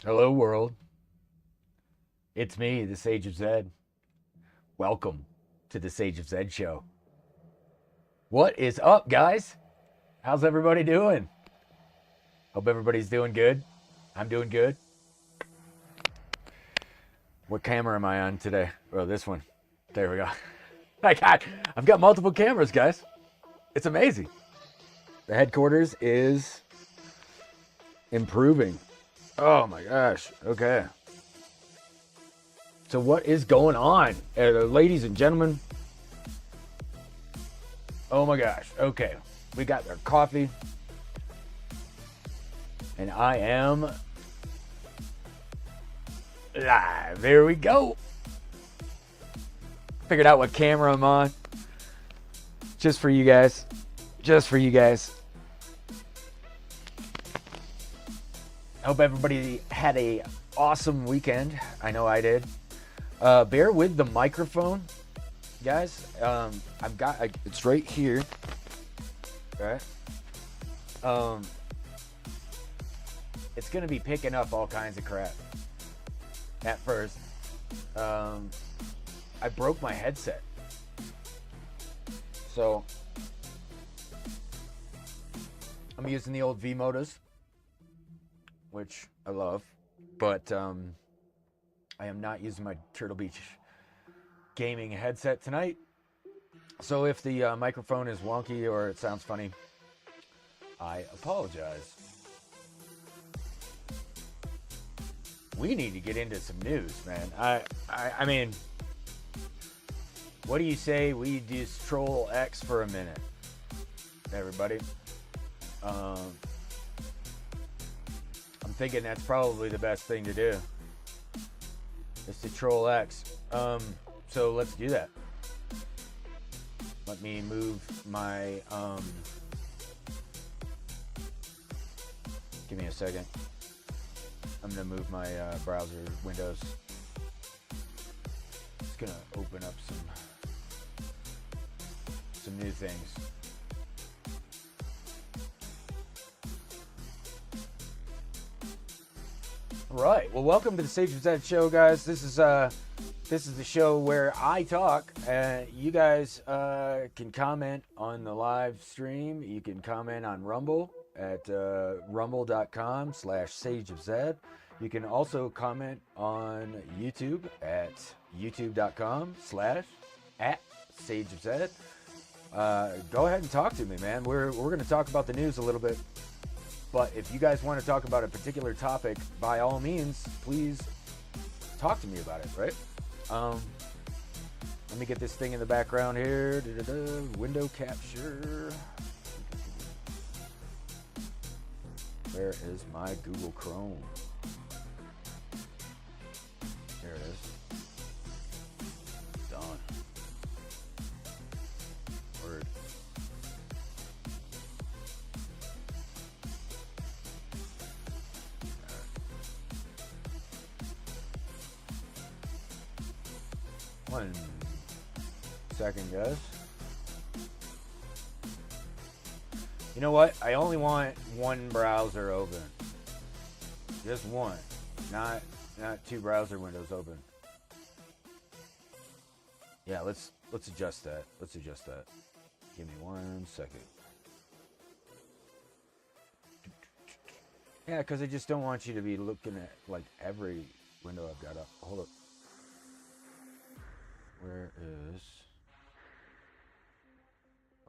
Hello, world. It's me, the Sage of Zed. Welcome to the Sage of Zed show. What is up, guys? How's everybody doing? Hope everybody's doing good. I'm doing good. What camera am I on today? Oh, this one. There we go. I've got multiple cameras, guys. It's amazing. The headquarters is improving. Oh my gosh. Okay. So what is going on, ladies and gentlemen? Oh my gosh. Okay. We got our coffee. And I am live. There we go. Figured out what camera I'm on. Just for you guys. Just for you guys. I hope everybody had a awesome weekend. I know I did. Bear with the microphone, guys. It's right here. Okay. It's gonna be picking up all kinds of crap. At first, I broke my headset, so I'm using the old V-Motos, which I love, but I am not using my Turtle Beach gaming headset tonight. So if the microphone is wonky or it sounds funny, I apologize. We need to get into some news, man. I mean, what do you say we just troll X for a minute, everybody? I'm thinking that's probably the best thing to do, is to troll X. So let's do that. Let me move my, give me a second. I'm gonna move my browser windows. It's gonna open up some new things. All right. Well, welcome to the Sage of Zed show, guys. This is the show where I talk. You guys can comment on the live stream. You can comment on Rumble at rumble.com/SageofZed. You can also comment on YouTube at youtube.com/@SageofZed. Go ahead and talk to me, man. We're going to talk about the news a little bit. But if you guys want to talk about a particular topic, by all means, please talk to me about it, right? Let me get this thing in the background here. Window capture. Where is my Google Chrome? There it is. Done. Word. One second, guys. You know what? I only want one browser open. Just one. Not two browser windows open. Yeah, let's adjust that. Let's adjust that. Give me 1 second. Yeah, because I just don't want you to be looking at like every window I've got up. Hold up. Where is...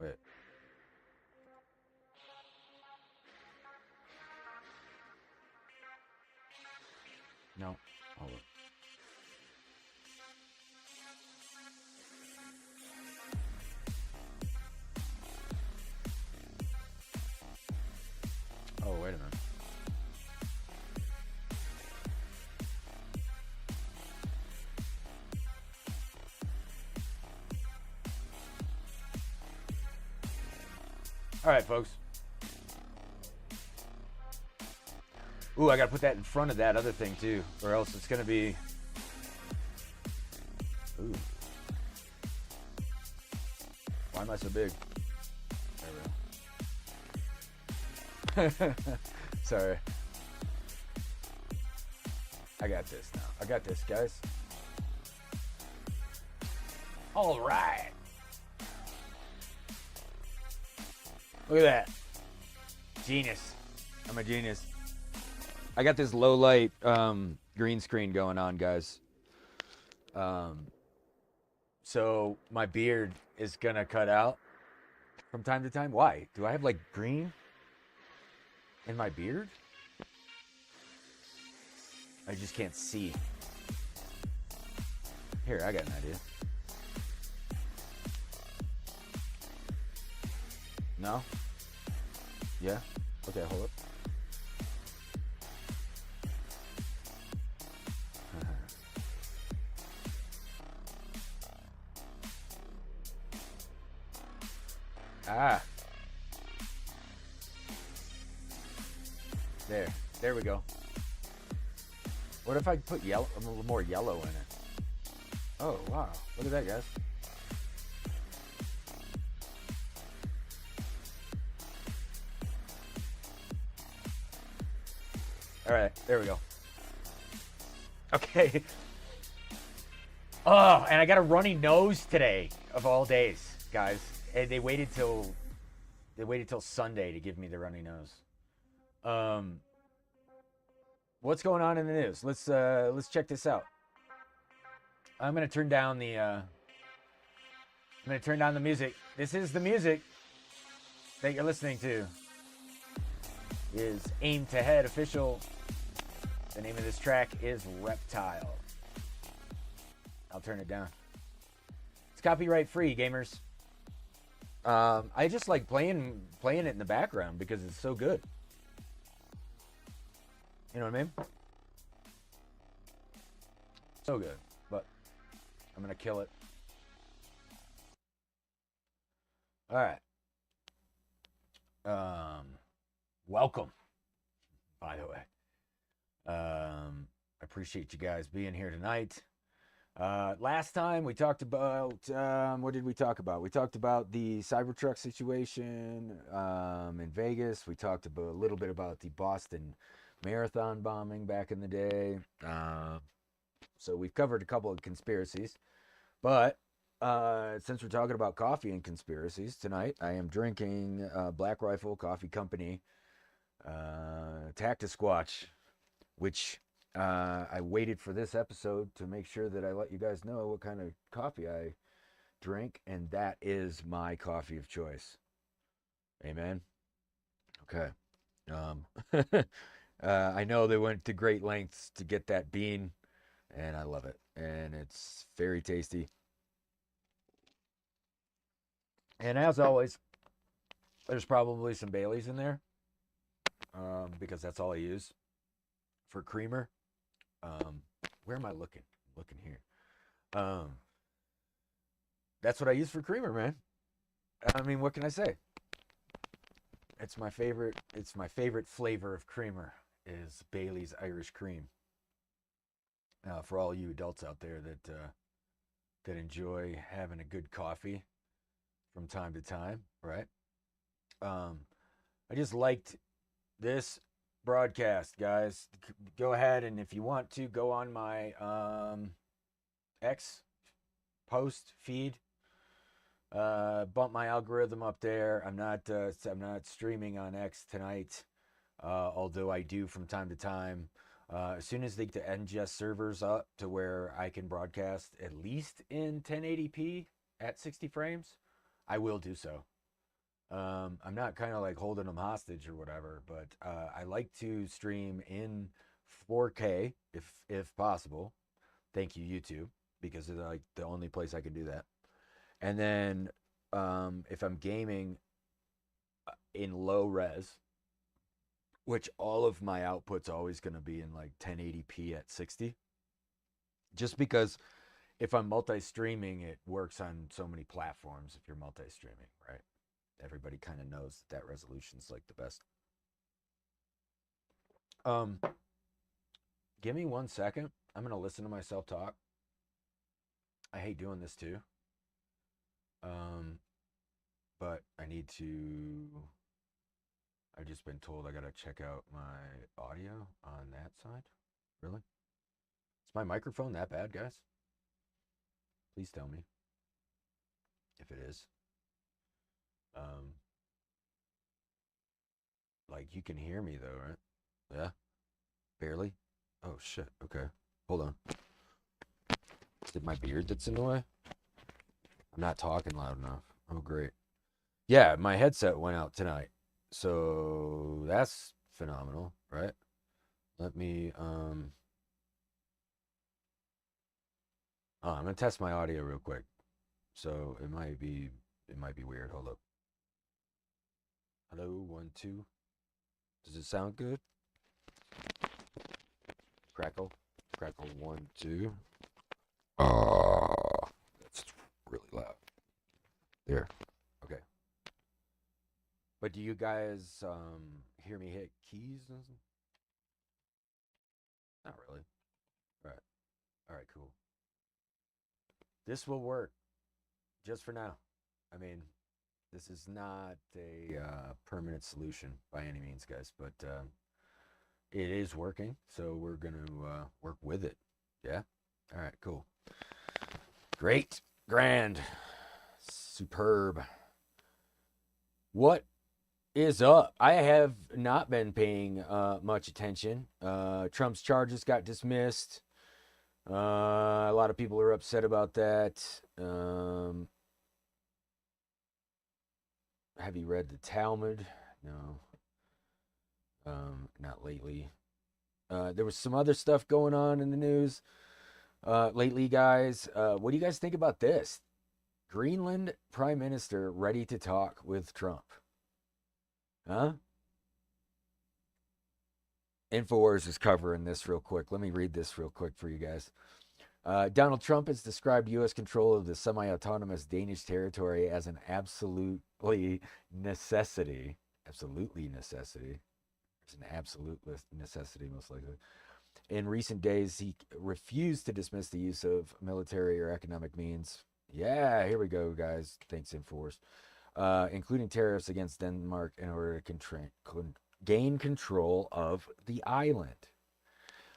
Wait. No. Hold up. Oh, wait a minute. All right, folks. Ooh, I gotta put that in front of that other thing too, or else it's gonna be... Ooh. Why am I so big? There we go. Sorry. I got this now. I got this, guys. All right. Look at that. Genius. I'm a genius. I got this low light green screen going on, guys. So my beard is gonna cut out from time to time. Why? Do I have like green in my beard? I just can't see. Here, I got an idea. No? Yeah? Okay, hold up. Ah. There we go. What if I put yellow, a little more yellow in it? Oh, wow. Look at that, guys. All right, there we go. Okay. Oh, and I got a runny nose today, of all days, guys. And they waited till Sunday to give me the runny nose. What's going on in the news? Let's check this out. I'm gonna turn down the music. This is the music that you're listening to. Is Aim to Head official. The name of this track is Reptile. I'll turn it down. It's copyright free, gamers. I just like playing it in the background because it's so good. You know what I mean? So good. But I'm gonna kill it. All right. Welcome, by the way. I appreciate you guys being here tonight. Last time we talked about, what did we talk about? We talked about the Cybertruck situation in Vegas. We talked about a little bit about the Boston Marathon bombing back in the day. So we've covered a couple of conspiracies. But since we're talking about coffee and conspiracies, tonight I am drinking Black Rifle Coffee Company Tactus Squatch, which I waited for this episode to make sure that I let you guys know what kind of coffee I drink, and that is my coffee of choice. Amen. Okay. I know they went to great lengths to get that bean, and I love it, and it's very tasty. And as always, there's probably some Baileys in there, because that's all I use for creamer. Where am I looking? Looking here. That's what I use for creamer, man. I mean, what can I say? It's my favorite flavor of creamer is Bailey's Irish Cream. For all you adults out there that enjoy having a good coffee from time to time, right? I just liked this broadcast, guys. Go ahead, and if you want to, go on my X post feed. Bump my algorithm up there. I'm not streaming on X tonight, although I do from time to time. As soon as they get the NGS servers up to where I can broadcast at least in 1080p at 60 frames, I will do so. I'm not kind of like holding them hostage or whatever, but I like to stream in 4K if possible. Thank you, YouTube, because it's like the only place I can do that. And then if I'm gaming in low res, which all of my output's always going to be in like 1080p at 60, just because if I'm multi-streaming, it works on so many platforms if you're multi-streaming, right? Everybody kind of knows that resolution's like the best. Give me 1 second. I'm going to listen to myself talk. I hate doing this too. But I need to... I've just been told I got to check out my audio on that side. Really? Is my microphone that bad, guys? Please tell me if it is. Like, you can hear me though, right? Yeah? Barely? Oh shit, okay. Hold on. Is it my beard that's in the way? I'm not talking loud enough. Oh, great. Yeah, my headset went out tonight. So that's phenomenal, right? Let me I'm gonna test my audio real quick. So it might be weird. Hold up. Hello, 1, 2. Does it sound good? Crackle. Crackle, 1, 2. That's really loud. There. Okay. But do you guys hear me hit keys? Not really. Right. All right, cool. This will work just for now. I mean, this is not a permanent solution by any means, guys, but it is working, so we're going to work with it. Yeah? All right, cool. Great. Grand. Superb. What is up? I have not been paying much attention. Trump's charges got dismissed. A lot of people are upset about that. Have you read the Talmud? No. Not lately. There was some other stuff going on in the news lately, guys. What do you guys think about this? Greenland Prime Minister ready to talk with Trump. Huh? InfoWars is covering this real quick. Let me read this real quick for you guys. Donald Trump has described U.S. control of the semi-autonomous Danish territory as an absolutely necessity. Absolutely necessity. It's an absolute necessity, most likely. In recent days, he refused to dismiss the use of military or economic means. Yeah, here we go, guys. Thanks, InfoWars. Including tariffs against Denmark in order to gain control of the island.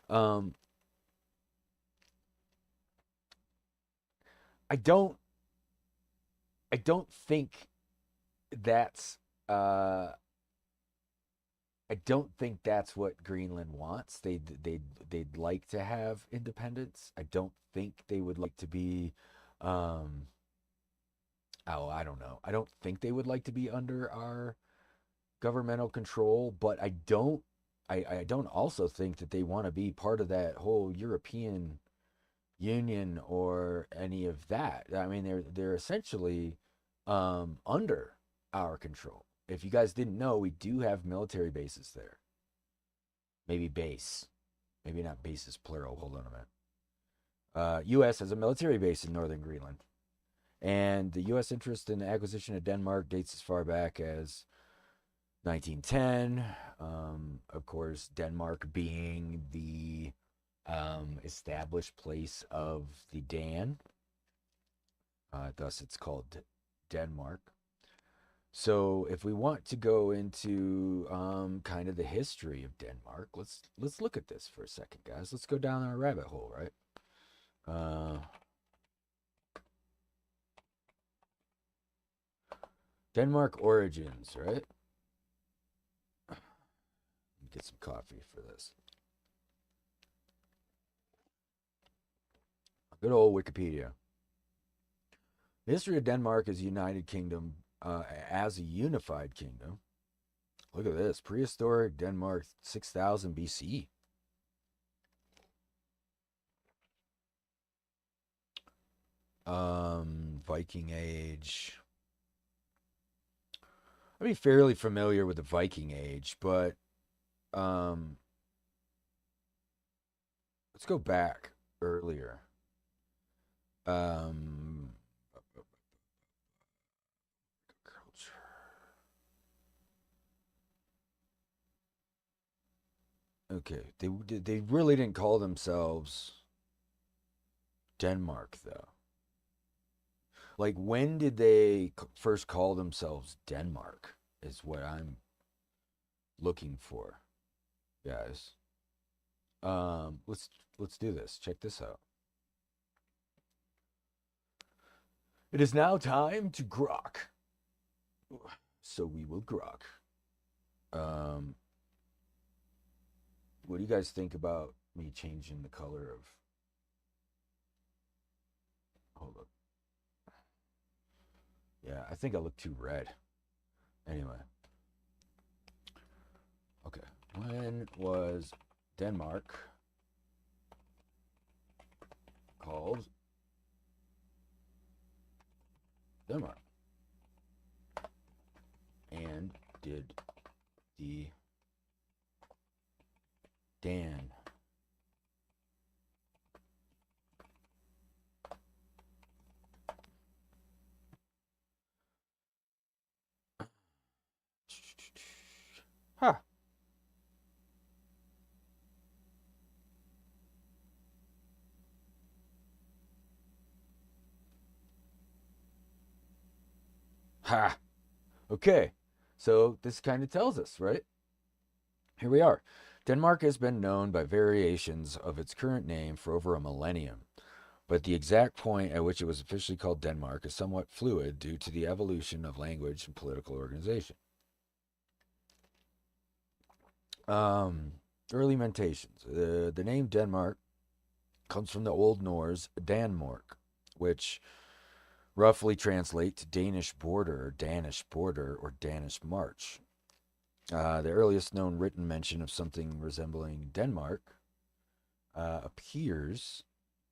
I don't think that's I don't think that's what Greenland wants. They'd like to have independence. I don't think they would like to be um oh, I don't know. I don't think they would like to be under our governmental control, but I don't also think that they want to be part of that whole European Union or any of that. I mean, they're essentially under our control. If you guys didn't know, we do have military bases there. Maybe base, maybe not bases plural. Hold on a minute. U.S. has a military base in northern Greenland, and the U.S. interest in the acquisition of Denmark dates as far back as 1910. Of course, Denmark being the established place of the Dan. Thus, it's called Denmark. So, if we want to go into kind of the history of Denmark, let's look at this for a second, guys. Let's go down our rabbit hole, right? Denmark origins, right? Get some coffee for this. Good old Wikipedia. The history of Denmark as a united kingdom, as a unified kingdom. Look at this. Prehistoric Denmark, 6000 BC. Viking Age. I'd be fairly familiar with the Viking Age, but let's go back earlier. Okay, they really didn't call themselves Denmark though. Like, when did they first call themselves Denmark? Is what I'm looking for, guys. Let's do this. Check this out. It is now time to grok. So we will grok. What do you guys think about me changing the color of? Hold up. Yeah, I think I look too red. Anyway. Okay. When was Denmark called Denmark? And did the Dan Huh. Ha. Okay. So this kind of tells us, right? Here we are. Denmark has been known by variations of its current name for over a millennium, but the exact point at which it was officially called Denmark is somewhat fluid due to the evolution of language and political organization. Early mentations. The name Denmark comes from the Old Norse Danmark, which roughly translate to Danish border, or Danish march. The earliest known written mention of something resembling Denmark appears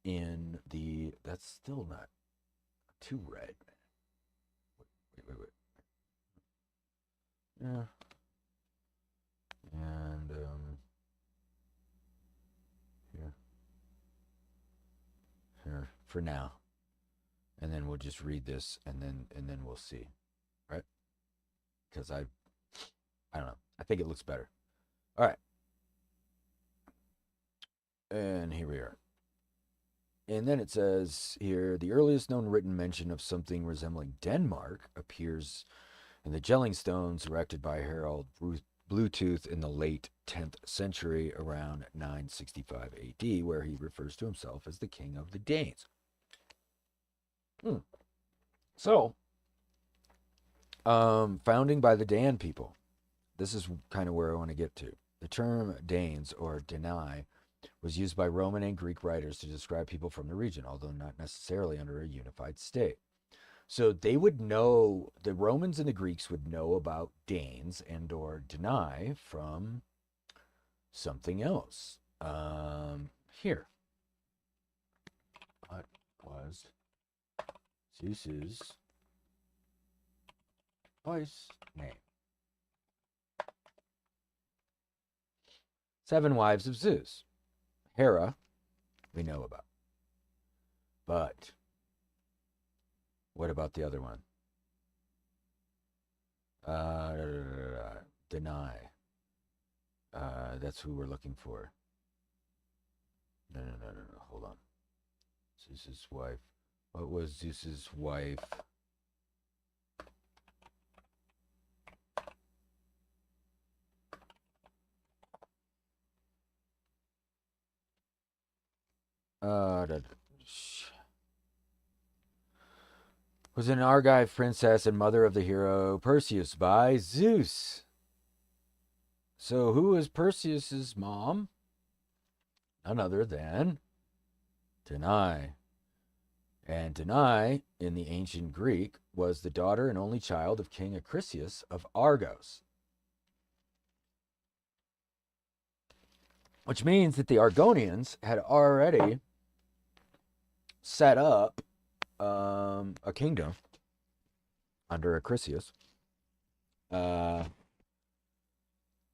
in the. That's still not too red. Wait. Yeah. And here for now, and then we'll just read this, and then we'll see, right? Because I don't know. I think it looks better. All right, and here we are. And then it says here the earliest known written mention of something resembling Denmark appears in the Jelling stones erected by Harald Bluetooth in the late 10th century, around 965 AD, where he refers to himself as the king of the Danes. So, founding by the Dan people. This is kind of where I want to get to. The term Danes, or Danai, was used by Roman and Greek writers to describe people from the region, although not necessarily under a unified state. So they would know, the Romans and the Greeks would know about Danes and or Danai from something else. Here. What was Zeus's wife's name? 7 wives of Zeus. Hera, we know about. But what about the other one? Deny. That's who we're looking for. No. Hold on. Zeus's wife. What was Zeus's wife? Was an Argive princess and mother of the hero Perseus by Zeus. So who is Perseus's mom? None other than Danae. And Danae, in the ancient Greek, was the daughter and only child of King Acrisius of Argos. Which means that the Argonians had already set up a kingdom under Acrisius.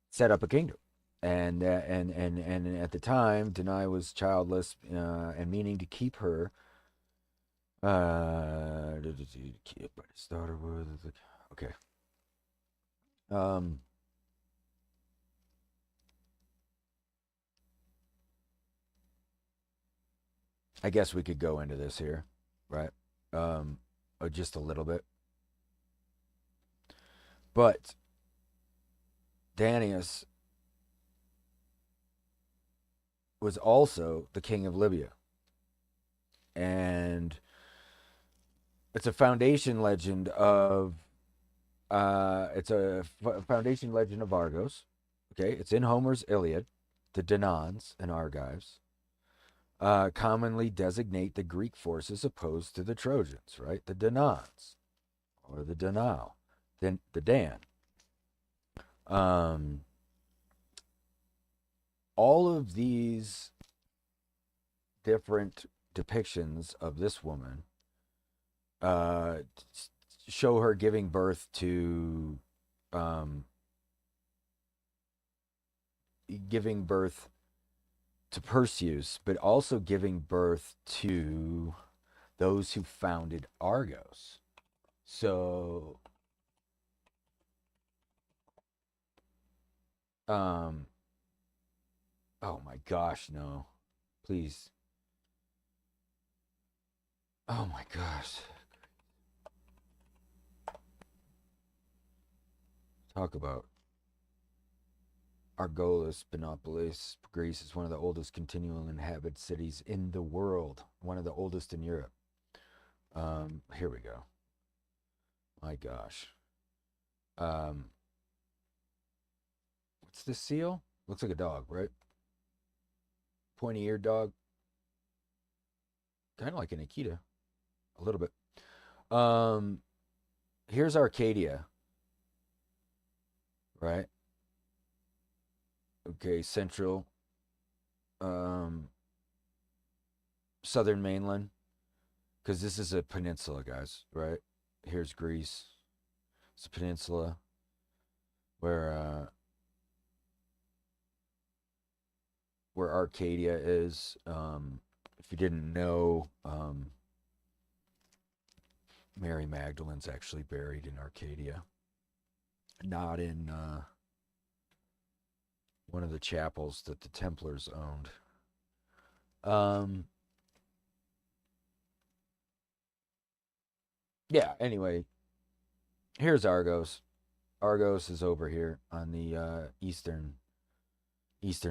Set up a kingdom. And at the time, Danae was childless, and meaning to keep her. His daughter was okay. I guess we could go into this here, right? Just a little bit. But Danaus was also the king of Libya. And it's a foundation legend of foundation legend of Argos. Okay, it's in Homer's Iliad. The Danans and Argives commonly designate the Greek forces opposed to the Trojans, right? The Danans or the Danao, then the Dan. All of these different depictions of this woman show her giving birth to Perseus, but also giving birth to those who founded Argos. So oh my gosh, no. Please. Oh my gosh. Talk about Argolis, Panopolis, Greece is one of the oldest continual inhabited cities in the world. One of the oldest in Europe. Here we go. My gosh. What's this seal? Looks like a dog, right? Pointy-eared dog. kind of like a Nikita, a little bit. Here's Arcadia, right? Okay, central, um, southern mainland, because this is a peninsula, guys, right? Here's Greece. It's a peninsula where Arcadia is. If you didn't know, Mary Magdalene's actually buried in Arcadia, not in one of the chapels that the Templars owned. Yeah, anyway, here's Argos. Argos is over here on the eastern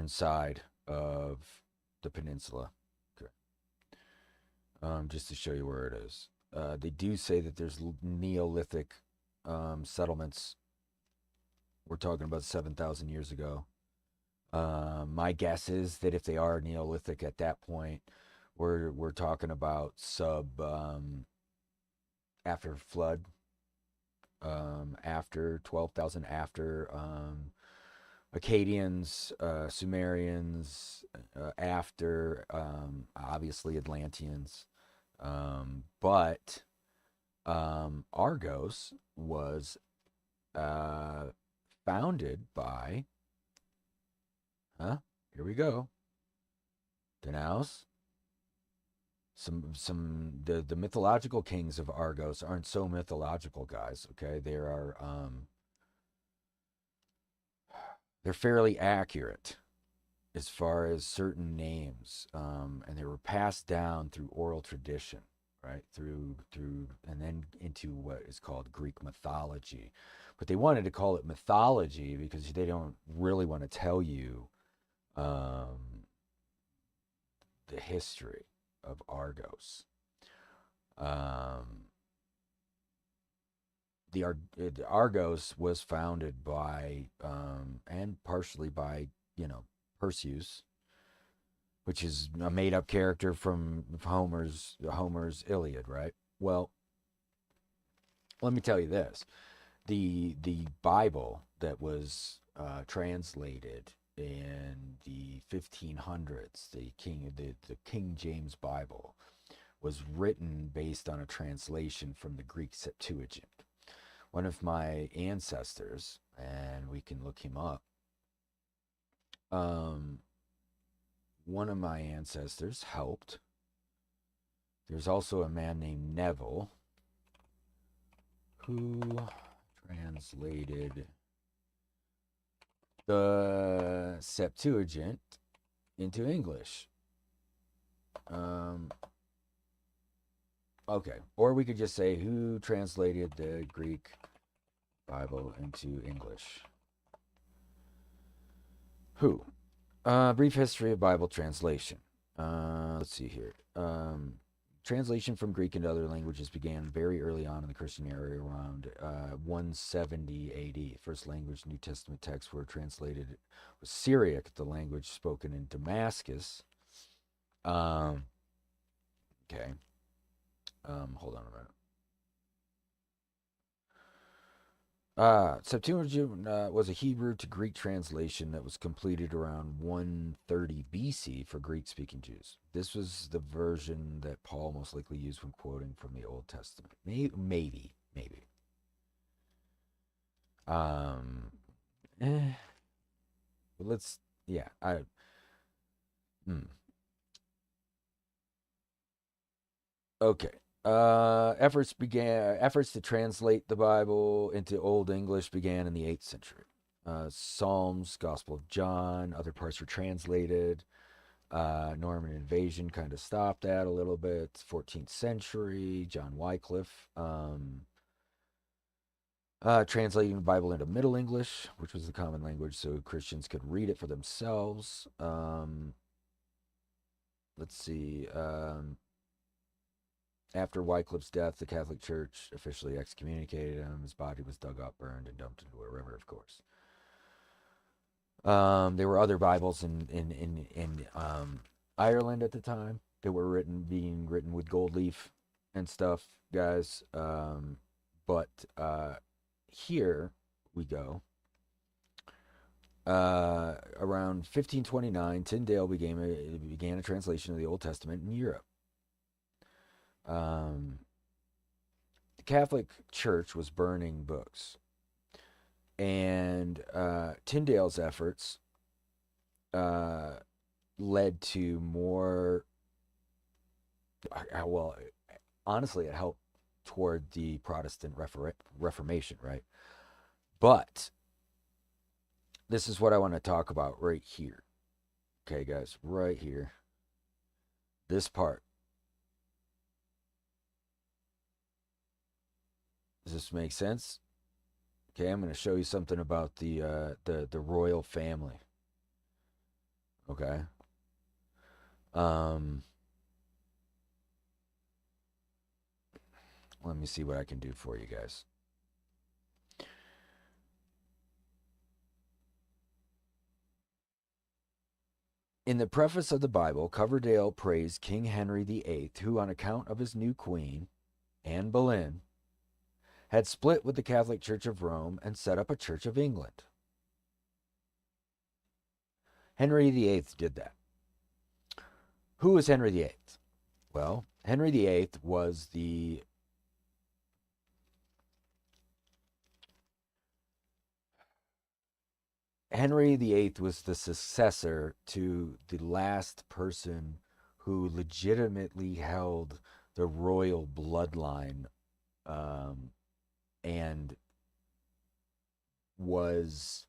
side of the peninsula. Okay. Just to show you where it is. They do say that there's Neolithic settlements. We're talking about 7,000 years ago. My guess is that if they are Neolithic at that point, we're talking about after flood, after 12,000 after Akkadians, Sumerians, after obviously Atlanteans, but Argos was founded by, here we go, Danaus. The mythological kings of Argos aren't so mythological, guys. Okay, they're fairly accurate as far as certain names, and they were passed down through oral tradition, right? Through and then into what is called Greek mythology. But they wanted to call it mythology because they don't really want to tell you the history of Argos. The Argos was founded by and partially by Perseus, which is a made-up character from Homer's Iliad, right? Well, let me tell you this: the Bible that was translated in the 1500s, the King James Bible, was written based on a translation from the Greek Septuagint. One of my ancestors, and we can look him up, one of my ancestors helped. There's also a man named Neville who translated the Septuagint into English. Okay, or we could just say who translated the Greek Bible into English. Who? Brief history of Bible translation. Let's see here. Translation from Greek into other languages began very early on in the Christian era, around 170 AD. First language New Testament texts were translated was Syriac, the language spoken in Damascus. Okay. Hold on a minute. Septuagint was a Hebrew to Greek translation that was completed around 130 BC for Greek-speaking Jews. This was the version that Paul most likely used when quoting from the Old Testament. Maybe. Let's. Yeah. Okay. Efforts to translate the Bible into Old English began in the 8th century. Psalms, Gospel of John, other parts were translated. Norman invasion kind of stopped that a little bit. 14th century, John Wycliffe translating the Bible into Middle English, which was the common language, so Christians could read it for themselves. Let's see. After Wycliffe's death, the Catholic Church officially excommunicated him. His body was dug up, burned, and dumped into a river, of course. There were other Bibles in Ireland at the time. that were being written with gold leaf and stuff, guys. But here we go. Around 1529, Tyndale began a translation of the Old Testament in Europe. The Catholic Church was burning books, and Tyndale's efforts led to more. Well, honestly, it helped toward the Protestant Reformation, right? But this is what I want to talk about right here. Okay, guys, right here. This part. Does this make sense? Okay, I'm going to show you something about the royal family. Okay. Let me see what I can do for you guys. In the preface of the Bible, Coverdale praised King Henry VIII, who, on account of his new queen, Anne Boleyn, had split with the Catholic Church of Rome and set up a Church of England. Henry VIII did that. Who was Henry VIII? Well, Henry VIII was the successor to the last person who legitimately held the royal bloodline, and was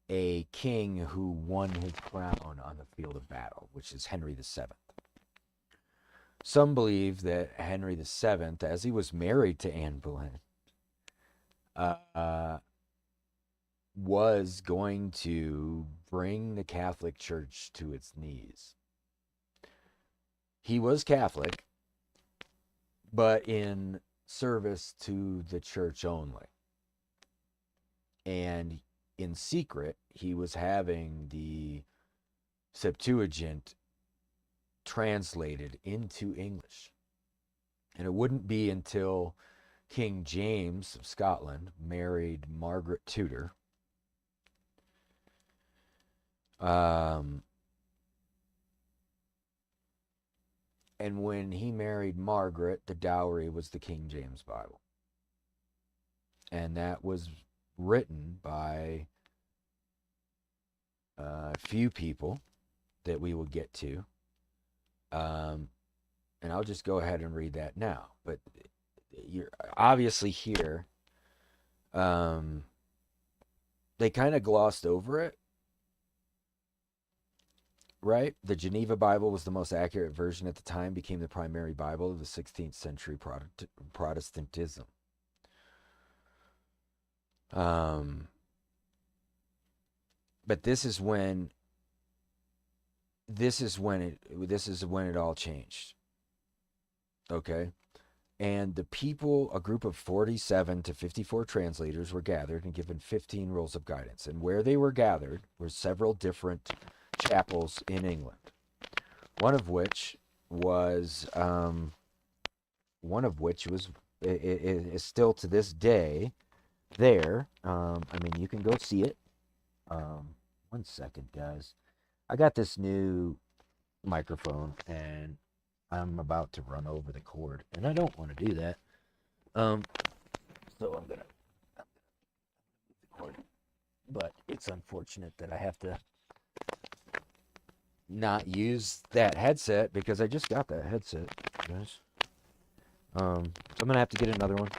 a king who won his crown on the field of battle, which is Henry VII. Some believe that Henry VII, as he was married to Anne Boleyn, was going to bring the Catholic Church to its knees. He was Catholic, but in service to the church only. And in secret, he was having the Septuagint translated into English. And it wouldn't be until King James of Scotland married Margaret Tudor, and when he married Margaret, the dowry was the King James Bible. And that was written by a few people that we will get to. And I'll just go ahead and read that now. But you're obviously here. They kind of glossed over it. Right? The Geneva Bible was the most accurate version at the time, became the primary Bible of the 16th century Protestantism. But this is when it all changed. Okay? And the people, a group of 47 to 54 translators, were gathered and given 15 rules of guidance. And where they were gathered were several different chapels in England. One of which is still to this day there. I mean, you can go see it. 1 second, guys. I got this new microphone and I'm about to run over the cord, and I don't want to do that. So I'm gonna move the cord. But it's unfortunate that I have to not use that headset because I just got that headset, guys. So I'm gonna have to get another one.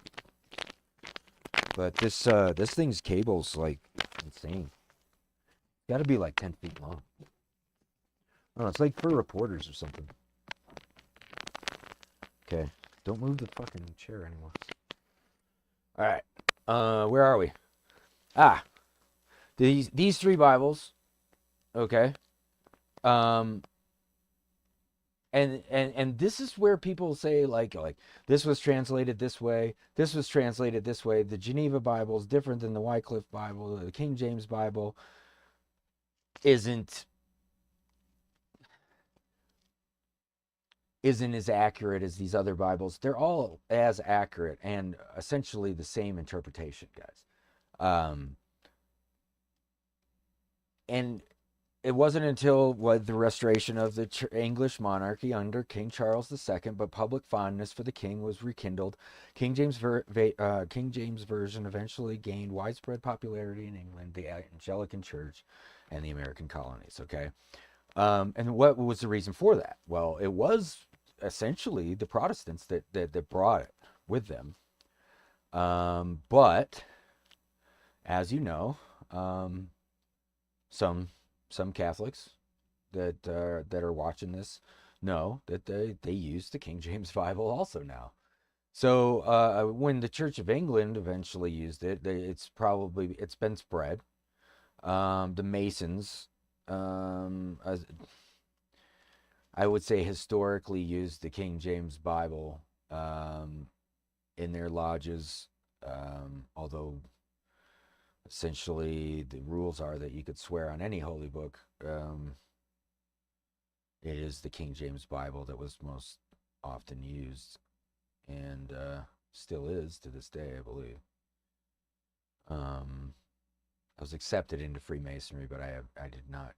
But this thing's cable's like insane. It's gotta be like 10 feet long. Oh, it's like for reporters or something. Okay, don't move the fucking chair anymore. All right, where are we? These three Bibles. Okay. And this is where people say like this was translated this way, this was translated this way. The Geneva Bible is different than the Wycliffe Bible. The King James Bible isn't. isn't as accurate as these other Bibles. They're all as accurate and essentially the same interpretation, guys. And it wasn't until the restoration of the English monarchy under King Charles II, but public fondness for the king was rekindled. King James Version eventually gained widespread popularity in England, the Anglican Church, and the American colonies. Okay, and what was the reason for that? Well, it was essentially the Protestants that brought it with them. But as you know, some Catholics that are watching this know that they use the King James Bible also now. So when the Church of England eventually used it, it's been spread. The Masons, I would say, historically used the King James Bible in their lodges, although essentially the rules are that you could swear on any holy book. It is the King James Bible that was most often used, and still is to this day, I believe. I was accepted into Freemasonry, but I did not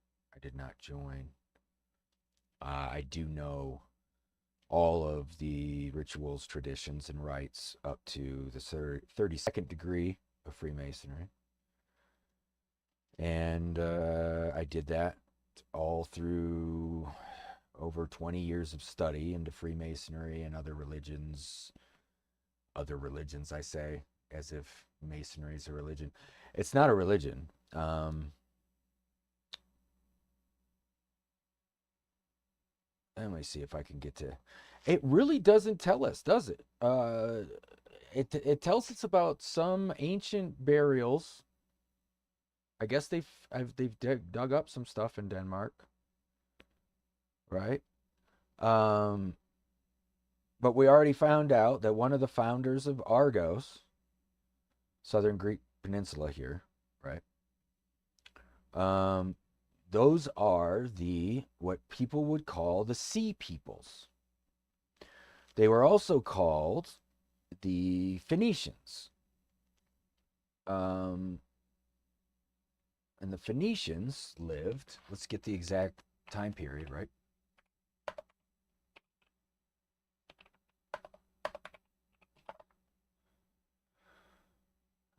join. I do know all of the rituals, traditions, and rites up to the 32nd degree of Freemasonry. And I did that all through over 20 years of study into Freemasonry and other religions. Other religions, I say, as if Masonry is a religion. It's not a religion. Let me see if I can get to. It really doesn't tell us, does it? It tells us about some ancient burials. I guess they've dug up some stuff in Denmark, right? But we already found out that one of the founders of Argos, southern Greek peninsula here, right? Those are what people would call the Sea Peoples. They were also called the Phoenicians. And the Phoenicians lived, let's get the exact time period, right?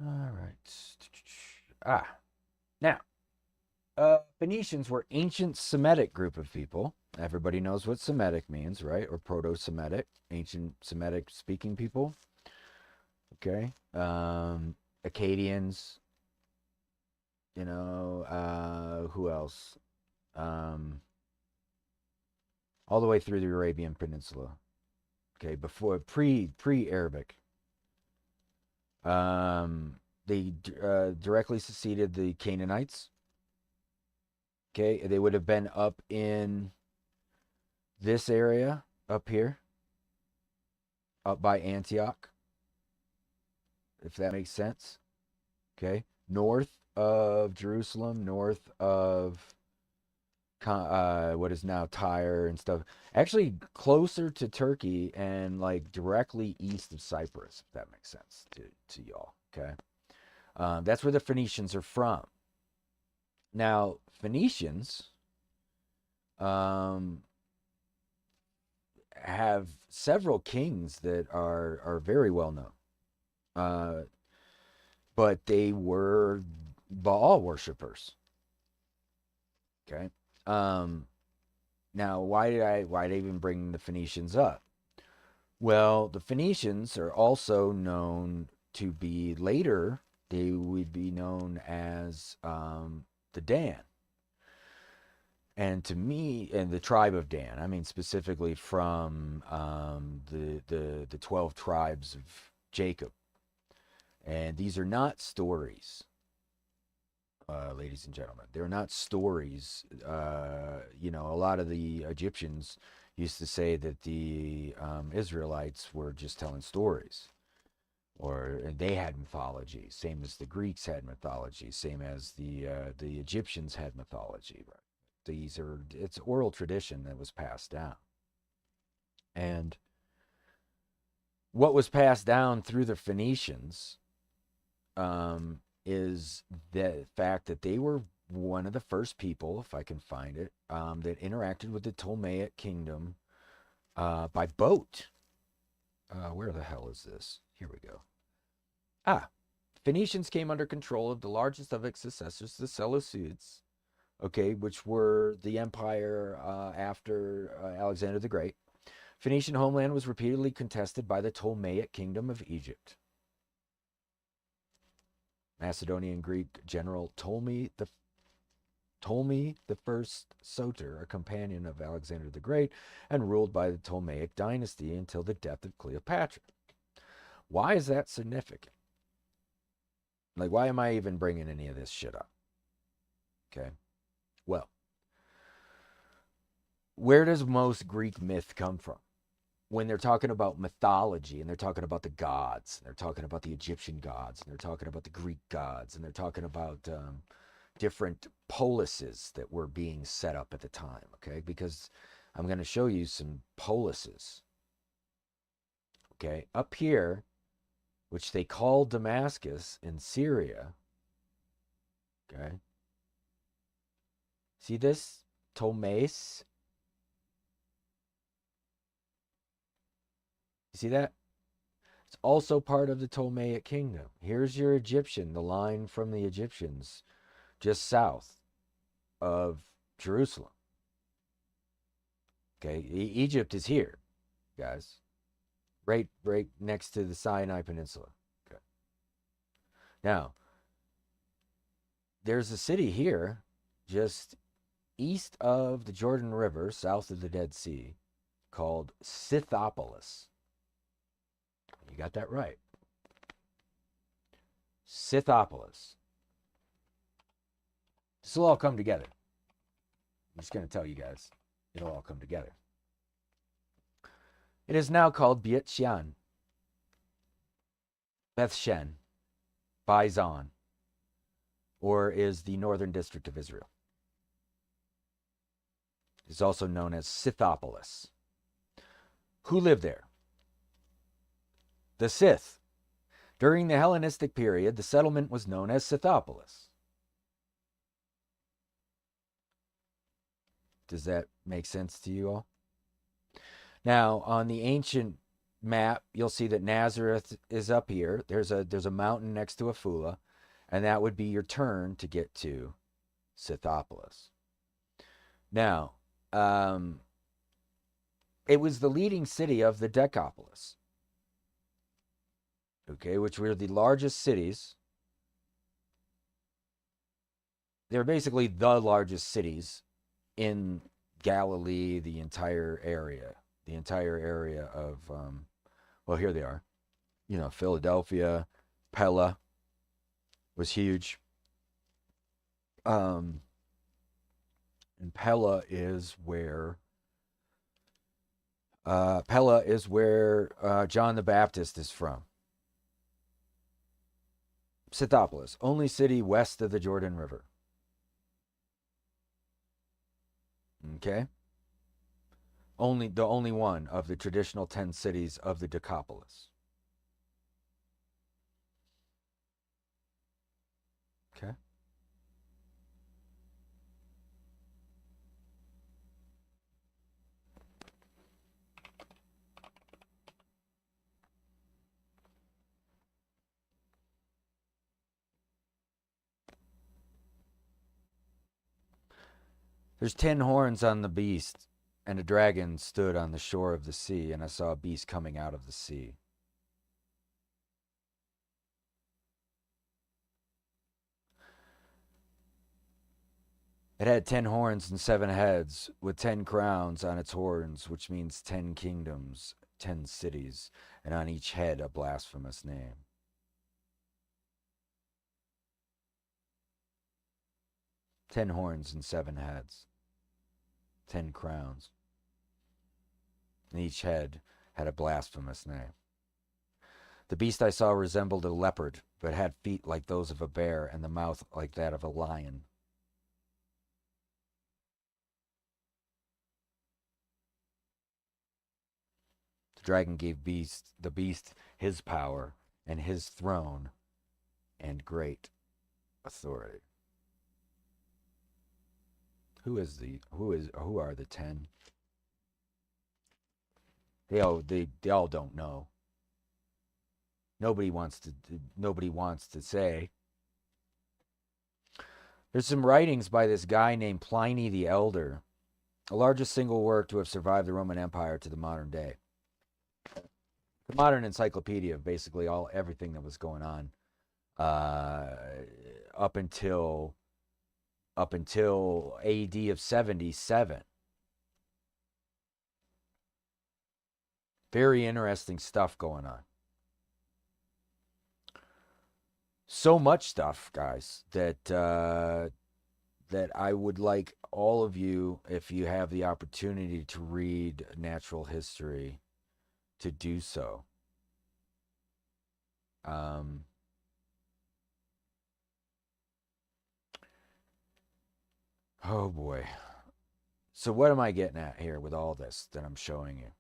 All right. Now, Phoenicians were ancient Semitic group of people. Everybody knows what Semitic means, right? Or Proto-Semitic, ancient Semitic speaking people. Okay. Akkadians. Who else? All the way through the Arabian Peninsula. Okay, before pre-Arabic. They directly succeeded the Canaanites. Okay, they would have been up in this area up here, up by Antioch, if that makes sense. Okay, north of Jerusalem, north of what is now Tyre and stuff. Actually, closer to Turkey and like directly east of Cyprus, if that makes sense to y'all. Okay, that's where the Phoenicians are from. Now, Phoenicians have several kings that are very well known, but they were Baal worshippers. Okay. Now, why did I even bring the Phoenicians up? Well, the Phoenicians are also known to be later. They would be known as the Dan. And to me, and the tribe of Dan, I mean specifically from the 12 tribes of Jacob. And these are not stories, ladies and gentlemen. They're not stories. A lot of the Egyptians used to say that the Israelites were just telling stories. Or they had mythology, same as the Greeks had mythology, same as the Egyptians had mythology. Right? It's oral tradition that was passed down. And what was passed down through the Phoenicians is the fact that they were one of the first people, if I can find it, that interacted with the Ptolemaic kingdom by boat. Where the hell is this? Here we go. Phoenicians came under control of the largest of its successors, the Seleucids, okay, which were the empire after Alexander the Great. Phoenician homeland was repeatedly contested by the Ptolemaic kingdom of Egypt. Macedonian Greek general Ptolemy the First Soter, a companion of Alexander the Great, and ruled by the Ptolemaic dynasty until the death of Cleopatra. Why is that significant? Like, why am I even bringing any of this shit up? Okay. Well, where does most Greek myth come from? When they're talking about mythology and they're talking about the gods, and they're talking about the Egyptian gods, and they're talking about the Greek gods, and they're talking about different polises that were being set up at the time, okay? Because I'm going to show you some polises, okay? Up here, which they call Damascus in Syria, okay? See this? Ptolemais. You see that? It's also part of the Ptolemaic kingdom. Here's your Egyptian, the line from the Egyptians, just south of Jerusalem. Okay, Egypt is here, guys. Right next to the Sinai Peninsula. Okay. Now, there's a city here, just east of the Jordan River, south of the Dead Sea, called Scythopolis. You got that right. Scythopolis. This will all come together. I'm just going to tell you guys. It'll all come together. It is now called Beit-Shean, Beth-Shen, Baizan, or is the northern district of Israel. It is also known as Scythopolis. Who lived there? The Scyth. During the Hellenistic period, the settlement was known as Scythopolis. Does that make sense to you all? Now, on the ancient map, you'll see that Nazareth is up here. There's a mountain next to Afula, and that would be your turn to get to Scythopolis. Now, it was the leading city of the Decapolis, okay, which were the largest cities. They're basically the largest cities in Galilee, the entire area of, well, here they are. You know, Philadelphia, Pella was huge. And Pella is where John the Baptist is from. Scythopolis, only city west of the Jordan River. Okay? The only one of the traditional 10 cities of the Decapolis. Okay? There's 10 horns on the beast, and a dragon stood on the shore of the sea, and I saw a beast coming out of the sea. It had 10 horns and 7 heads, with 10 crowns on its horns, which means 10 kingdoms, 10 cities, and on each head a blasphemous name. Ten horns and 7 heads, 10 crowns, and each head had a blasphemous name. The beast I saw resembled a leopard, but had feet like those of a bear and the mouth like that of a lion. The dragon gave the beast his power and his throne and great authority. Who are the 10? They all don't know. Nobody wants to say. There's some writings by this guy named Pliny the Elder, the largest single work to have survived the Roman Empire to the modern day. The modern encyclopedia of basically everything that was going on up until AD of 77. Very interesting stuff going on. So much stuff, guys, that I would like all of you, if you have the opportunity to read natural history, to do so. Oh boy. So what am I getting at here with all this that I'm showing you?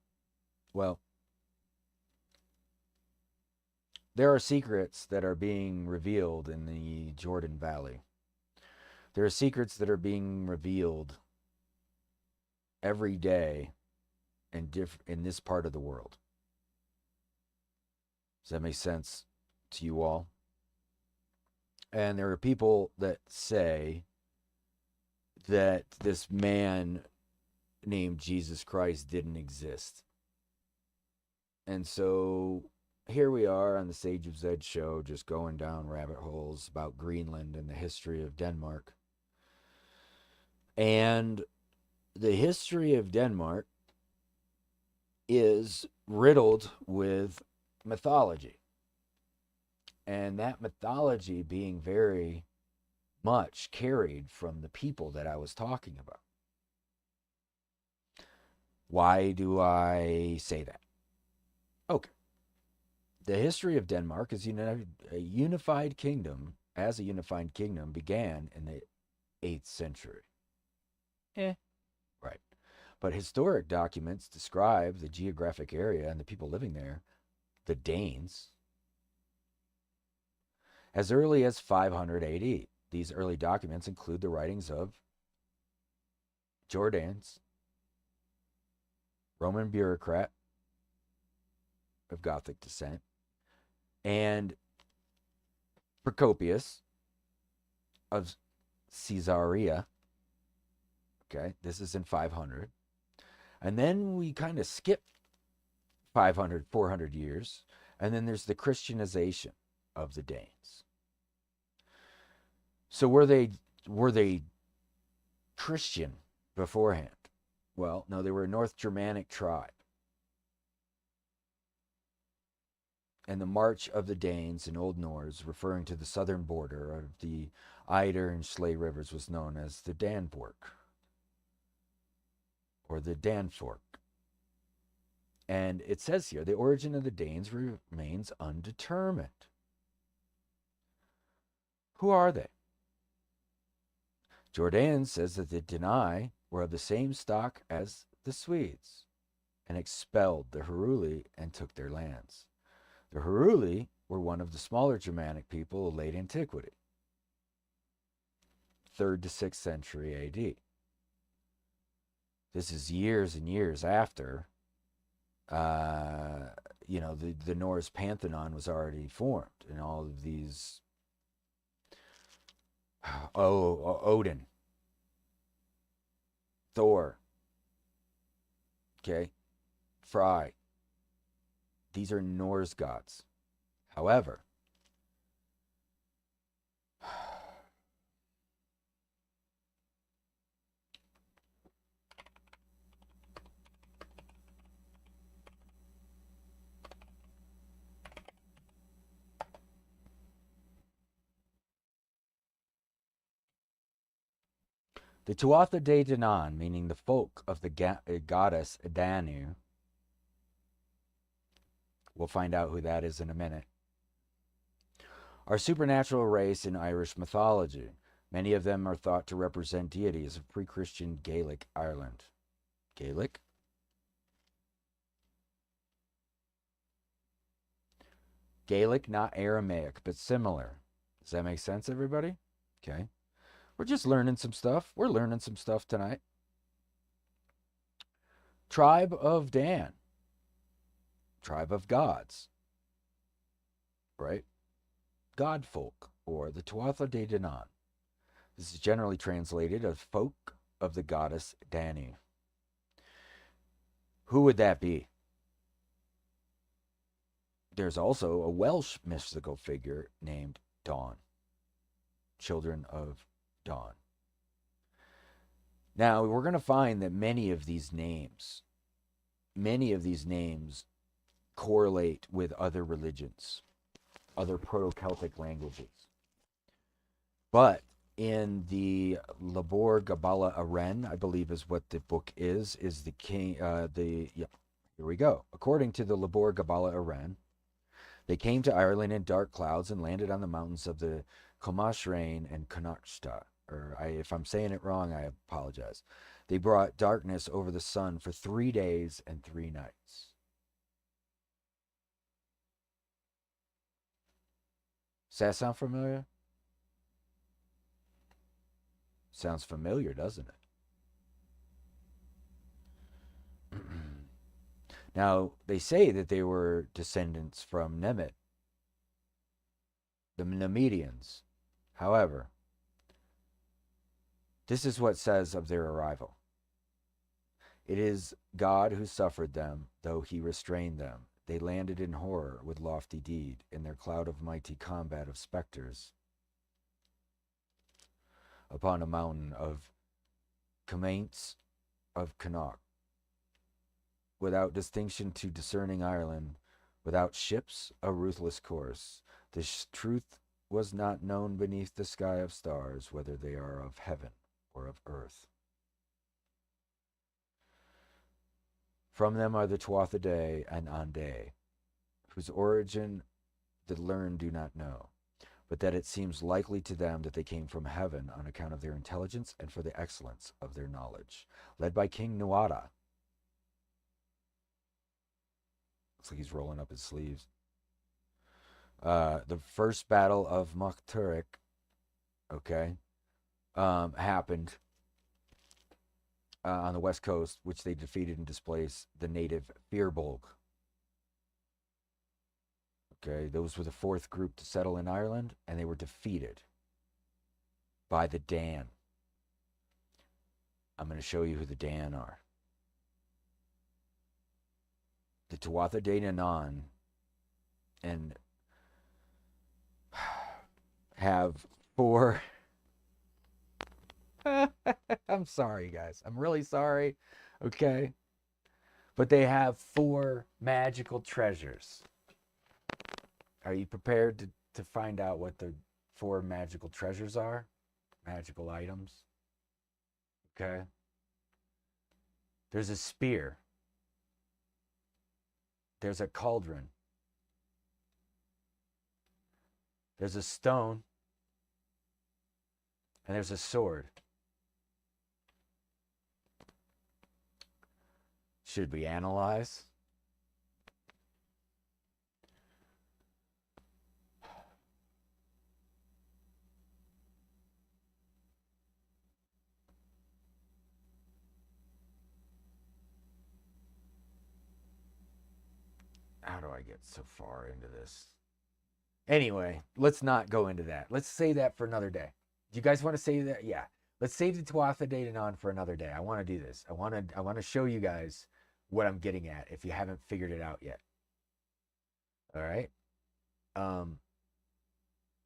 Well, there are secrets that are being revealed in the Jordan Valley. There are secrets that are being revealed every day in this part of the world. Does that make sense to you all? And there are people that say that this man named Jesus Christ didn't exist. And so here we are on the Sage of Zed show, just going down rabbit holes about Greenland and the history of Denmark. And the history of Denmark is riddled with mythology. And that mythology being very much carried from the people that I was talking about. Why do I say that? Okay. The history of Denmark is a unified kingdom, began in the 8th century. Right. But historic documents describe the geographic area and the people living there, the Danes, as early as 500 AD. These early documents include the writings of Jordanes, Roman bureaucrat of Gothic descent, and Procopius of Caesarea. Okay, this is in 500. And then we kind of skip 400 years, and then there's the Christianization of the Danes. So were they Christian beforehand? Well, no, they were a North Germanic tribe. And the march of the Danes in Old Norse, referring to the southern border of the Eider and Schley rivers, was known as the Danfork, or the Danfork. And it says here, the origin of the Danes remains undetermined. Who are they? Jordan says that the Danai were of the same stock as the Swedes and expelled the Heruli and took their lands. The Heruli were one of the smaller Germanic people of late antiquity, 3rd to 6th century AD. This is years and years after, the Norse pantheon was already formed, and all of these, Odin, Thor, okay, Frey. These are Norse gods. However, the Tuatha De Danann, meaning the folk of the goddess Danu, we'll find out who that is in a minute, are supernatural race in Irish mythology. Many of them are thought to represent deities of pre-Christian Gaelic Ireland. Gaelic? Gaelic, not Aramaic, but similar. Does that make sense, everybody? Okay. We're just learning some stuff. We're learning some stuff tonight. Tribe of Dan. Tribe of gods. Right? God folk, or the Tuatha De Danann. This is generally translated as folk of the goddess Dani. Who would that be? There's also a Welsh mystical figure named Dawn. Children of Dawn. Now, we're going to find that many of these names correlate with other religions, other Proto-Celtic languages. But in the Labor Gabala Aren, I believe is what the book is the king, here we go. According to the Labor Gabala Aren, they came to Ireland in dark clouds and landed on the mountains of the Comashrain and Connachtsta. If I'm saying it wrong, I apologize. They brought darkness over the sun for 3 days and 3 nights. Does that sound familiar? Sounds familiar, doesn't it? Now, they say that they were descendants from Nemet, the Nemedians. However, this is what says of their arrival. It is God who suffered them, though he restrained them. They landed in horror with lofty deed, in their cloud of mighty combat of spectres, upon a mountain of Comaints of Connacht. Without distinction to discerning Ireland, without ships, a ruthless course. This truth was not known beneath the sky of stars, whether they are of heaven or of earth. From them are the Tuatha De and Ande, whose origin the learned do not know, but that it seems likely to them that they came from heaven on account of their intelligence and for the excellence of their knowledge. Led by King Nuada. Looks like he's rolling up his sleeves. The first battle of Muckturek, happened on the west coast, which they defeated and displaced the native Firbolg. Okay, those were the fourth group to settle in Ireland, and they were defeated by the Dan. I'm going to show you who the Dan are. The Tuatha De Danann and have 4 I'm sorry, guys. I'm really sorry. Okay. But they have 4 magical treasures. Are you prepared to find out what the 4 magical treasures are? Magical items. Okay. There's a spear. There's a cauldron. There's a stone. And there's a sword. Should we analyze? How do I get so far into this? Anyway, let's not go into that. Let's save that for another day. Do you guys want to save that? Yeah. Let's save the Tuatha De Danann for another day. I want to do this. I want to show you guys what I'm getting at if you haven't figured it out yet. All right?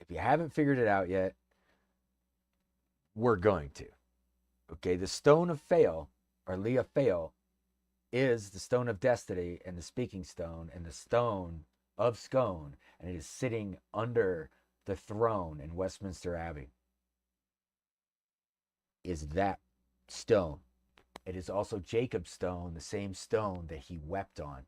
If you haven't figured it out yet, we're going to. Okay, the Stone of Fail, or Leah Fail, is the Stone of Destiny and the Speaking Stone and the Stone of Scone, and it is sitting under the throne in Westminster Abbey. Is that stone. It is also Jacob's stone, the same stone that he wept on,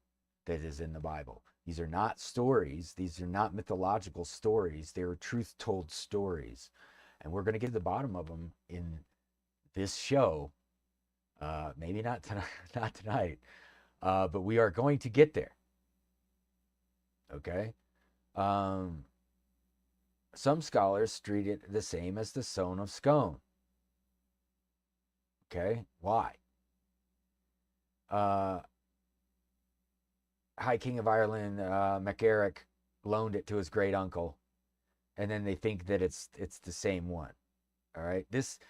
that is in the Bible. These are not stories. These are not mythological stories. They are truth-told stories. And we're going to get to the bottom of them in this show. Maybe not tonight, but we are going to get there. Okay? Some scholars treat it the same as the stone of Scone. Okay, why? High King of Ireland, MacEric, loaned it to his great uncle, and then they think that it's the same one. All right, it's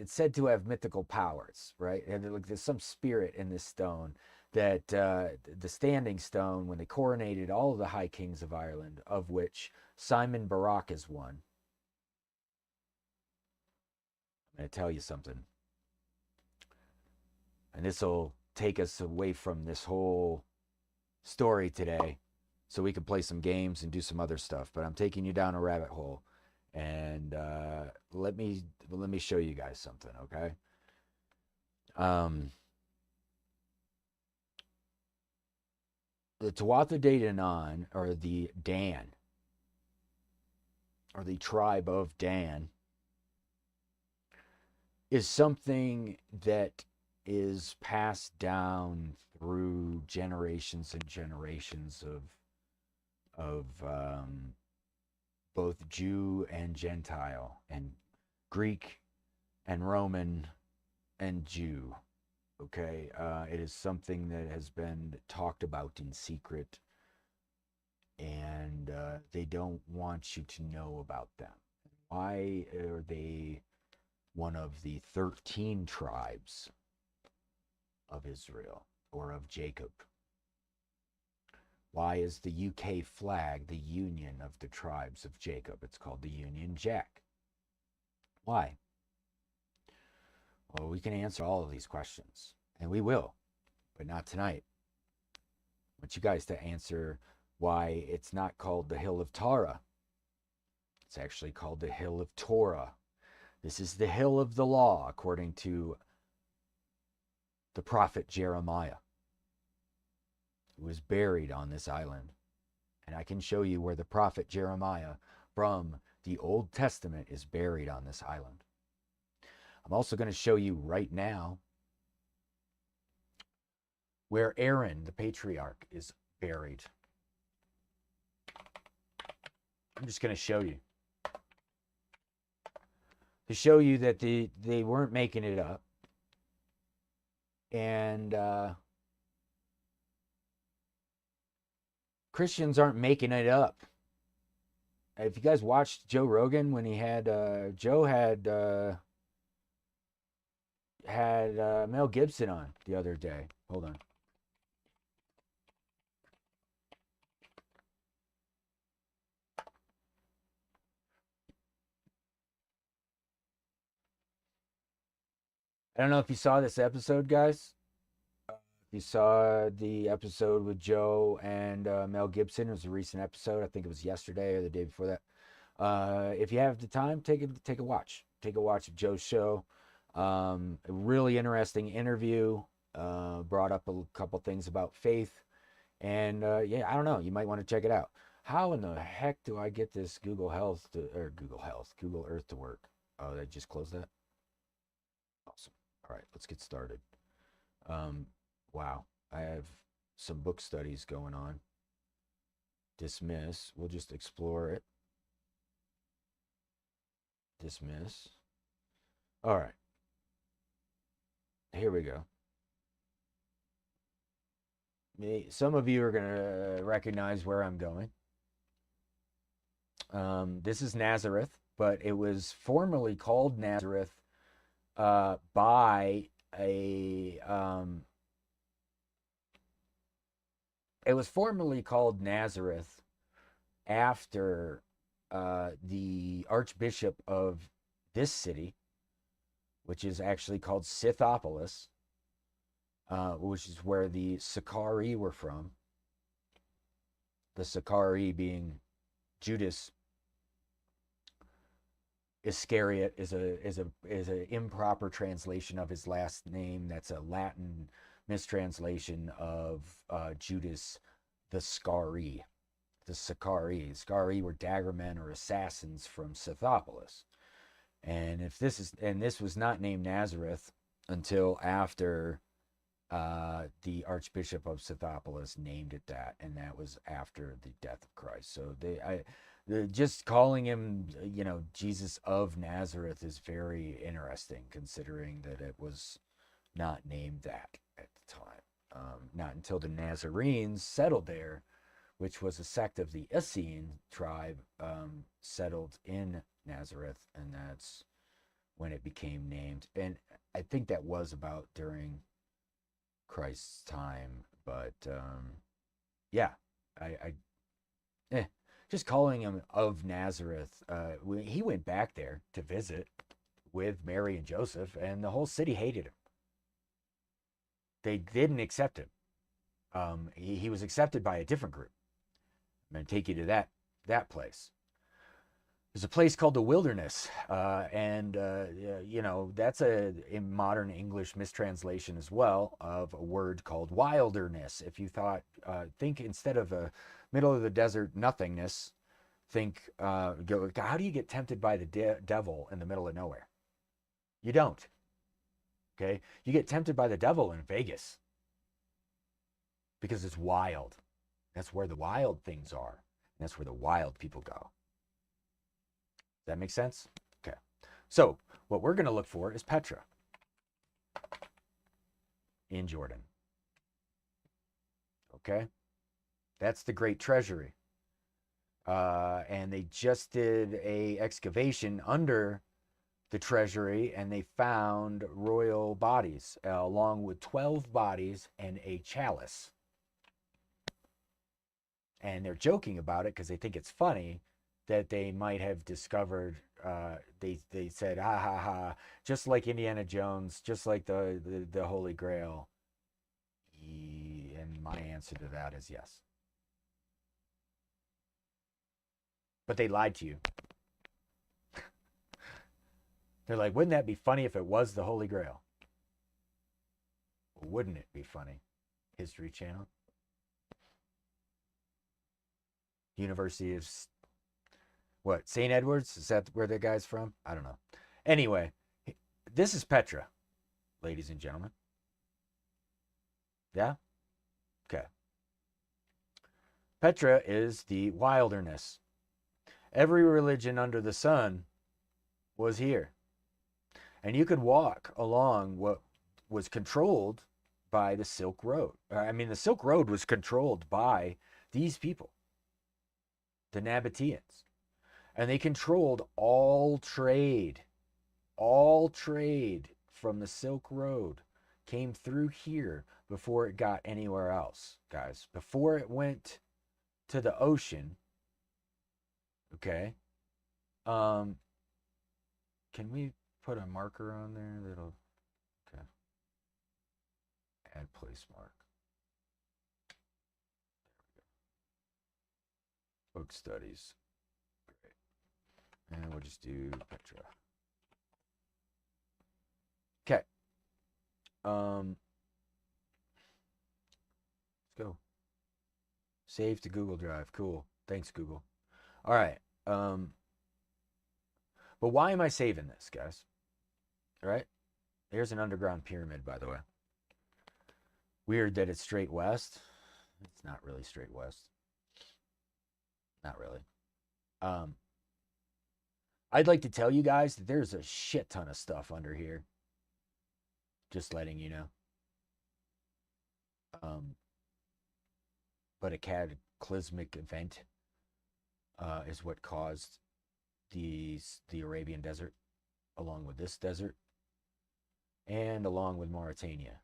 said to have mythical powers, right? And like there's some spirit in this stone that the standing stone, when they coronated all of the high kings of Ireland, of which Simon Barak is one. I'm going to tell you something, and this will take us away from this whole story today, so we can play some games and do some other stuff. But I'm taking you down a rabbit hole, and let me show you guys something, okay? The Tuatha De Danann, or the Dan, or the tribe of Dan, is something that is passed down through generations and generations of both Jew and Gentile, and Greek and Roman and Jew. Okay, it is something that has been talked about in secret, and they don't want you to know about them. Why are they one of the 13 tribes of Israel, or of Jacob? Why is the UK flag the union of the tribes of Jacob? It's called the Union Jack. Why? Well, we can answer all of these questions, and we will, but not tonight. I want you guys to answer why it's not called the Hill of Torah. It's actually called the Hill of Torah. This is the hill of the law, according to the prophet Jeremiah, who was buried on this island. And I can show you where the prophet Jeremiah from the Old Testament is buried on this island. I'm also going to show you right now where Aaron, the patriarch, is buried. I'm just going to show you. To show you that they weren't making it up. And Christians aren't making it up. If you guys watched Joe Rogan, when he had Joe had Mel Gibson on the other day. Hold on. I don't know if you saw this episode, guys. If you saw the episode with Joe and Mel Gibson, it was a recent episode. I think it was yesterday or the day before that. If you have the time, take a watch. Take a watch of Joe's show. A really interesting interview. Brought up a couple things about faith, and yeah, I don't know. You might want to check it out. How in the heck do I get this Google Earth to work? Oh, they just closed that. Awesome. All right, let's get started. Wow, I have some book studies going on. Dismiss. We'll just explore it. Dismiss. All right. Here we go. Some of you are going to recognize where I'm going. This is Nazareth, but it was formerly called Nazareth by a... it was formerly called Nazareth after the Archbishop of this city, which is actually called Scythopolis, which is where the Sicarii were from. The Sicarii being Judas Iscariot is an improper translation of his last name. That's a Latin mistranslation of Judas the Scarii. The Sicarii. Sicarii were daggermen or assassins from Scythopolis. And this was not named Nazareth until after the Archbishop of Scythopolis named it that, and that was after the death of Christ. So just calling him, Jesus of Nazareth is very interesting, considering that it was not named that at the time. Not until the Nazarenes settled there, which was a sect of the Essene tribe, settled in Nazareth, and that's when it became named. And I think that was about during Christ's time, but yeah, just calling him of Nazareth. He went back there to visit with Mary and Joseph, and the whole city hated him. They didn't accept him. He was accepted by a different group. I'm going to take you to that place. There's a place called the Wilderness, and that's in modern English mistranslation as well of a word called wilderness. If you think instead of a middle of the desert nothingness, how do you get tempted by the devil in the middle of nowhere? You don't. Okay, you get tempted by the devil in Vegas because it's wild. That's where the wild things are, and that's where the wild people go. That makes sense? Okay. So what we're going to look for is Petra in Jordan. Okay. That's the great treasury. And they just did a excavation under the treasury, and they found royal bodies, along with 12 bodies and a chalice. And they're joking about it because they think it's funny that they might have discovered, they said, ha ha ha, just like Indiana Jones, just like the Holy Grail. And my answer to that is yes. But they lied to you. They're like, wouldn't that be funny if it was the Holy Grail? Wouldn't it be funny? History Channel. University of St. Edwards? Is that where the guy's from? I don't know. Anyway, this is Petra, ladies and gentlemen. Yeah? Okay. Petra is the wilderness. Every religion under the sun was here. And you could walk along what was controlled by the Silk Road. The Silk Road was controlled by these people, the Nabateans. And they controlled all trade. All trade from the Silk Road came through here before it got anywhere else, guys. Before it went to the ocean. Okay. Can we put a marker on there that'll... Okay. Add place mark. Book studies. And we'll just do Petra. Okay. Let's go. Save to Google Drive. Cool. Thanks, Google. All right. But why am I saving this, guys? All right. Here's an underground pyramid, by the way. Weird that it's straight west. It's not really straight west. Not really. I'd like to tell you guys that there's a shit ton of stuff under here. Just letting you know. But a cataclysmic event is what caused the Arabian desert, along with this desert, and along with Mauritania,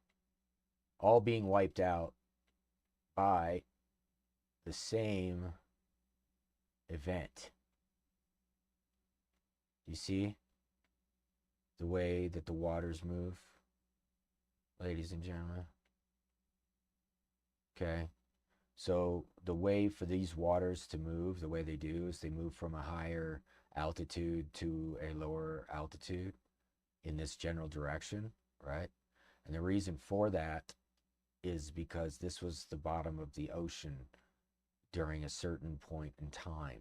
all being wiped out by the same event. You see the way that the waters move, ladies and gentlemen? Okay. So the way for these waters to move, the way they do, is they move from a higher altitude to a lower altitude in this general direction, right? And the reason for that is because this was the bottom of the ocean during a certain point in time.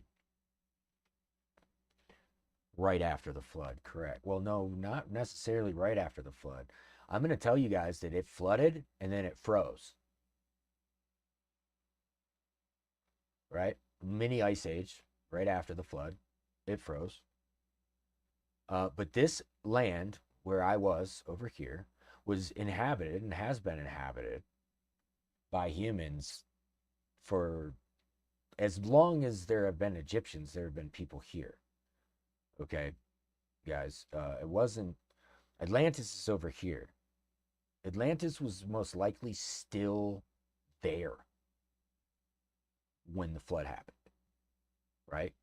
Right after the flood, correct. Well, no, not necessarily right after the flood. I'm going to tell you guys that it flooded and then it froze, right? Mini ice age right after the flood. It froze. But this land where I was over here was inhabited and has been inhabited by humans for as long as there have been Egyptians, there have been people here. Okay, guys, it wasn't Atlantis is over here. Atlantis was most likely still there when the flood happened, right?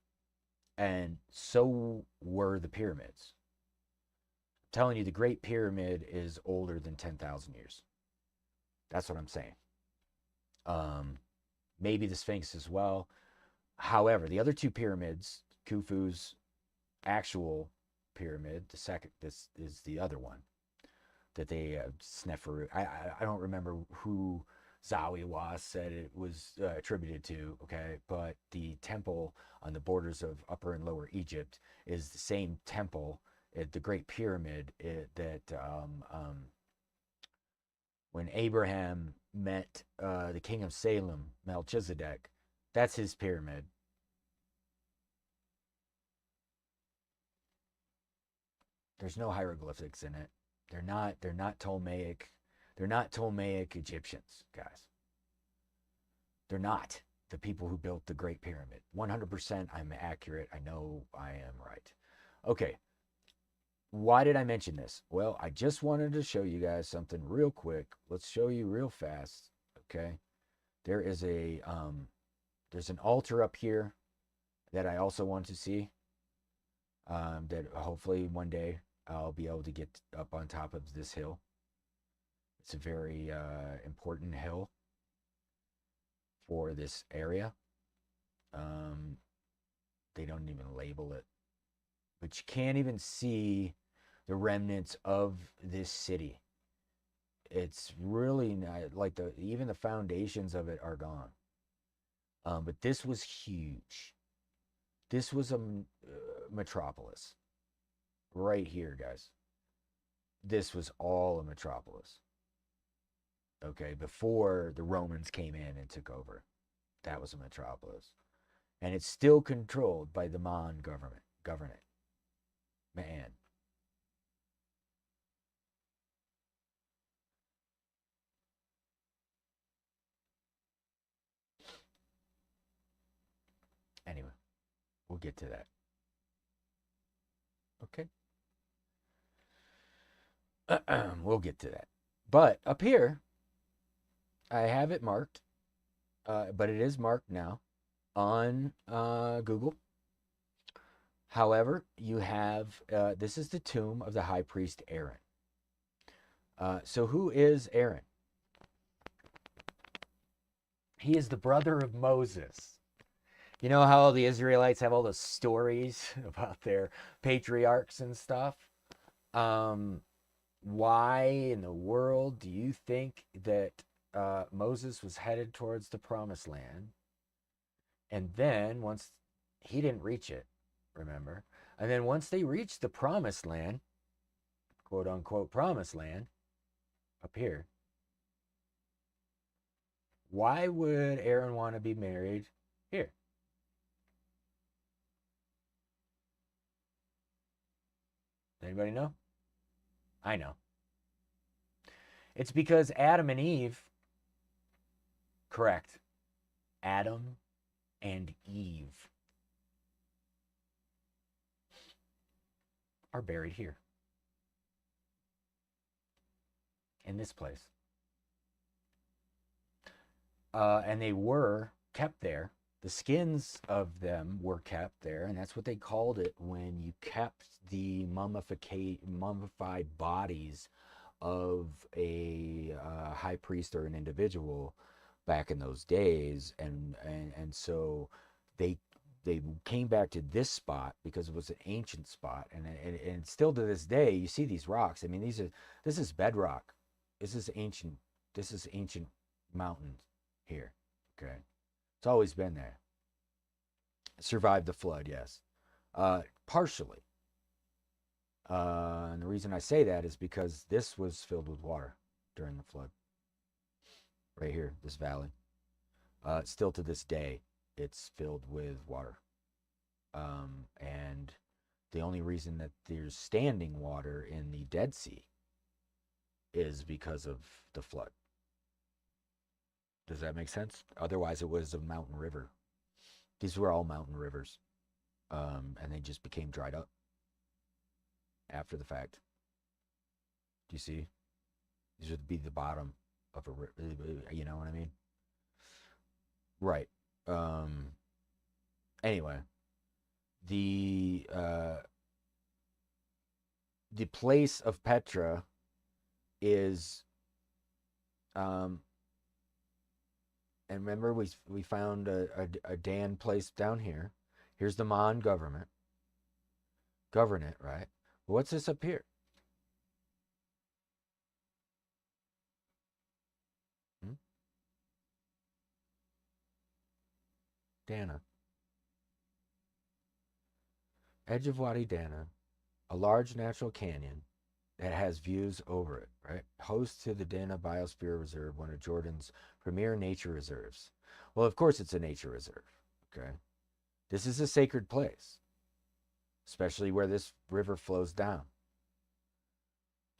And so were the pyramids. I'm telling you, the Great Pyramid is older than 10,000 years. That's what I'm saying. Maybe the Sphinx as well. However, the other two pyramids, Khufu's actual pyramid, the second, this is the other one that they Sneferu. I don't remember who Zawi was said it was attributed to. Okay, but the temple on the borders of Upper and Lower Egypt is the same temple at the Great Pyramid that when Abraham met the king of Salem, Melchizedek, that's his pyramid. There's no hieroglyphics in it. They're not Ptolemaic. They're not Ptolemaic Egyptians, guys. They're not the people who built the Great Pyramid. 100% I'm accurate. I know I am right. Okay. Why did I mention this? Well, I just wanted to show you guys something real quick. Let's show you real fast. Okay. There is there's an altar up here that I also want to see. That hopefully one day I'll be able to get up on top of this hill. It's a very important hill for this area. They don't even label it, but you can't even see the remnants of this city. It's really not like even the foundations of it are gone. But this was huge. This was a metropolis right here, guys. This was all a metropolis. Okay, before the Romans came in and took over, that was a metropolis, and it's still controlled by the Man government. Man. Anyway, we'll get to that. Okay. We'll get to that. But up here, I have it marked, but it is marked now on Google. However, you have, this is the tomb of the high priest Aaron. So who is Aaron? He is the brother of Moses. You know how the Israelites have all those stories about their patriarchs and stuff? Why in the world do you think that Moses was headed towards the promised land? And then once he didn't reach it, remember? And then once they reached the promised land, quote unquote promised land, up here, why would Aaron want to be married here? Anybody know? I know. It's because Adam and Eve, correct, Adam and Eve are buried here, in this place. And they were kept there. The skins of them were kept there, and that's what they called it when you kept the mummified bodies of a high priest or an individual back in those days. And so they came back to this spot because it was an ancient spot, and still to this day you see these rocks. I mean, this is bedrock. This is ancient mountains here. Okay. It's always been there. Survived the flood, yes. Partially. And the reason I say that is because this was filled with water during the flood. Right here, this valley. Still to this day, it's filled with water. And the only reason that there's standing water in the Dead Sea is because of the flood. Does that make sense? Otherwise, it was a mountain river. These were all mountain rivers. And they just became dried up after the fact. Do you see? These would be the bottom of a river. You know what I mean? Right. Anyway, the place of Petra is and remember we found a Dan place down here. Here's the Mon government. Govern it, right? Well, what's this up here? Dana. Edge of Wadi Dana, a large natural canyon that has views over it, right? Host to the Dana Biosphere Reserve, one of Jordan's premier nature reserves. Well, of course it's a nature reserve, okay? This is a sacred place, especially where this river flows down.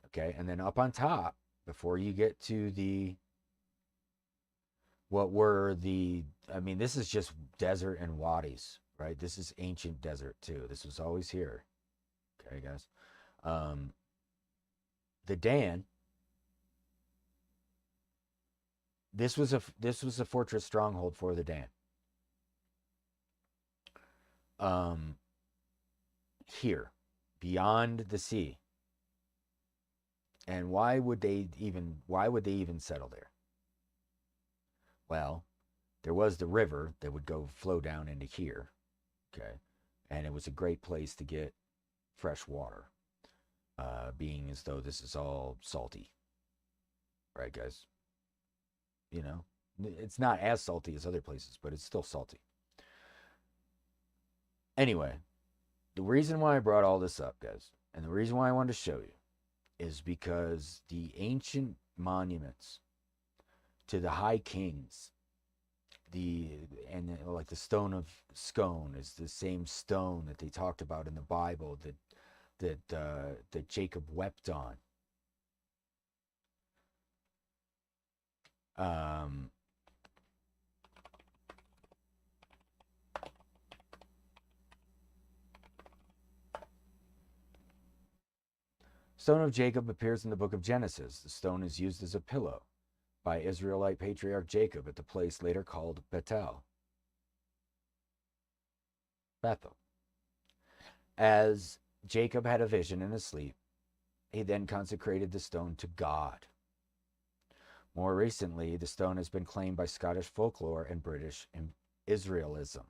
Okay, and then up on top, before you get to this is just desert and wadis, right? This is ancient desert too. This was always here. Okay, guys. The Dan, this was a fortress stronghold for the Dan. Here, beyond the sea. And why would they even settle there? Well, there was the river that would flow down into here, okay? And it was a great place to get fresh water, being as though this is all salty. Right, guys? You know, it's not as salty as other places, but it's still salty. Anyway, the reason why I brought all this up, guys, and the reason why I wanted to show you is because the ancient monuments to the high kings, like the stone of Scone is the same stone that they talked about in the Bible that Jacob wept on. Stone of Jacob appears in the book of Genesis. The stone is used as a pillow by Israelite patriarch Jacob at the place later called Bethel. As Jacob had a vision in his sleep, he then consecrated the stone to God. More recently, the stone has been claimed by Scottish folklore and British Israelism.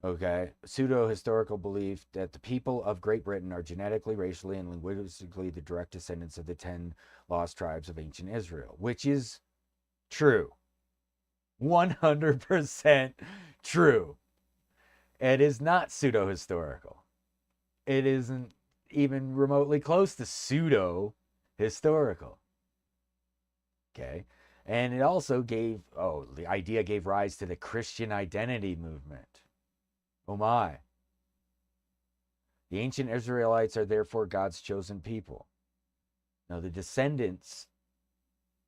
Okay, pseudo-historical belief that the people of Great Britain are genetically, racially, and linguistically the direct descendants of the 10 lost tribes of ancient Israel, which is true. 100% true. It is not pseudo-historical. It isn't even remotely close to pseudo-historical. Okay, and it also the idea gave rise to the Christian identity movement. Oh my. The ancient Israelites are therefore God's chosen people. Now, the descendants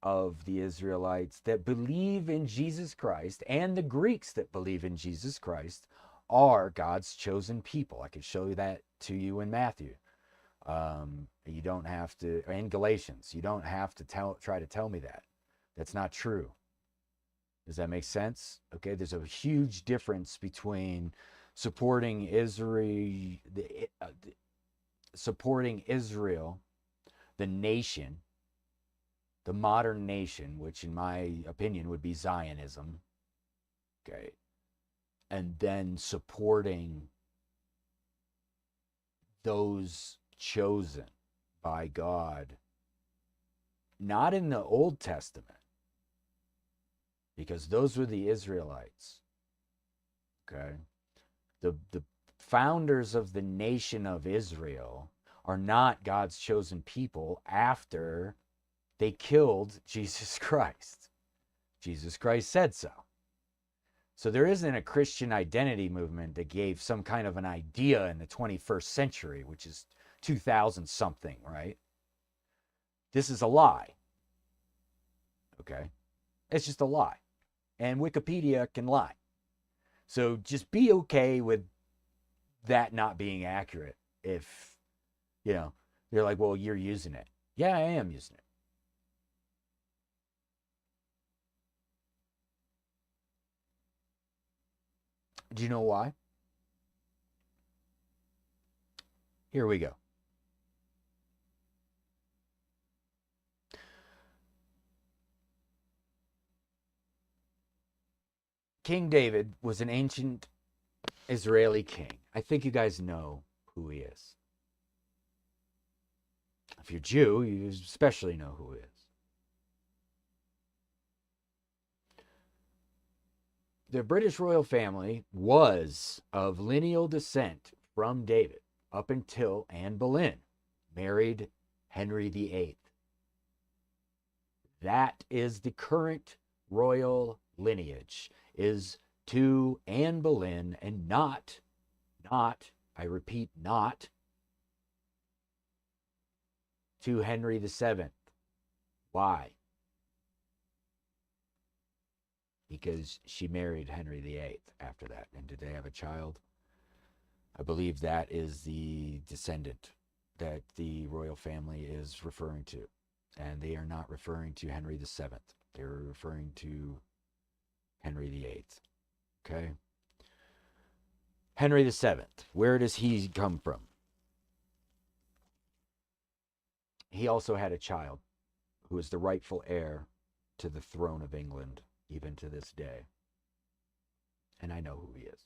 of the Israelites that believe in Jesus Christ and the Greeks that believe in Jesus Christ are God's chosen people. I could show you that to you in Matthew. You don't have to, in Galatians, you don't have to try to tell me that. That's not true. Does that make sense? Okay, there's a huge difference between supporting Israel, the nation, the modern nation, which in my opinion would be Zionism, okay, and then supporting those chosen by God, not in the Old Testament, because those were the Israelites, okay? The founders of the nation of Israel are not God's chosen people after they killed Jesus Christ. Jesus Christ said so. So there isn't a Christian identity movement that gave some kind of an idea in the 21st century, which is 2000 something, right? This is a lie. Okay? It's just a lie. And Wikipedia can lie. So just be okay with that not being accurate if, you're like, well, you're using it. Yeah, I am using it. Do you know why? Here we go. King David was an ancient Israeli king. I think you guys know who he is. If you're Jew, you especially know who he is. The British royal family was of lineal descent from David up until Anne Boleyn married Henry VIII. That is the current royal lineage, is to Anne Boleyn, and not, I repeat, not to Henry VII. Why? Because she married Henry VIII after that. And did they have a child? I believe that is the descendant that the royal family is referring to. And they are not referring to Henry VII. They're referring to Henry VIII. Okay? Henry VII. Where does he come from? He also had a child who is the rightful heir to the throne of England, even to this day. And I know who he is.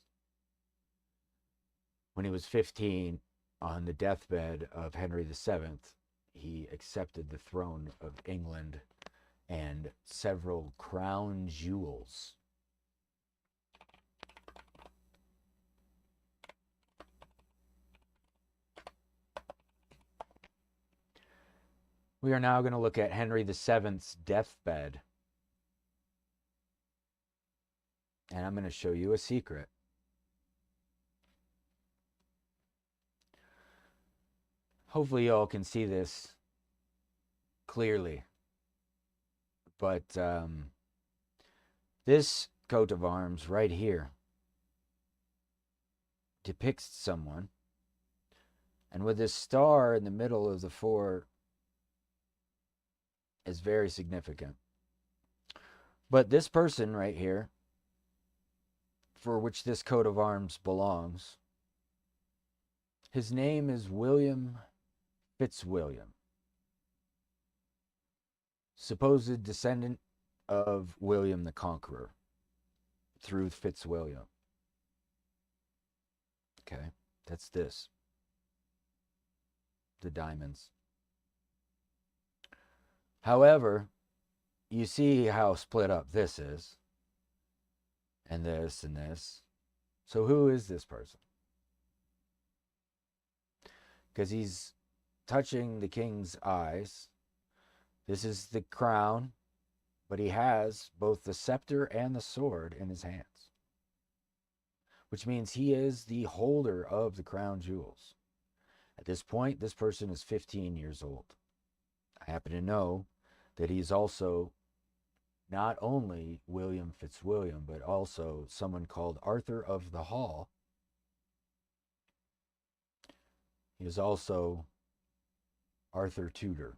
When he was 15, on the deathbed of Henry VII, he accepted the throne of England and several crown jewels. We are now going to look at Henry VII's deathbed. And I'm going to show you a secret. Hopefully you all can see this clearly. But this coat of arms right here depicts someone. And with this star in the middle of the four is very significant. But this person right here, for which this coat of arms belongs, his name is William Fitzwilliam, supposed descendant of William the Conqueror through Fitzwilliam. Okay, that's this. The diamonds. However, you see how split up this is, and this and this. So who is this person? Because he's touching the king's eyes. This is the crown, but he has both the scepter and the sword in his hands, which means he is the holder of the crown jewels. At this point, this person is 15 years old. I happen to know that he's also not only William Fitzwilliam, but also someone called Arthur of the Hall. He is also Arthur Tudor.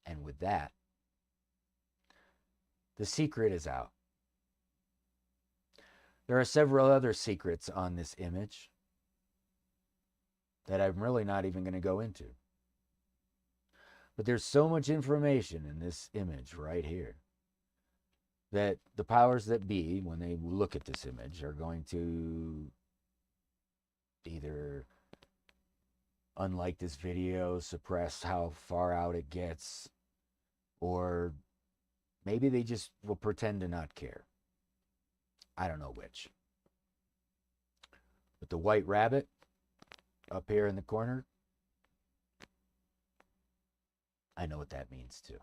And with that, the secret is out. There are several other secrets on this image that I'm really not even going to go into. But there's so much information in this image right here that the powers that be, when they look at this image, are going to either unlike this video, suppress how far out it gets, or Maybe they just will pretend to not care. I don't know which. But the white rabbit up here in the corner, I know what that means too.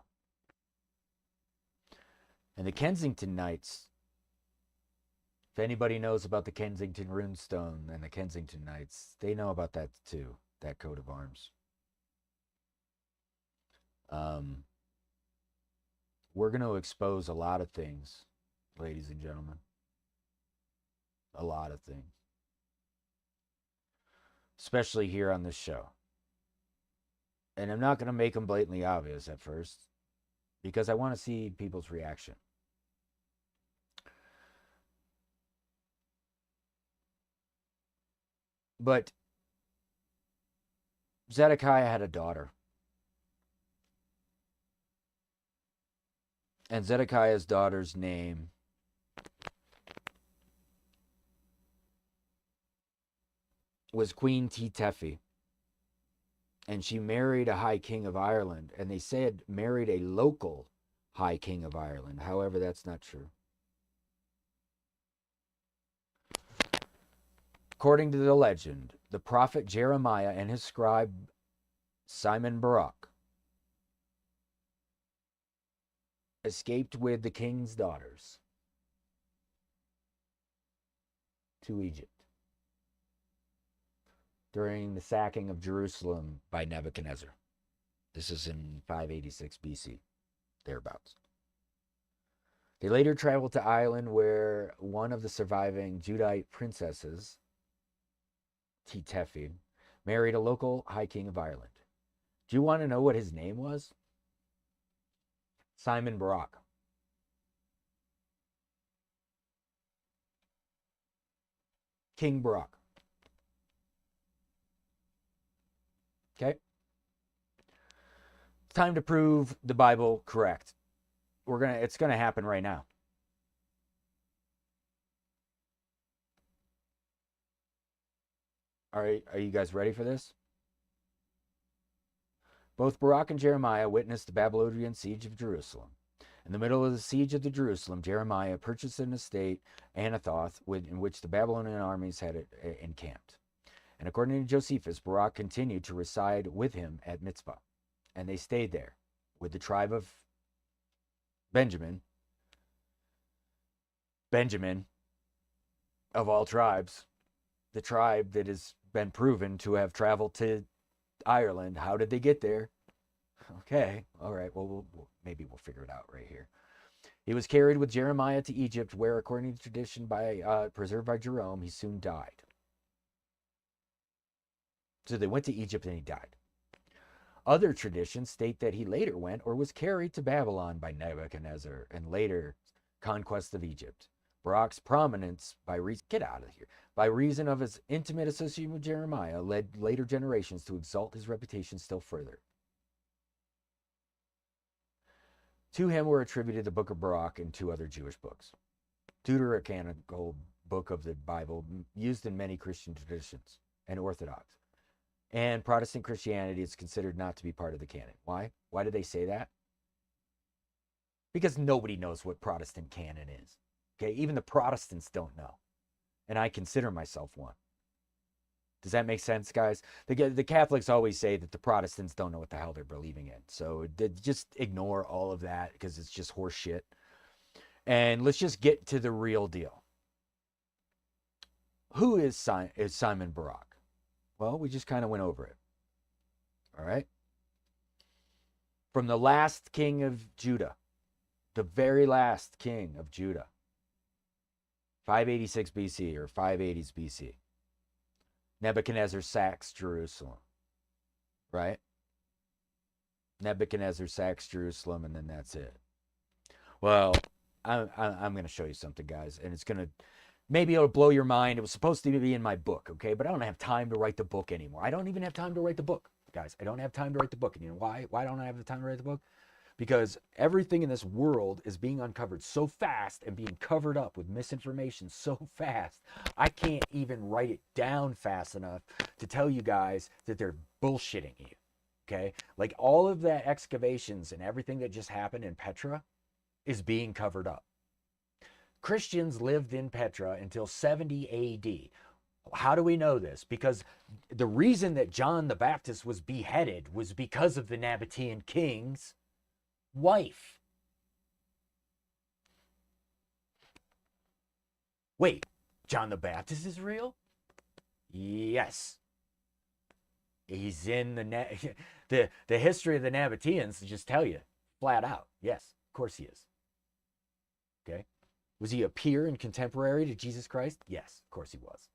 And the Kensington Knights, if anybody knows about the Kensington Runestone and the Kensington Knights, they know about that too, that coat of arms. We're going to expose a lot of things, ladies and gentlemen. A lot of things. Especially here on this show. And I'm not going to make them blatantly obvious at first, because I want to see people's reaction. But Zedekiah had a daughter. And Zedekiah's daughter's name was Queen Tetefi. And she married a high king of Ireland. And they said married a local high king of Ireland. However, that's not true. According to the legend, the prophet Jeremiah and his scribe Simon Barak escaped with the king's daughters to Egypt during the sacking of Jerusalem by Nebuchadnezzar. This is in 586 BC, thereabouts. They later traveled to Ireland, where one of the surviving Judite princesses, Tetefi, married a local high king of Ireland. Do you want to know what his name was? Simon Barak. King Barak. Okay? It's time to prove the Bible correct. It's gonna happen right now. All right, are you guys ready for this? Both Barak and Jeremiah witnessed the Babylonian siege of Jerusalem. In the middle of the siege of Jerusalem, Jeremiah purchased an estate, Anathoth, in which the Babylonian armies had encamped. And according to Josephus, Barak continued to reside with him at Mizpah. And they stayed there with the tribe of Benjamin. Benjamin, of all tribes, the tribe that has been proven to have traveled to Ireland. How did they get there? Okay, all right, well, maybe we'll figure it out right here. He was carried with Jeremiah to Egypt, where, according to tradition preserved by Jerome, he soon died. So they went to Egypt and he died. Other traditions state that he later went or was carried to Babylon by Nebuchadnezzar and later conquest of Egypt. Barak's prominence by reason of his intimate association with Jeremiah led later generations to exalt his reputation still further. To him were attributed the Book of Barak and two other Jewish books. Deuterocanonical book of the Bible, used in many Christian traditions and Orthodox. And Protestant Christianity is considered not to be part of the canon. Why? Why do they say that? Because nobody knows what Protestant canon is. Okay, even the Protestants don't know. And I consider myself one. Does that make sense, guys? The Catholics always say that the Protestants don't know what the hell they're believing in. So just ignore all of that because it's just horse shit. And let's just get to the real deal. Who is Simon Barak? Well, we just kind of went over it. All right? From the last king of Judah, the very last king of Judah, 586 BC or 580s BC. Nebuchadnezzar sacks Jerusalem, right? Nebuchadnezzar sacks Jerusalem, and then that's it. Well, I'm going to show you something, guys, and maybe it'll blow your mind. It was supposed to be in my book, okay? But I don't have time to write the book anymore. I don't even have time to write the book, guys. I don't have time to write the book. And you know why? Why don't I have the time to write the book? Because everything in this world is being uncovered so fast and being covered up with misinformation so fast, I can't even write it down fast enough to tell you guys that they're bullshitting you, okay? Like all of the excavations and everything that just happened in Petra, is being covered up. Christians lived in Petra until 70 AD. How do we know this? Because the reason that John the Baptist was beheaded was because of the Nabatean king's wife. Wait, John the Baptist is real? Yes. He's in the history of the Nabateans to just tell you flat out. Yes, of course he is. Okay. Was he a peer and contemporary to Jesus Christ? Yes, of course he was.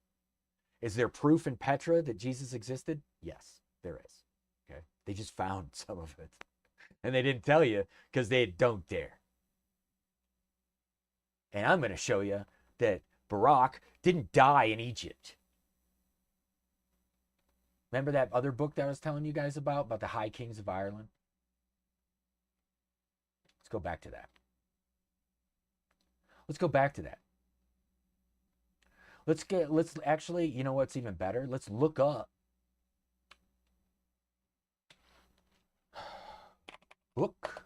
Is there proof in Petra that Jesus existed? Yes, there is. Okay. They just found some of it. And they didn't tell you because they don't dare. And I'm going to show you that Barak didn't die in Egypt. Remember that other book that I was telling you guys about the High Kings of Ireland? Let's go back to that. Let's actually, you know what's even better? Let's look up Book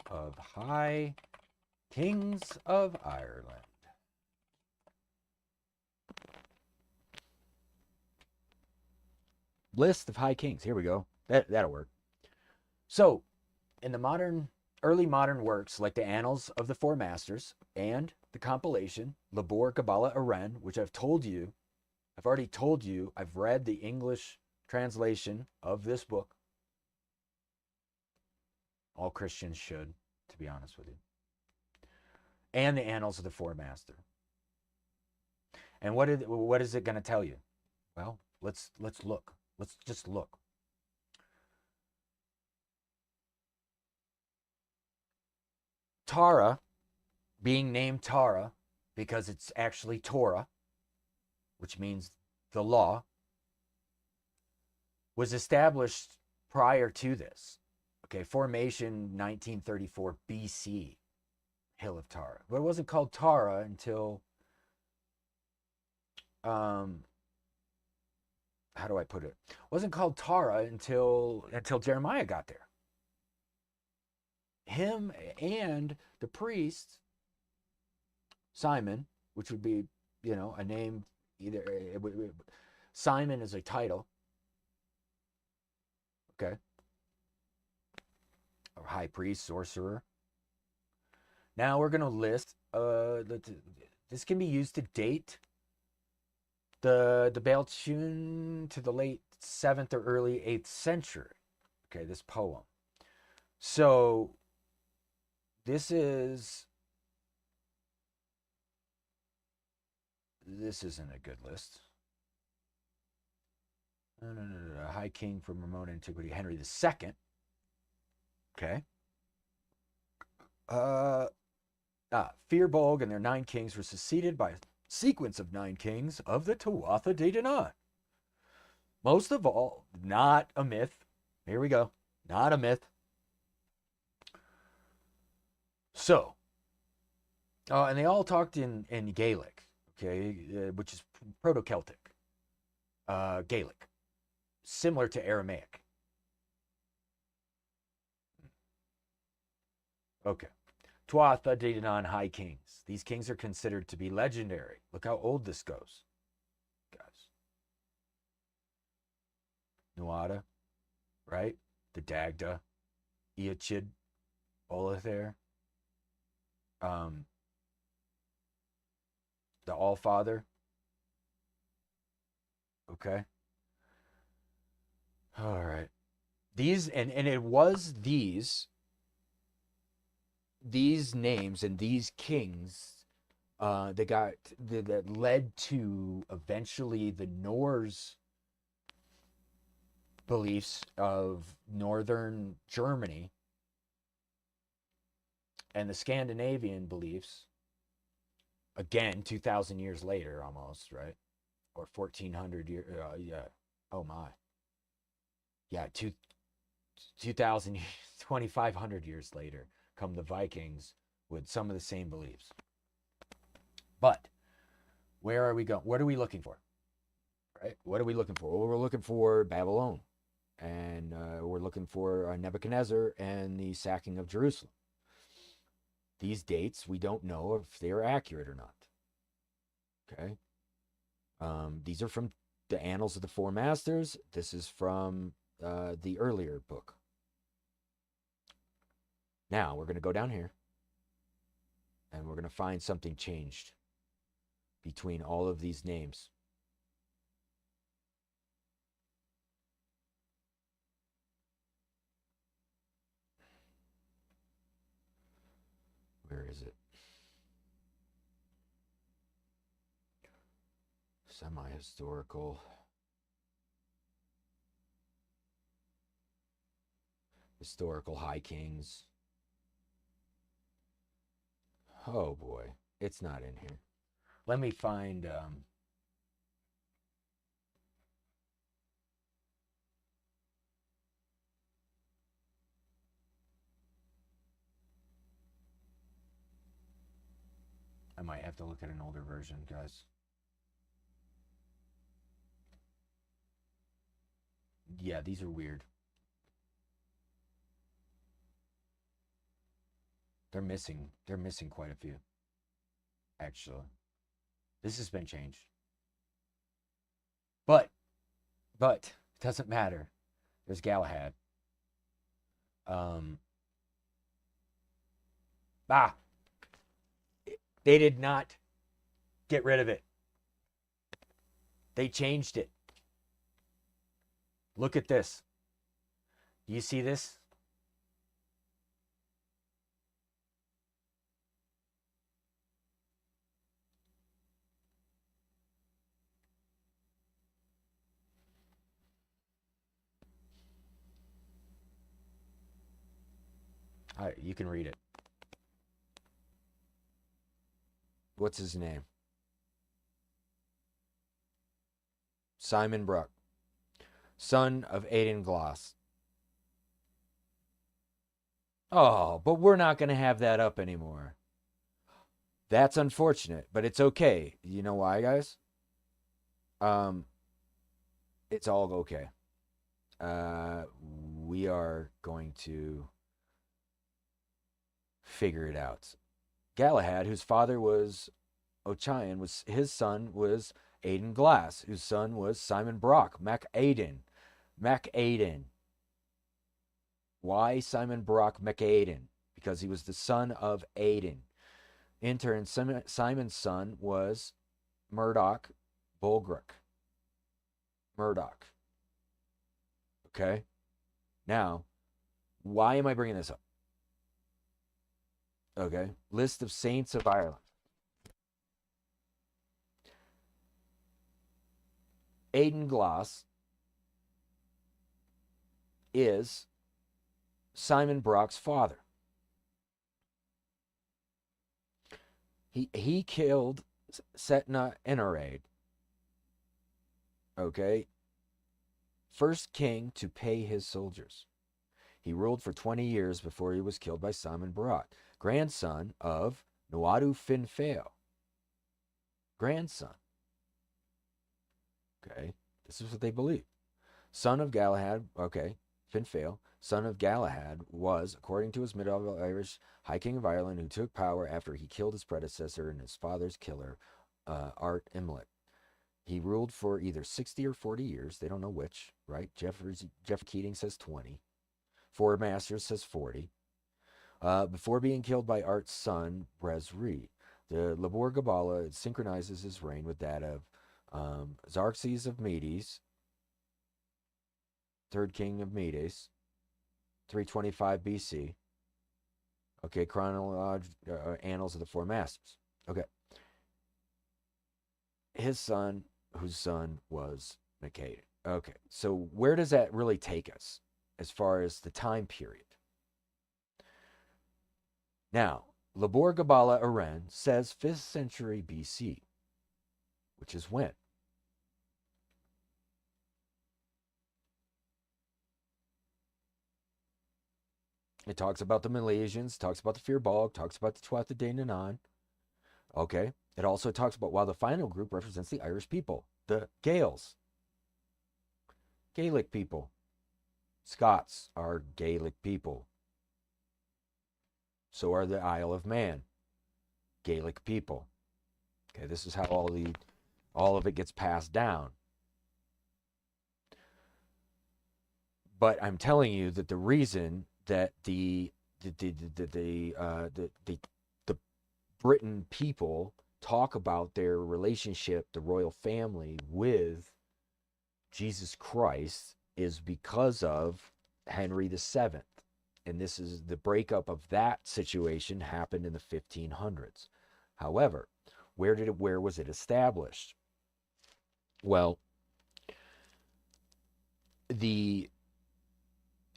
of High Kings of Ireland. List of high kings. Here we go. That'll work. So, in the early modern works like the Annals of the Four Masters and the compilation Labor Kabbalah Aren, which I've already told you, I've read the English translation of this book. All Christians should, to be honest with you. And the Annals of the Four Masters. And what is it going to tell you? Well, let's look. Let's just look. Tara, being named Tara because it's actually Torah, which means the law, was established prior to this. Okay, formation 1934 BC, Hill of Tara. But it wasn't called Tara until, how do I put it? It wasn't called Tara until Jeremiah got there. Him and the priest, Simon, which would be, a name, Simon is a title. Okay. Or high priest, sorcerer. Now we're going to list, this can be used to date the Baal tune to the late 7th or early 8th century. Okay, this poem. So this isn't a good list. No. High King from remote antiquity, Henry II. Okay. Firbolg and their 9 kings were succeeded by a sequence of 9 kings of the Tuatha De Danann. Most of all, not a myth. Here we go. Not a myth. So, and they all talked in Gaelic, okay, which is Proto-Celtic. Gaelic. Similar to Aramaic. Okay. Tuatha De Danann High Kings. These kings are considered to be legendary. Look how old this goes, guys. Nuada, right? The Dagda, Eachid, Olathair, the Allfather. Okay. All right. These, and it was these names and these kings that led to eventually the Norse beliefs of northern Germany and the Scandinavian beliefs, again 2,000 years later almost, right? Or 1,400 years, yeah. Oh my. Yeah, 2,000, 2,500 years later come the Vikings with some of the same beliefs. But where are we going? What are we looking for? Right? What are we looking for? Well, we're looking for Babylon. And we're looking for Nebuchadnezzar and the sacking of Jerusalem. These dates, we don't know if they are accurate or not. Okay. These are from the Annals of the Four Masters. This is from the earlier book. Now, we're going to go down here, and we're going to find something changed between all of these names. Where is it? Semi-historical. Historical High Kings. Oh boy, it's not in here. Let me find I might have to look at an older version, guys. Yeah, these are weird. They're missing quite a few. Actually. This has been changed. But it doesn't matter. There's Galahad. They did not get rid of it. They changed it. Look at this. Do you see this? You can read it. What's his name? Simon Bruck, son of Aidan Glass. Oh, but we're not going to have that up anymore. That's unfortunate, but it's okay. You know why, guys? It's all okay. We are going to figure it out. Galahad, whose father was Ochian, his son was Aidan Glass, whose son was Simon Brock, MacAidan. Why Simon Brock MacAidan? Because he was the son of Aidan. In turn, Simon's son was Murdoch Bulgric. Murdoch. Okay? Now, why am I bringing this up? Okay? List of saints of Ireland. Aidan Glass is Simon Brock's father. He killed Setna Enared. Okay? First king to pay his soldiers. He ruled for 20 years before he was killed by Simon Brock, grandson of Nuadu Finfeo. Grandson. Okay, this is what they believe. Son of Galahad, okay, Finfeo, son of Galahad, was, according to his medieval Irish, High King of Ireland, who took power after he killed his predecessor and his father's killer, Art Imlet. He ruled for either 60 or 40 years. They don't know which, right? Jeff Keating says 20. Four Masters says 40. Before being killed by Art's son, Bresri. The Labor Gabala synchronizes his reign with that of Xerxes of Medes, third king of Medes, 325 BC. Okay, Annals of the Four Masters. Okay. His son, whose son was MacAidan. Okay, so where does that really take us as far as the time period? Now, Labor Gabala Aren says 5th century BC, which is when? It talks about the Milesians, talks about the Firbolg, talks about the Tuatha De Danann. Okay. It also talks about while the final group represents the Irish people, the Gaels. Gaelic people. Scots are Gaelic people. So are the Isle of Man, Gaelic people. Okay, this is how all of it gets passed down. But I'm telling you that the reason that the Britain people talk about their relationship, the royal family, with Jesus Christ is because of Henry VII. And this is the breakup of that situation happened in the 1500s. However, where was it established? Well,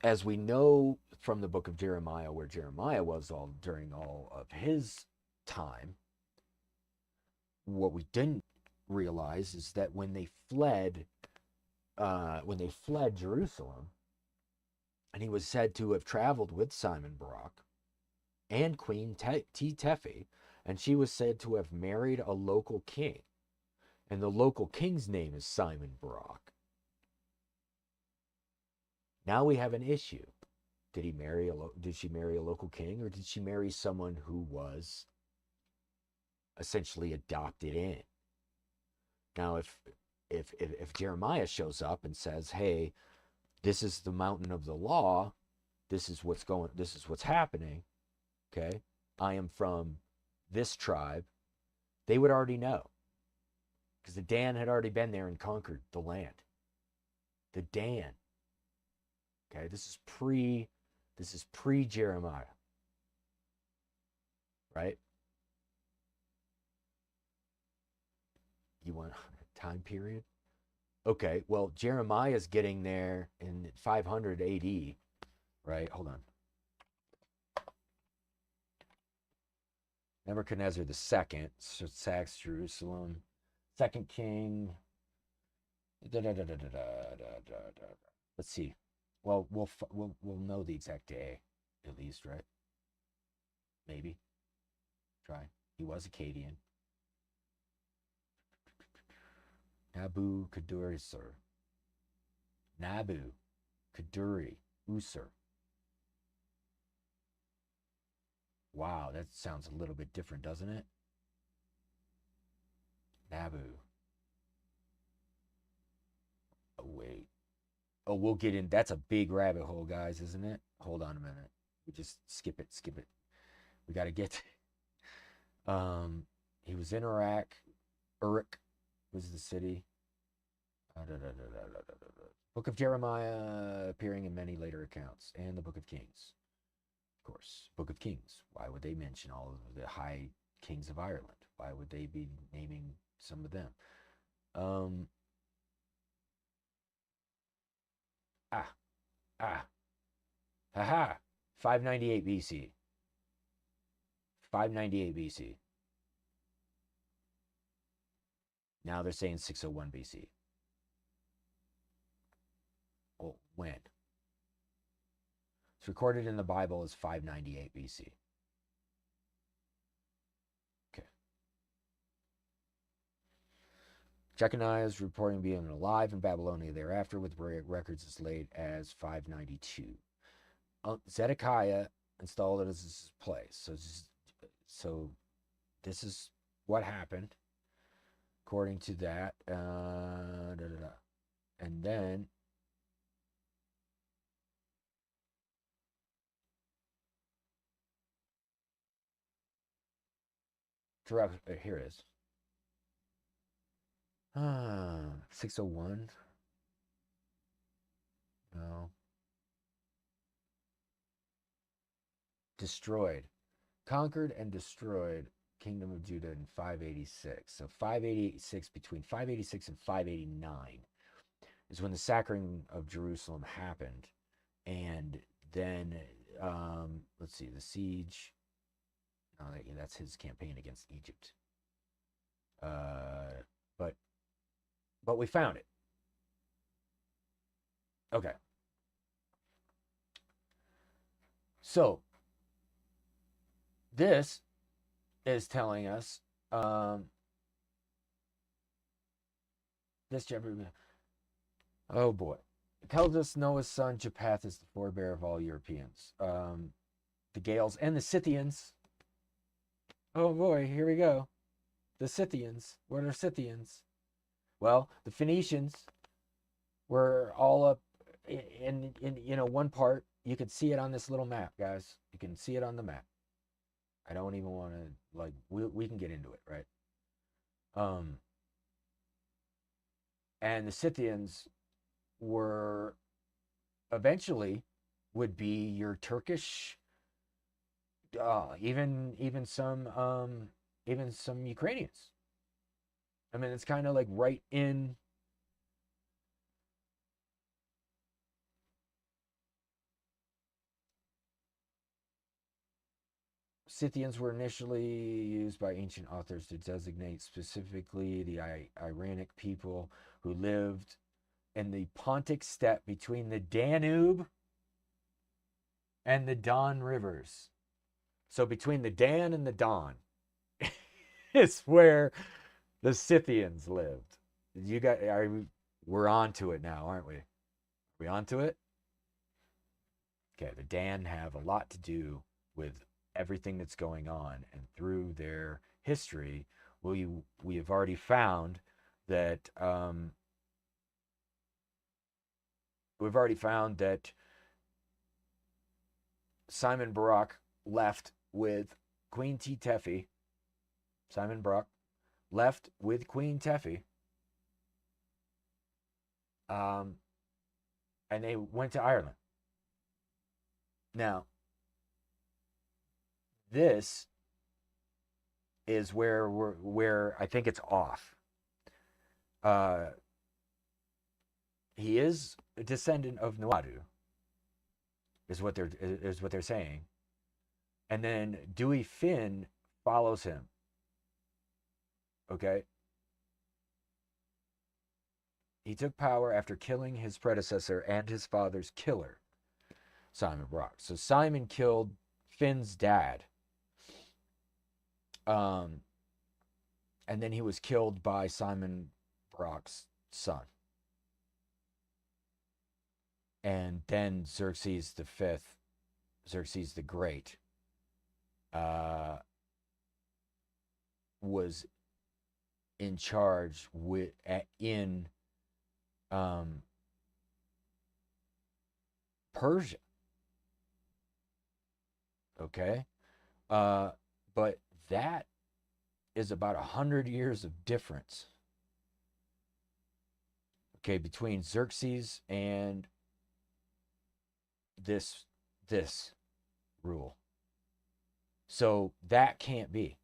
as we know from the book of Jeremiah, where Jeremiah was during all of his time, what we didn't realize is that when they fled Jerusalem, and he was said to have traveled with Simon Barak and Queen Tefe, and she was said to have married a local king, and the local king's name is Simon Barak. Now we have an issue. Did she marry a local king, or did she marry someone who was essentially adopted in? Now, if Jeremiah shows up and says, "Hey, this is the mountain of the law. This is what's happening. Okay, I am from this tribe," they would already know, because the Dan had already been there and conquered the land. The Dan. Okay, this is pre Jeremiah, right? You want a time period? Okay, well, Jeremiah's getting there in 500 AD, right? Hold on. Nebuchadnezzar II sacks Jerusalem. Second king. Let's see. Well, we'll know the exact day, at least, right? Maybe. Try. He was Akkadian. Nabuchodonosor. Nabuchodonosor. Wow, that sounds a little bit different, doesn't it? Nabu. Oh, wait. Oh, we'll get in. That's a big rabbit hole, guys, isn't it? Hold on a minute. We just skip it. We got to get. He was in Iraq. Uruk was the city. Book of Jeremiah appearing in many later accounts, and the Book of Kings. Of course, Book of Kings. Why would they mention all of the high kings of Ireland? Why would they be naming some of them? Haha, 598 BC. 598 BC. Now they're saying 601 BC. Well, when? It's recorded in the Bible as 598 BC. Okay. Jeconiah is reporting being alive in Babylonia thereafter, with records as late as 592. Zedekiah installed it as his place. So this is what happened according to that. And then throughout, here it is. 601. No. Destroyed. Conquered and destroyed Kingdom of Judah in 586. So 586, between 586 and 589 is when the sacking of Jerusalem happened. And then, let's see, the siege. No, that's his campaign against Egypt. But we found it. Okay. So this is telling us this chapter. Oh boy. It tells us Noah's son Japheth is the forebear of all Europeans. the Gales, and the Scythians. Oh boy, here we go. The Scythians. What are Scythians? Well, the Phoenicians were all up in one part. You can see it on this little map, guys. You can see it on the map. I don't even want to, like, we can get into it, right? And the Scythians were eventually would be your Turkish, even some Ukrainians. I mean, it's kind of like right in. Scythians were initially used by ancient authors to designate specifically the Iranic people who lived in the Pontic steppe between the Danube and the Don rivers. So between the Dan and the Don is where the Scythians lived. We're on to it now, aren't we? Are we on to it? Okay, the Dan have a lot to do with everything that's going on, and through their history, we have already found that Simon Barak left with Queen Tefi. Simon Barak left with Queen Tefi. And they went to Ireland. Now, this is where I think it's off. He is a descendant of Nuadu, is what they're saying, and then Dewey Finn follows him. Okay. He took power after killing his predecessor and his father's killer, Simon Barak. So Simon killed Finn's dad. And then he was killed by Simon Barak's son. And then Xerxes V, Xerxes the Great, was in charge in Persia. Okay, but that is about 100 years of difference. Okay, between Xerxes and this rule. So that can't be.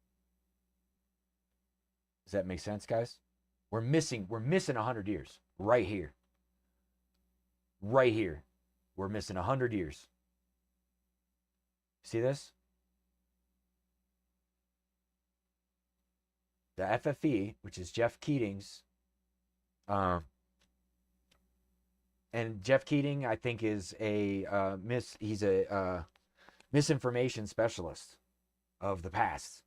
Does that make sense, guys? We're missing 100 years right here. Right here. We're missing 100 years. See this? The FFE, which is Jeff Keating's, and Jeff Keating, I think, is he's a misinformation specialist of the past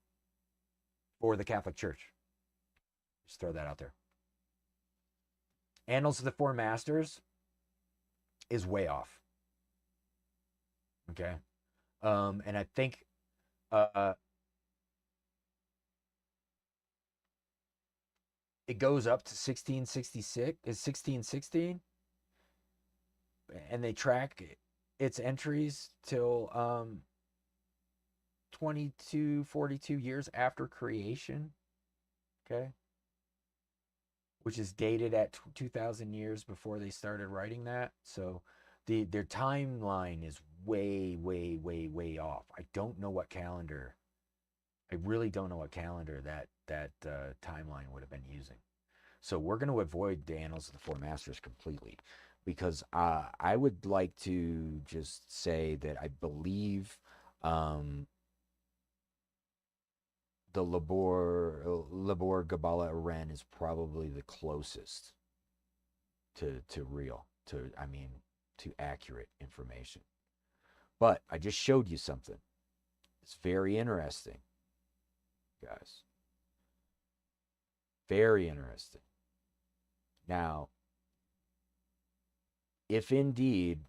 for the Catholic Church. Just throw that out there. Annals of the Four Masters is way off. Okay. And I think it goes up to 1666. Is 1616? And they track its entries till 42 years after creation. Okay. Which is dated at 2,000 years before they started writing that. So their timeline is way, way, way, way off. I don't know what calendar. I really don't know what calendar that timeline would have been using. So we're going to avoid the Annals of the Four Masters completely, because I would like to just say that I believe the Labor Gabala Iran is probably the closest to real, to accurate information. But I just showed you something. It's very interesting, guys. Very interesting. Now, if indeed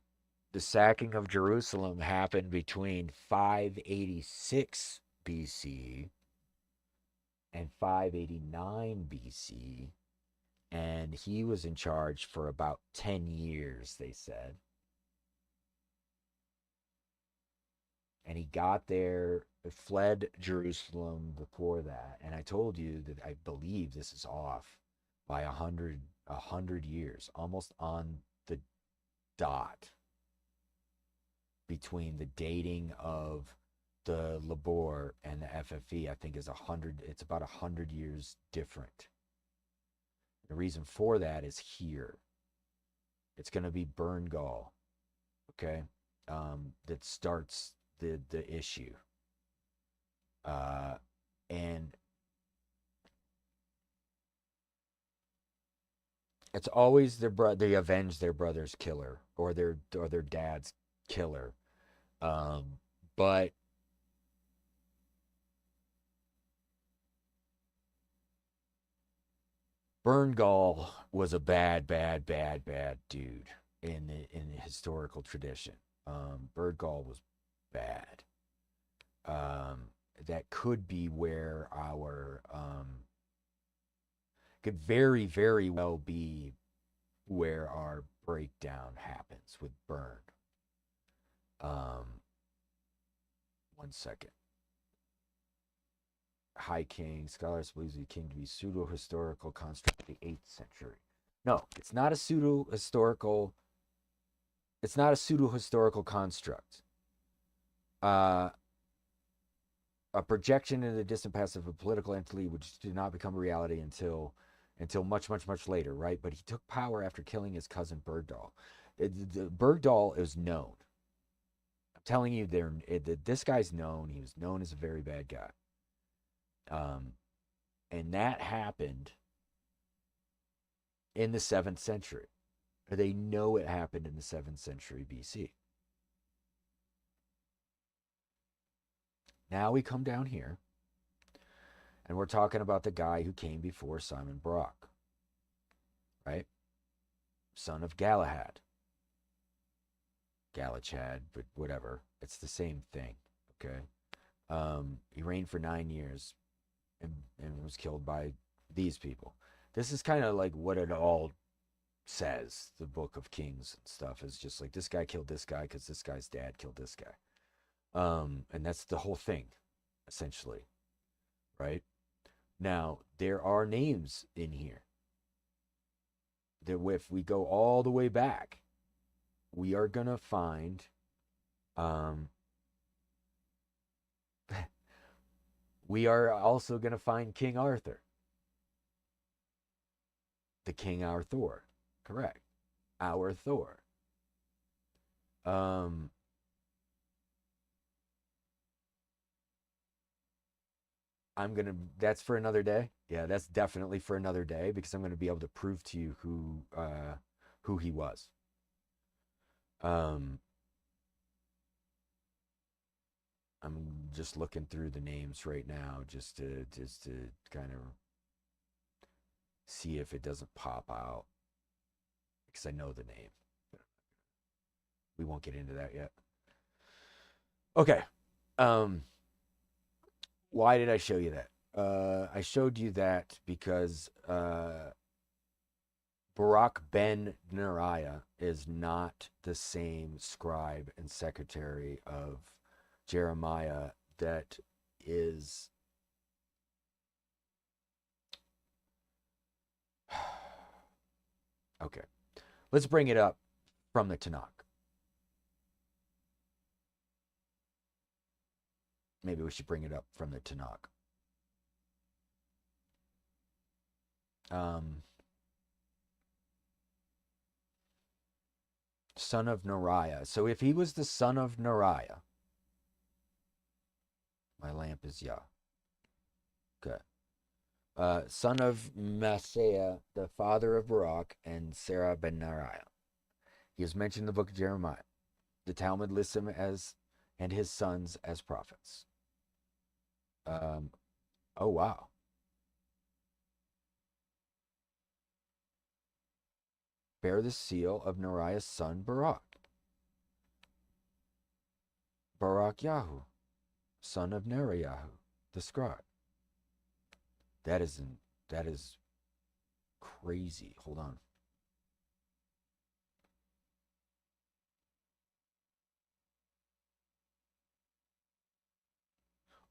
the sacking of Jerusalem happened between 586 BC and 589 BC, and he was in charge for about 10 years, they said. And he got there, fled Jerusalem before that. And I told you that I believe this is off by a hundred years, almost on the dot between the dating of the Labor and the FFE. I think is 100. It's about 100 years different. The reason for that is here. It's going to be Berngal, okay, that starts the issue, and it's always their they avenge their brother's killer or their dad's killer, but Berngal was a bad dude in the historical tradition. Berngal was bad. That could be where our could very well be where our breakdown happens with Burn. One second. High King. Scholars believe the king to be pseudo-historical construct of the 8th century. No, it's not a pseudo-historical. It's not a pseudo-historical construct. A projection in the distant past of a political entity which did not become a reality until much later, right? But he took power after killing his cousin Bergdahl. Bergdahl is known. I'm telling you, this guy's known. He was known as a very bad guy. And that happened in the 7th century. They know it happened in the 7th century BC. Now we come down here, and we're talking about the guy who came before Simon Brock, right? Son of Galahad. Galachad, but whatever. It's the same thing, okay? He reigned for 9 years and was killed by these people. This is kind of like what it all says, the Book of Kings and stuff, is just like this guy killed this guy because this guy's dad killed this guy. And that's the whole thing, essentially, right? Now, there are names in here that if we go all the way back, we are going to find we are also going to find King Arthur. The King our Thor. Correct. Our Thor. That's for another day. Yeah, that's definitely for another day because I'm going to be able to prove to you who he was. I'm just looking through the names right now just to kind of see if it doesn't pop out because I know the name. We won't get into that yet. Okay. Why did I show you that? I showed you that because Barak ben Neriah is not the same scribe and secretary of Jeremiah that is okay. Let's bring it up from the Tanakh. Maybe we should bring it up from the Tanakh. Son of Neriah. So if he was the son of Neriah, my lamp is Yah. Okay. Son of Maaseiah, the father of Barak, and Sarah ben Neriah. He is mentioned in the book of Jeremiah. The Talmud lists him as and his sons as prophets. Oh wow. Bear the seal of Neriah's son Barak. Barakyahu, son of Neriyahu, the scribe. That is crazy. Hold on.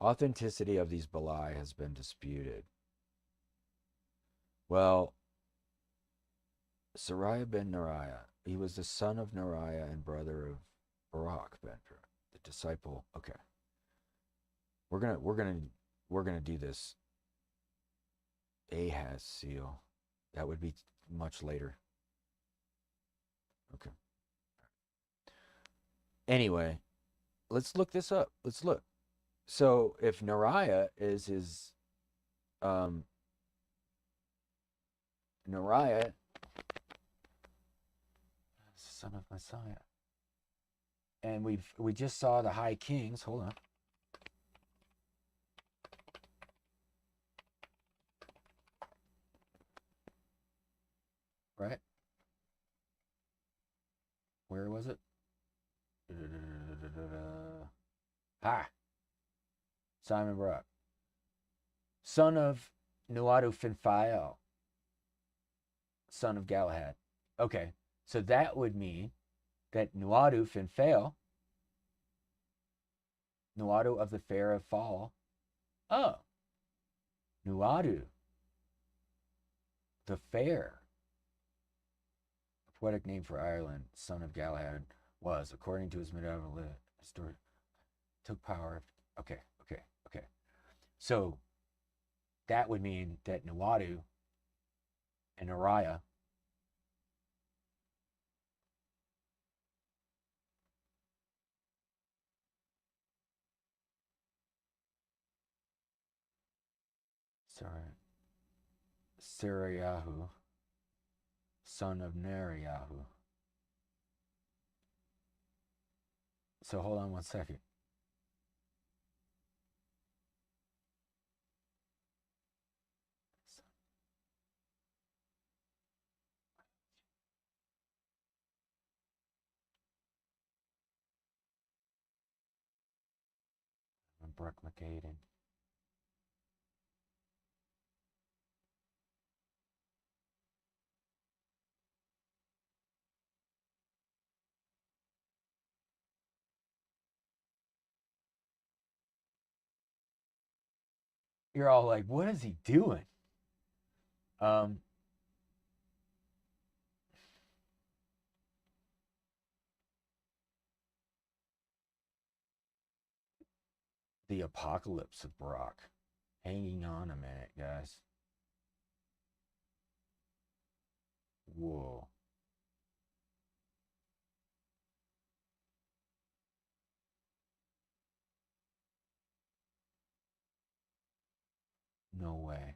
Authenticity of these Balai has been disputed. Well, Sariah ben Neriah, he was the son of Neriah and brother of Barak ben Neriah, the disciple. Okay. We're gonna do this Ahaz seal. That would be much later. Okay. Anyway, let's look this up. Let's look. So if Neriah is his Neriah, son of Messiah. And we just saw the high kings. Hold on. Right? Where was it? Ha! Simon Barak. Son of Nuadu Finfael. Son of Galahad. Okay, so that would mean that Nuadu Finfael, Nuadu of the Fair of Fall. Oh, Nuadu, the Fair, a poetic name for Ireland, son of Galahad, was, according to his medieval story, took power. Okay. So that would mean that Nuadu and Neriah Sarayahu, son of Neriyahu. So hold on one second. Brooke McCaden. You're all like, what is he doing? The apocalypse of Brock. Hanging on a minute, guys. Whoa. No way.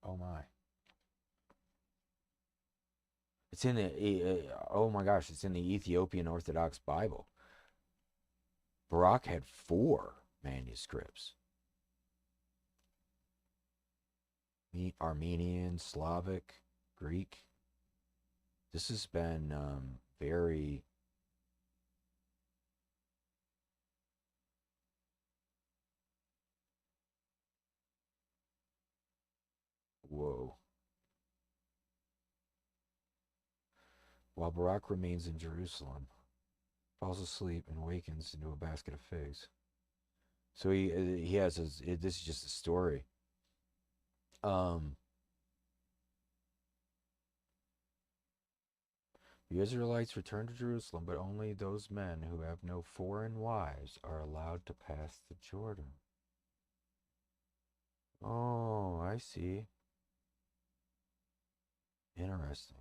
Oh my. It's in the, oh my gosh, it's in the Ethiopian Orthodox Bible. Barak had 4 manuscripts. Armenian, Slavic, Greek. This has been very... Whoa. While Barak remains in Jerusalem, falls asleep and wakens into a basket of figs. So he has his, this is just a story. The Israelites return to Jerusalem, but only those men who have no foreign wives are allowed to pass the Jordan. Oh, I see. Interesting.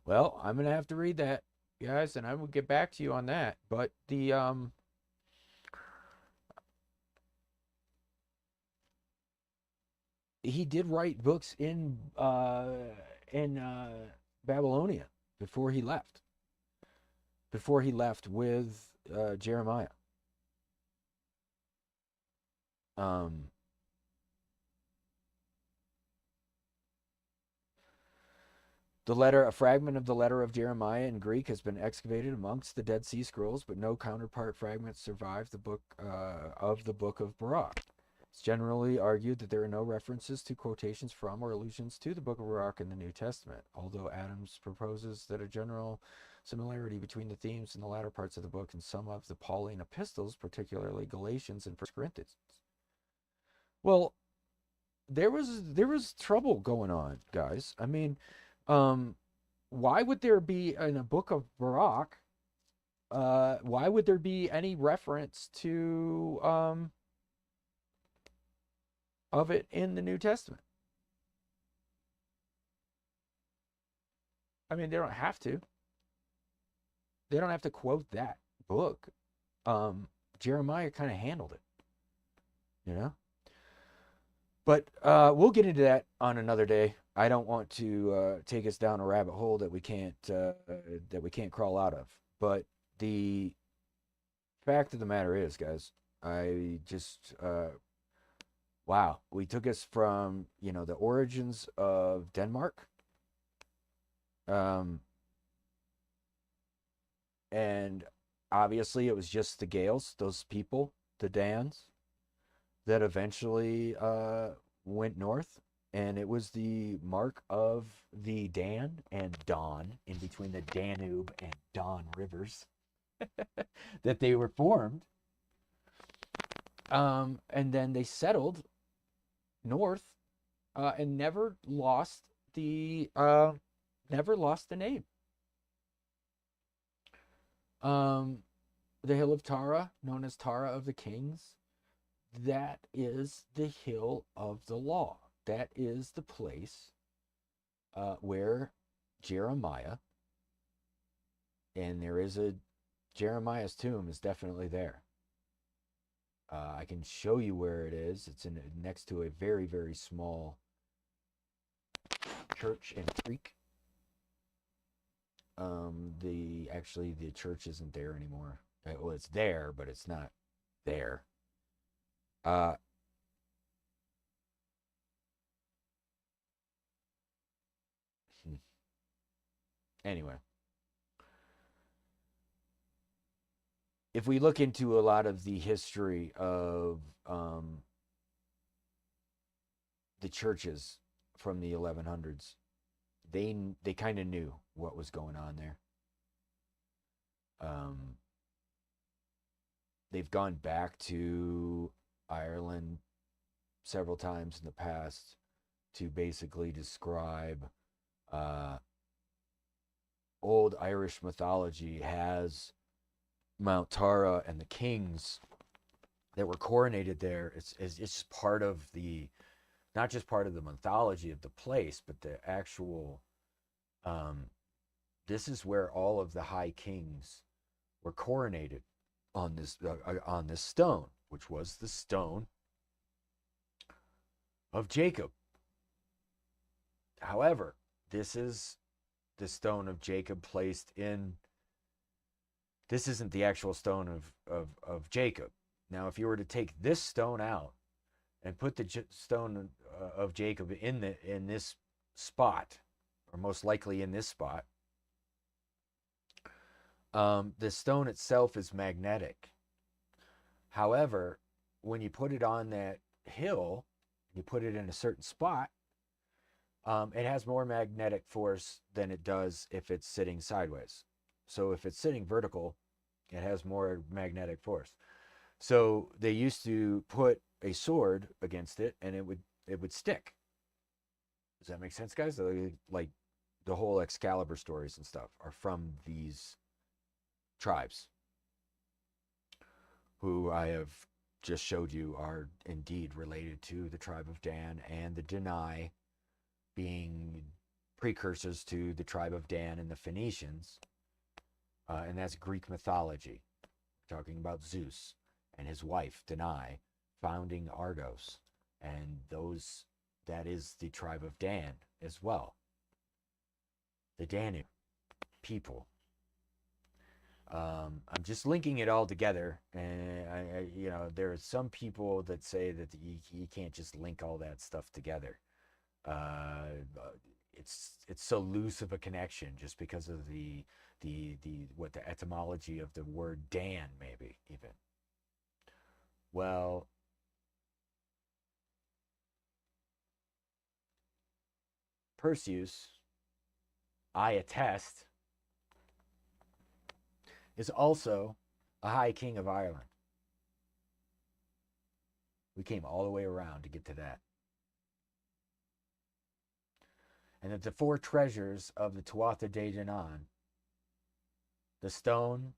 Well, I'm going to have to read that, guys, and I will get back to you on that. But the he did write books in Babylonia before he left. Before he left with Jeremiah. A fragment of the letter of Jeremiah in Greek has been excavated amongst the Dead Sea Scrolls, but no counterpart fragments survive the book of Baruch. It's generally argued that there are no references to quotations from or allusions to the book of Baruch in the New Testament, although Adams proposes that a general similarity between the themes in the latter parts of the book and some of the Pauline epistles, particularly Galatians and 1 Corinthians. Well, there was trouble going on, guys. I mean, why would there be in a book of Baruch? Why would there be any reference to of it in the New Testament? I mean, they don't have to. They don't have to quote that book. Jeremiah kind of handled it, you know. But we'll get into that on another day. I don't want to take us down a rabbit hole that we can't crawl out of. But the fact of the matter is, guys, I just wow, we took us from the origins of Denmark, and obviously it was just the Gaels, those people, the Dans, that eventually went north, and it was the mark of the Dan and Don, in between the Danube and Don rivers, that they were formed. And then they settled north and never lost the name. The hill of Tara, known as Tara of the Kings, that is the hill of the law. That is the place where Jeremiah, and there is Jeremiah's tomb is definitely there. I can show you where it is. It's next to a very, very small church and creek. The church isn't there anymore. Well, it's there, but it's not there. Anyway, if we look into a lot of the history of the churches from the 1100s, they kind of knew what was going on there. They've gone back to Ireland several times in the past to basically describe old Irish mythology has Mount Tara and the kings that were coronated there. It's just part of not just part of the mythology of the place, but the actual, this is where all of the high kings were coronated on this stone, which was the stone of Jacob. However, this is the stone of Jacob placed in. This isn't the actual stone of Jacob. Now, if you were to take this stone out and put the stone of Jacob in this spot, or most likely in this spot, the stone itself is magnetic. However, when you put it on that hill, you put it in a certain spot, it has more magnetic force than it does if it's sitting sideways. So if it's sitting vertical, it has more magnetic force. So they used to put a sword against it, and it would stick. Does that make sense, guys? Like the whole Excalibur stories and stuff are from these tribes, who I have just showed you are indeed related to the tribe of Dan, and the Denai being precursors to the tribe of Dan and the Phoenicians. And that's Greek mythology. We're talking about Zeus and his wife, Denai, founding Argos. And that is the tribe of Dan as well. The Danu people. I'm just linking it all together. And, there are some people that say that you can't just link all that stuff together. it's so loose of a connection just because of the what the etymology of the word Dan, maybe even. Well, Perseus, I attest, is also a high king of Ireland. We came all the way around to get to that. And that the four treasures of the Tuatha De Danann, the stone,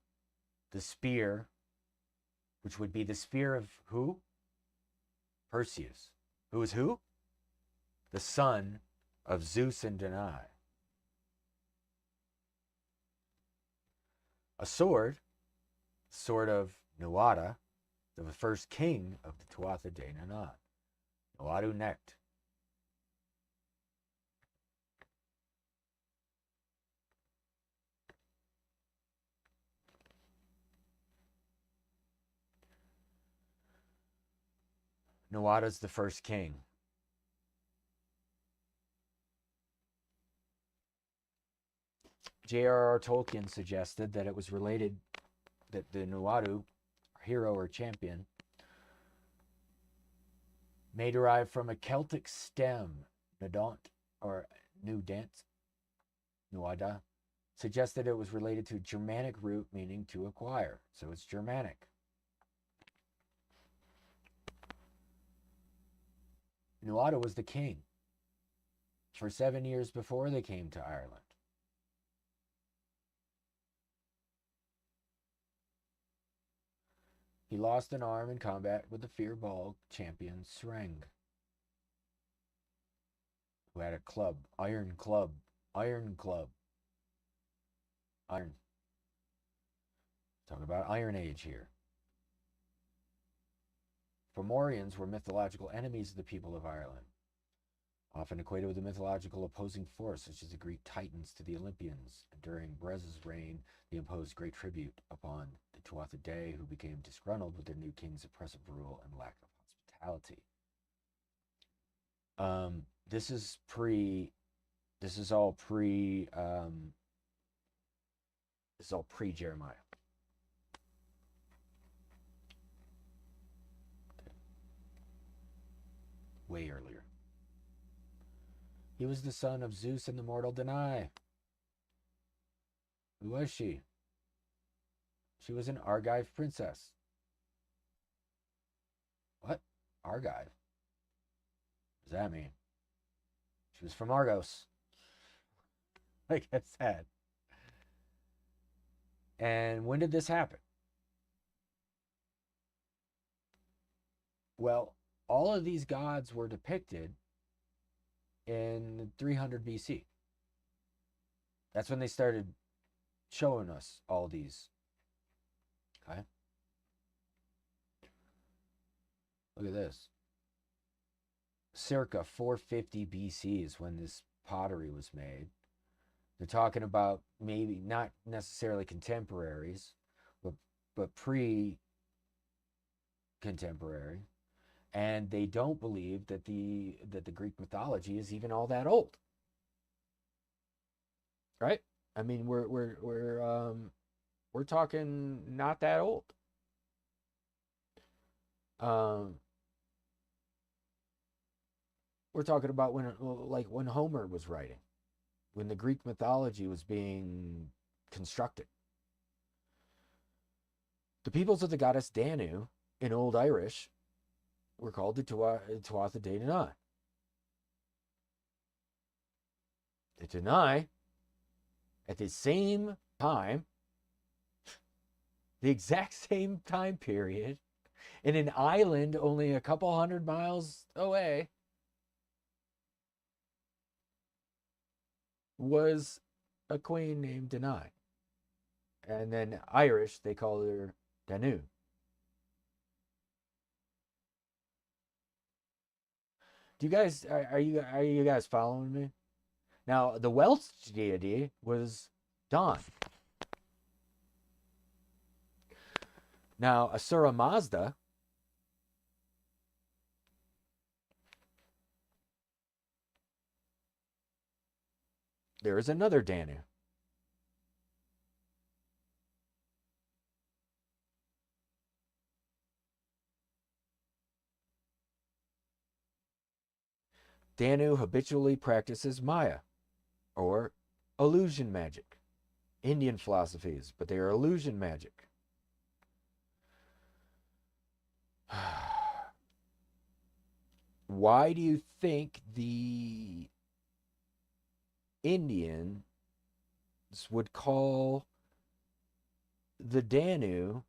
the spear, which would be the spear of who? Perseus. Who is who? The son of Zeus and Danae. A sword of Nuada, the first king of the Tuatha De Danann. Nuadu Necht. Nuada's the first king. J.R.R. Tolkien suggested that it was related, that the Nuadu, hero or champion, may derive from a Celtic stem, Nadant, or Nudant, Nuada, suggested it was related to a Germanic root meaning to acquire. So it's Germanic. Nuada was the king for 7 years before they came to Ireland. He lost an arm in combat with the Firbolg champion Sreng, who had a club, iron club. Iron. Talk about Iron Age here. Fomorians were mythological enemies of the people of Ireland, often equated with a mythological opposing force, such as the Greek Titans to the Olympians. During Brez's reign, they imposed great tribute upon the Tuatha De, who became disgruntled with their new king's oppressive rule and lack of hospitality. This is all pre-Jeremiah. Way earlier. He was the son of Zeus and the mortal Danae. Who was she? She was an Argive princess. What? Argive? What does that mean? She was from Argos. Like I said. And when did this happen? Well, all of these gods were depicted in 300 BC. That's when they started showing us all these. Okay? Look at this. Circa 450 BC is when this pottery was made. They're talking about maybe not necessarily contemporaries, but pre-contemporary. And they don't believe that the Greek mythology is even all that old, right? I mean, we're talking not that old. We're talking about when Homer was writing, when the Greek mythology was being constructed. The peoples of the goddess Danu in Old Irish were called the Tuatha De Danann. The Danai, at the same time, the exact same time period, in an island only a couple 100 miles away, was a queen named Danae. And then Irish, they call her Danu. Do you guys are you guys following me? Now the Welsh deity was Don. Now Asura Mazda there is another Danu. Danu habitually practices Maya, or illusion magic. Indian philosophies, but they are illusion magic. Why do you think the Indians would call the Danu?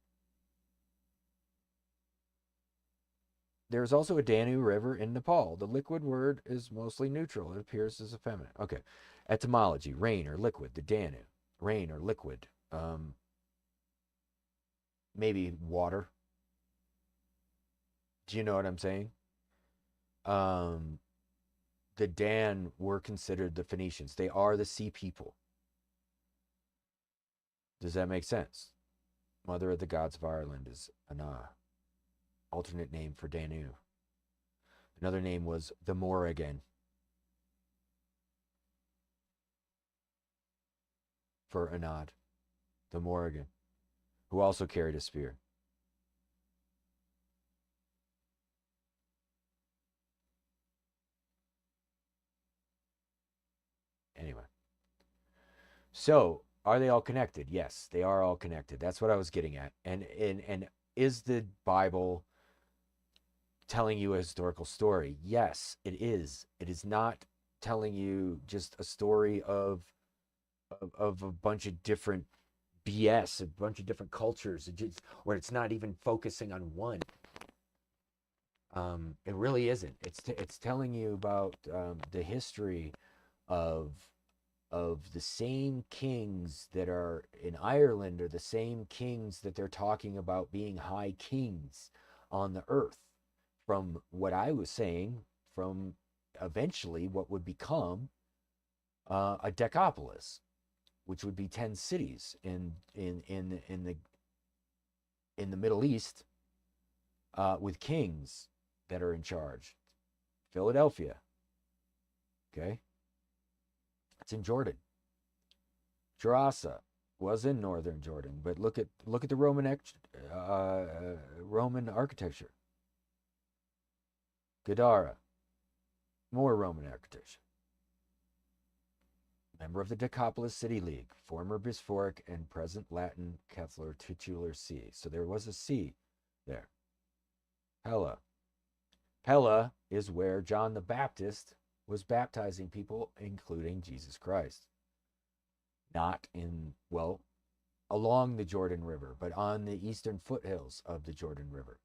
There's also a Danu River in Nepal. The liquid word is mostly neutral. It appears as a feminine. Okay. Etymology, rain or liquid, the Danu. Rain or liquid. Maybe water. Do you know what I'm saying? The Dan were considered the Phoenicians. They are the sea people. Does that make sense? Mother of the gods of Ireland is Ana. Alternate name for Danu. Another name was the Morrigan. For Anad, the Morrigan, who also carried a spear. Anyway. So, are they all connected? Yes, they are all connected. That's what I was getting at. And is the Bible telling you a historical story? Yes, it is. It is not telling you just a story of a bunch of different BS, a bunch of different cultures, where it's not even focusing on one. It really isn't. It's telling you about the history of the same kings that are in Ireland, or the same kings that they're talking about being high kings on the earth. From what I was saying, from eventually what would become a decapolis, which would be 10 cities in the Middle East, with kings that are in charge. Philadelphia, okay, it's in Jordan. Gerasa was in northern Jordan, but look at the Roman architecture. Gadara, more Roman architecture. Member of the Decapolis City League, former Bisphoric and present Latin Catholic titular see. So there was a C there. Pella. Pella is where John the Baptist was baptizing people, including Jesus Christ. Not in, well, along the Jordan River, but on the eastern foothills of the Jordan River.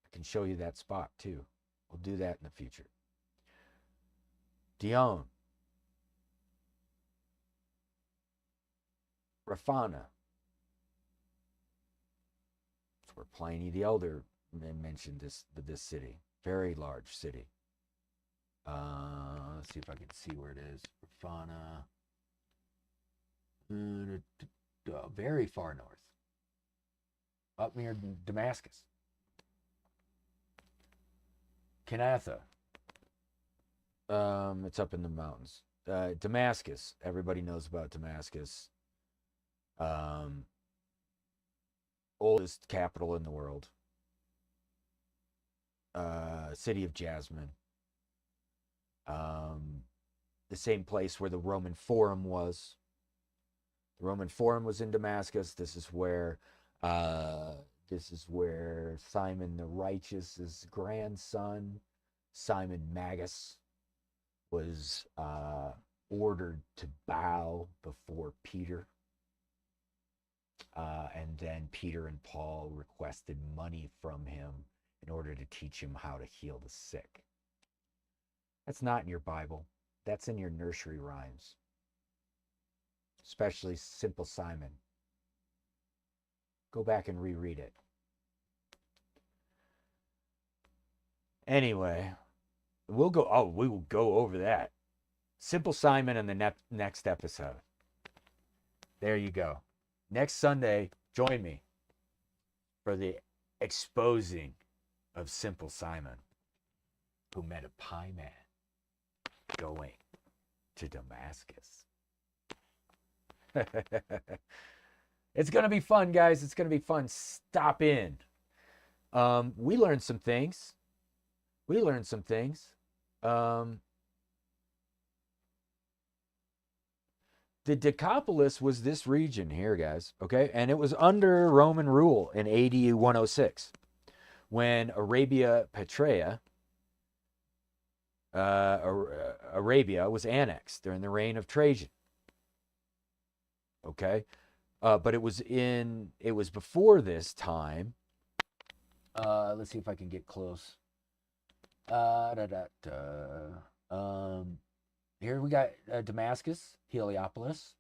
I can show you that spot too. We'll do that in the future. Dion. Rafana. That's where Pliny the Elder mentioned this city. Very large city. Let's see if I can see where it is. Rafana. Very far north. Up near Damascus. Kanatha. It's up in the mountains. Damascus. Everybody knows about Damascus. Oldest capital in the world. City of Jasmine. The same place where the Roman Forum was. The Roman Forum was in Damascus. This is where Simon the Righteous's grandson, Simon Magus, was ordered to bow before Peter. And then Peter and Paul requested money from him in order to teach him how to heal the sick. That's not in your Bible. That's in your nursery rhymes. Especially Simple Simon. Go back and reread it. Anyway, we will go over that. Simple Simon in the next episode. There you go. Next Sunday, join me for the exposing of Simple Simon, who met a pie man. Go to Damascus. It's going to be fun, guys. It's going to be fun. Stop in. We learned some things. The Decapolis was this region here, guys, okay? And it was under Roman rule in AD 106 when Arabia Petraea, Arabia was annexed during the reign of Trajan, okay? But it was before this time. Let's see if I can get close. Here we got Damascus, Heliopolis.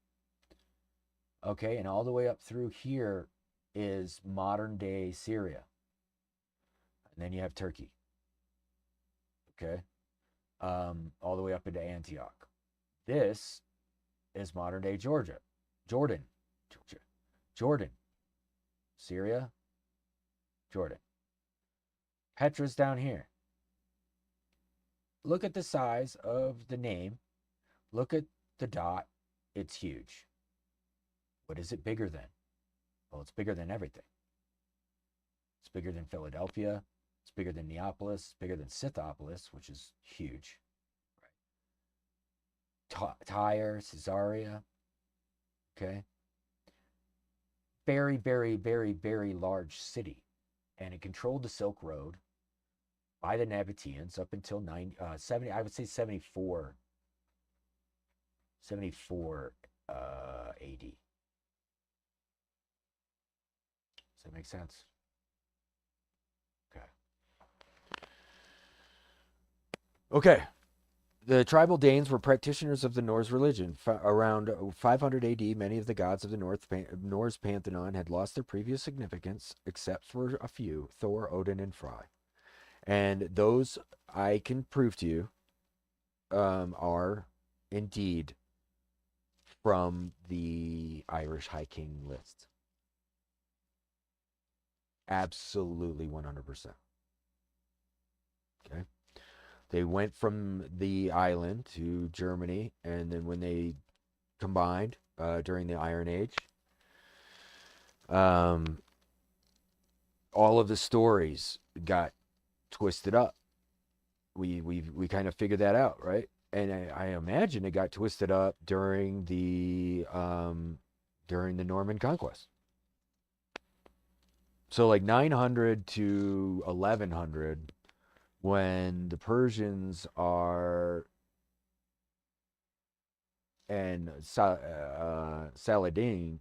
Okay, and all the way up through here is modern day Syria. And then you have Turkey. Okay. All the way up into Antioch. This is modern day Jordan. Syria, Jordan. Petra's down here. Look at the size of the name. Look at the dot. It's huge. What is it bigger than? Well, it's bigger than everything. It's bigger than Philadelphia. It's bigger than Neapolis. It's bigger than Scythopolis, which is huge. Right. Tyre, Caesarea. Okay. Very, very, very, very large city. And it controlled the Silk Road by the Nabateans up until 70, I would say 74 AD. Does that make sense? Okay. The tribal Danes were practitioners of the Norse religion. Around 500 AD, many of the gods of the Norse pantheon had lost their previous significance, except for a few, Thor, Odin, and Frey. And those, I can prove to you, are indeed from the Irish High King list. Absolutely 100%. Okay. They went from the island to Germany, and then when they combined during the Iron Age, all of the stories got twisted up. We kind of figured that out, right? And I imagine it got twisted up during the Norman conquest. So like 900 to 1100, when the Persians are and Saladin,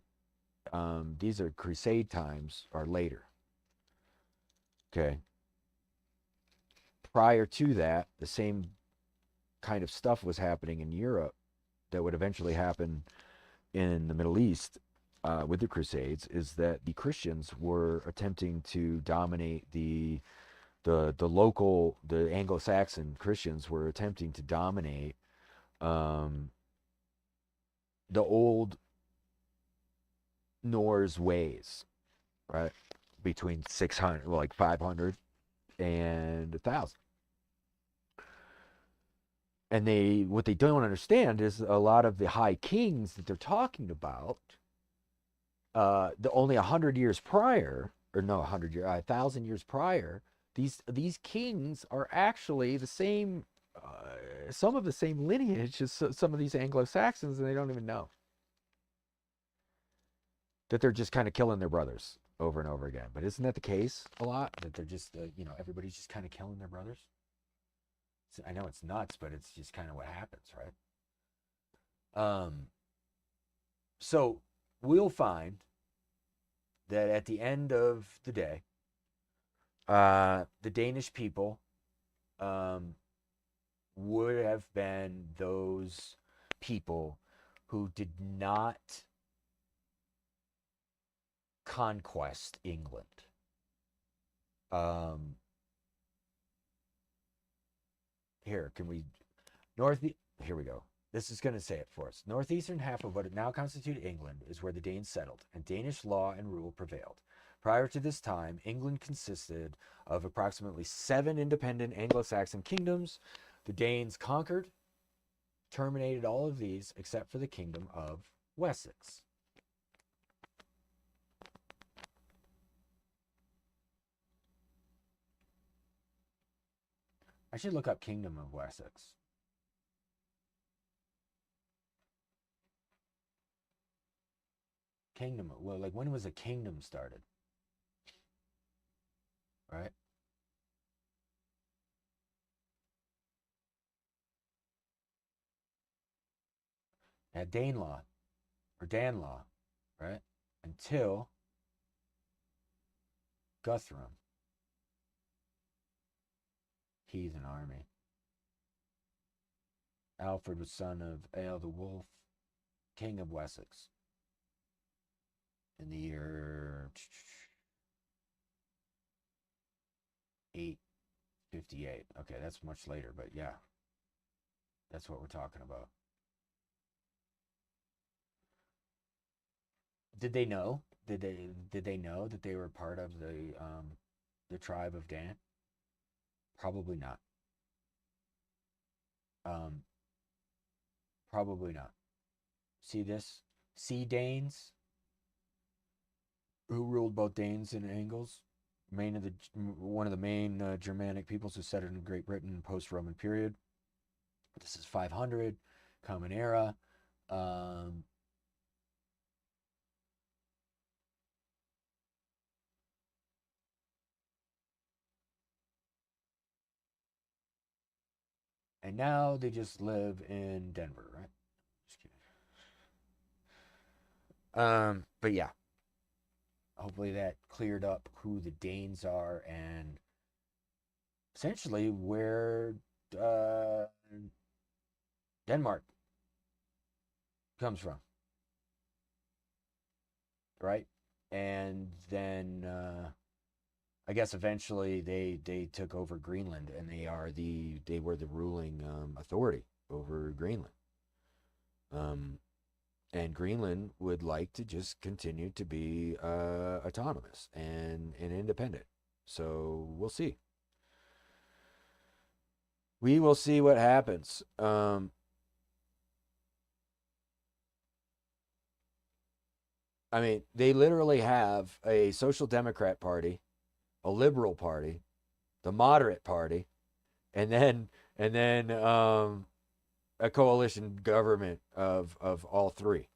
these are crusade times, are later. Okay. Prior to that, the same kind of stuff was happening in Europe that would eventually happen in the Middle East with the Crusades, is that the Christians were attempting to dominate the local, the Anglo-Saxon Christians were attempting to dominate the old Norse ways, right? Between 600, well, like 500 and 1,000. And what they don't understand is a lot of the high kings that they're talking about, only 100 years prior, or no, 1,000 years prior, these kings are actually the same, some of the same lineage as some of these Anglo-Saxons, and they don't even know that they're just kind of killing their brothers over and over again. But isn't that the case a lot? That they're just, everybody's just kind of killing their brothers? I know it's nuts, but it's just kind of what happens, right? So we'll find that at the end of the day, the Danish people would have been those people who did not conquest England. Here we go. This is going to say it for us. Northeastern half of what now constitutes England is where the Danes settled, and Danish law and rule prevailed. Prior to this time, England consisted of approximately 7 independent Anglo-Saxon kingdoms. The Danes conquered, terminated all of these except for the kingdom of Wessex. I should look up Kingdom of Wessex. Kingdom, well, like when was a kingdom started? Right? At Danelaw, or Danelaw, right? Until Guthrum. Heathen army. Alfred was son of Earl the Wolf, king of Wessex. In the year 858. Okay, that's much later, but yeah. That's what we're talking about. Did they know? Did they know that they were part of the tribe of Dan? Probably not. Probably not. See this? Sea Danes, who ruled both Danes and Angles, one of the main Germanic peoples who settled in Great Britain post-Roman period. This is 500, Common Era. And now they just live in Denver, right? Just kidding. But yeah. Hopefully that cleared up who the Danes are and essentially where Denmark comes from. Right? And then I guess eventually they took over Greenland, and they were the ruling authority over Greenland. And Greenland would like to just continue to be autonomous and independent. So we'll see. We will see what happens. I mean, they literally have a social democrat party, a liberal party, the moderate party, and then a coalition government of all three,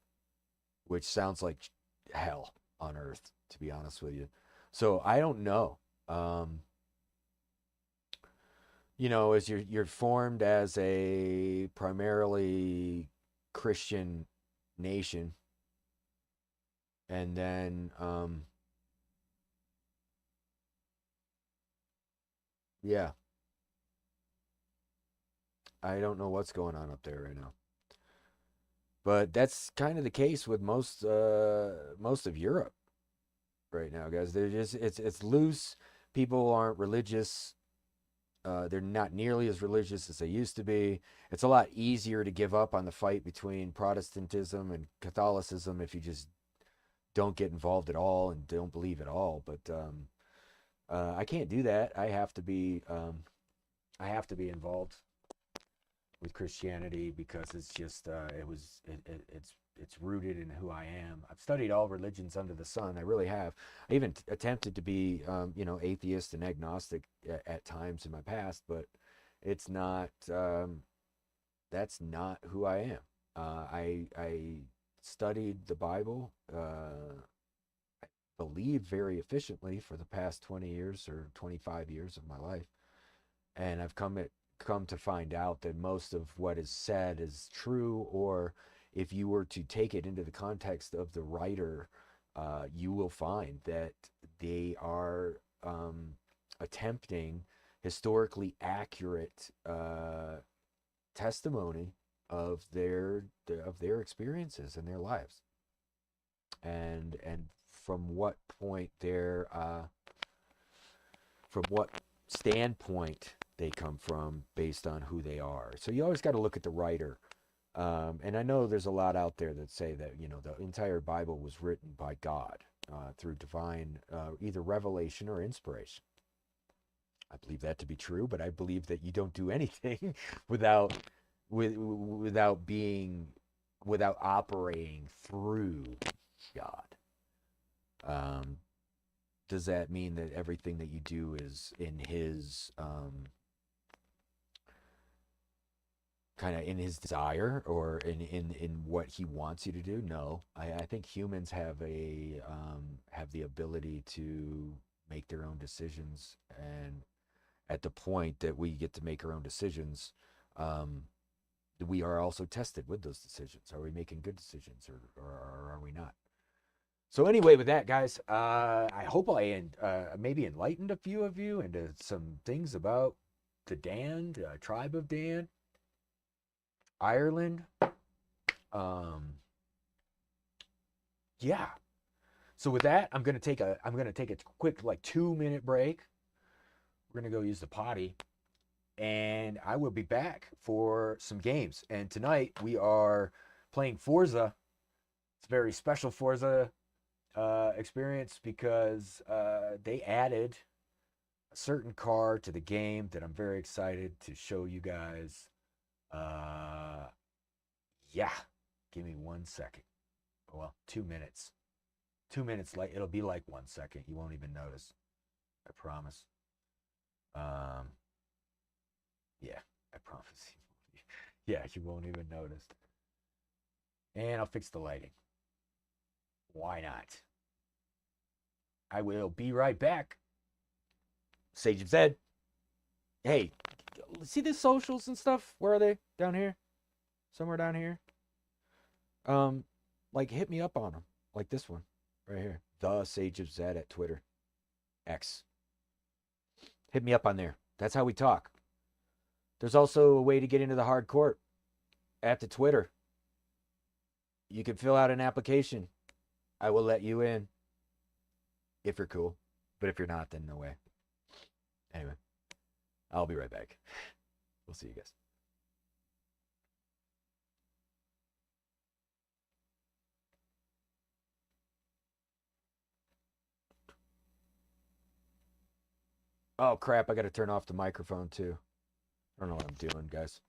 which sounds like hell on earth, to be honest with you. So I don't know. You know, as you're formed as a primarily Christian nation, and then yeah, I don't know what's going on up there right now. But that's kind of the case with most of Europe right now, guys. They're just it's loose. People aren't religious. They're not nearly as religious as they used to be. It's a lot easier to give up on the fight between Protestantism and Catholicism if you just don't get involved at all and don't believe at all. But I can't do that. I have to be involved with Christianity because it's just it's rooted in who I am. I've studied all religions under the sun. I really have. I even attempted to be atheist and agnostic at times in my past, but it's not that's not who I am. I studied the Bible, I believe very efficiently for the past 20 years or 25 years of my life, and I've come to find out that most of what is said is true, or if you were to take it into the context of the writer, you will find that they are attempting historically accurate testimony of their experiences and their lives, and from what point from what standpoint they come from based on who they are. So you always got to look at the writer. And I know there's a lot out there that say that, the entire Bible was written by God through divine either revelation or inspiration. I believe that to be true, but I believe that you don't do anything without without operating through God. Does that mean that everything that you do is in his kind of in his desire or in what he wants you to do? No, I think humans have the ability to make their own decisions, and at the point that we get to make our own decisions, we are also tested with those decisions. Are we making good decisions, or are we not? So anyway, with that, guys, I hope I maybe enlightened a few of you into some things about the Dan, tribe of Dan, Ireland. Yeah. So with that, I'm gonna take a quick 2-minute break. We're gonna go use the potty, and I will be back for some games. And tonight we are playing Forza. It's a very special Forza experience because they added a certain car to the game that I'm very excited to show you guys. Yeah, give me 1 second. Well, 2 minutes. 2 minutes late. It'll be like 1 second. You won't even notice. I promise. Yeah, I promise. Yeah, you won't even notice. And I'll fix the lighting. Why not? I will be right back. Sage of Zed. Hey, see the socials and stuff? Where are they? Down here? Somewhere down here? Hit me up on them. Like this one. Right here. The Sage of Zed at Twitter. X. Hit me up on there. That's how we talk. There's also a way to get into the hard court at the Twitter. You can fill out an application. I will let you in. If you're cool. But if you're not, then no way. Anyway, I'll be right back. We'll see you guys. Oh, crap. I got to turn off the microphone, too. I don't know what I'm doing, guys.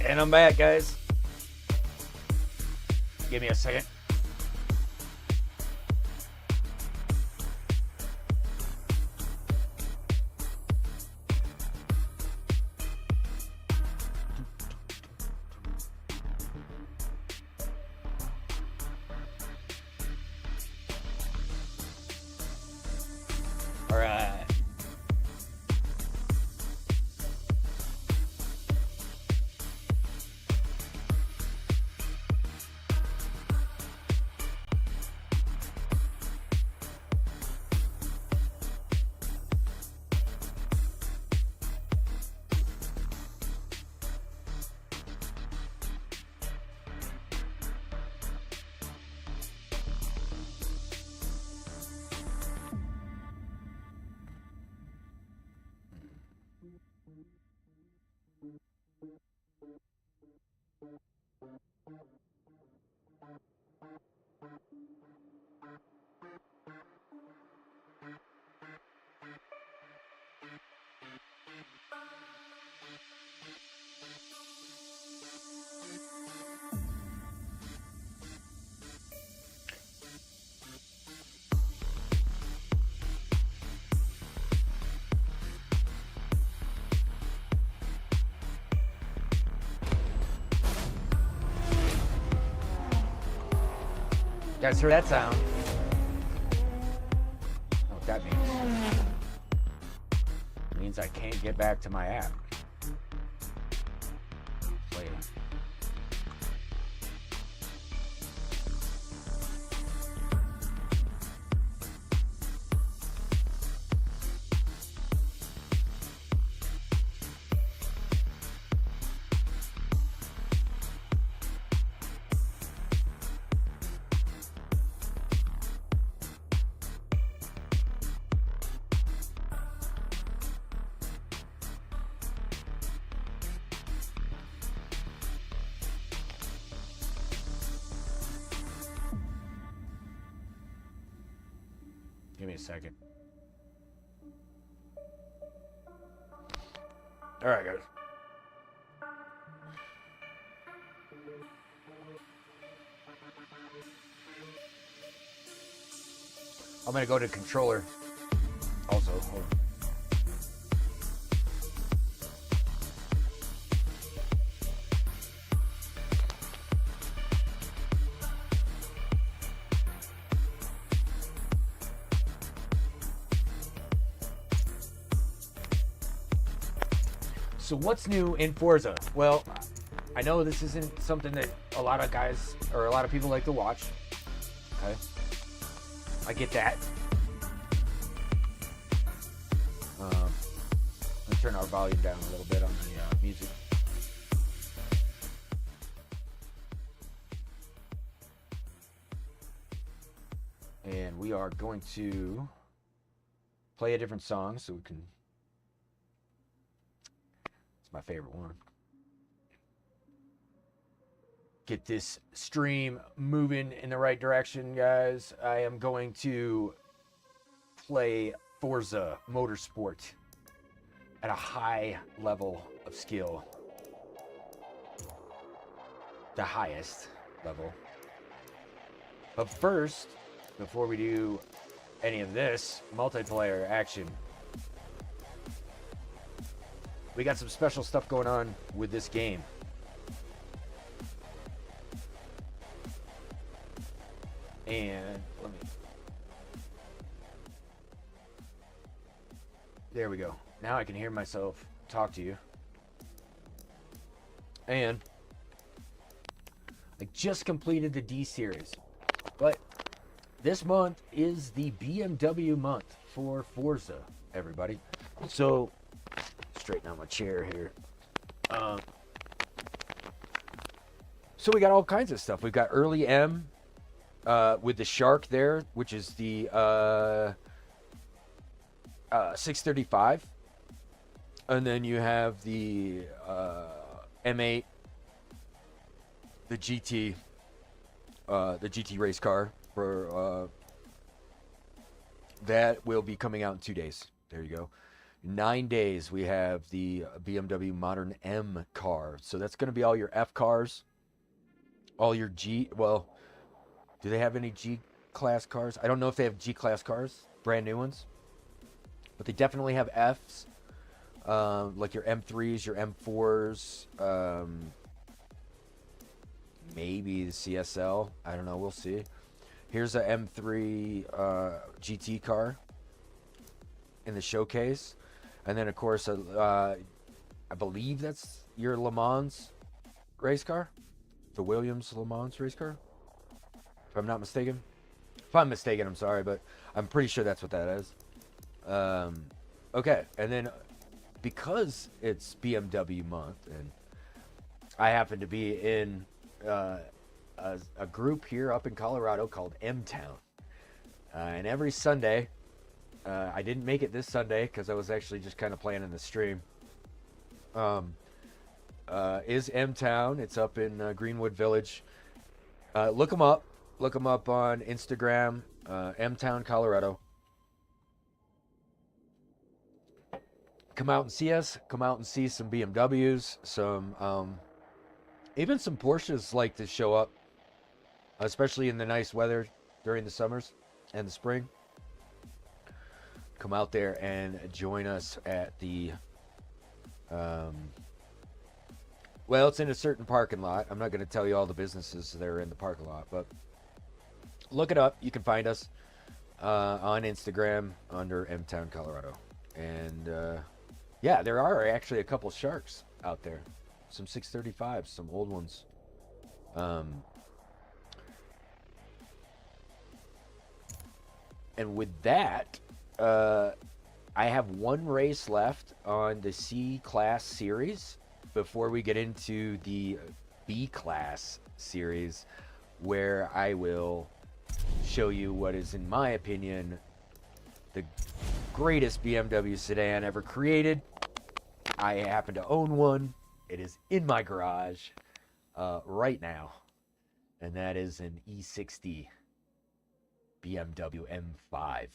And I'm back, guys. Give me a second. All right. You guys hear that sound? I don't know what that means. It means I can't get back to my app. Play it. Give me a second. All right, guys. I'm gonna go to controller. Also, hold on. So what's new in Forza? Well, I know this isn't something that a lot of guys or a lot of people like to watch. Okay, I get that. Let's turn our volume down a little bit on the music. And we are going to play a different song so we can. It's my favorite one. get this stream moving in the right direction, guys, I am going to play Forza Motorsport at a high level of skill. The highest level. But first, before we do any of this multiplayer action, we got some special stuff going on with this game. And let me... There we go. Now I can hear myself talk to you. And I just completed the D series. But this month is the BMW month for Forza, everybody. So, straighten out my chair here. So we got all kinds of stuff. We've got early M with the Shark there, which is the 635. And then you have the M8, the GT race car for that will be coming out in 2 days. There you go. 9 days we have the BMW Modern M car. So that's going to be all your F cars, all your G. Well, do they have any G class cars? I don't know if they have G class cars, brand new ones, but they definitely have Fs, like your M3s, your M4s. Maybe the CSL. I don't know. We'll see. Here's a M3 GT car in the showcase. And then, of course, I believe that's your Le Mans race car. The Williams Le Mans race car. If I'm not mistaken. If I'm mistaken, I'm sorry. But I'm pretty sure that's what that is. Okay. And then, because it's BMW month, and I happen to be in... a group here up in Colorado called M-Town, and every Sunday, I didn't make it this Sunday because I was actually just kind of planning the stream, is M-Town. It's up in Greenwood Village. Look them up on Instagram, M-Town Colorado. Come out and see us. Come out and see some BMWs, some even some Porsches like to show up, especially in the nice weather during the summers and the spring. Come out there and join us at the, well, it's in a certain parking lot. I'm not going to tell you all the businesses that are in the parking lot, but look it up. You can find us on Instagram under M-Town Colorado. And yeah, there are actually a couple Sharks out there. Some 635s, some old ones. And with that, I have one race left on the C-Class series before we get into the B-Class series, where I will show you what is, in my opinion, the greatest BMW sedan ever created. I happen to own one. It is in my garage right now, and that is an E60 BMW M5.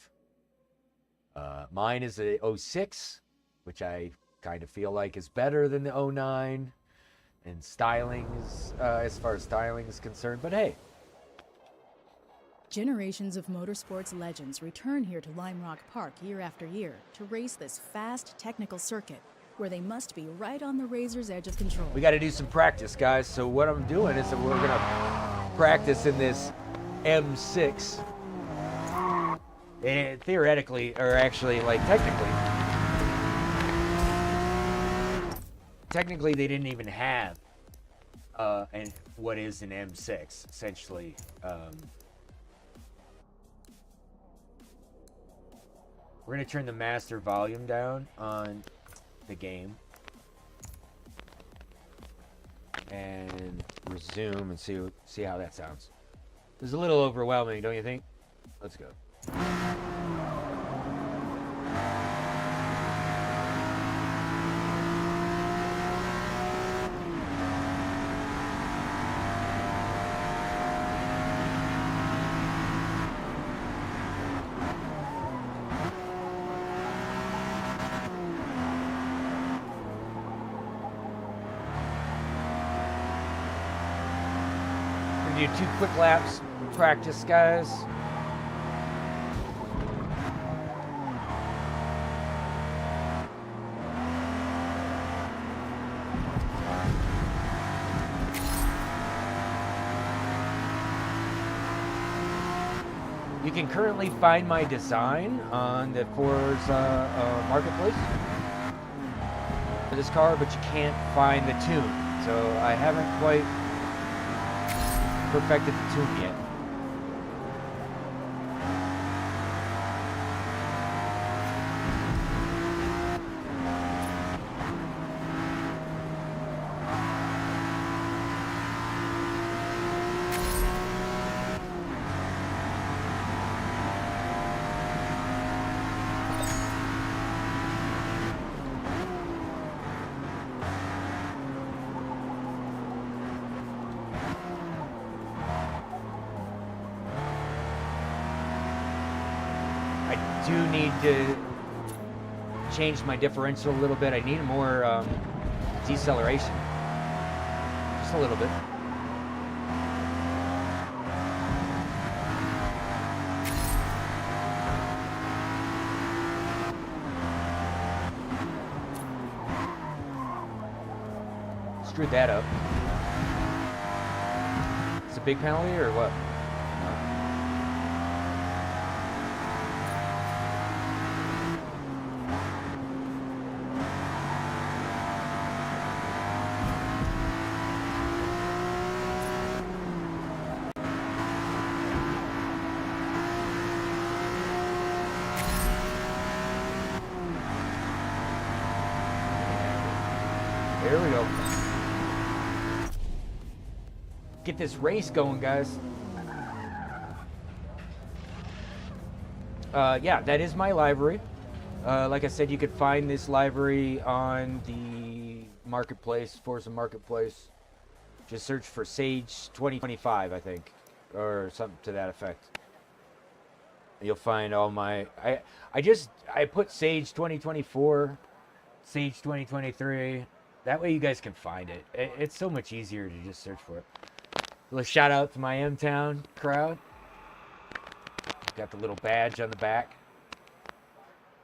Mine is a 06, which I kind of feel like is better than the 09, and styling is, as far as styling is concerned, but hey. Generations of motorsports legends return here to Lime Rock Park year after year to race this fast, technical circuit, where they must be right on the razor's edge of control. We got to do some practice, guys. So what I'm doing is that we're going to practice in this M6. And theoretically, or actually, like technically they didn't even have what is an M6, essentially. We're going to turn the master volume down on the game and resume and see how that sounds. It's a little overwhelming, don't you think? Let's go. do 2 quick laps practice, guys. You can currently find my design on the Forza marketplace for this car, but you can't find the tune. So I haven't quite perfected the tune yet. I do need to change my differential a little bit. I need more deceleration, just a little bit. Screwed that up. It's a big penalty or what? There we go. Get this race going, guys. Yeah, that is my livery. Like I said, you could find this livery on the marketplace, Forza Marketplace. Just search for Sage 2025, I think, or something to that effect. You'll find all my. I put Sage 2024, Sage 2023. That way you guys can find it. It's so much easier to just search for it. A little shout out to my M-Town crowd. Got the little badge on the back.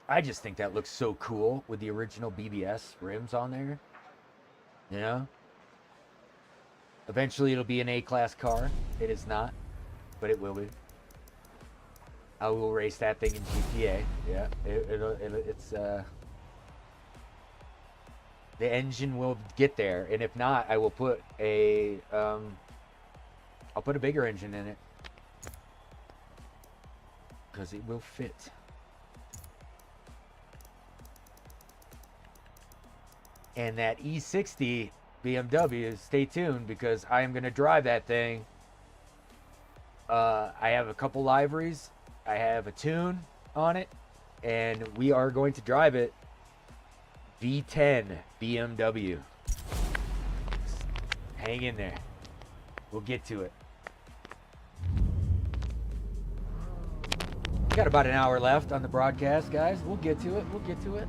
I just think that looks so cool with the original BBS rims on there. You know? Eventually it'll be an A-class car. It is not, but it will be. I will race that thing in GTA. Yeah, it's the engine will get there, and if not, I will put a I'll put a bigger engine in it because it will fit. And that E60 BMW, stay tuned because I am going to drive that thing. I have a couple liveries. I have a tune on it, and we are going to drive it V10 BMW. Hang in there. We'll get to it. Got about an hour left on the broadcast, guys. We'll get to it. We'll get to it.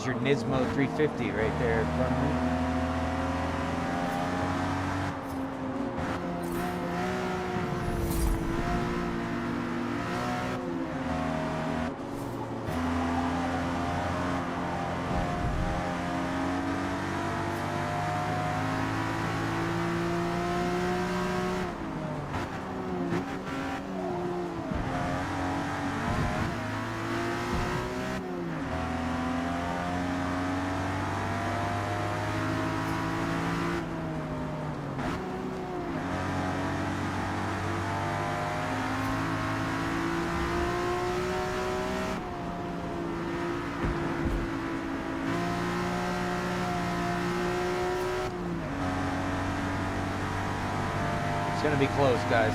Your Nismo 350 right there in front of me. It's gonna be close, guys.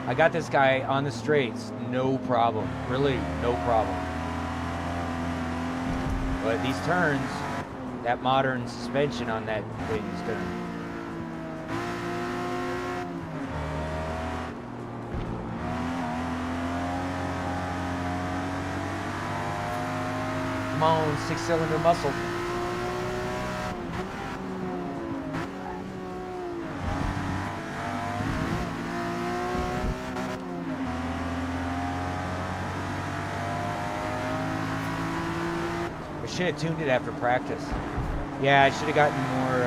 I got this guy on the straights, no problem. Really, no problem. But these turns, that modern suspension on that thing is gonna... Come on, 6-cylinder muscle. I should have tuned it after practice. Yeah, I should have gotten more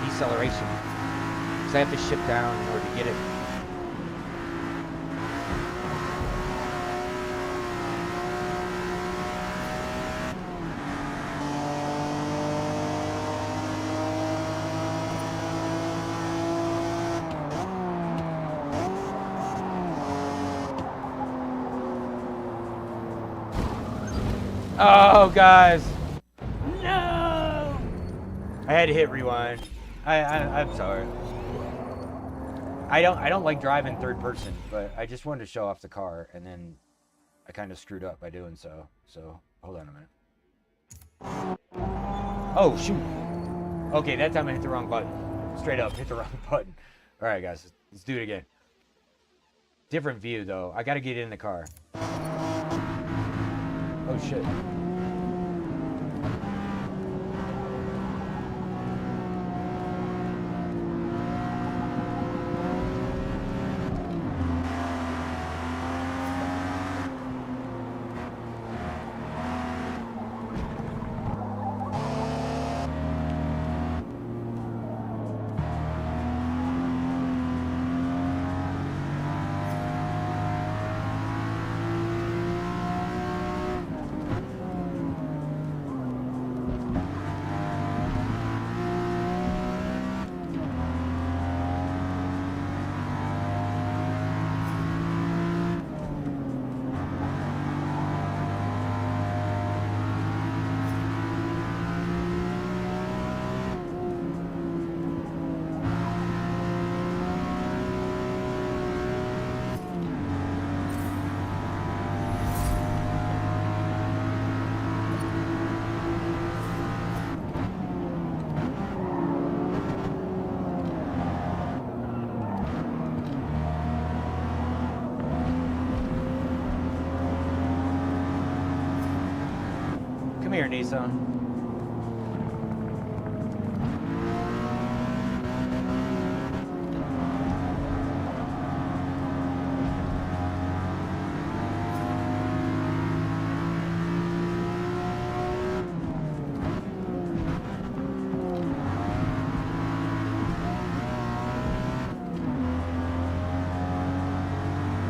deceleration. Because I have to shift down in order to get it. Oh, guys. No! I had to hit rewind. I'm sorry. I don't like driving third person, but I just wanted to show off the car, and then I kind of screwed up by doing so. So, hold on a minute. Oh, shoot. Okay, that time I hit the wrong button. Straight up, hit the wrong button. All right, guys, let's do it again. Different view, though. I got to get in the car. Oh, shit. Come here, Nissan.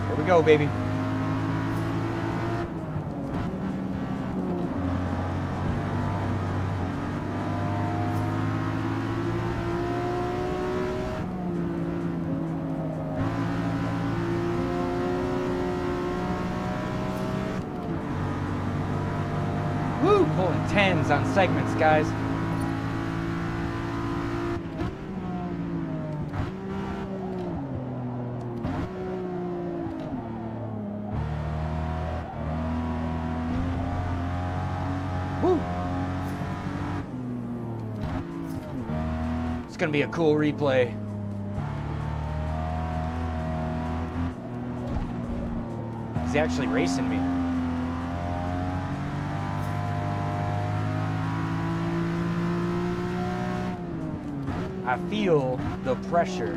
Here we go, baby. Woo, pulling 10s on segments, guys. Woo. It's gonna be a cool replay. He's actually racing me. I feel the pressure.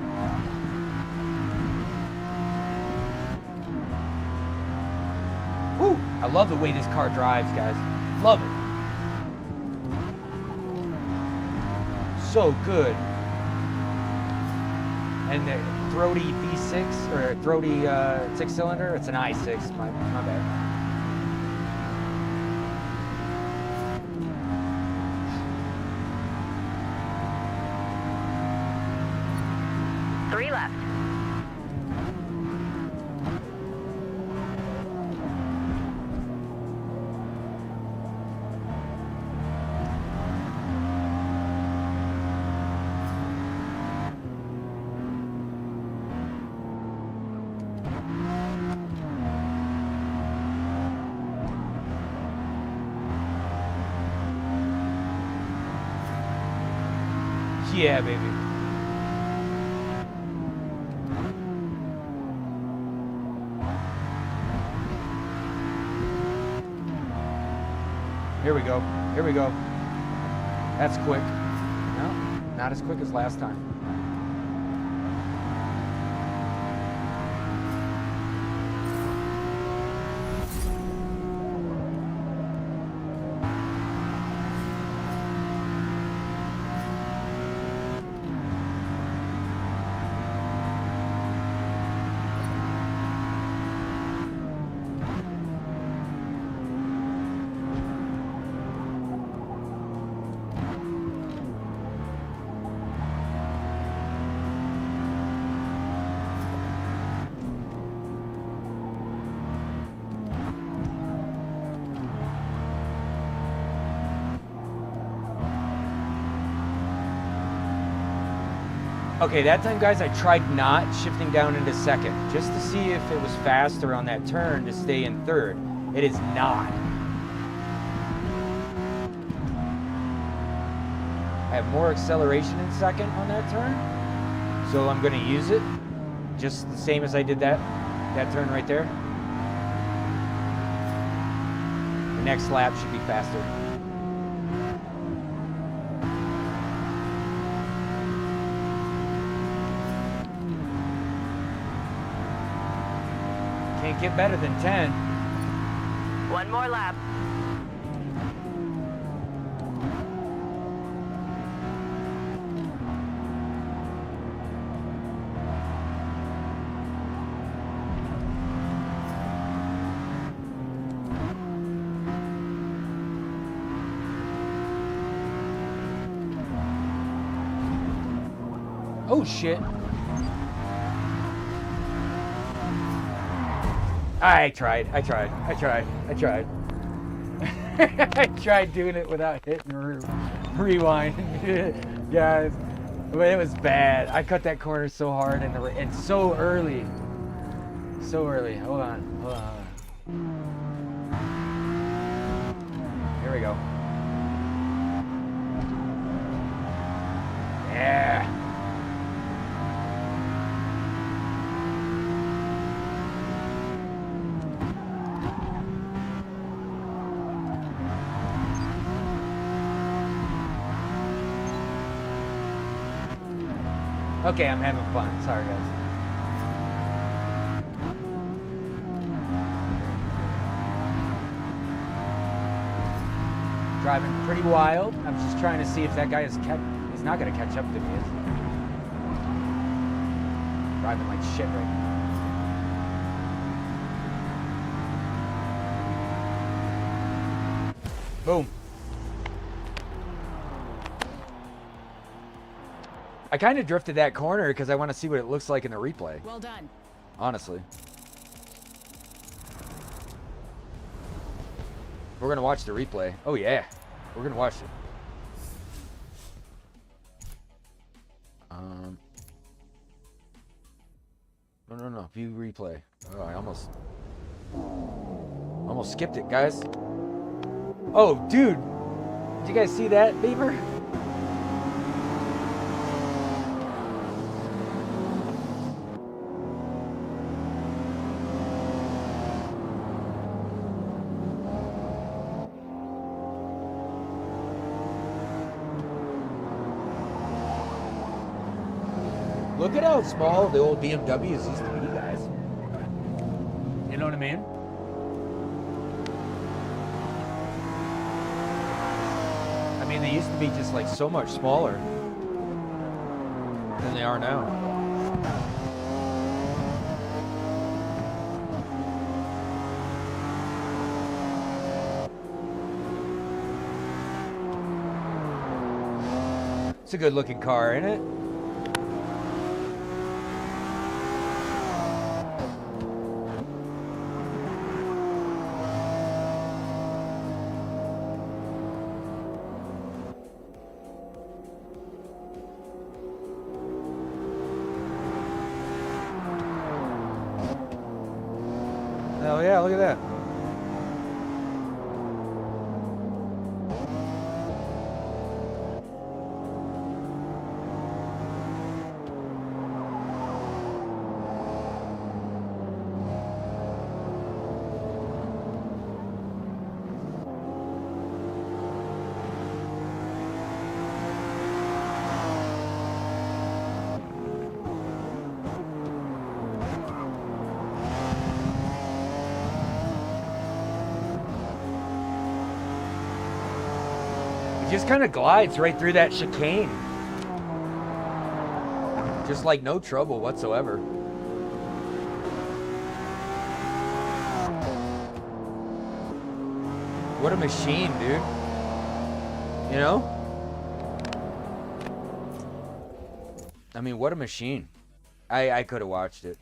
Woo! I love the way this car drives, guys. Love it. So good. And the throaty V6 or throaty 6-cylinder. It's an i6. My bad. Left. Yeah, baby. Here we go. Here we go. That's quick. No, not as quick as last time. Okay, that time, guys, I tried not shifting down into second, just to see if it was faster on that turn to stay in third. It is not. I have more acceleration in second on that turn, so I'm gonna use it, just the same as I did that turn right there. The next lap should be faster. Can't get better than 10. One more lap. Oh shit. I tried. I tried doing it without hitting rewind, guys. But it was bad. I cut that corner so hard and so early. So early. Hold on. Here we go. Yeah. Okay, I'm having fun. Sorry, guys. Driving pretty wild. I'm just trying to see if that guy is he's not going to catch up to me, is he? Driving like shit right now. Boom. I kind of drifted that corner because I want to see what it looks like in the replay. Well done. Honestly. We're going to watch the replay. Oh, yeah. We're going to watch it. No. View replay. Oh, I almost skipped it, guys. Oh, dude. Did you guys see that, Beaver? Look at how small the old BMWs used to be, guys. You know what I mean? I mean, they used to be just like so much smaller than they are now. It's a good looking car, isn't it? Hell yeah, look at that. He just kind of glides right through that chicane. Just like no trouble whatsoever. What a machine, dude. You know? I mean, what a machine. I could have watched it.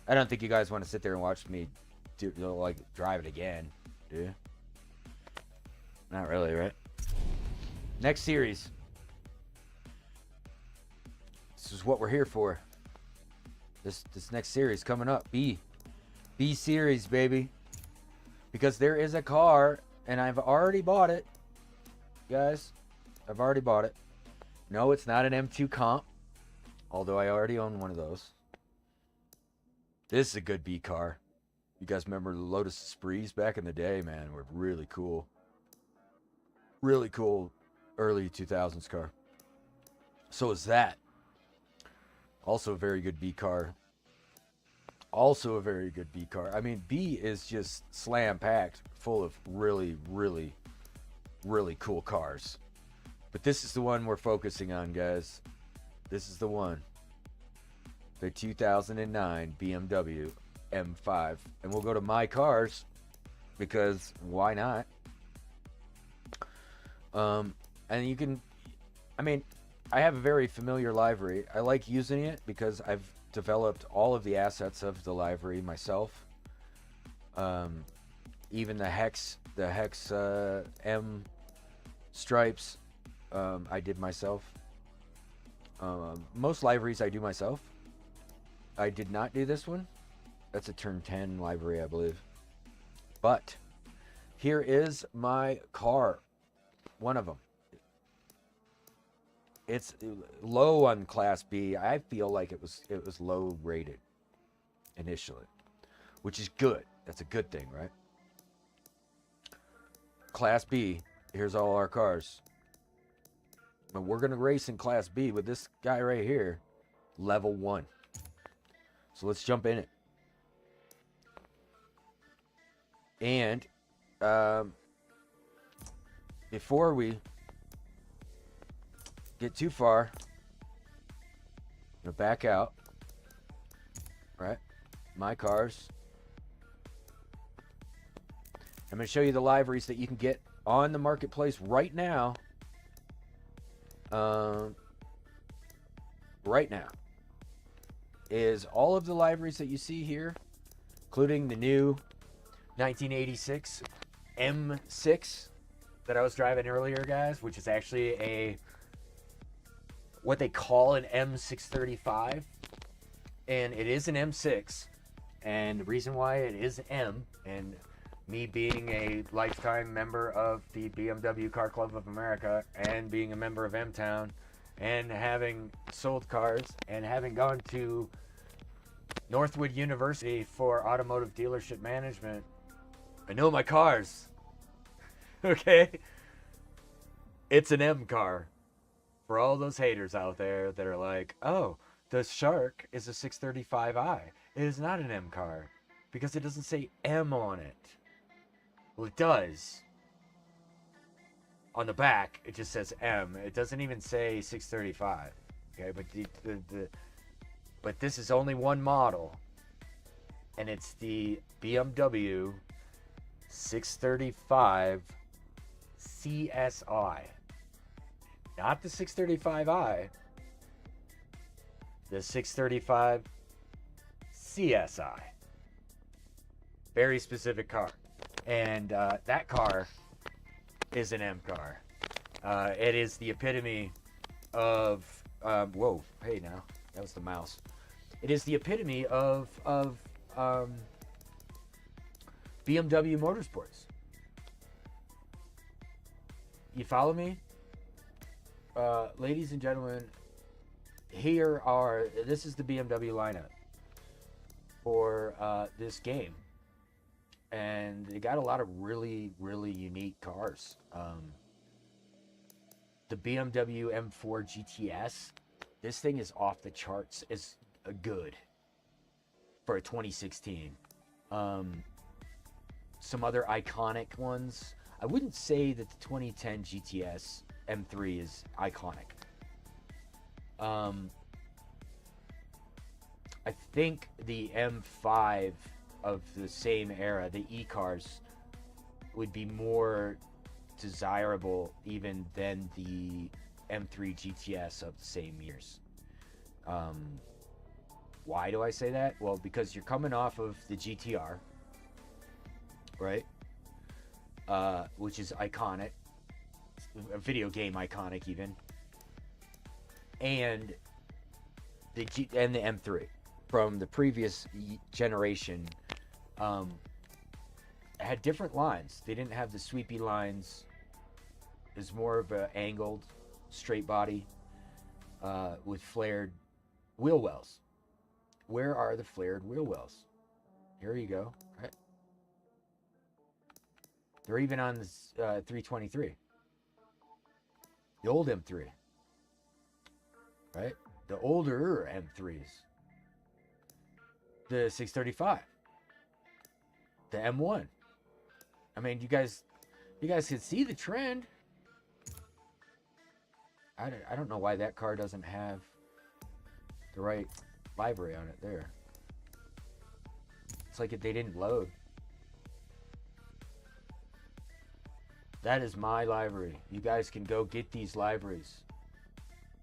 I don't think you guys want to sit there and watch me drive it again, do you? Not really, right? Next series. This is what we're here for. This next series coming up. B series, baby. Because there is a car, and I've already bought it. Guys, I've already bought it. No, it's not an M2 comp. Although I already own one of those. This is a good B car. You guys remember the Lotus Sprees back in the day, man? Were really cool. Really cool early 2000s car. So is that. Also a very good B car. Also a very good B car. I mean, B is just slam-packed full of really, really, really cool cars. But this is the one we're focusing on, guys. This is the one. The 2009 BMW M5. And we'll go to my cars because why not? And you can, I mean, I have a very familiar livery. I like using it because I've developed all of the assets of the livery myself. Even the hex M stripes, I did myself. Most liveries I do myself. I did not do this one. That's a turn 10 livery, I believe. But here is my car. One of them. It's low on Class B. I feel like it was low rated initially, which is good. That's a good thing, right? Class B. Here's all our cars. But we're gonna race in Class B with this guy right here, level 1. So let's jump in it. And before we get too far, I'm gonna back out. Right, my cars. I'm gonna show you the liveries that you can get on the marketplace right now. Right now is all of the liveries that you see here, including the new 1986 M6 that I was driving earlier, guys, which is actually what they call an M635, and it is an M6. And the reason why it is M, and me being a lifetime member of the BMW Car Club of America and being a member of M-Town and having sold cars and having gone to Northwood University for automotive dealership management, I know my cars. Okay? It's an M car. For all those haters out there that are like, oh, the Shark is a 635i. It is not an M car because it doesn't say M on it. Well, it does. On the back, it just says M. It doesn't even say 635. Okay, but this is only one model, and it's the BMW 635 CSI. Not the 635i, the 635 CSI. Very specific car. And that car is an M car. It is the epitome of, whoa, hey now, that was the mouse. It is the epitome of BMW Motorsports. You follow me? Ladies and gentlemen, this is the BMW lineup for this game. And they got a lot of really, really unique cars. The BMW M4 GTS, this thing is off the charts. It's good for a 2016. Some other iconic ones. I wouldn't say that the 2010 GTS M3 is iconic. I think the M5 of the same era, the E-cars, would be more desirable even than the M3 GTS of the same years. Why do I say that? Well, because you're coming off of the GTR, right? Which is iconic, a video game iconic even, and the M3 from the previous generation had different lines. They didn't have the sweepy lines. It's more of an angled, straight body with flared wheel wells. Where are the flared wheel wells? Here you go. Right. They're even on this 323. The old M3. Right? The older M3s. The 635. The M1. I mean, you guys can see the trend. I don't know why that car doesn't have the right livery on it there. It's like if they didn't load. That is my livery. You guys can go get these liveries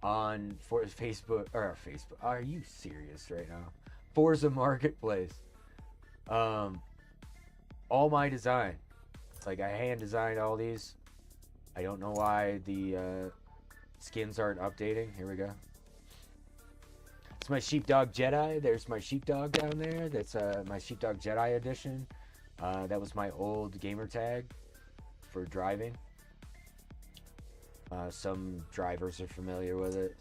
on Facebook. Are you serious right now? Forza Marketplace. All my design. Like, I hand designed all these. I don't know why the skins aren't updating. Here we go. It's my Sheepdog Jedi. There's my Sheepdog down there. That's my Sheepdog Jedi edition. That was my old gamer tag for driving. Some drivers are familiar with it,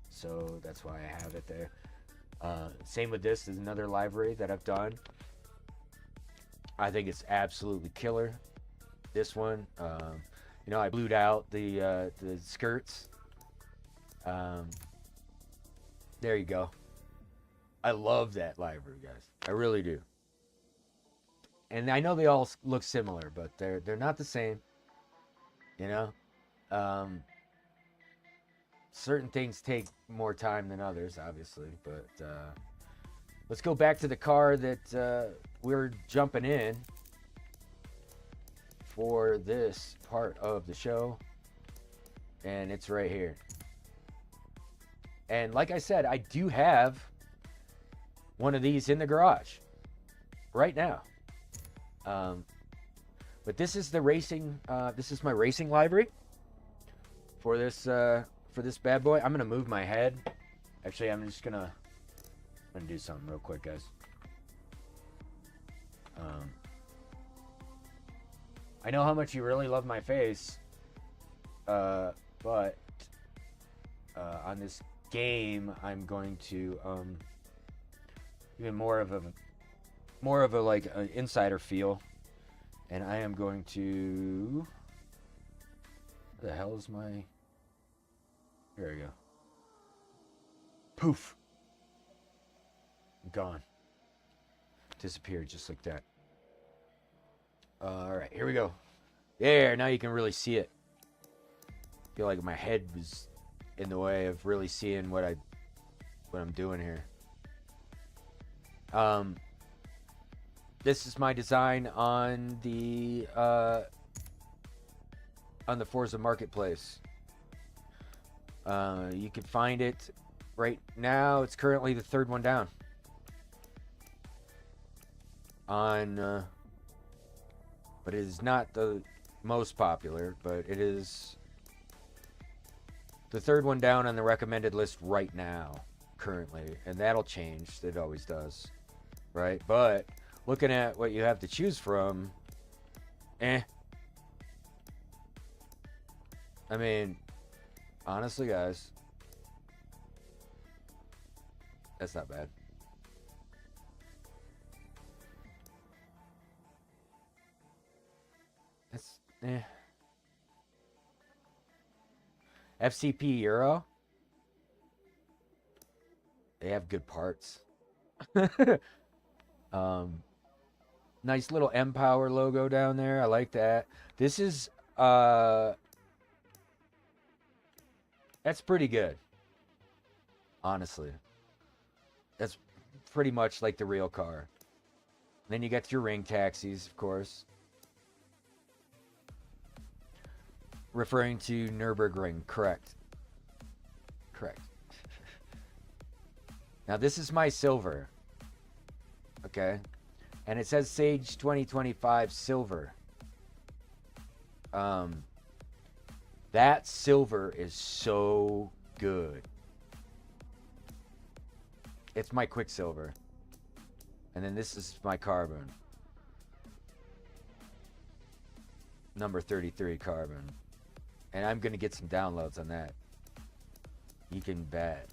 so that's why I have it there. Same with this. There's another livery that I've done. I think it's absolutely killer. This one, you know, I blued out the skirts. There you go. I love that livery, guys. I really do. And I know they all look similar, but they're not the same. You know, certain things take more time than others, obviously. But let's go back to the car that we're jumping in for this part of the show, and it's right here. And like I said, I do have one of these in the garage right now. But this is the racing. This is my racing livery for this bad boy. I'm gonna move my head. Actually, I'm gonna do something real quick, guys. I know how much you really love my face, but on this game, I'm going to even more of a like an insider feel, and I am going to. What the hell is my? Here we go. Poof. Gone. Disappeared just like that. All right, here we go. There, now you can really see it. I feel like my head was in the way of really seeing what I'm doing here. This is my design on the Forza Marketplace. You can find it right now. It's currently the third one down on but it is not the most popular, but it is the third one down on the recommended list right now, currently, and that'll change. It always does, right? But looking at what you have to choose from, I mean, honestly, guys, that's not bad. That's FCP Euro. They have good parts. Nice little M-Power logo down there. I like that. This is That's pretty good. Honestly. That's pretty much like the real car. Then you got your ring taxis, of course. Referring to Nürburgring, correct. Correct. Now this is my silver. Okay. And it says Sage 2025 silver. That silver is so good. It's my Quicksilver. And then this is my carbon. Number 33 carbon. And I'm going to get some downloads on that. You can bet.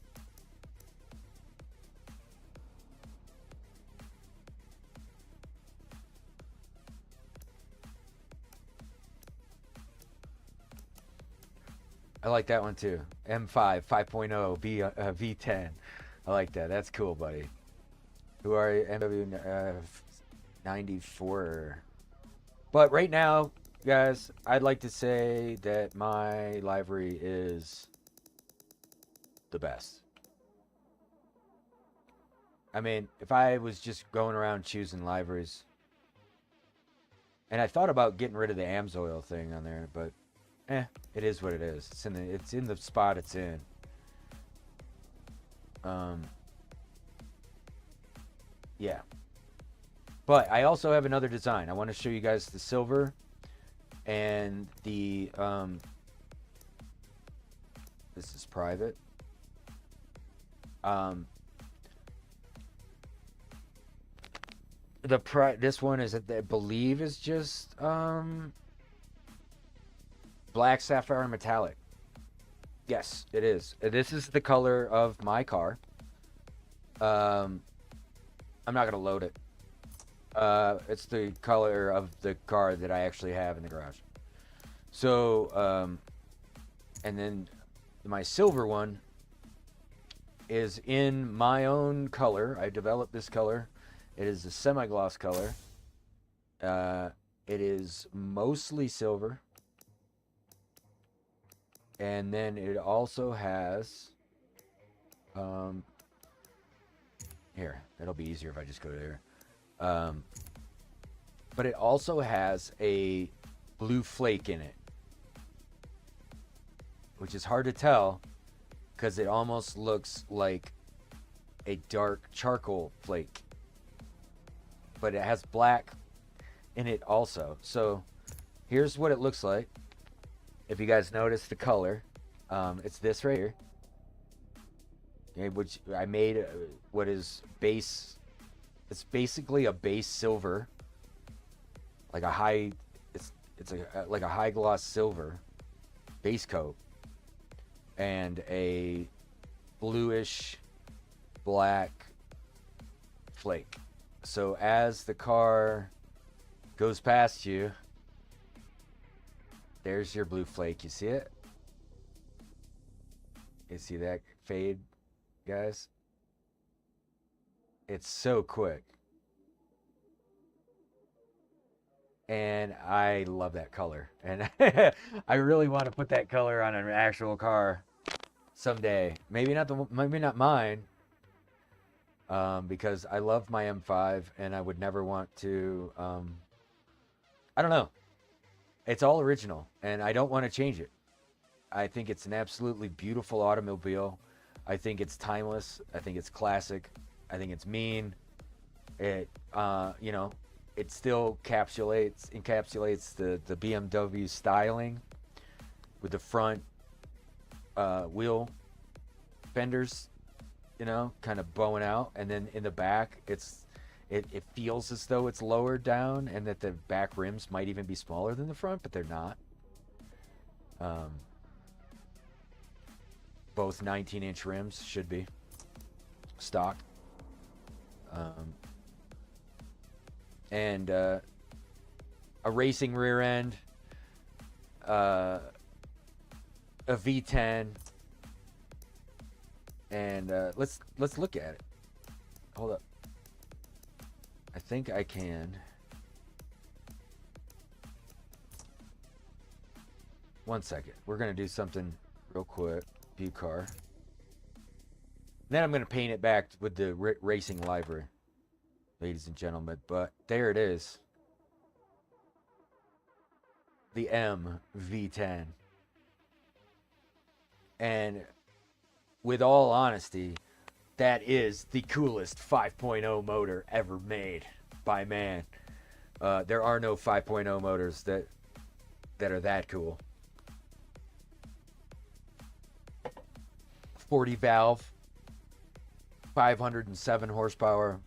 I like that one too. M5 5.0 V10. I like that. That's cool, buddy. Who are you? MW 94. But right now, guys, I'd like to say that my livery is the best. I mean, if I was just going around choosing liveries, and I thought about getting rid of the AMSOIL thing on there, but it is what it is. It's in the spot it's in. Yeah. But I also have another design. I want to show you guys the silver and the this is private. This one is, I believe, is just black sapphire metallic. Yes, it is. This is the color of my car. I'm not gonna load it. It's the color of the car that I actually have in the garage. So, and then my silver one is in my own color. I developed this color. It is a semi-gloss color. It is mostly silver. And then it also has, here, it'll be easier if I just go there. But it also has a blue flake in it, which is hard to tell because it almost looks like a dark charcoal flake, but it has black in it also. So here's what it looks like. If you guys notice the color, it's this right here. Okay, which I made what is base. It's basically a base silver, like a high. It's like a high gloss silver base coat, and a bluish black flake. So as the car goes past you, there's your blue flake. You see it? You see that fade, guys? It's so quick. And I love that color. And I really want to put that color on an actual car someday. Maybe not mine. Because I love my M5 and I would never want to I don't know. It's all original, and I don't want to change it. I think it's an absolutely beautiful automobile. I think it's timeless. I think it's classic. I think it's mean. It, you know, it still encapsulates the BMW styling with the front wheel fenders, you know, kind of bowing out, and then in the back, it feels as though it's lowered down and that the back rims might even be smaller than the front, but they're not. Both 19-inch rims should be stock. And a racing rear end, a V10, and let's look at it. Hold up. I think I can. One second. We're going to do something real quick Butte car. Then I'm going to paint it back with the racing livery, ladies and gentlemen. But there it is. The MV10. And with all honesty, that is the coolest 5.0 motor ever made by man. There are no 5.0 motors that are that cool. 40 valve, 507 horsepower,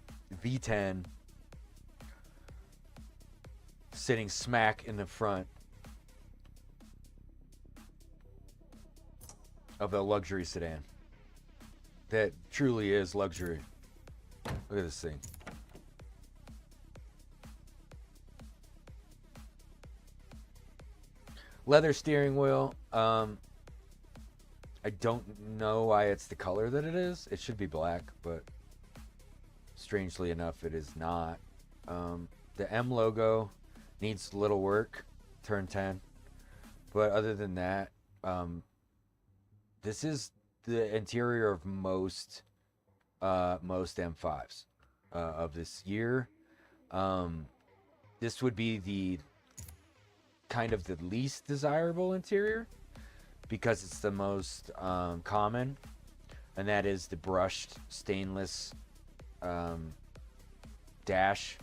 V10, sitting smack in the front of a luxury sedan. That truly is luxury. Look at this thing. Leather steering wheel. I don't know why it's the color that it is. It should be black, but strangely enough, it is not. The M logo needs a little work. Turn 10. But other than that, this is the interior of most M5s of this year. This would be the kind of the least desirable interior because it's the most common, and that is the brushed stainless dash.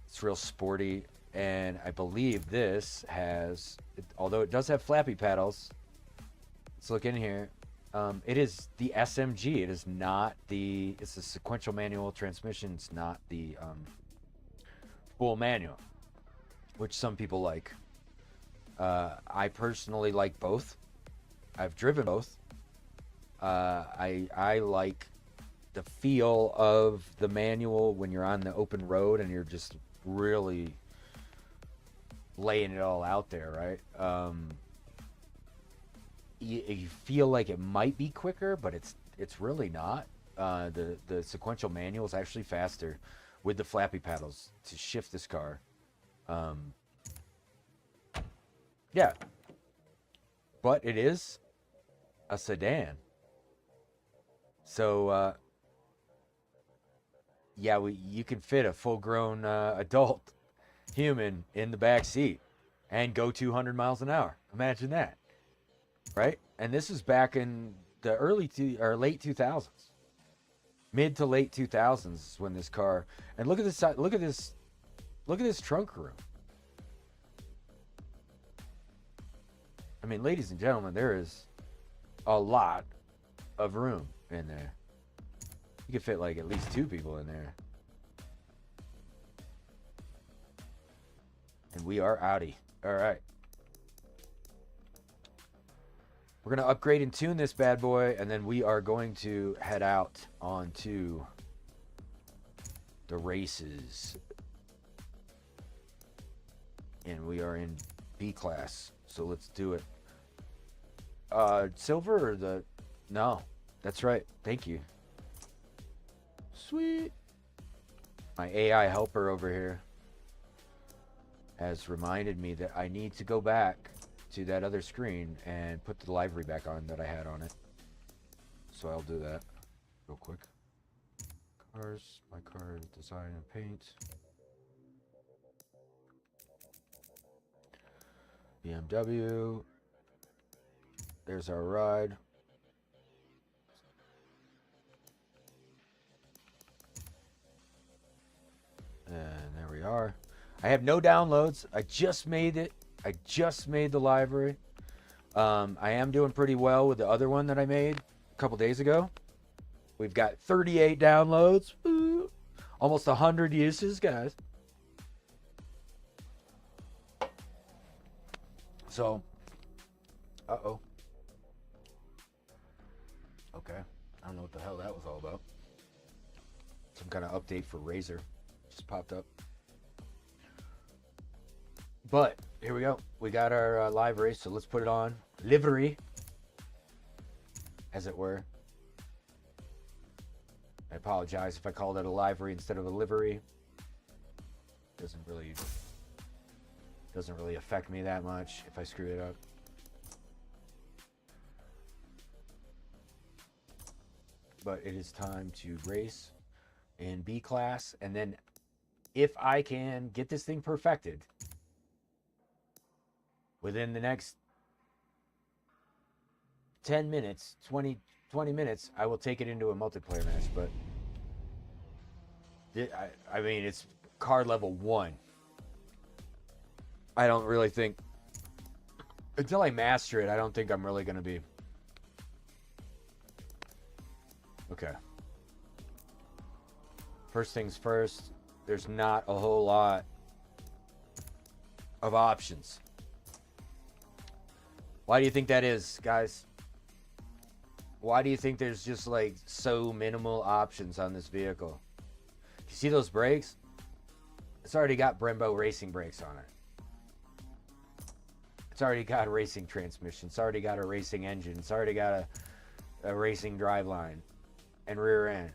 It's real sporty, and I believe this has, although it does have flappy paddles. Let's look in here. It is the SMG. It is not the. It's a sequential manual transmission. It's not the full manual, which some people like. I personally like both. I've driven both. I like the feel of the manual when you're on the open road and you're just really laying it all out there, right? You feel like it might be quicker, but it's really not. The sequential manual is actually faster with the flappy paddles to shift this car. Yeah, but it is a sedan. So yeah, you can fit a full-grown adult human in the back seat and go 200 miles an hour. Imagine that. Right? And this is back in the late 2000s. Mid to late 2000s is when this car, and look at this trunk room. I mean, ladies and gentlemen, there is a lot of room in there. You could fit like at least 2 people in there. And we are outie. All right. We're going to upgrade and tune this bad boy, and then we are going to head out onto the races. And we are in B class, so let's do it. Silver or the... No, that's right. Thank you. Sweet. My AI helper over here has reminded me that I need to go back to that other screen and put the livery back on that I had on it. So I'll do that real quick. Cars, my car design and paint. BMW. There's our ride. And there we are. I have no downloads. I just made it. I just made the library. I am doing pretty well with the other one that I made a couple days ago. We've got 38 downloads. Ooh. Almost 100 uses, guys. So, uh-oh. Okay. I don't know what the hell that was all about. Some kind of update for Razer just popped up. But here we go. We got our livery, so let's put it on. Livery, as it were. I apologize if I called it a livery instead of a livery. Doesn't really affect me that much if I screw it up. but it is time to race in B class. And then if I can get this thing perfected within the next 10 minutes, 20 minutes, I will take it into a multiplayer match. But I mean, it's car level 1. I don't really think, until I master it, I don't think I'm really going to be. Okay. First things first, there's not a whole lot of options. Why do you think that is, guys? Why do you think there's just like so minimal options on this vehicle? You see those brakes? It's already got Brembo racing brakes on it. It's already got a racing transmission. It's already got a racing engine. It's already got a racing driveline and rear end.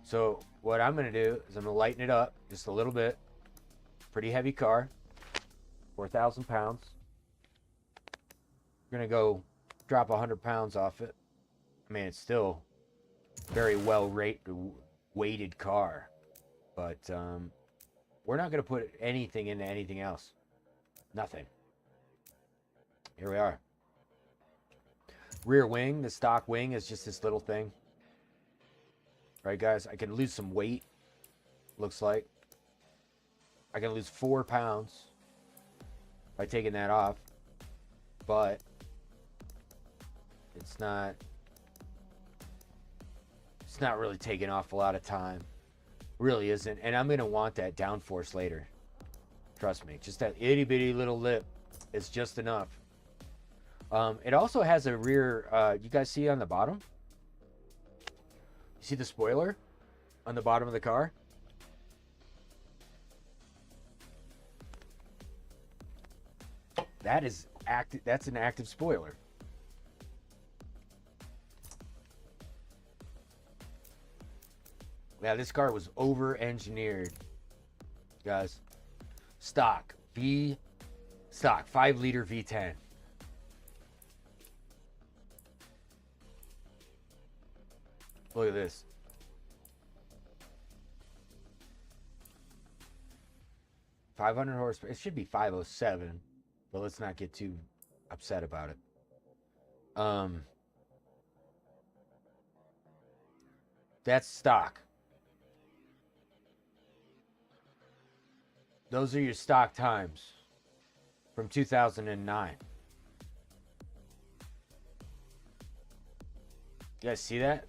So what I'm going to do is I'm going to lighten it up just a little bit. Pretty heavy car, 4,000 pounds. We're going to go drop 100 pounds off it. I mean, it's still very well weighted car, but we're not going to put anything into anything else. Nothing. Here we are. Rear wing, the stock wing is just this little thing. Right, guys? I can lose some weight, looks like. I can lose 4 pounds by taking that off, but it's not really taking off a lot of time. Really isn't. And I'm going to want that downforce later. Trust me. Just that itty bitty little lip is just enough. It also has a rear, you guys see on the bottom? You see the spoiler on the bottom of the car? That is active. That's an active spoiler. Yeah, this car was over-engineered, guys. Stock 5-liter V10. Look at this. $500 horsepower. It should be 507, but let's not get too upset about it. That's stock. Those are your stock times from 2009. You guys see that?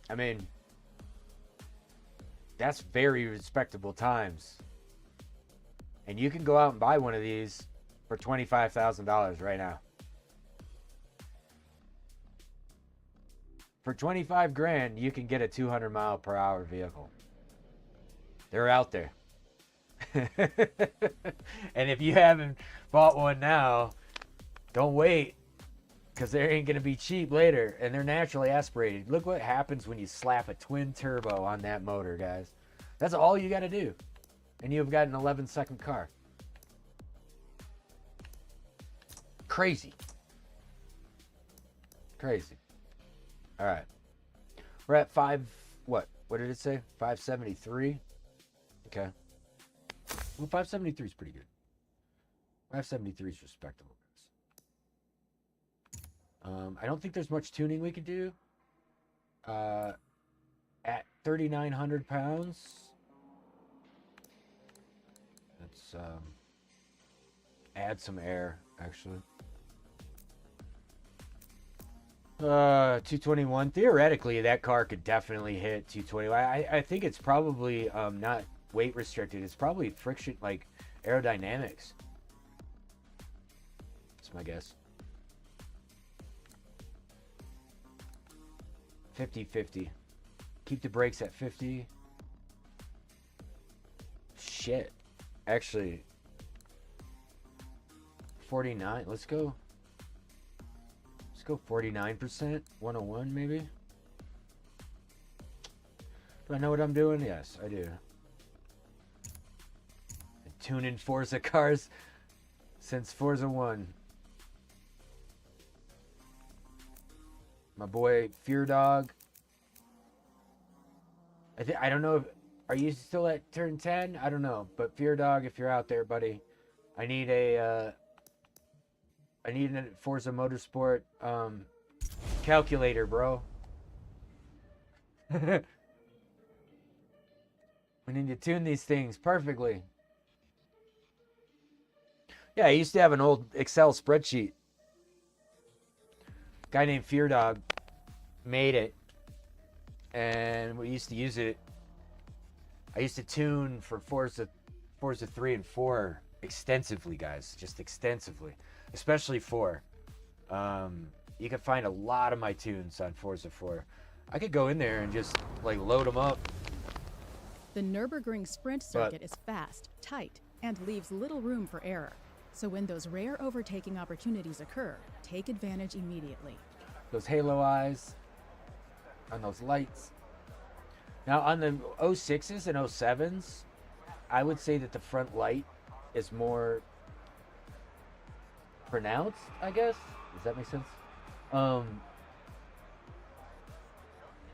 I mean, that's very respectable times. And you can go out and buy one of these for $25,000 right now. For 25 grand, you can get a 200 mile per hour vehicle. They're out there. And if you haven't bought one now, don't wait, because they ain't going to be cheap later, and they're naturally aspirated. Look what happens when you slap a twin turbo on that motor, guys. That's all you got to do, and you've got an 11-second car. Crazy. Crazy. All right. We're at what did it say? 573? Okay. Well, 573 is pretty good. 573 is respectable. I don't think there's much tuning we could do. At 3,900 pounds. Let's add some air, actually. 221. Theoretically, that car could definitely hit 220. I think it's probably not weight restricted. It's probably friction, like aerodynamics. That's my guess. 50-50. Keep the brakes at 50. Shit. Actually, 49. Let's go 49%. 101 maybe. Do I know what I'm doing? Yes, I do. Been tuning Forza cars since Forza 1. My boy Fear Dog. I don't know if, are you still at turn 10? I don't know, but Fear Dog, if you're out there, buddy, I need a Forza Motorsport calculator, bro. We need to tune these things perfectly. Yeah, I used to have an old Excel spreadsheet. Guy named Fear Dog made it, and we used to use it. I used to tune for Forza 3 and 4 extensively, guys, just extensively, especially 4. You can find a lot of my tunes on Forza 4. I could go in there and just like load them up. The Nürburgring sprint circuit is fast, tight, and leaves little room for error. So when those rare overtaking opportunities occur, take advantage immediately. Those halo eyes on those lights. Now on the 06s and 07s, I would say that the front light is more pronounced, I guess. Does that make sense?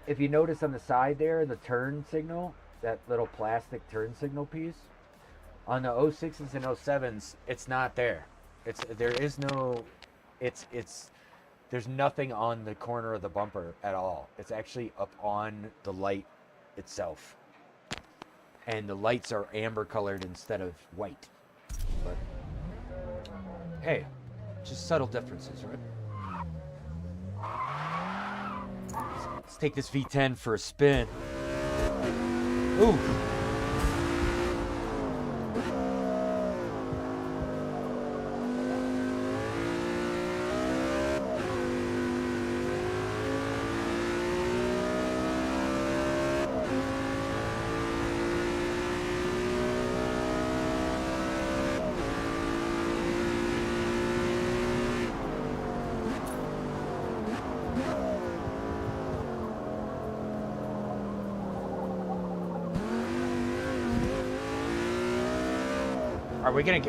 If you notice on the side there, the turn signal, that little plastic turn signal piece, on the 06s and 07s, it's not there. There's nothing on the corner of the bumper at all. It's actually up on the light itself. And the lights are amber colored instead of white. But hey, just subtle differences, right? Let's take this V10 for a spin. Ooh.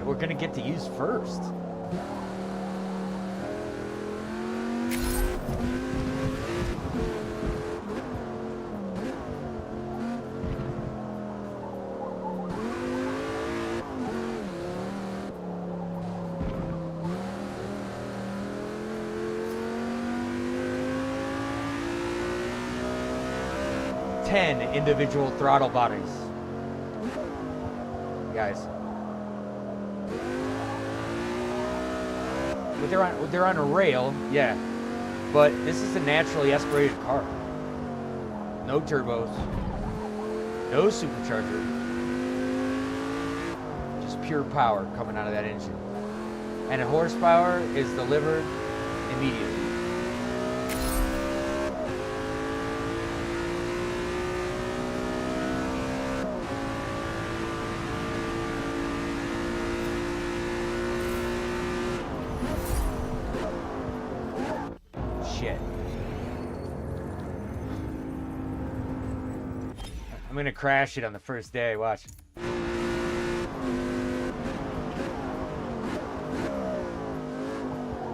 We're gonna get to use first. Ten individual throttle bodies, guys. They're on a rail, yeah, but this is a naturally aspirated car. No turbos, no supercharger, just pure power coming out of that engine. And the horsepower is delivered immediately. I'm gonna crash it on the first day, watch.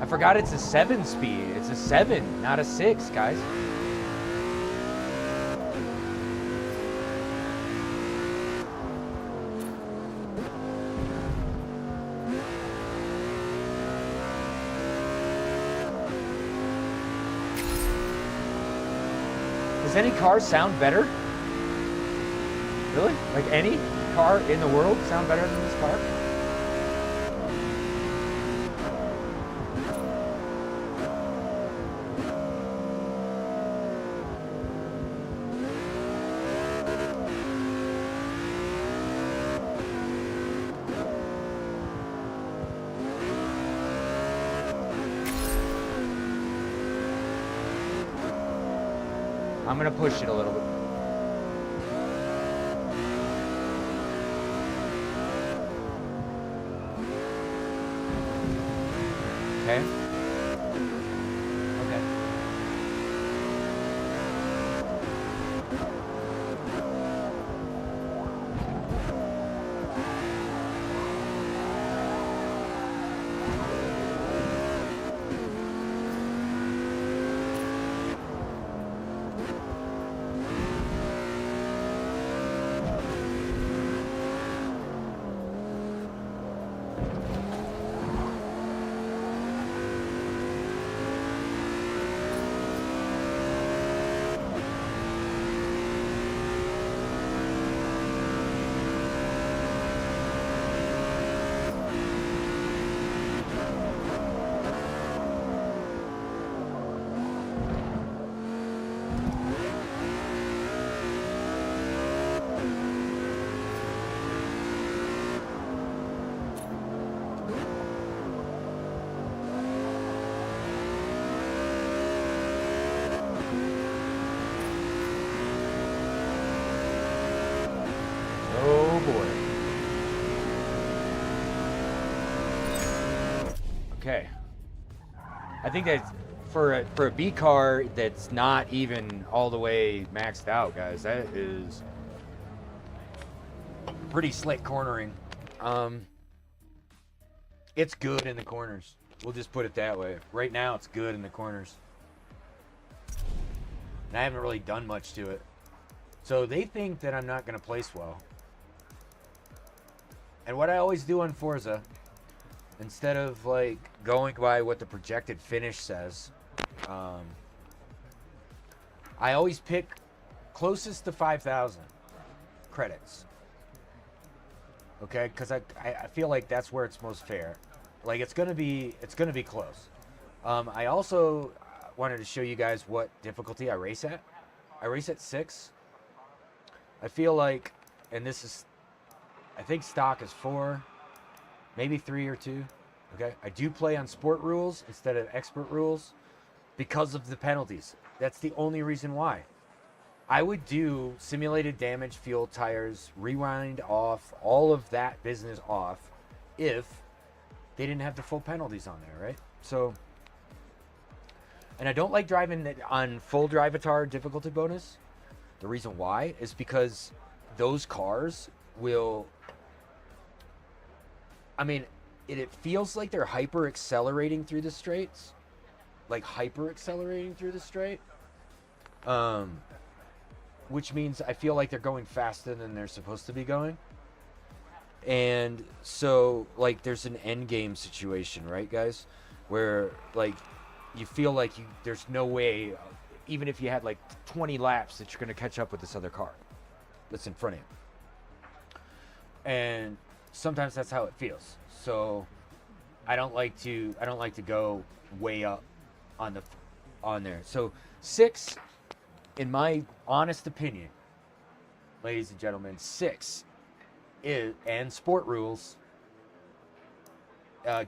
I forgot it's a 7-speed. It's a 7, not a 6, guys. Does any car sound better? Really? Like any car in the world sound better than this car? I'm gonna push it a little bit. Okay. Okay. okay. I think that's for a B car that's not even all the way maxed out, guys. That is pretty slick cornering. It's good in the corners. We'll just put it that way. Right now, it's good in the corners. And I haven't really done much to it. So they think that I'm not going to place well. And what I always do on Forza, instead of like going by what the projected finish says, I always pick closest to 5,000 credits. Okay, because I feel like that's where it's most fair. Like it's gonna be close. I also wanted to show you guys what difficulty I race at. I race at 6. I feel like, and this is, I think stock is 4, maybe 3 or 2. Okay, I do play on sport rules instead of expert rules because of the penalties. That's the only reason why. I would do simulated damage, fuel, tires, rewind off, all of that business off if they didn't have the full penalties on there, right? So, and I don't like driving it on full drivatar difficulty bonus. The reason why is because those cars will, I mean, it feels like they're hyper accelerating through the straights. Like hyper accelerating through the straight. Which means I feel like they're going faster than they're supposed to be going. And so, like, there's an end game situation, right, guys? Where, like, you feel like there's no way, even if you had, like, 20 laps, that you're going to catch up with this other car that's in front of you. And sometimes that's how it feels. So, I don't like to go way up on there. So, 6... in my honest opinion, ladies and gentlemen, 6 is, and sport rules,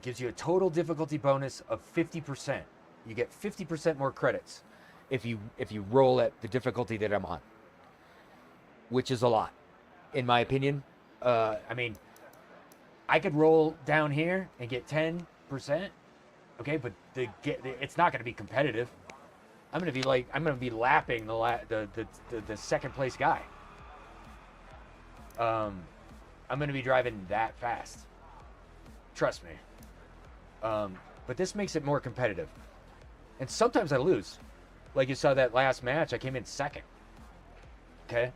gives you a total difficulty bonus of 50%. You get 50% more credits if you roll at the difficulty that I'm on, which is a lot, in my opinion. I mean, I could roll down here and get 10%, okay, but it's not going to be competitive. I'm gonna be lapping the second place guy. I'm gonna be driving that fast. Trust me. But this makes it more competitive. And sometimes I lose. Like you saw that last match, I came in second. Okay?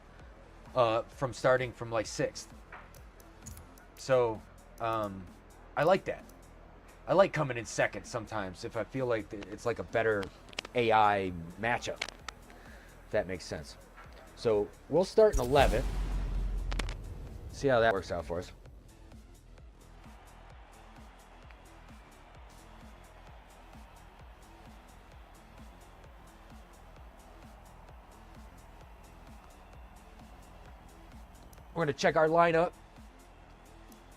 From starting from like 6th. So, I like that. I like coming in second sometimes if I feel like it's like a better AI matchup, if that makes sense. So we'll start in 11th. See how that works out for us. We're going to check our lineup.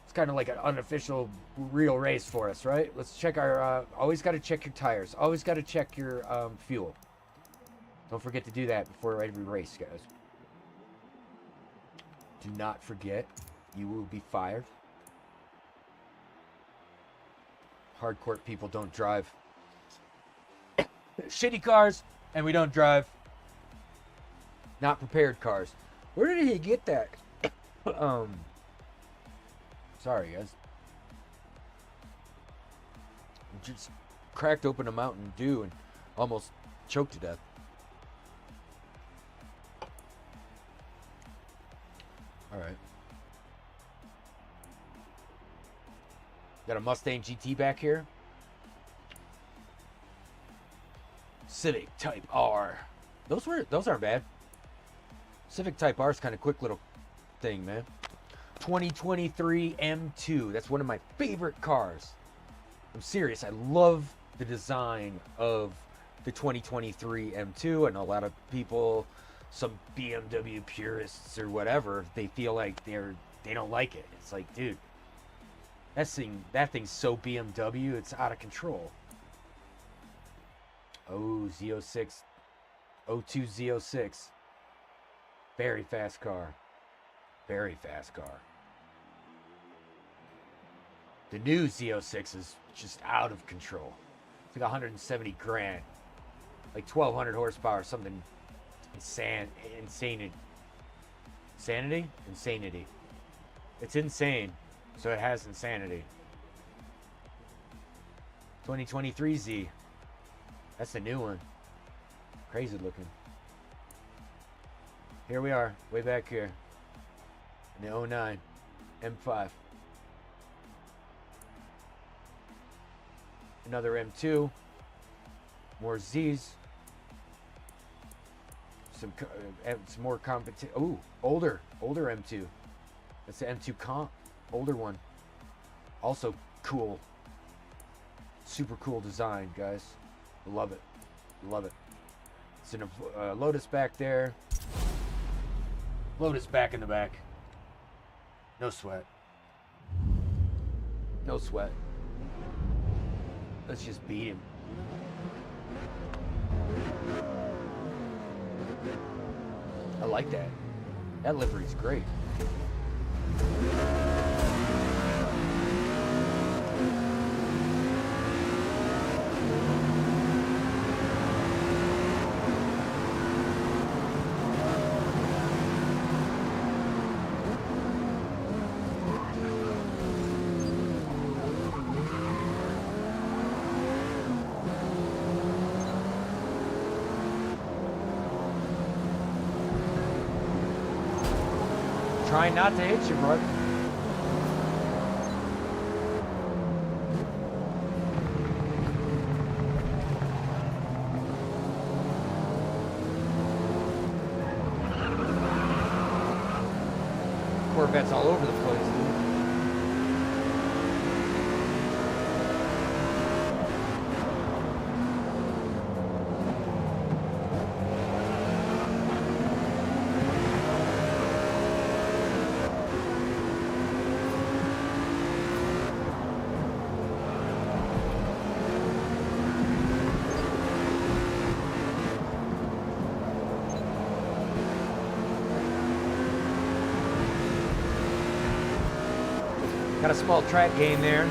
It's kind of like an unofficial real race for us, right? Let's check our, always got to check your tires. Always got to check your fuel. Don't forget to do that before every race, guys. Do not forget, you will be fired. Hardcore people don't drive. Shitty cars, and we don't drive. Not prepared cars. Where did he get that? Sorry, guys. Just cracked open a Mountain Dew and almost choked to death. All right. Got a Mustang GT back here. Civic Type R. Those aren't bad. Civic Type R is kind of quick little thing, man. 2023 M2. That's one of my favorite cars. I'm serious. I love the design of the 2023 M2, and a lot of people, some BMW purists or whatever, they feel like they don't like it. It's like, dude, that thing's so BMW, it's out of control. Oh, Z06, 02 Z06. Very fast car. Very fast car. The new Z06 is just out of control. It's like 170 grand. Like 1,200 horsepower, something insanity. Insanity. It's insane, so it has insanity. 2023 Z. That's the new one. Crazy looking. Here we are, way back here. In the 09 M5. Another M2. More Z's. Some more competition. Ooh, older M2. That's the M2 comp, older one. Also cool. Super cool design, guys. Love it. Love it. It's in a Lotus back there. Lotus back in the back. No sweat. No sweat. Let's just beat him. I like that. That livery's great. Trying not to hit you, bro. Corvettes all over the place, dude. Got a small track gain there.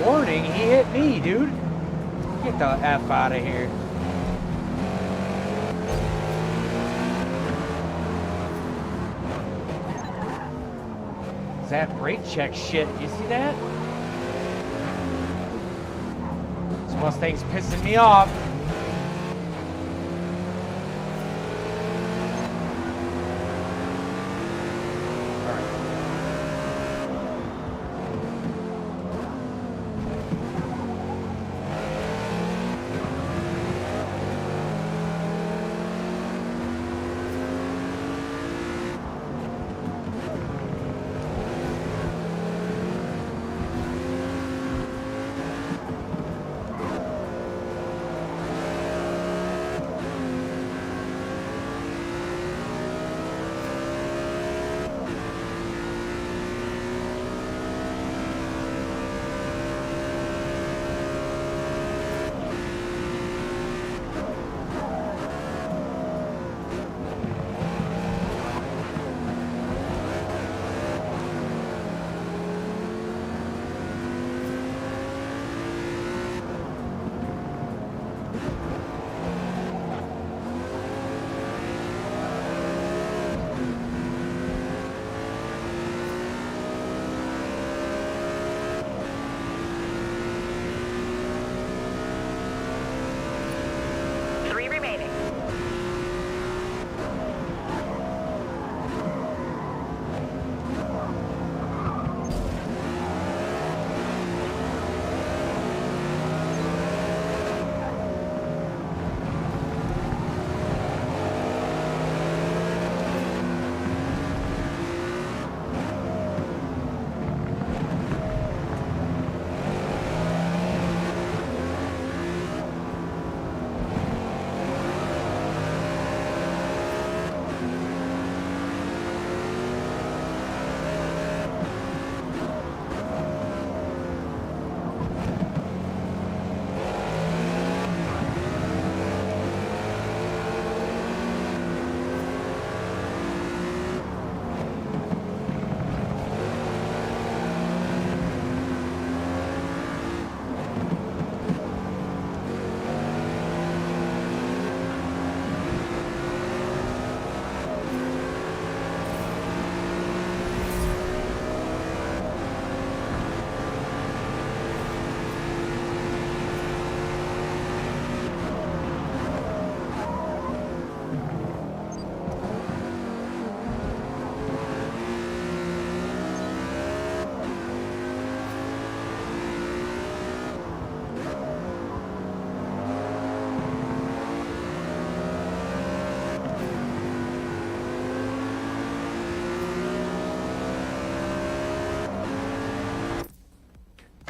Warning, he hit me, dude. Get the F out of here. It's that brake check shit. You see that? This Mustang's pissing me off.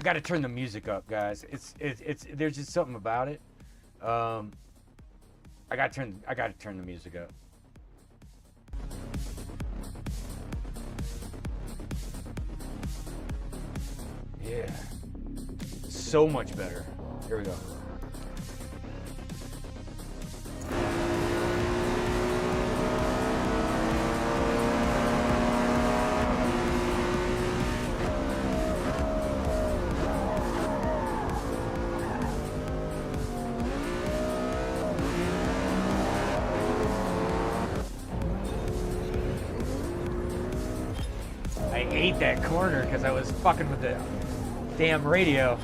I got to turn the music up, guys. It's there's just something about it. I got to turn the music up. Yeah. So much better. Here we go. I ate that corner because I was fucking with the damn radio.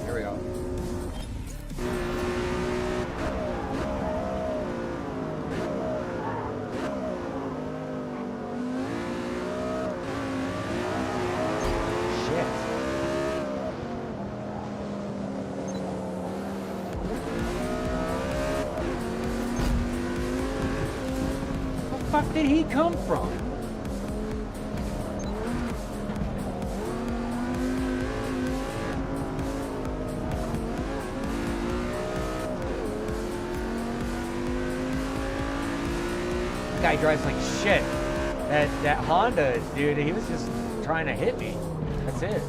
Here we go. Shit. Where the fuck did he come from? Guy drives like shit. That Honda dude, he was just trying to hit me. That's it.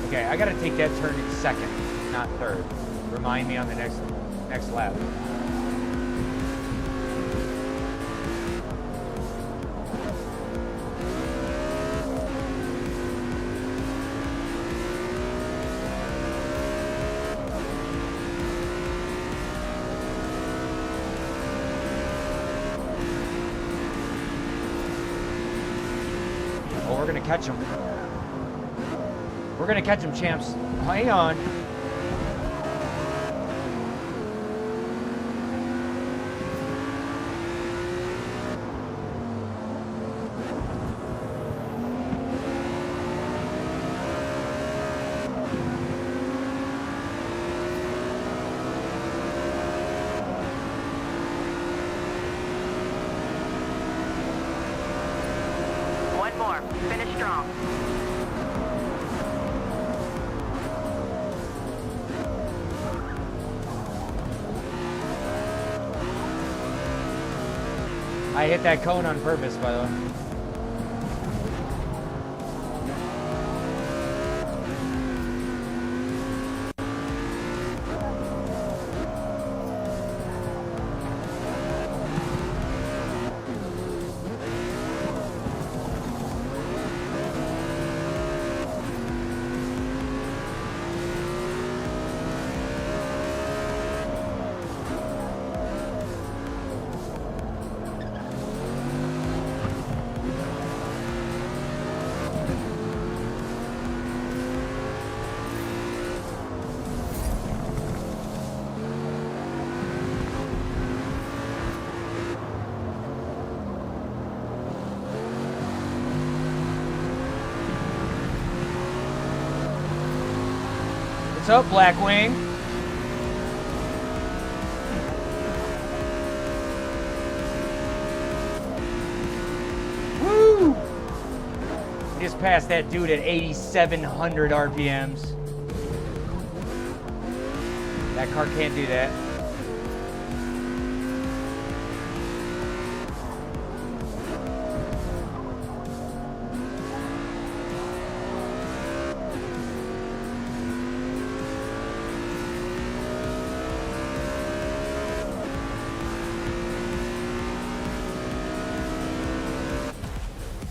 Okay, I gotta take that turn in second, not third. Remind me on the next lap. We're gonna catch him. We're gonna catch him, champs. Hang on. One more. Finish strong. I hit that cone on purpose, by the way. What's up, Blackwing? Woo! Just passed that dude at 8,700 RPMs. That car can't do that.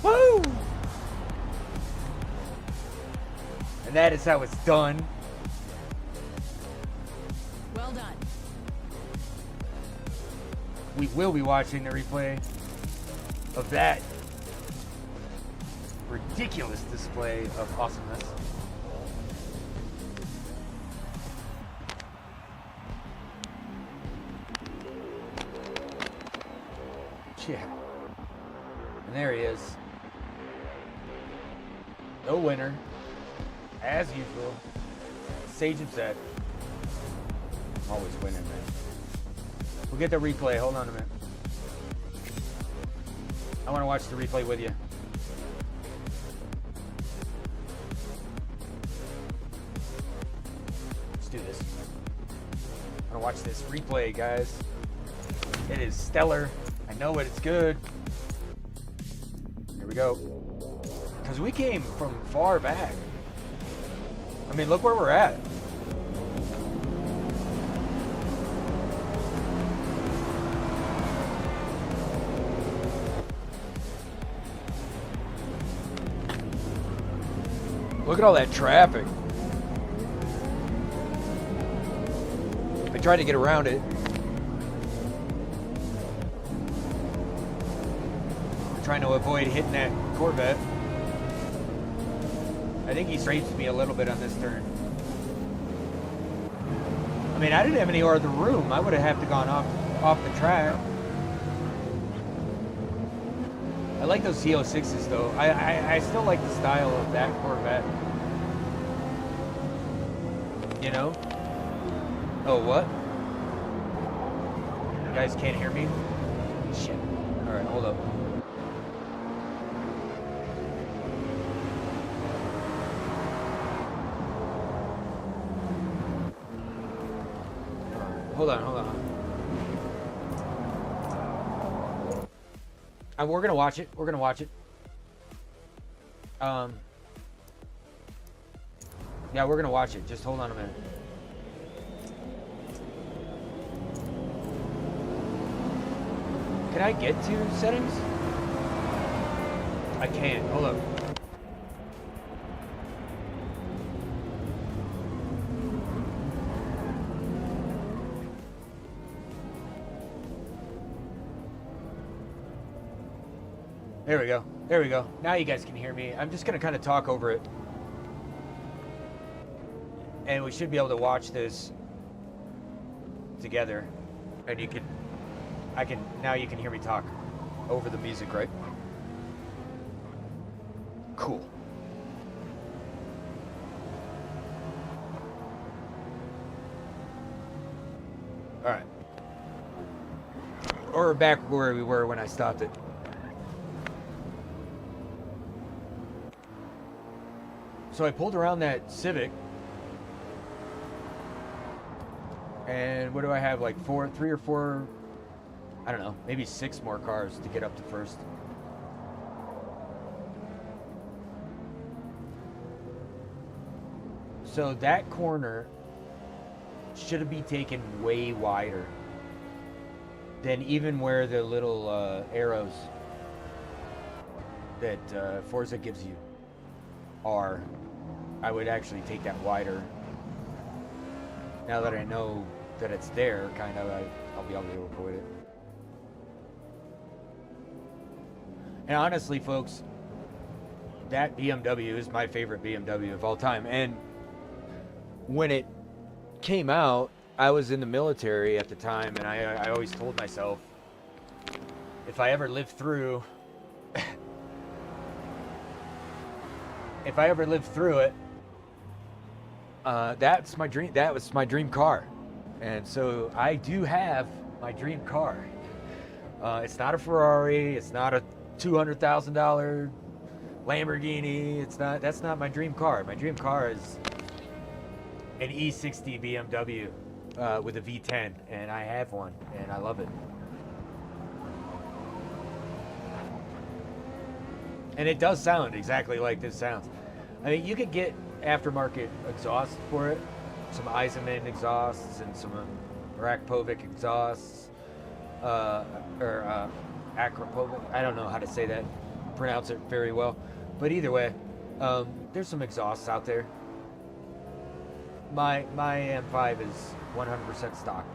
Woo! And that is how it's done. Well done. We will be watching the replay of that ridiculous display of awesomeness. Yeah. And there he is. No winner. As usual. SAGEofZED. Always winning, man. We'll get the replay. Hold on a minute. I want to watch the replay with you. Let's do this. I want to watch this replay, guys. It is stellar. I know it. It's good. Here we go. Because we came from far back. I mean, look where we're at. Look at all that traffic. I tried to get around it. I'm trying to avoid hitting that Corvette. I think he strafed me a little bit on this turn. I mean, I didn't have any other room. I would have to gone off the track. I like those CO6s though. I still like the style of that Corvette. You know? Oh, what? You guys can't hear me? Shit. Alright, hold up. Hold on. We're gonna watch it. Yeah, we're gonna watch it. Just hold on a minute. Can I get to settings? I can't. Hold up. There we go. Now you guys can hear me. I'm just gonna kind of talk over it. And we should be able to watch this together. And now you can hear me talk over the music, right? Cool. All right. Or back where we were when I stopped it. So I pulled around that Civic. And what do I have? Like 3 or 4, I don't know, maybe 6 more cars to get up to first. So that corner should be taken way wider than even where the little arrows that Forza gives you are. I would actually take that wider. Now that I know that it's there, kind of, I'll be able to avoid it. And honestly, folks, that BMW is my favorite BMW of all time. And when it came out, I was in the military at the time, and I always told myself, if I ever live through, it, that's my dream. That was my dream car. And so I do have my dream car. It's not a Ferrari. It's not a $200,000 Lamborghini. That's not my dream car. My dream car is an E60 BMW with a V10, and I have one, and I love it. And it does sound exactly like this sounds. I mean, you could get aftermarket exhaust for it, some Eisenman exhausts and some Rakovic exhausts, or Akrapovic. I don't know how to say that, pronounce it very well, but either way, there's some exhausts out there. My M5 is 100% stock.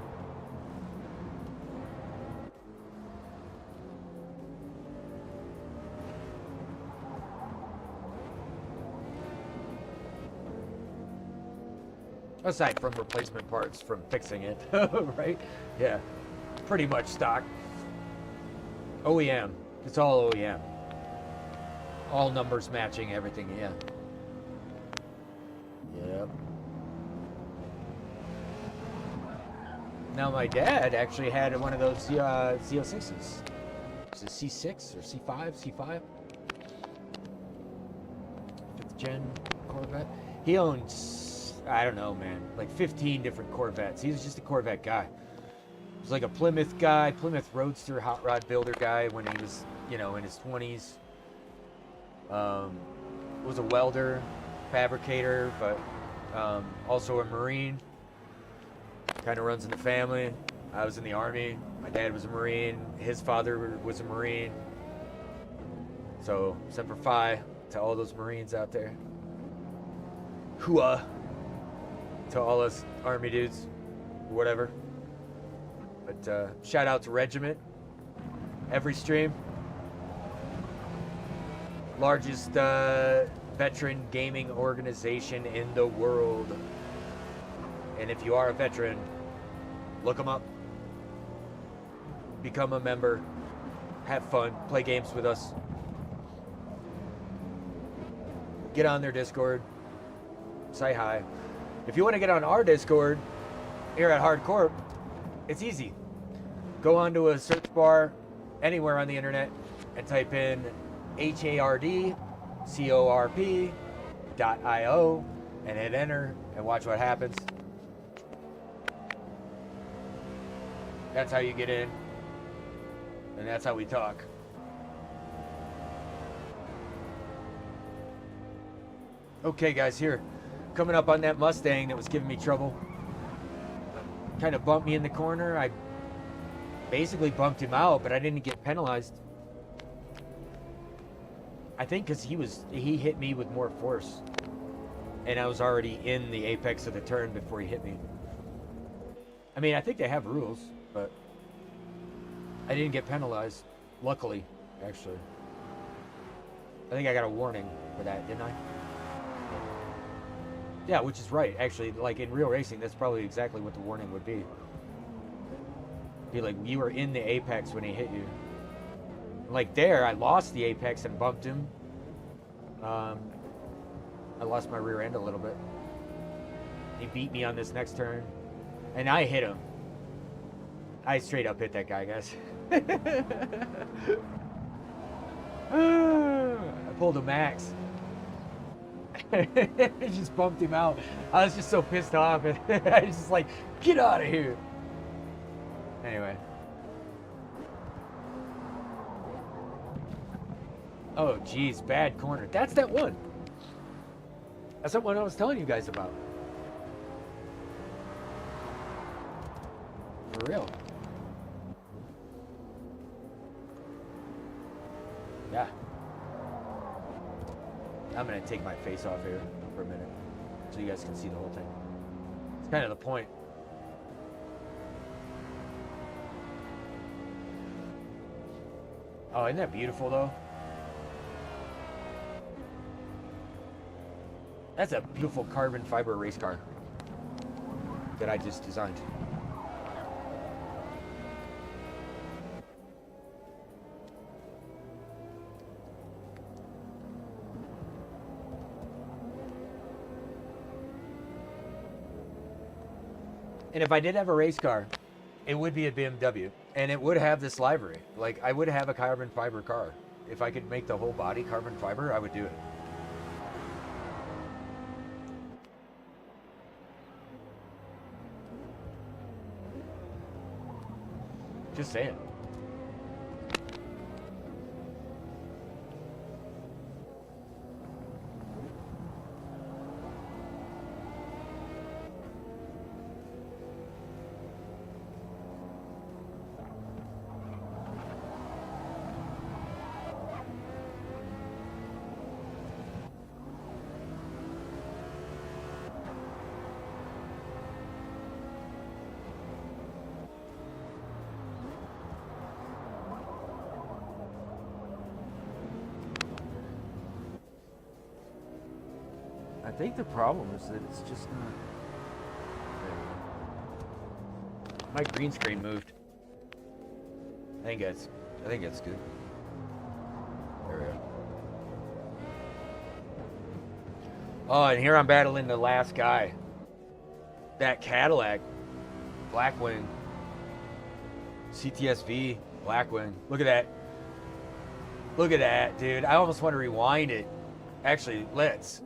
Aside from replacement parts from fixing it, right? Yeah, pretty much stock. OEM, it's all OEM. All numbers matching everything, yeah. Yep. Now my dad actually had one of those CO6s. Is it C6 or C5? C5? 5th gen Corvette. He owns, I don't know, man, like 15 different Corvettes. He was just a Corvette guy. He was like a Plymouth guy, Plymouth Roadster hot rod builder guy when he was, you know, in his 20s. Was a welder, fabricator, but also a Marine. Kind of runs in the family. I was in the Army. My dad was a Marine. His father was a Marine. So, Semper Fi to all those Marines out there. Hooah to all us Army dudes, whatever. But shout out to Regiment. Every stream. Largest veteran gaming organization in the world. And if you are a veteran, look them up. Become a member. Have fun. Play games with us. Get on their Discord. Say hi. If you want to get on our Discord here at Hardcorp, it's easy. Go onto a search bar anywhere on the internet and type in HARDCORP.io and hit enter and watch what happens. That's how you get in. And that's how we talk. Okay, guys, here. Coming up on that Mustang that was giving me trouble. Kind of bumped me in the corner. I basically bumped him out, but I didn't get penalized. I think because he hit me with more force. And I was already in the apex of the turn before he hit me. I mean, I think they have rules, but I didn't get penalized. Luckily, actually. I think I got a warning for that, didn't I? Yeah, which is right, actually. Like, in real racing, that's probably exactly what the warning would be. Be like, you were in the apex when he hit you. Like there, I lost the apex and bumped him. I lost my rear end a little bit. He beat me on this next turn. And I hit him. I straight up hit that guy, guys. I pulled a max. Just bumped him out. I was just so pissed off. I was just like, get out of here. Anyway. Oh, geez, bad corner. That's that one. That's that one I was telling you guys about. For real. Yeah. I'm going to take my face off here for a minute so you guys can see the whole thing. It's kind of the point. Oh, isn't that beautiful, though? That's a beautiful carbon fiber race car that I just designed. And if I did have a race car, it would be a BMW. And it would have this livery. Like, I would have a carbon fiber car. If I could make the whole body carbon fiber, I would do it. Just saying. I think the problem is that it's just not. My green screen moved. I think it's good. There we go. Oh, and here I'm battling the last guy. That Cadillac, Blackwing, CTSV, Blackwing. Look at that. Look at that, dude. I almost want to rewind it. Actually, let's.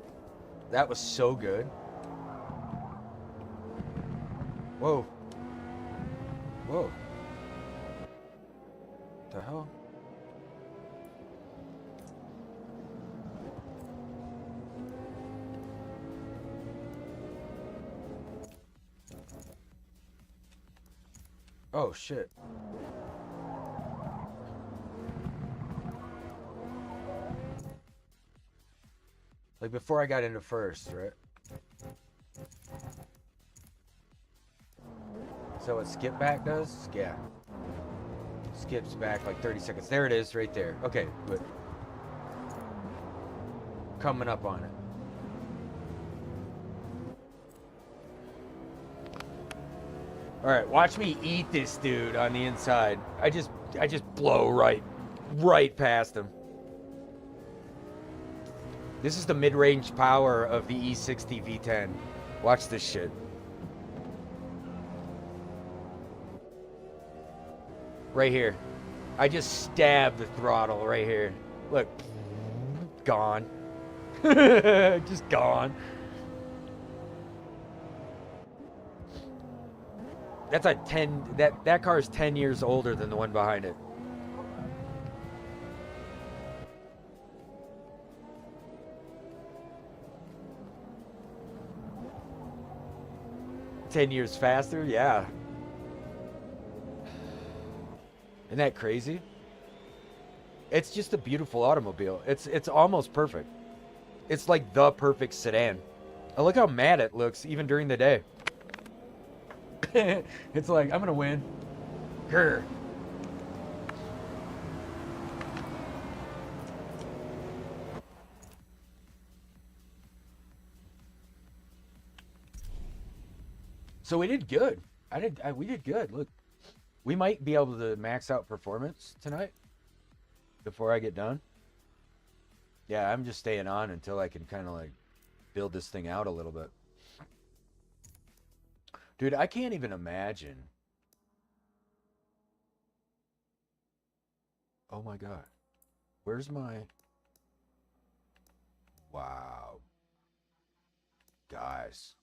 That was so good. Whoa. Whoa. The hell? Oh, shit. Like before I got into first, right? So what skip back does? Yeah. Skips back like 30 seconds. There it is, right there. Okay, good. Coming up on it. All right, watch me eat this dude on the inside. I just blow right past him. This is the mid-range power of the E60 V10. Watch this shit. Right here. I just stabbed the throttle right here. Look. Gone. Just gone. That's a 10... That car is 10 years older than the one behind it. "10 years faster?" Yeah. Isn't that crazy? It's just a beautiful automobile. It's almost perfect. It's like the perfect sedan. Oh, look how mad it looks even during the day. It's like, I'm gonna win. Grr. So we did good. We did good. Look, we might be able to max out performance tonight before I get done. Yeah, I'm just staying on until I can kind of like build this thing out a little bit. Dude, I can't even imagine. Oh my God. Where's my... Wow. Guys.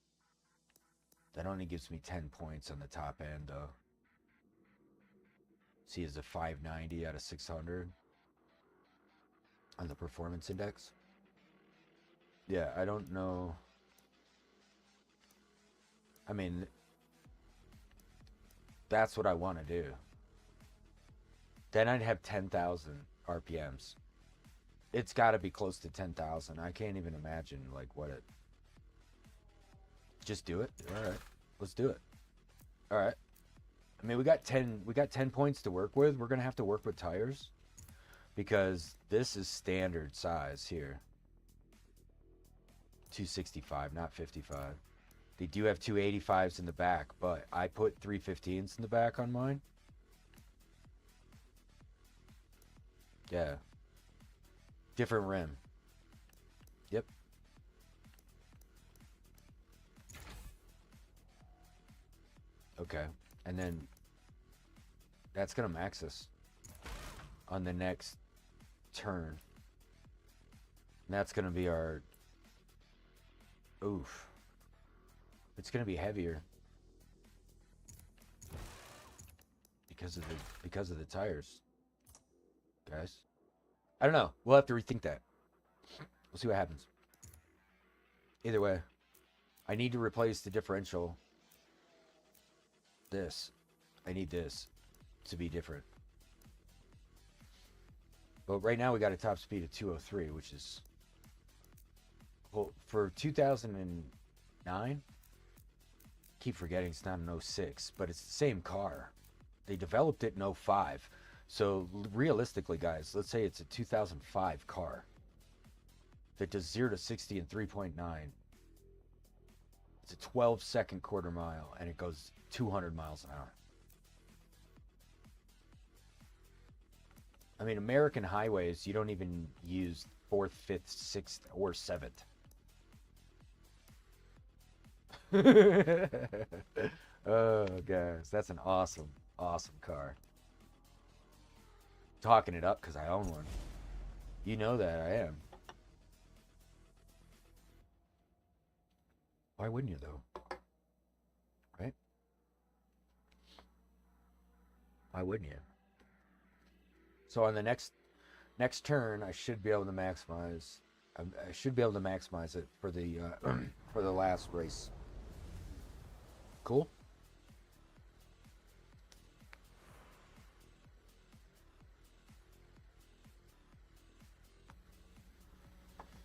That only gives me 10 points on the top end, though. See, is a 590 out of 600 on the performance index. Yeah, I don't know. I mean, that's what I want to do. Then I'd have 10,000 RPMs. It's got to be close to 10,000. I can't even imagine like what it... Just do it. All right, let's do it. All right. I mean, we got 10 points to work with. We're going to have to work with tires because this is standard size here. 265, not 55. They do have 285s in the back, but I put 315s in the back on mine. Yeah. Different rim. Yep. Okay. And then that's going to max us on the next turn. And that's going to be our... Oof. It's going to be heavier. Because of the tires. Guys. I don't know. We'll have to rethink that. We'll see what happens. Either way, I need to replace the differential. This. I need this to be different. But right now we got a top speed of 203, which is... Well, for 2009, keep forgetting it's not an 06, but it's the same car. They developed it in 05. So realistically, guys, let's say it's a 2005 car that does 0 to 60 in 3.9. It's a 12-second quarter mile, and it goes 200 miles an hour. I mean, American highways, you don't even use 4th, 5th, 6th, or 7th. Oh, guys, that's an awesome, awesome car. Talking it up because I own one. You know that I am. Why wouldn't you, though? Right? Why wouldn't you? So on the next turn, I should be able to maximize. I should be able to maximize it for the for the last race. Cool.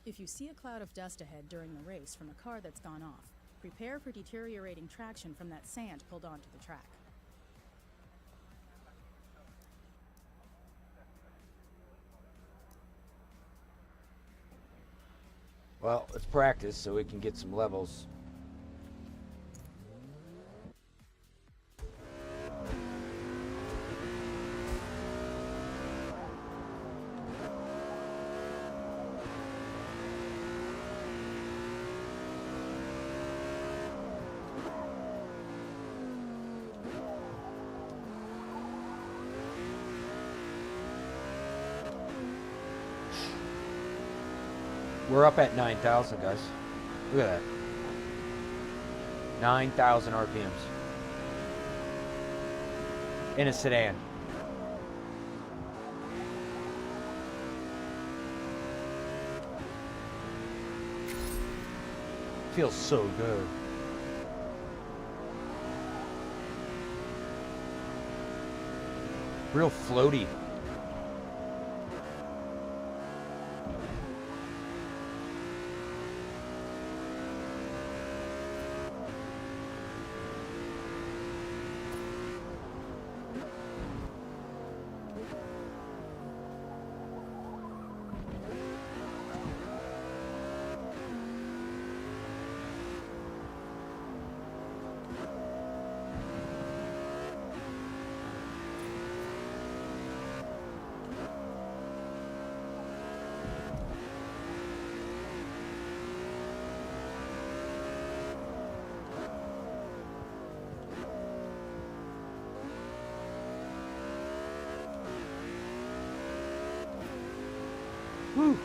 If you see a cloud of dust ahead during the race from a car that's gone off, prepare for deteriorating traction from that sand pulled onto the track. Well, let's practice so we can get some levels. We're up at 9,000, guys. Look at that. 9,000 RPMs. In a sedan. Feels so good. Real floaty. Woo.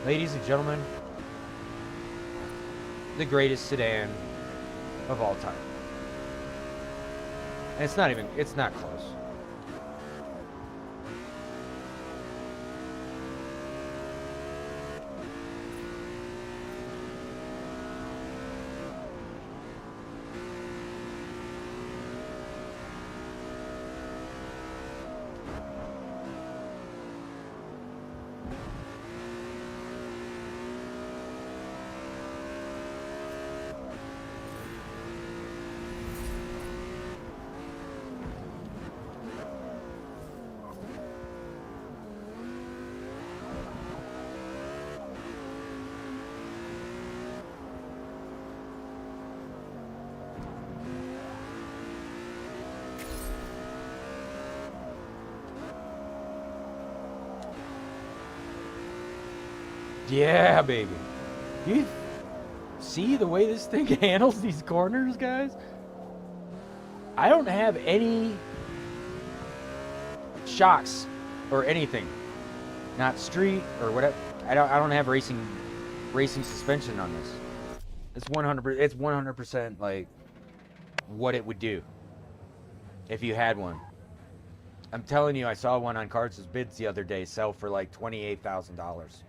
Ladies and gentlemen, the greatest sedan of all time. And it's not close. Yeah, baby. You see the way this thing handles these corners, guys? I don't have any shocks or anything. Not street or whatever. I don't have racing suspension on this. It's 100% like what it would do if you had one. I'm telling you, I saw one on Cards' Bids the other day sell for like $28,000.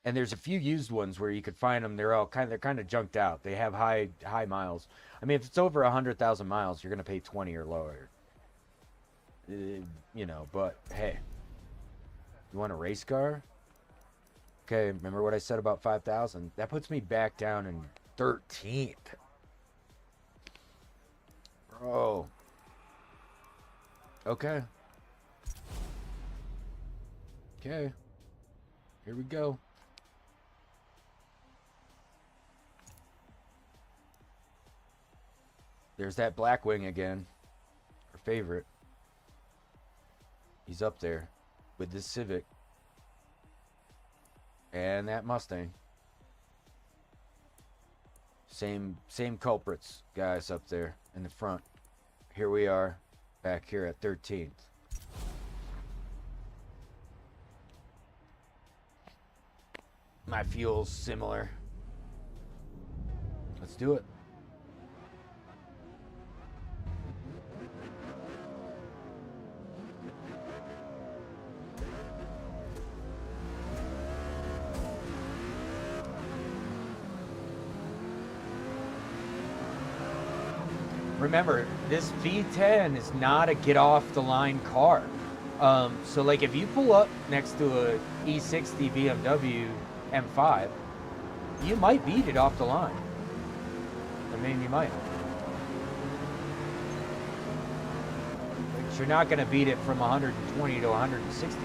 And there's a few used ones where you could find them. They're kind of junked out. They have high miles. I mean, if it's over 100,000 miles, you're gonna pay 20 or lower. You know, but hey, you want a race car? Okay, remember what I said about 5,000? That puts me back down in 13th. Bro. Okay. Okay. Here we go. There's that Blackwing again. Our favorite. He's up there with this Civic. And that Mustang. Same culprits, guys, up there in the front. Here we are, back here at 13th. My fuel's similar. Let's do it. Remember, this V10 is not a get off the line car. So like if you pull up next to a E60 BMW M5, you might beat it off the line. I mean, you might. But you're not going to beat it from 120 to 160.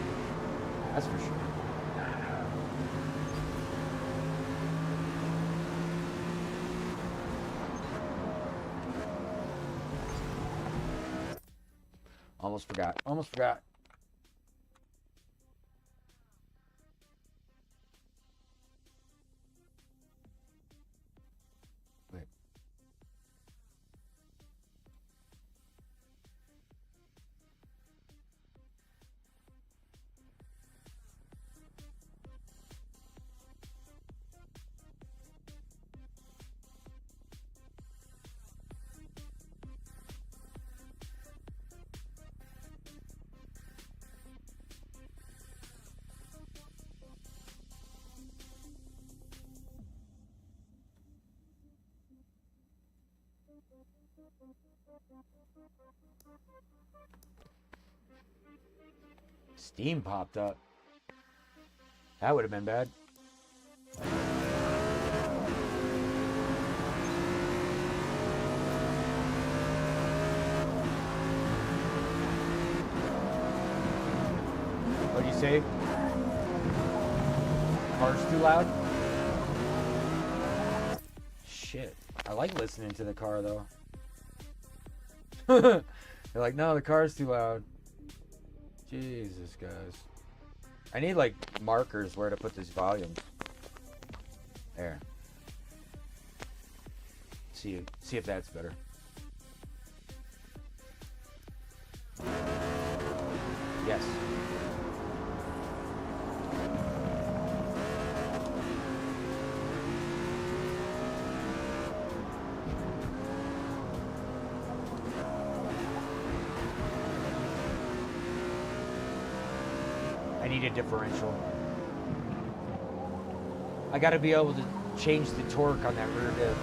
That's for sure. Almost forgot. Almost forgot. Wait. Steam popped up. That would have been bad. What'd you say? Car's too loud? Shit. I like listening to the car though. They're like, no, the car's too loud. Jesus, guys. I need like markers where to put this volume. There. See if that's better. Yes. I need a differential. I got to be able to change the torque on that rear diff.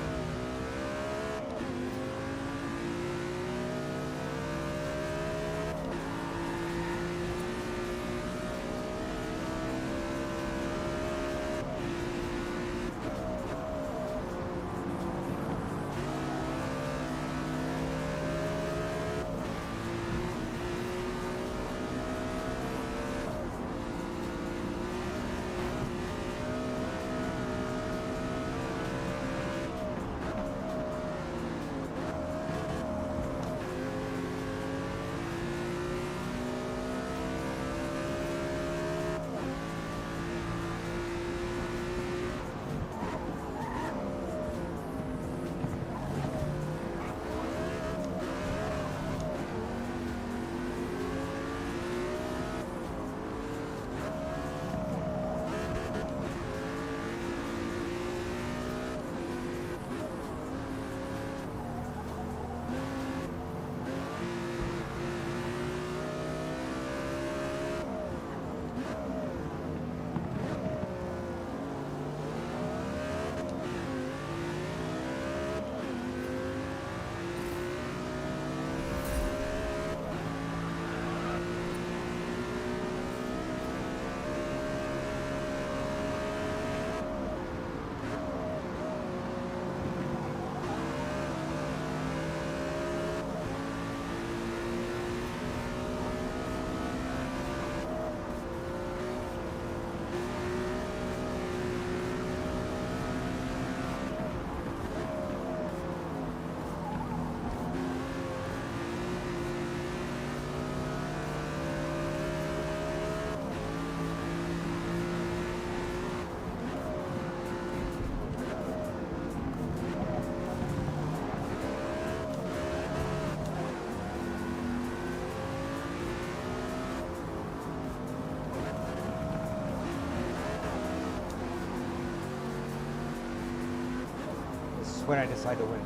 That's when I decide to win.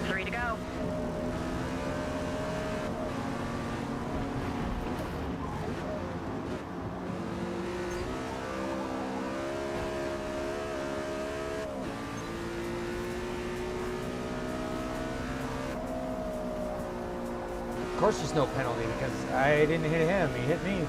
Three to go. Of course there's no penalty because I didn't hit him, he hit me.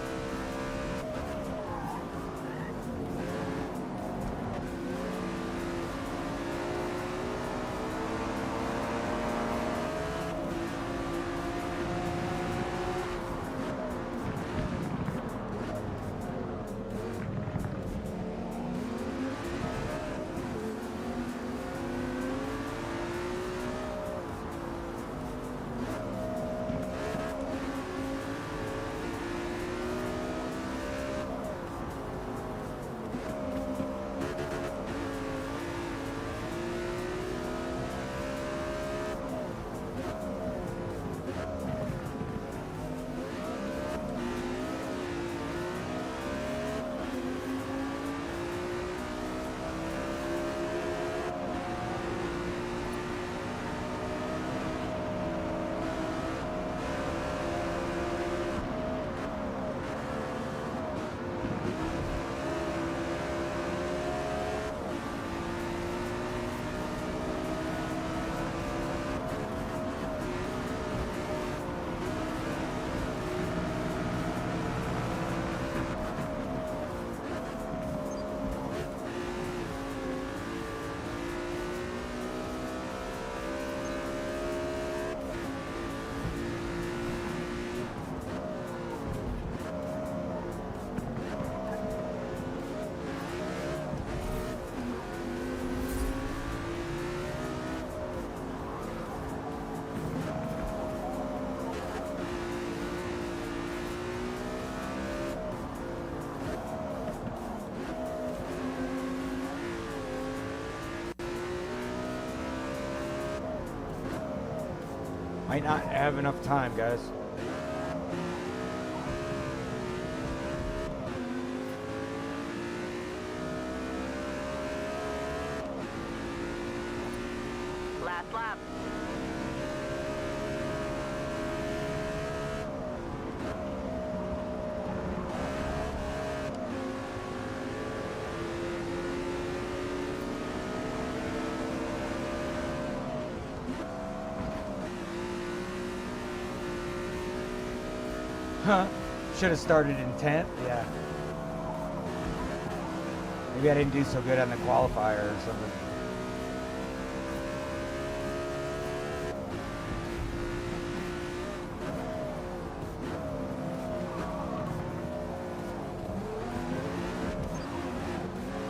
Might not have enough time, guys. Last lap. Huh. Should have started in 10th. Yeah. Maybe I didn't do so good on the qualifier or something.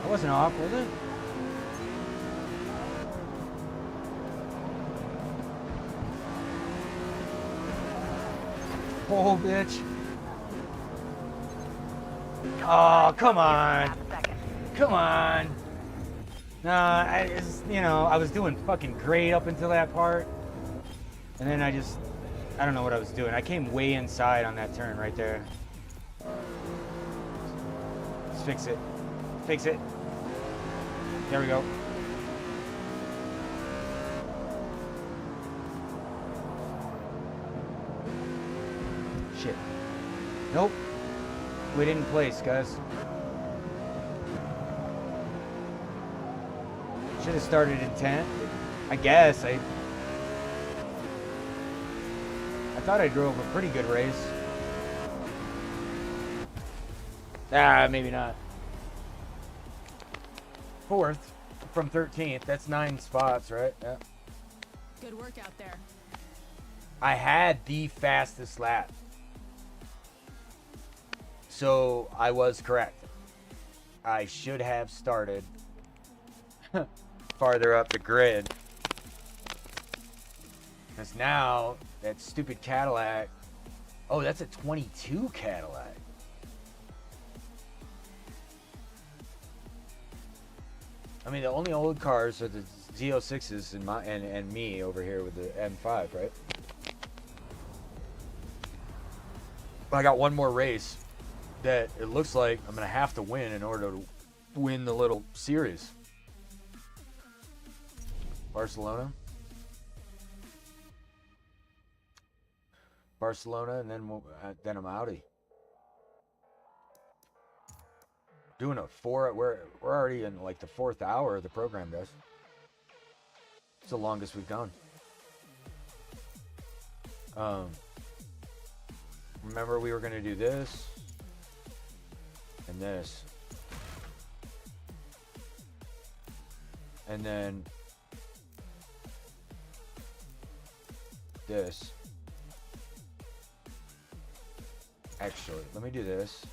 I wasn't off, was it? Oh, bitch. Oh, come on. Come on. Nah, I was doing fucking great up until that part. And then I don't know what I was doing. I came way inside on that turn right there. Let's fix it. Fix it. There we go. Shit. Nope. We didn't place, guys. Should have started in 10th. I guess. I thought I drove a pretty good race. Maybe not. 4th from 13th. That's 9 spots, right? Yeah. Good work out there. I had the fastest lap. So I was correct. I should have started farther up the grid. Because now that stupid Cadillac. Oh, that's a 22 Cadillac. I mean, the only old cars are the Z06s and me over here with the M5, right? But I got one more race that it looks like I'm gonna have to win in order to win the little series. Barcelona, and then I'm outie. Doing a 4. We're already in like the 4th hour of the program, guys. It's the longest we've gone. Remember we were gonna do this and this, and then this. Actually, let me do this.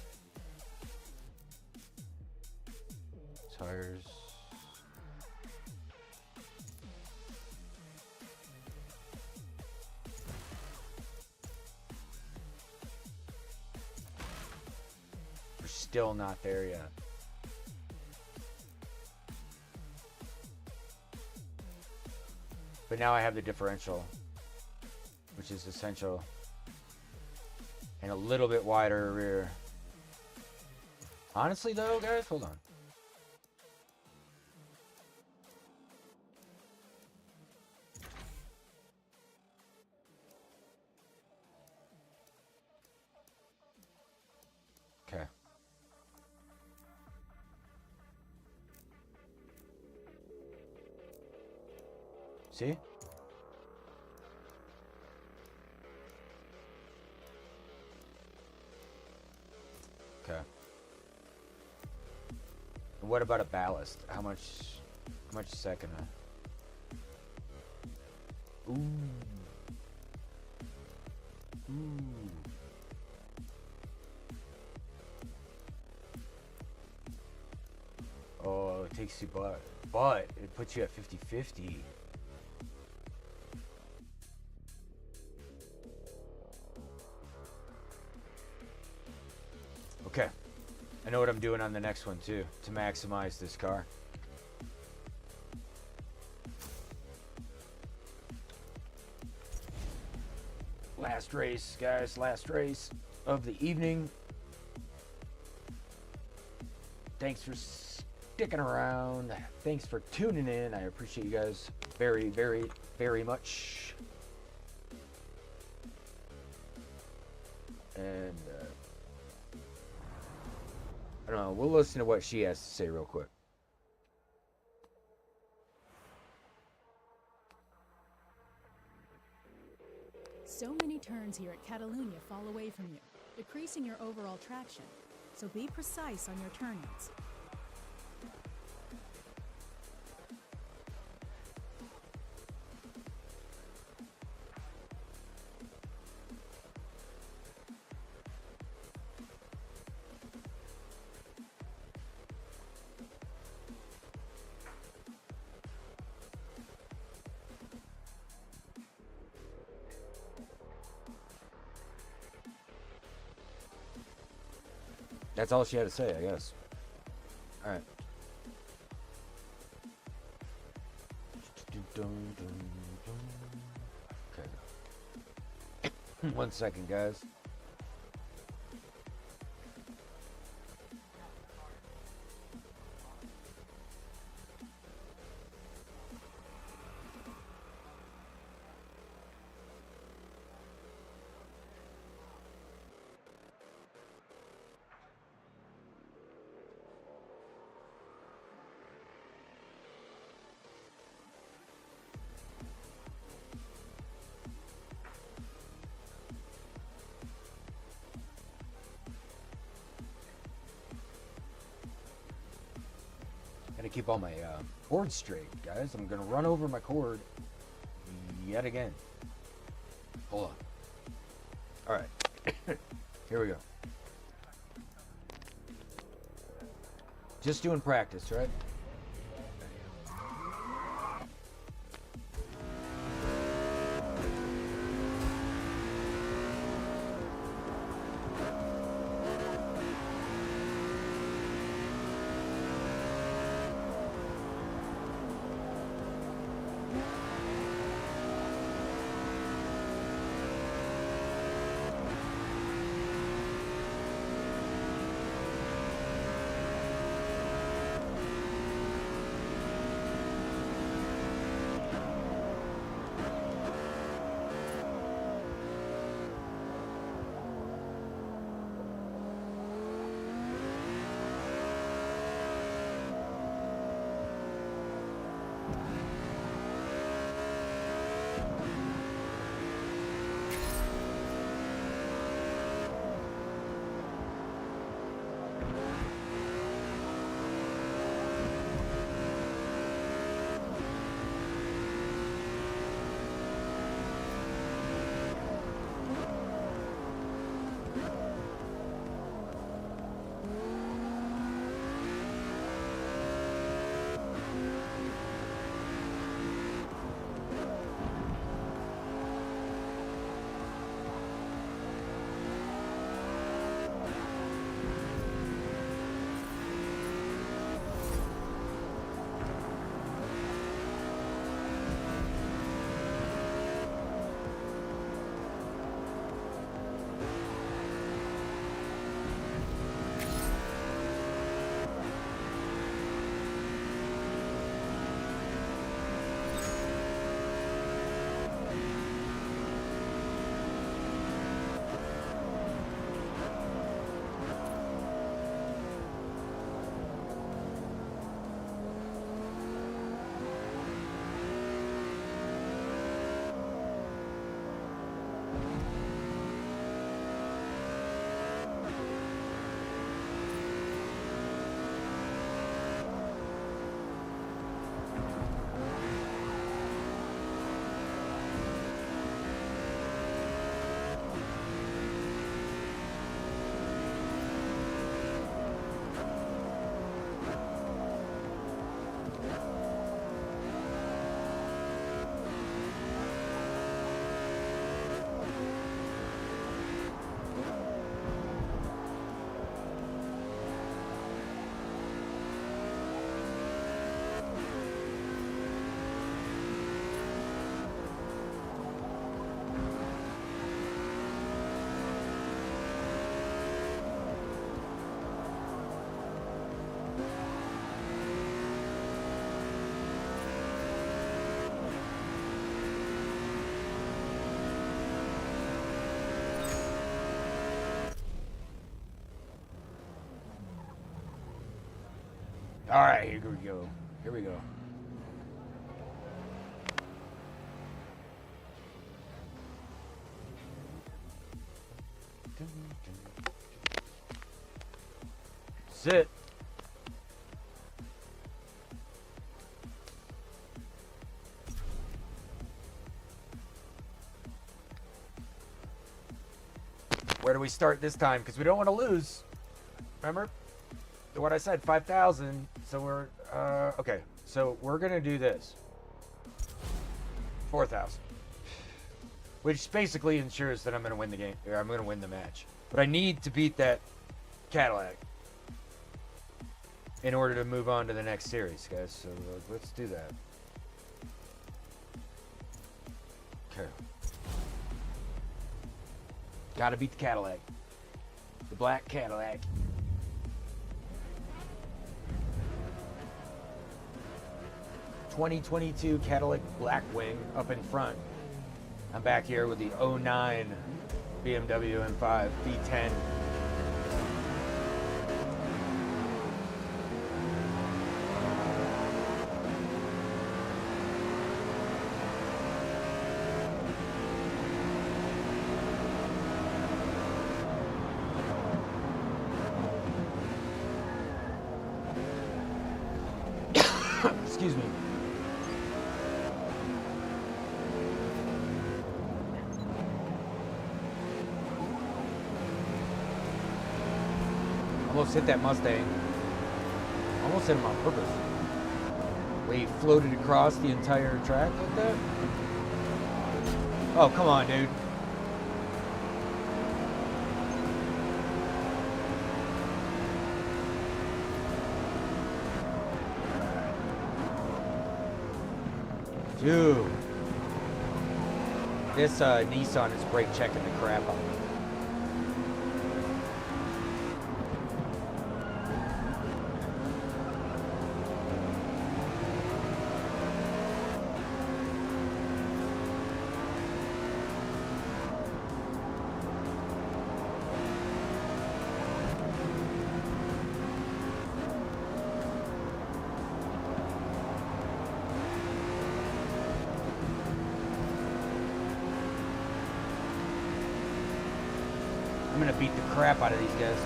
Tires. We're still not there yet. But now I have the differential, which is essential, and a little bit wider rear. Honestly though, guys, hold on. Okay. See? Okay. And what about a ballast? How much is that gonna? Ooh. Ooh. Oh, it takes you, but it puts you at 50-50. Okay, I know what I'm doing on the next one too, to maximize this car. Last race, guys, last race of the evening. Thanks for sticking around. Thanks for tuning in. I appreciate you guys very, very, very much. And I don't know, we'll listen to what she has to say real quick. So many turns here at Catalunya fall away from you, decreasing your overall traction. So be precise on your turn-ins. That's all she had to say, I guess. All right. Okay. 1 second, guys. Gotta keep all my boards straight, guys. I'm gonna run over my cord yet again. Hold on. All right. Here we go. Just doing practice, right? All right, here we go. Here we go. Sit. Where do we start this time? Because we don't want to lose. Remember what I said, 5,000. So we're okay. So we're gonna do this. 4,000, which basically ensures that I'm gonna win the game. Or I'm gonna win the match. But I need to beat that Cadillac in order to move on to the next series, guys. So let's do that. Okay. Gotta beat the Cadillac. The black Cadillac. '22 Cadillac Blackwing up in front. I'm back here with the '09 BMW M5 V10. Excuse me. Almost hit that Mustang. Almost hit him on purpose. We floated across the entire track like that. Oh, come on, dude. Dude. This Nissan is brake checking the crap out of me. I'm gonna beat the crap out of these guys.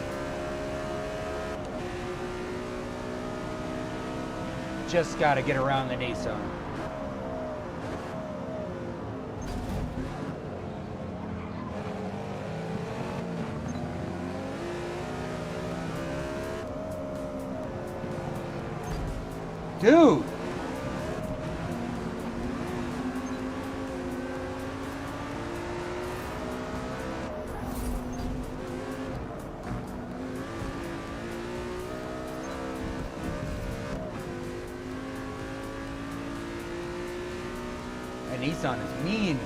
Just gotta get around the Nissan. Dude! That Nissan is mean.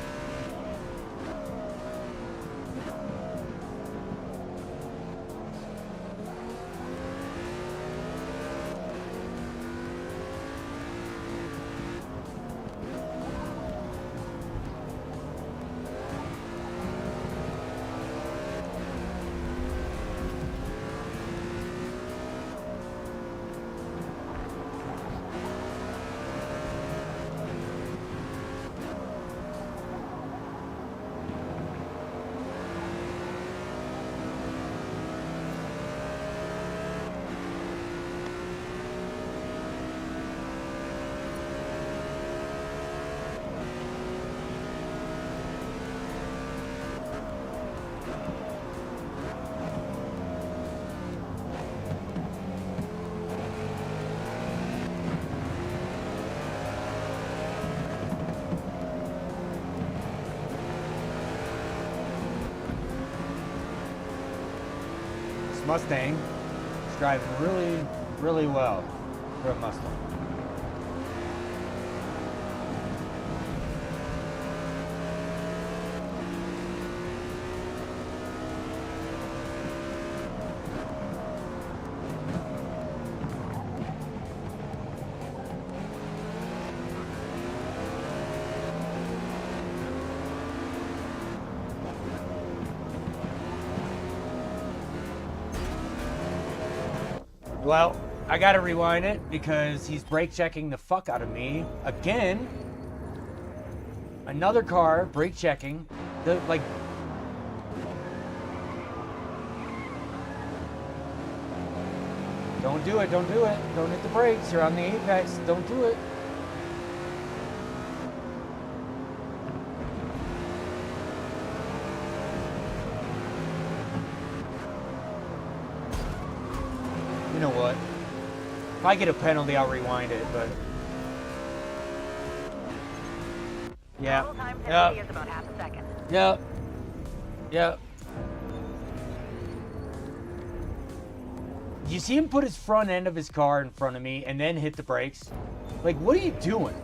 Mustang is driving really, really well for a Mustang. Well, I gotta rewind it because he's brake checking the fuck out of me again. Another car brake checking. Like. Don't do it, don't do it. Don't hit the brakes. You're on the apex. Don't do it. You know what? If I get a penalty, I'll rewind it, but... Yeah. Total time penalty is about half a second. Yep. Yep. You see him put his front end of his car in front of me and then hit the brakes? Like, what are you doing?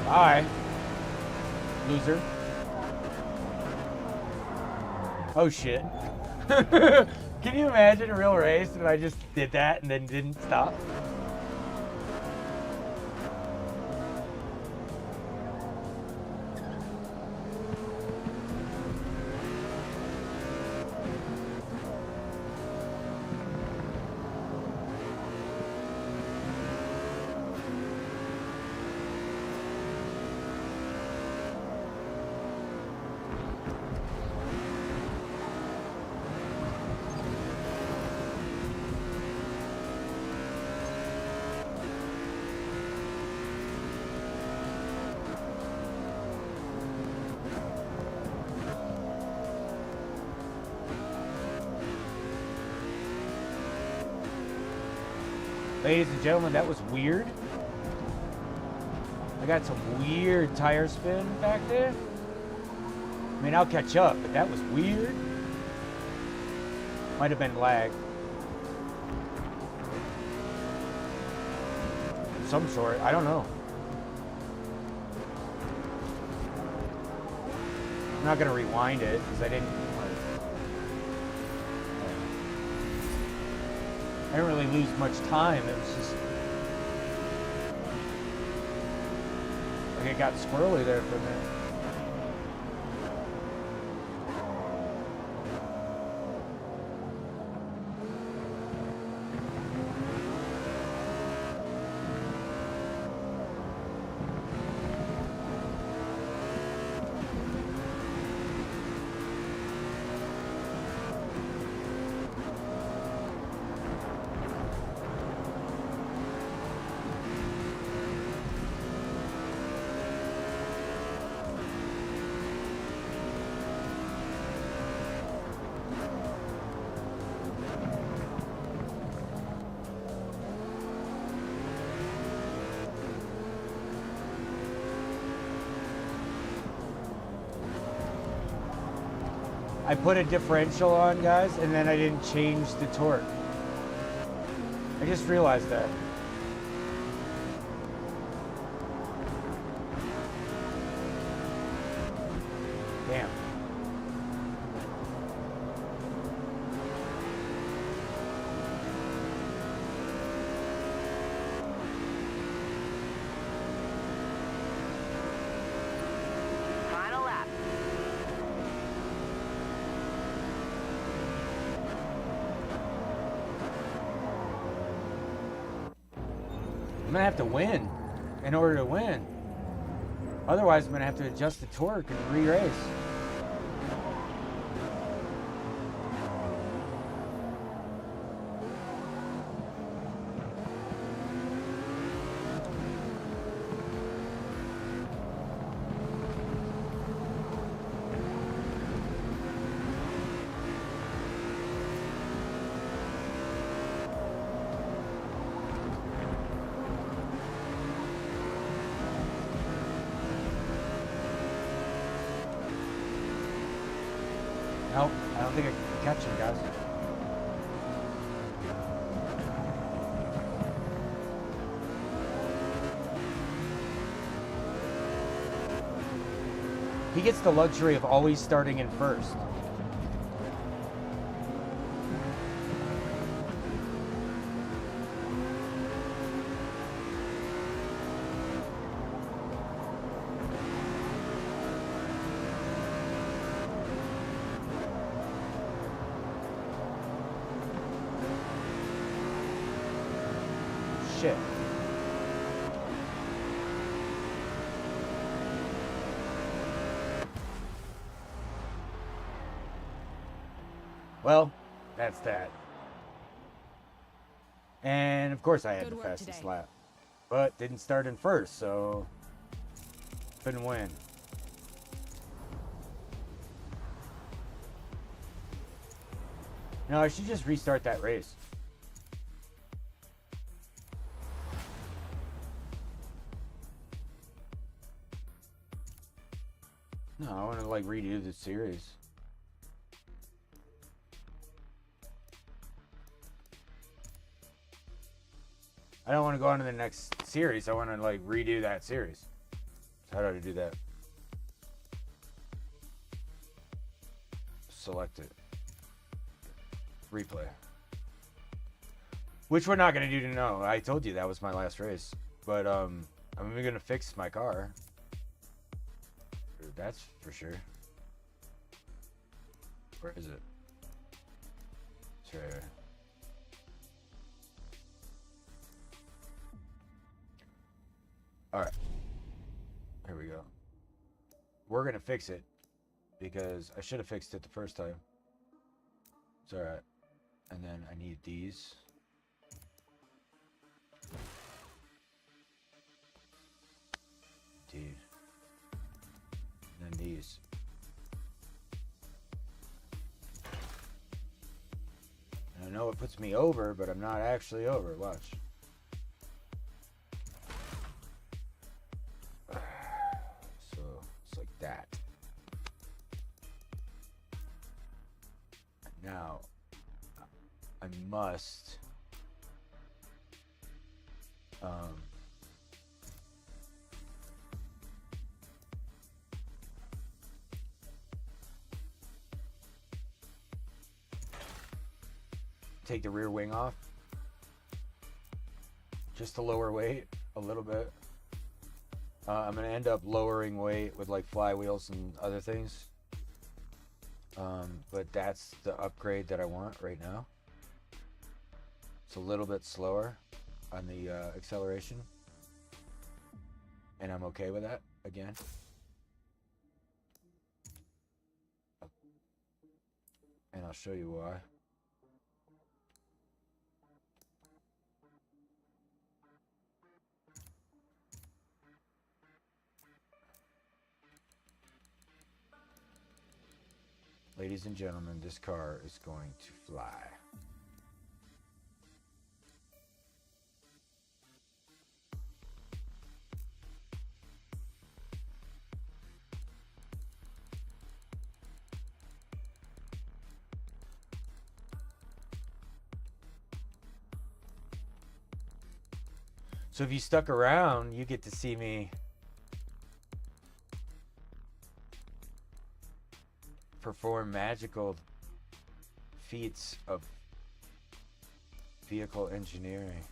Bye, loser. Oh shit. Can you imagine a real race if I just did that and then didn't stop? Ladies and gentlemen, that was weird. I got some weird tire spin back there. I mean, I'll catch up, but that was weird. Might have been lag. Of some sort, I don't know. I'm not gonna rewind it because I didn't really lose much time. It was just like it got squirrely there for a minute. I put a differential on, guys, and then I didn't change the torque. I just realized that. Damn. Final lap. I'm gonna have to win in order to win. Otherwise, I'm gonna have to adjust the torque and re-race. Nope, I don't think I can catch him, guys. He gets the luxury of always starting in first. Shit. Well, that's that. And of course I had Good the work fastest today. lap. But didn't start in first, so couldn't win. No, I should just restart that race. No, I want to like redo the series. I don't want to go on to the next series. I want to like redo that series. So how do I do that? Select it. Replay. Which we're not going to do to know. I told you that was my last race. But I'm going to fix my car. That's for sure. Where is it? It's right here. Alright. Here we go. We're gonna fix it because I should have fixed it the first time. It's alright. And then I need these. Dude. And then these. And I know it puts me over, but I'm not actually over. Watch. So it's like that. And now I must take the rear wing off just to lower weight a little bit. I'm gonna end up lowering weight with like flywheels and other things, but that's the upgrade that I want right now. It's a little bit slower on the acceleration, and I'm okay with that again. And I'll show you why. Ladies and gentlemen, this car is going to fly. So if you stuck around, you get to see me perform magical feats of vehicle engineering.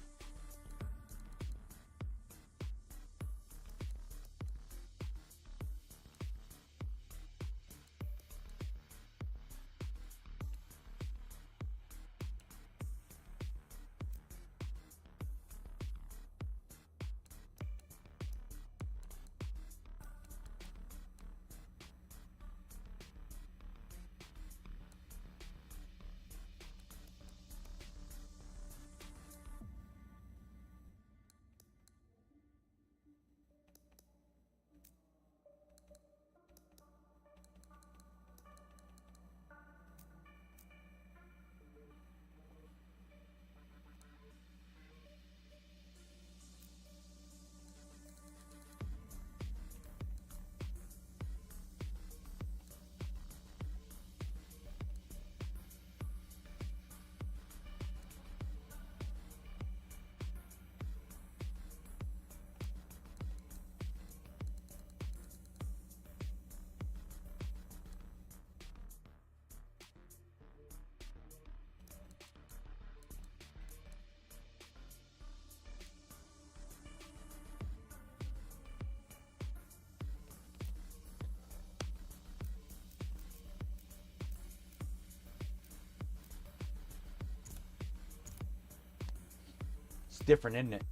It's different, isn't it?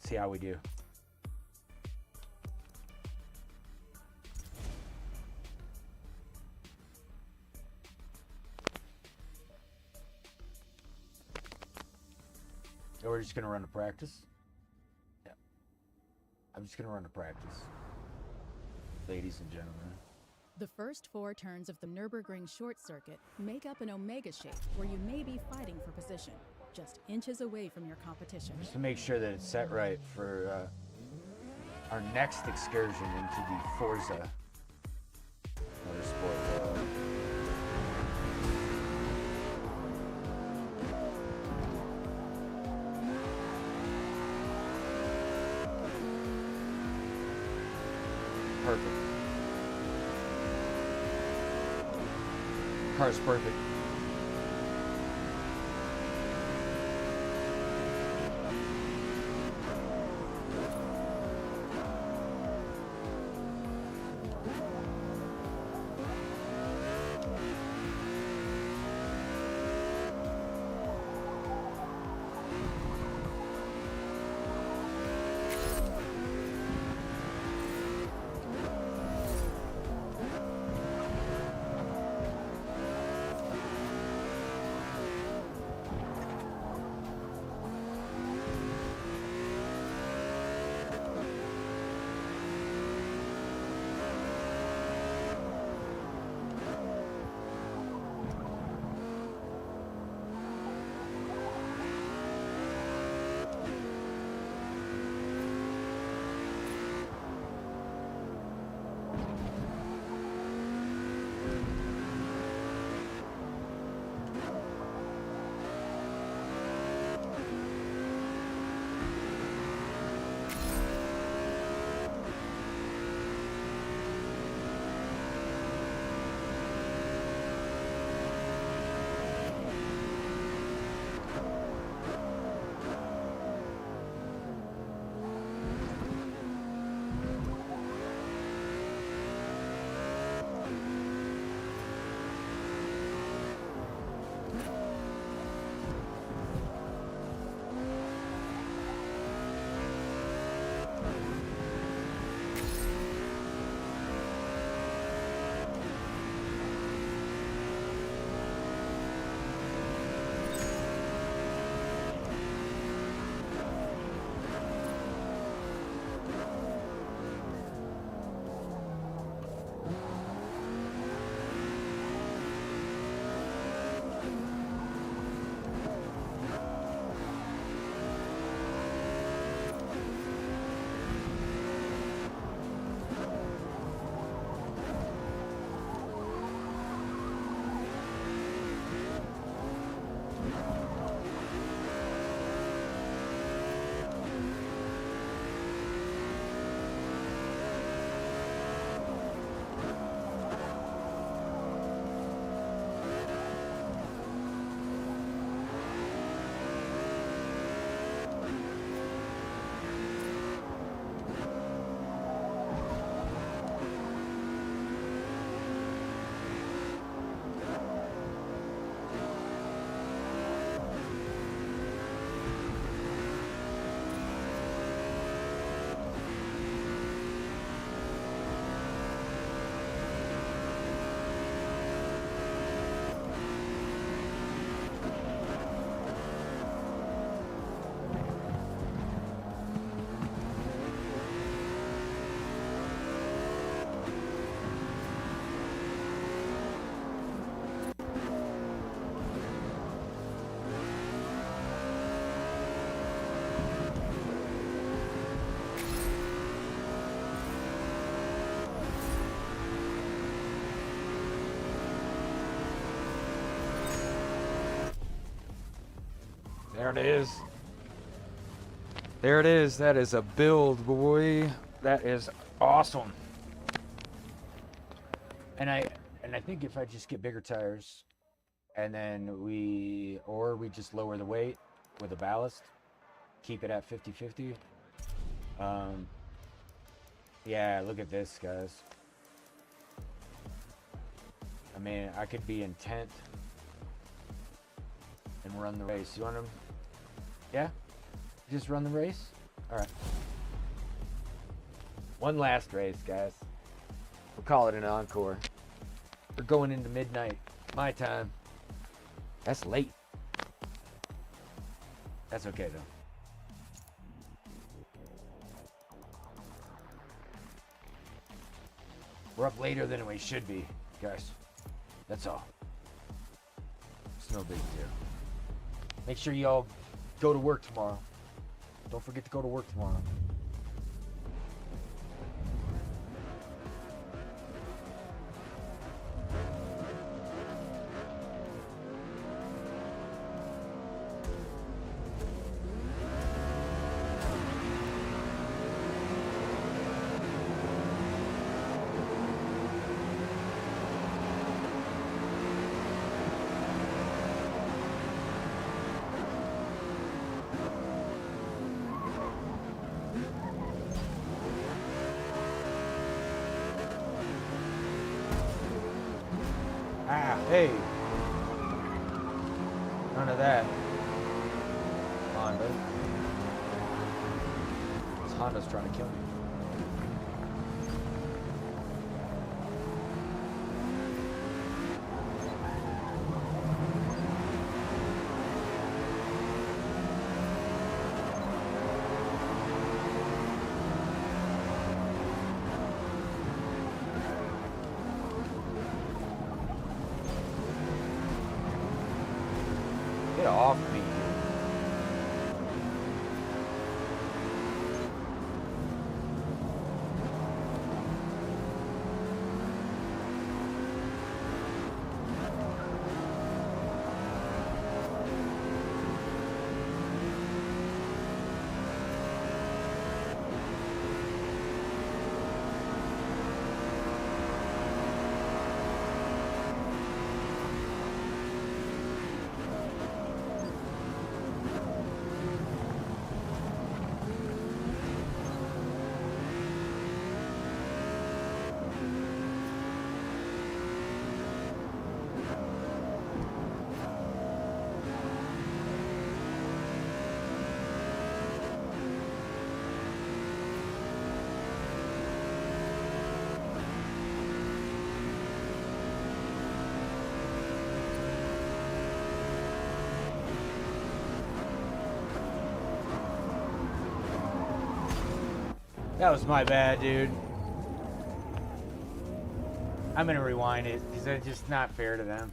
See how we do. So we're just gonna run a practice. Yeah. I'm just gonna run a practice. Ladies and gentlemen. The first 4 turns of the Nürburgring short circuit make up an omega shape where you may be fighting for position, just inches away from your competition. Just to make sure that it's set right for our next excursion into the Forza Motorsport world. Perfect. Car's perfect. There it is. There it is. That is a build, boy. That is awesome. And I think if I just get bigger tires, and then we just lower the weight with a ballast, keep it at 50-50. Yeah, look at this, guys. I mean, I could be intent and run the race. You want to? Yeah? Just run the race? All right. One last race, guys. We'll call it an encore. We're going into midnight. My time. That's late. That's okay, though. We're up later than we should be, guys. That's all. It's no big deal. Make sure y'all go to work tomorrow. Don't forget to go to work tomorrow. Ah, hey. None of that. Honda. This Honda's trying to kill me. Get off me. That was my bad, dude. I'm gonna rewind it because it's just not fair to them.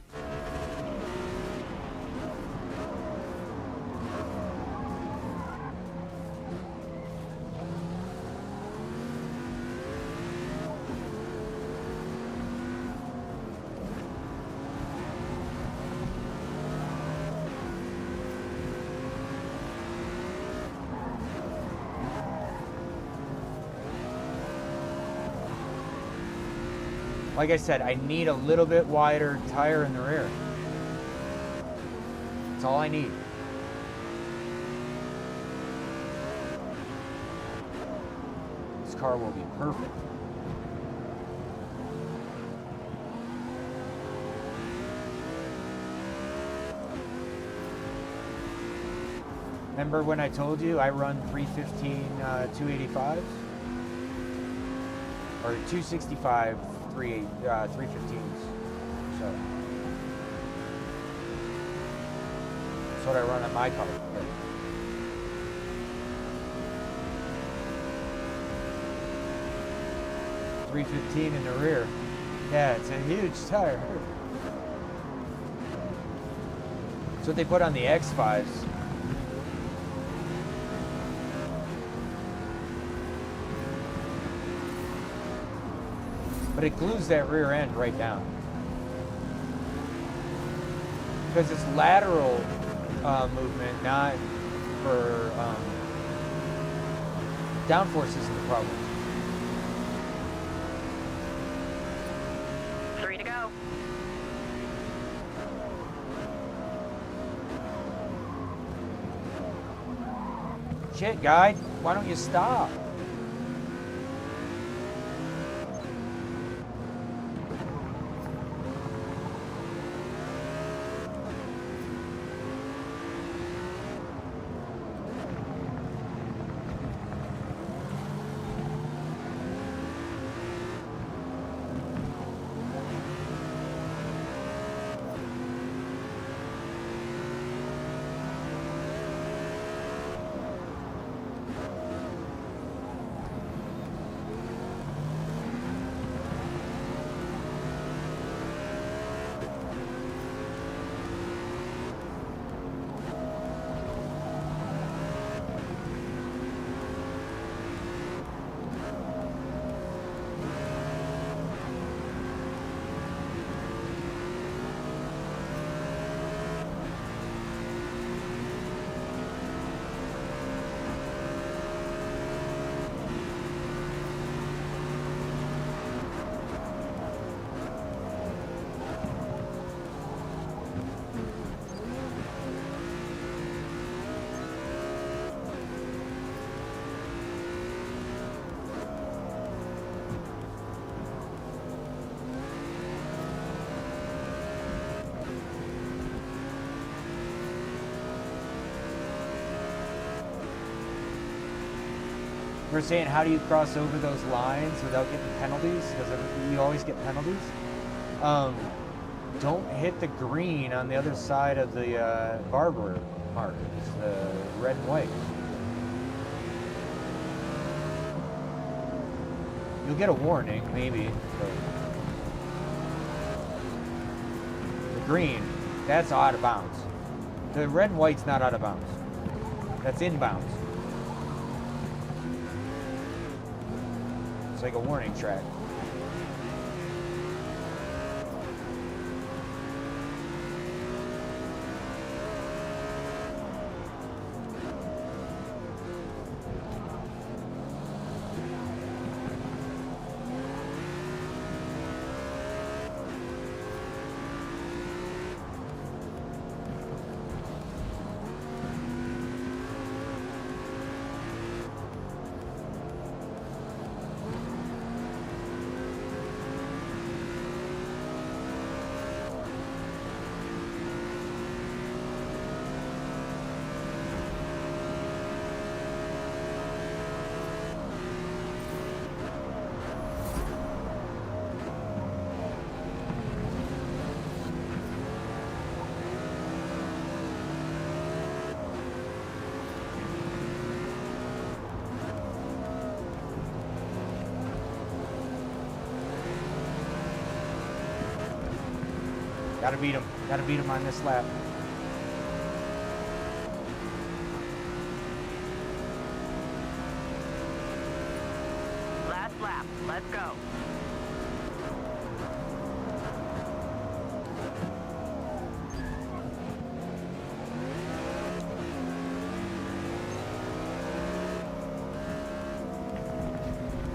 Like I said, I need a little bit wider tire in the rear. That's all I need. This car will be perfect. Remember when I told you I run 315 285s? Or 265 315s. So that's what I run on my car. 315 in the rear. Yeah, it's a huge tire. That's what they put on the X5s. But it glues that rear end right down. Because it's lateral movement, not for downforce isn't the problem. 3 to go. Shit, guide, why don't you stop? We're saying, how do you cross over those lines without getting penalties? Because you always get penalties. Don't hit the green on the other side of the barber mark. It's the red and white. You'll get a warning, maybe. But the green, that's out of bounds. The red and white's not out of bounds. That's inbounds. It's like a warning track. Gotta beat him. Gotta beat him on this lap. Last lap. Let's go.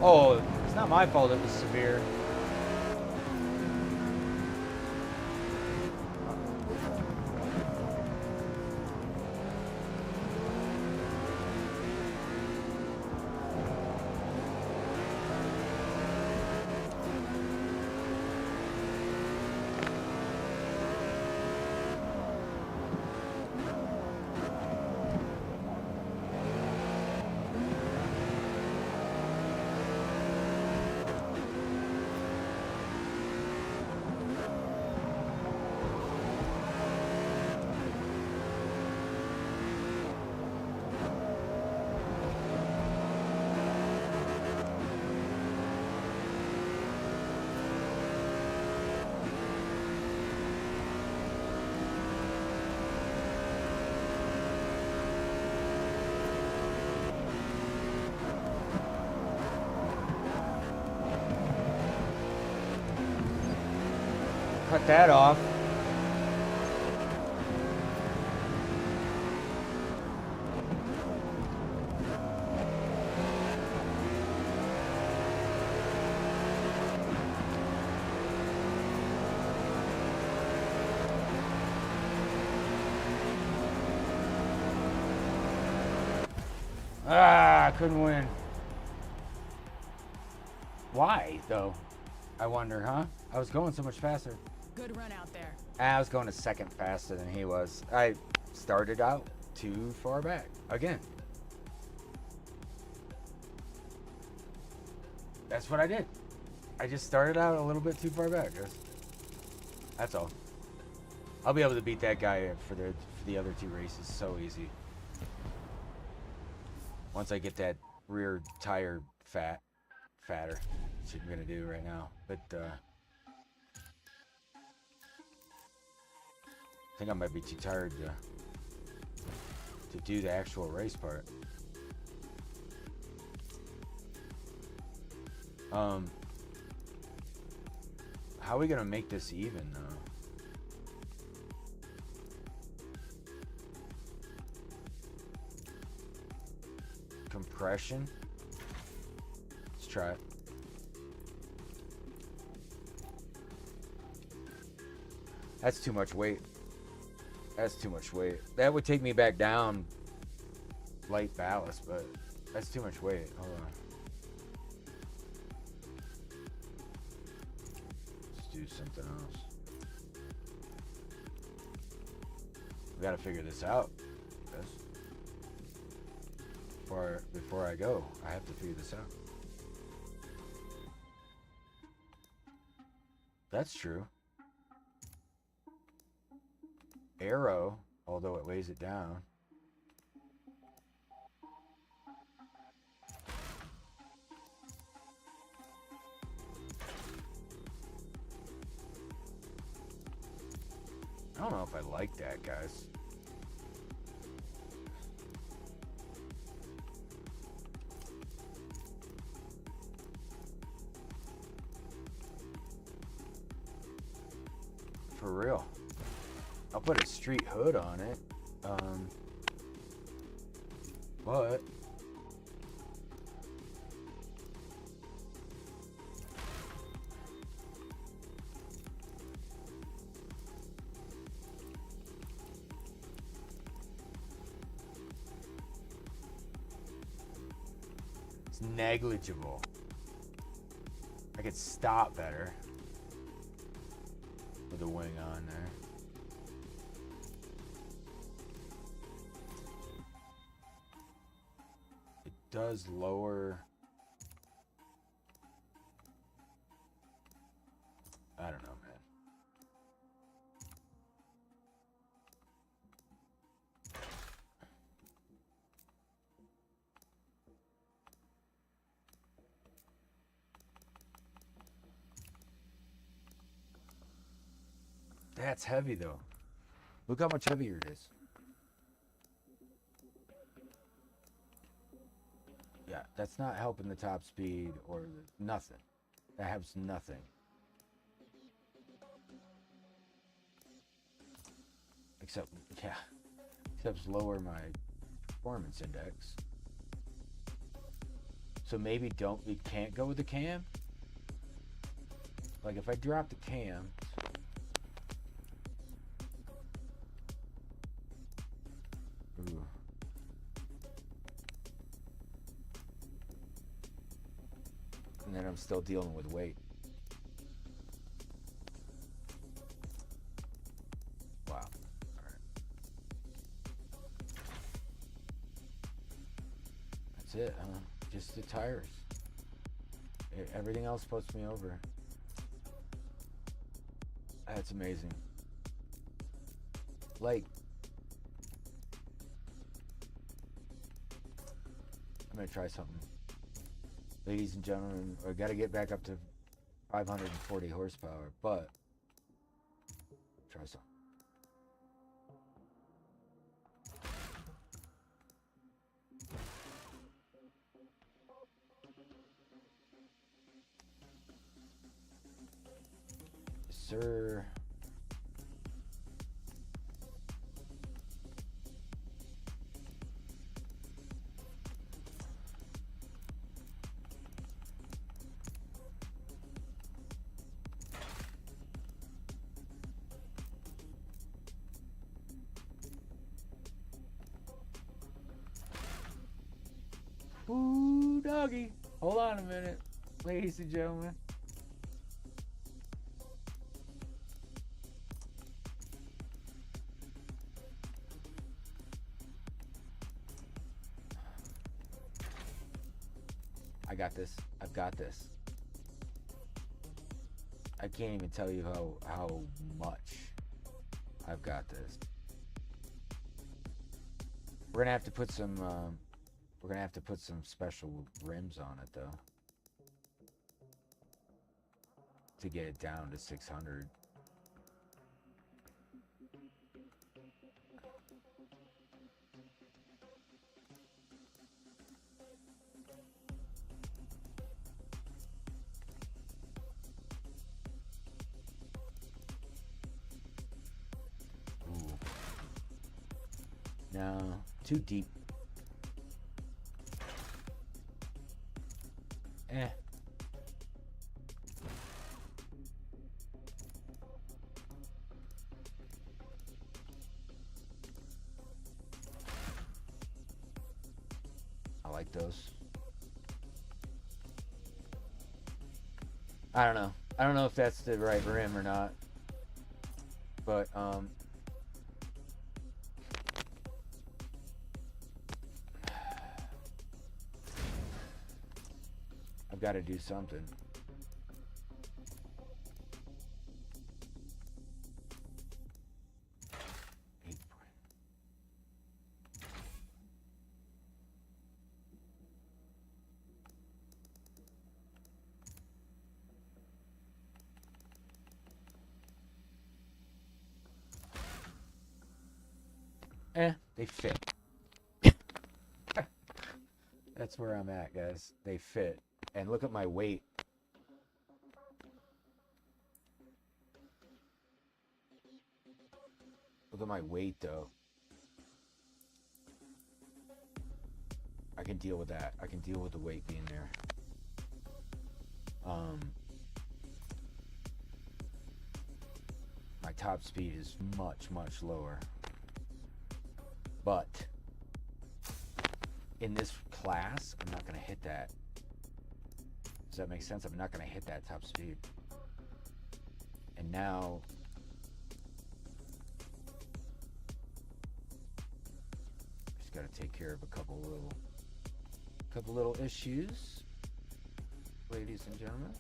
Oh, it's not my fault it was severe. Cut that off. Ah, couldn't win. Why, though? I wonder, huh? I was going so much faster. Good run out there. I was going a second faster than he was. I started out too far back. Again. That's what I did. I just started out a little bit too far back. That's all. I'll be able to beat that guy for the other two races so easy. Once I get that rear tire fatter, which I'm gonna do right now. But I think I might be too tired to do the actual race part. How are we gonna make this even though? Compression. Let's try it. That's too much weight. That's too much weight. That would take me back down light ballast, but that's too much weight. Hold on. Let's do something else. We gotta figure this out. Before I go, I have to figure this out. That's true. Aero, although it weighs it down. I don't know if I like that, guys. For real. I'll put a street hood on it. But it's negligible. I could stop better with the wing on there. It does lower. I don't know, man. That's heavy though. Look how much heavier it is. Yeah, that's not helping the top speed or nothing. That helps nothing. Except lower my performance index. So maybe we can't go with the cam? Like if I drop the cam, ooh. And then I'm still dealing with weight. Wow. All right. That's it, huh? Just the tires. Everything else puts me over. That's amazing. Like, I'm gonna try something. Ladies and gentlemen, I gotta get back up to 540 horsepower, but try something. Yes, sir. doggy. Hold on a minute, ladies and gentlemen. I got this. I've got this. I can't even tell you how much I've got this. We're gonna have to put some special rims on it though to get it down to 600. No, too deep. I like those. I don't know. I don't know if that's the right rim or not. But I've got to do something. They fit. That's where I'm at, guys. They fit. And look at my weight. Look at my weight, though. I can deal with that. I can deal with the weight being there. My top speed is much, much lower. But in this class, I'm not going to hit that. Does that make sense? I'm not going to hit that top speed. And now just got to take care of a couple little issues, ladies and gentlemen.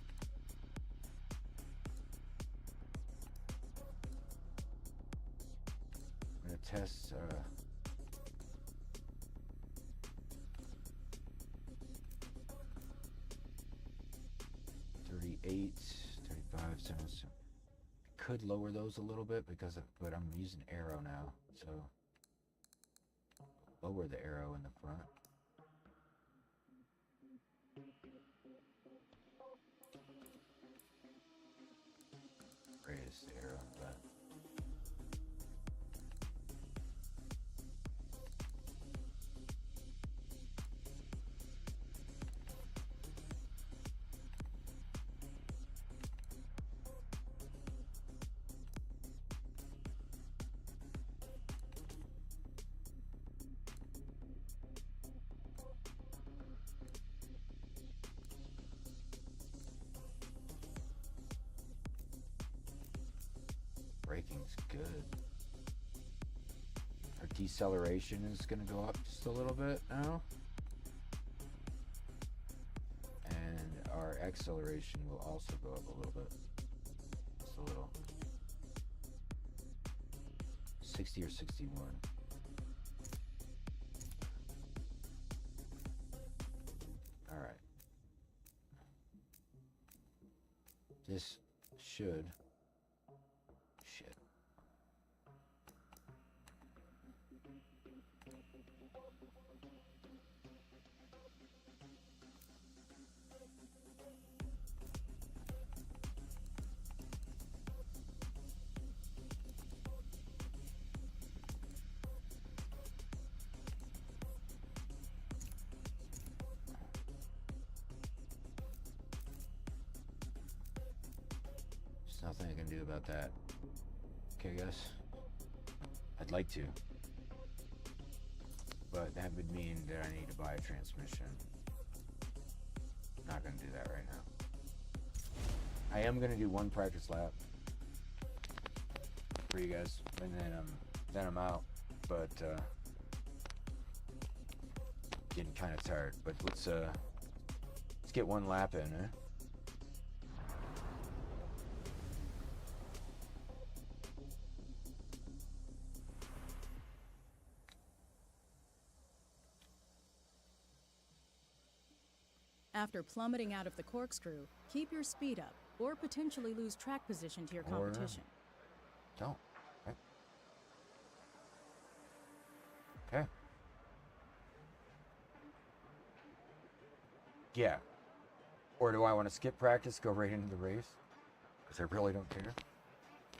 I'm going to test 38, 35, 77. Could lower those a little bit but I'm using arrow now, so lower the arrow in the front. Raise the arrow in the back. Braking's good. Our deceleration is going to go up just a little bit now. And our acceleration will also go up a little bit. Just a little. 60 or 61. All right. This should. Shit. There's nothing I can do about that. Okay, guys. I'd like to. But that would mean that I need to buy a transmission. not going to do that right now. I am going to do one practice lap for you guys, and then I'm out. But getting kind of tired. But let's get one lap in, eh? After plummeting out of the corkscrew, keep your speed up or potentially lose track position to your Or- competition. Don't. Okay. Okay. Yeah. Or do I want to skip practice, go right into the race? Because I really don't care.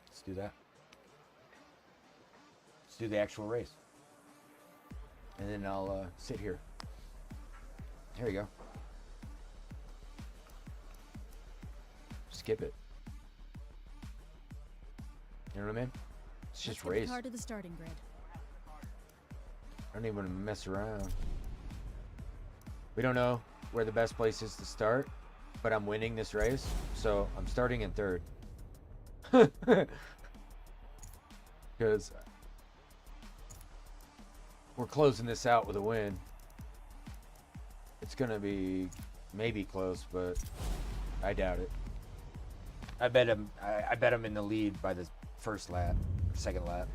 Let's do that. Let's do the actual race. And then I'll sit here. Here you go. Skip it. You know what I mean? It's just Let's get the race. car to the starting grid. I don't even want to mess around. We don't know where the best place is to start, but I'm winning this race, so I'm starting in third. Because we're closing this out with a win. It's gonna be maybe close, but I doubt it. I bet I'm in the lead by the first lap, second lap.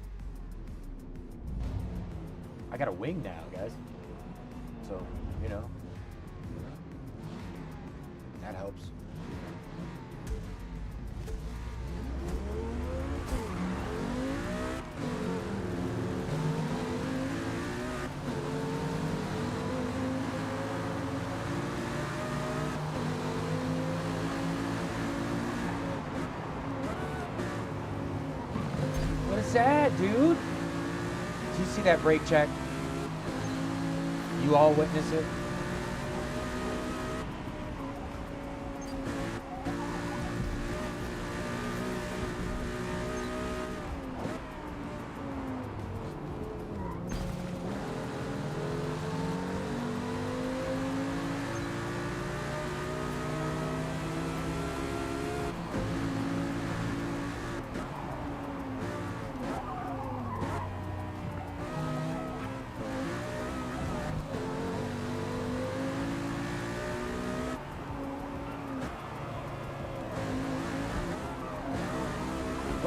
I got a wing now, guys. So, you know. That helps. What is that, dude? Did you see that brake check? You all witness it?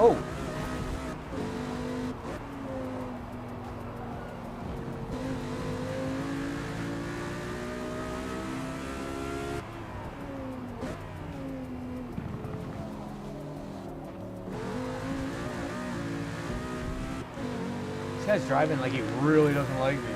Oh! This guy's driving like he really doesn't like me.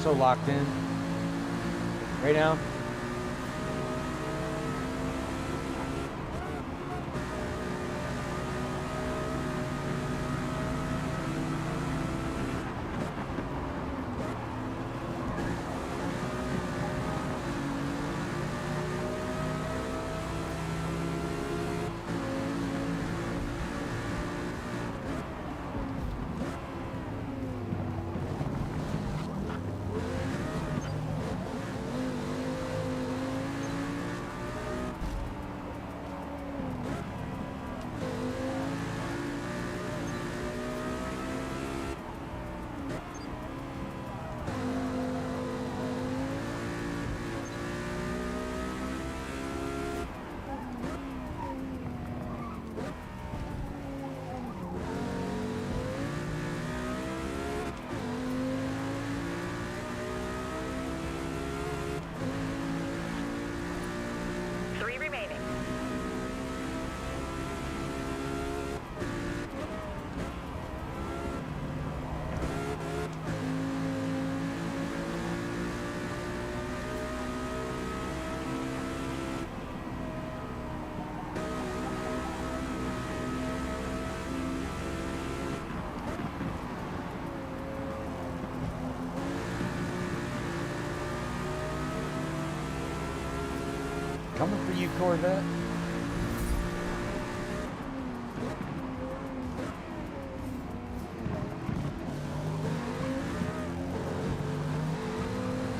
So locked in. Right now. Coming for you, Corvette.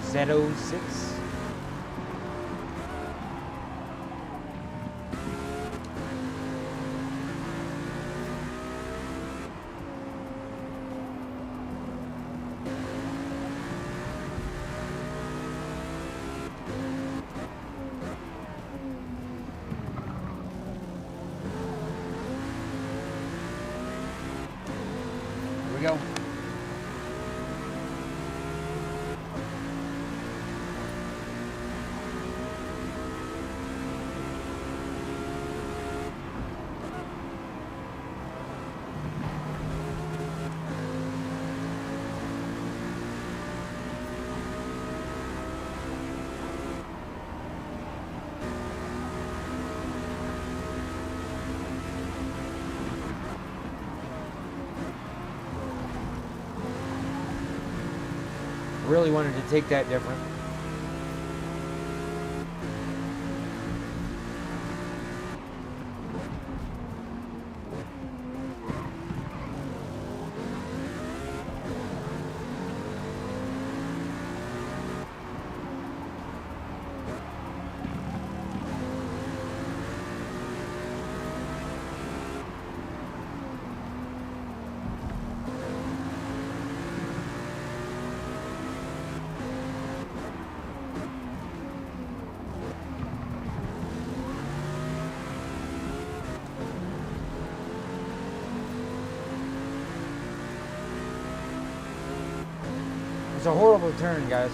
Z06. Here we go. Really wanted to take that different. It's a horrible turn, guys.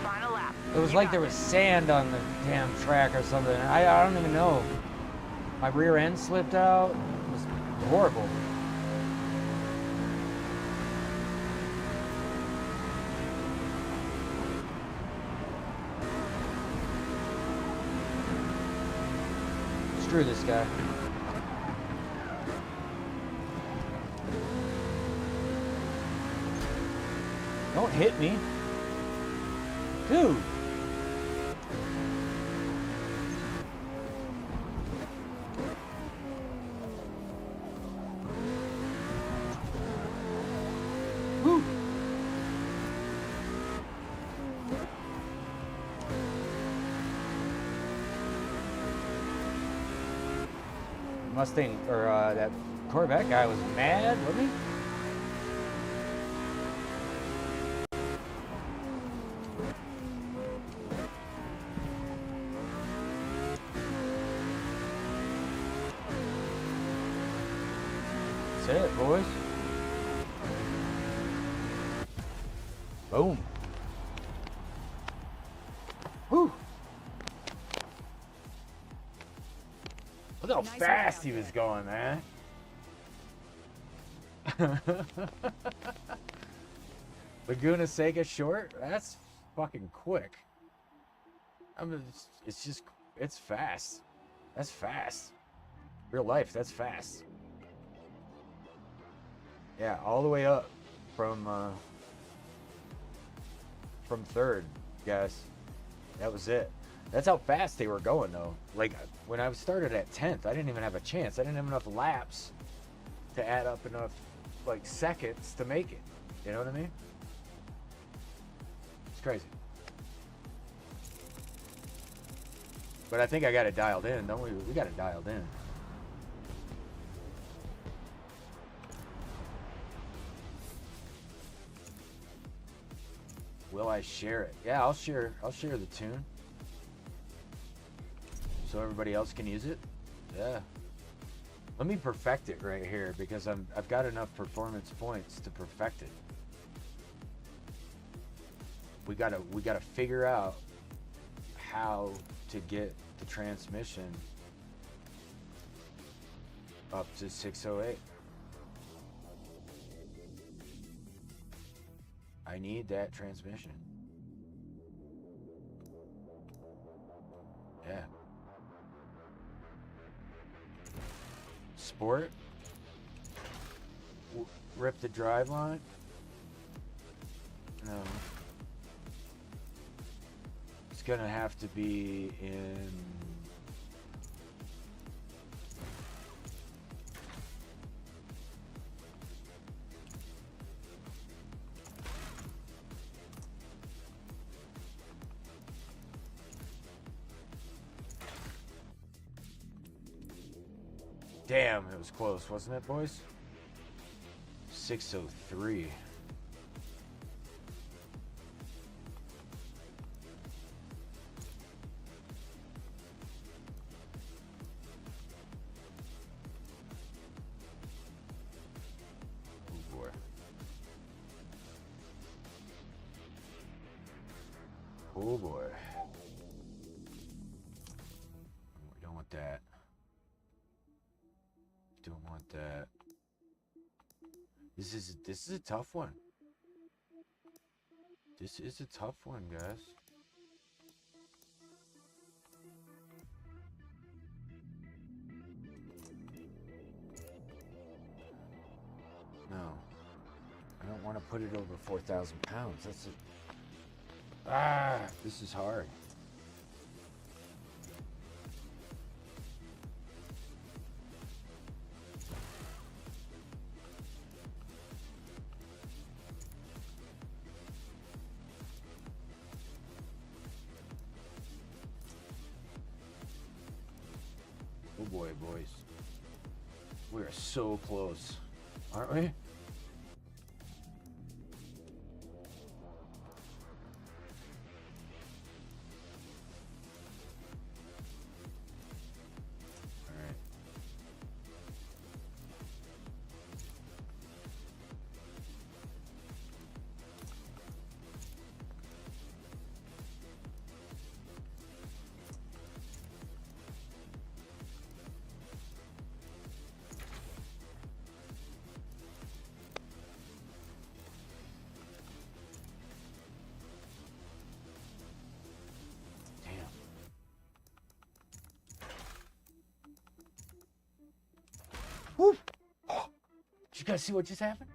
Final lap. It was You like got there was this. sand on the damn track or something. I don't even know. My rear end slipped out. It was horrible. Screw this guy. Don't hit me. Dude. Whew. Mustang, or that Corvette guy was mad, wasn't he? That's it, boys. Boom. Whew. Look how Nice fast work he out was there. going, man. Laguna Seca short? That's fucking quick. I mean, it's just, it's fast. That's fast. Real life, that's fast. Yeah, all the way up from third, guys. That was it. That's how fast they were going, though. Like, when I started at 10th, I didn't even have a chance. I didn't have enough laps to add up enough, like, seconds to make it. You know what I mean? It's crazy. But I think I got it dialed in, don't we? We got it dialed in. Will I share it? Yeah, I'll share the tune. So everybody else can use it. Yeah. Let me perfect it right here because I've got enough performance points to perfect it. We gotta figure out how to get the transmission up to 608. I need that transmission. Yeah. Sport. Rip the drive line. No. It's gonna have to be in. Damn, it was close, wasn't it, boys? 603. Oh boy. Oh boy. We don't want that. Don't want that. This is a tough one. This is a tough one, guys. No. I don't want to put it over 4,000 pounds. That's a... this is hard. Oh boy, boys. We are so close, aren't we? Alright. Damn. Woo! Did you guys see what just happened?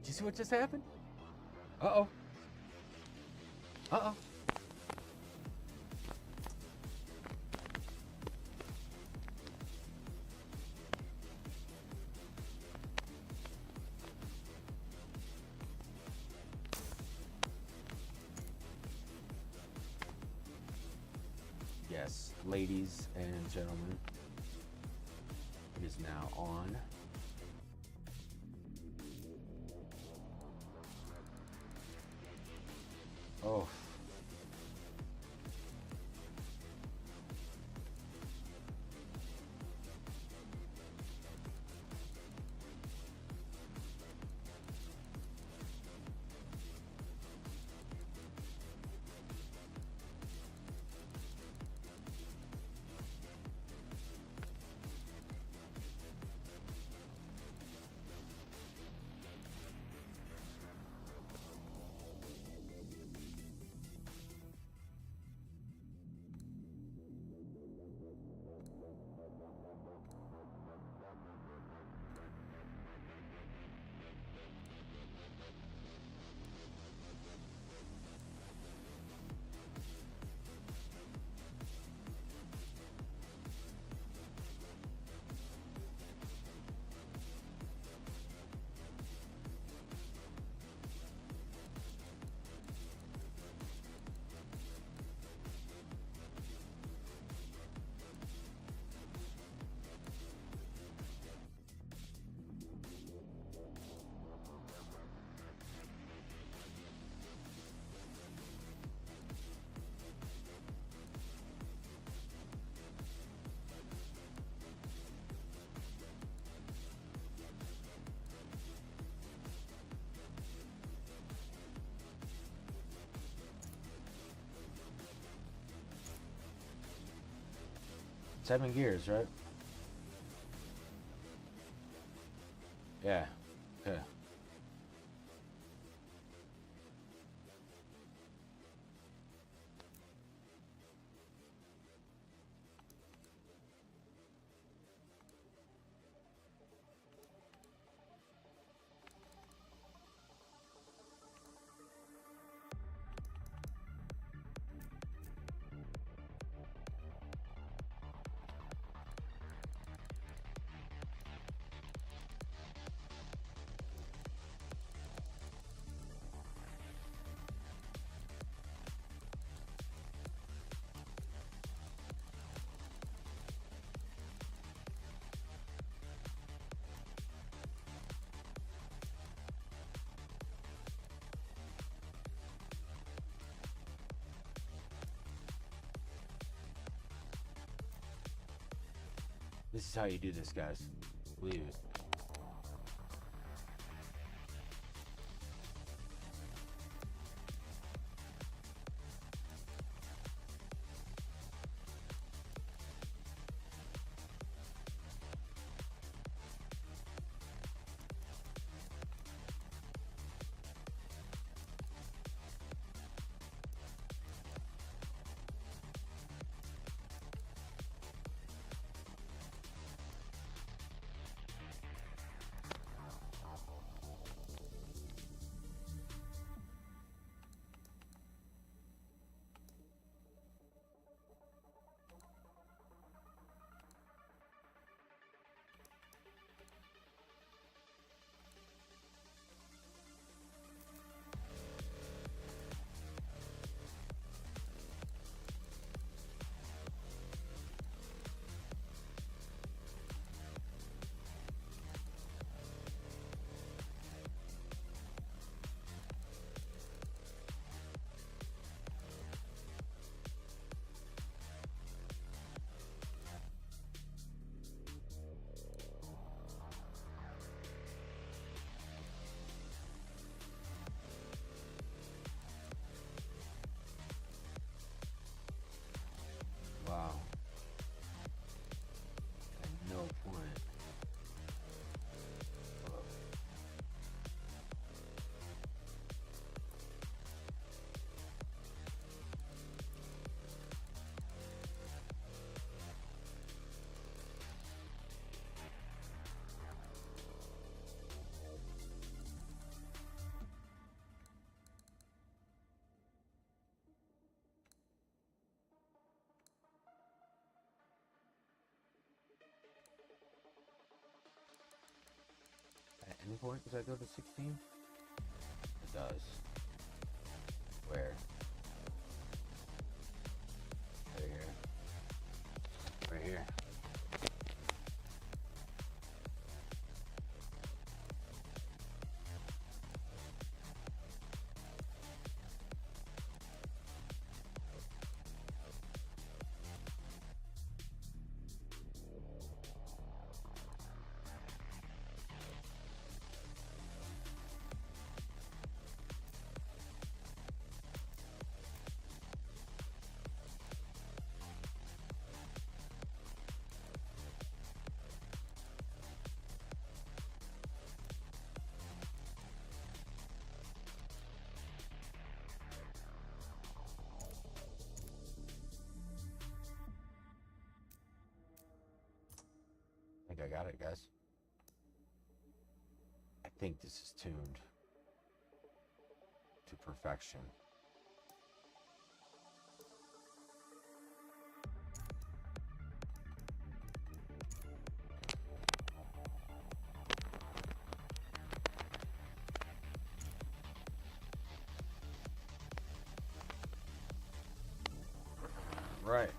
Did you see what just happened? Uh-oh. Uh-oh. Yes, ladies and gentlemen, it is now on. Oh. Seven gears, right? Yeah. Okay. This is how you do this, guys. Believe it. Wow. At no point. Whoa. At any point, does that go to 16? It does. Where? Right here. Right here. I think I got it, guys. I think this is tuned to perfection. Right.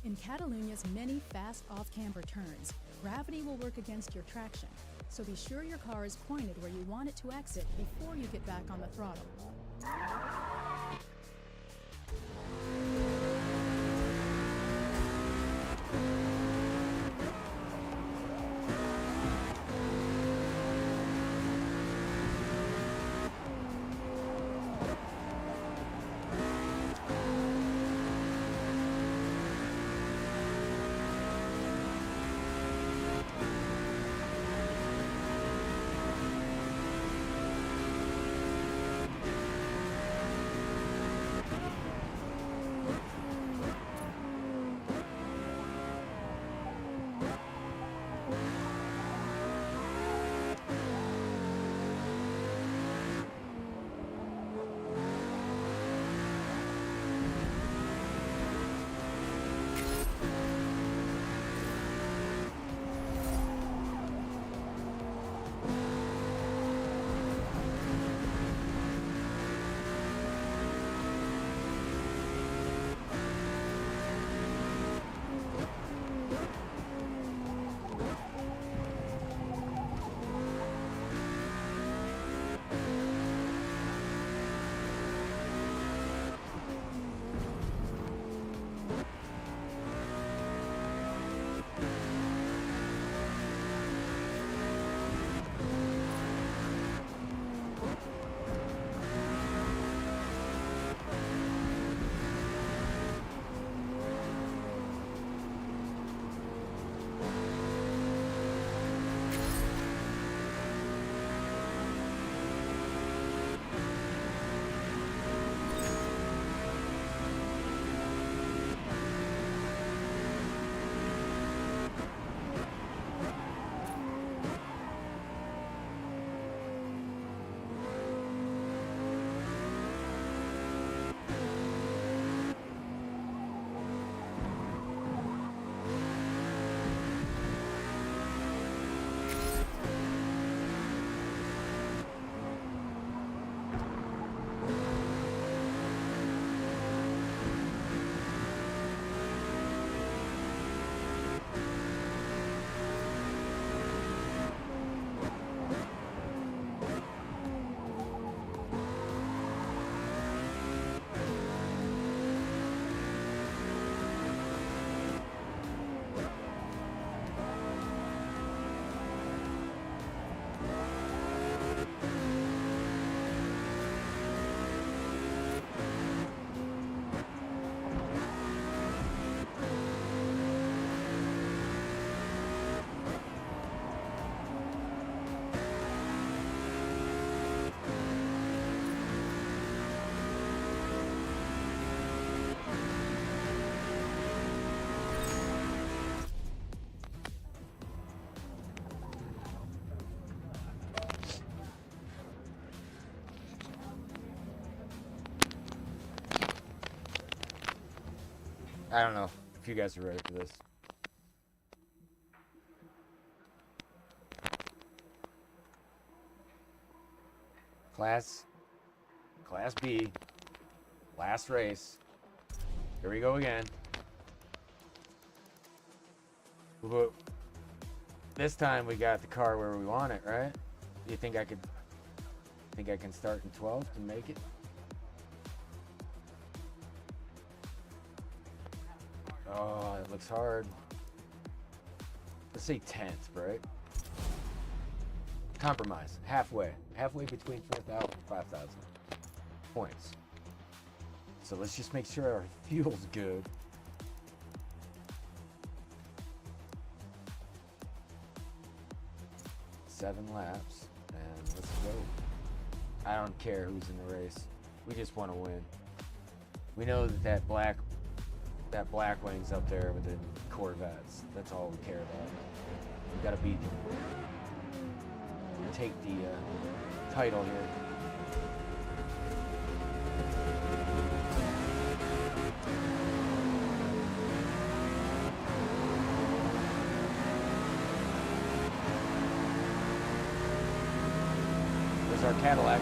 In Catalonia's many fast off-camber turns, Gravity will work against your traction, so be sure your car is pointed where you want it to exit before you get back on the throttle. I don't know if you guys are ready for this. Class B, last race. Here we go again. But this time we got the car where we want it, right? Do you think I can start in 12th and make it? Oh, it looks hard. Let's say 10th, right? Compromise. Halfway between 4,000 and 5,000 points. So let's just make sure our fuel's good. Seven laps, and let's go. I don't care who's in the race. We just want to win. We know that black wing's up there with the Corvettes. That's all we care about. We gotta beat them. Take the title here. There's our Cadillac.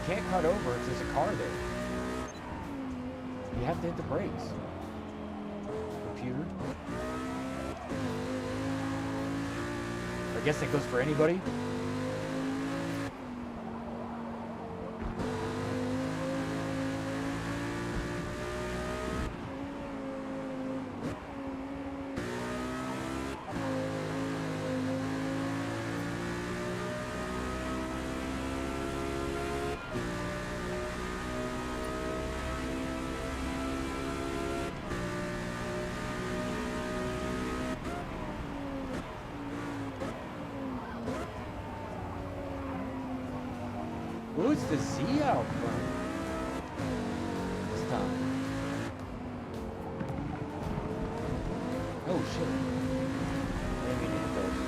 you can't cut over if there's a car there. You have to hit the brakes. Computer. I guess that goes for anybody. Who's the Z out front? This time. Oh shit. Maybe need those.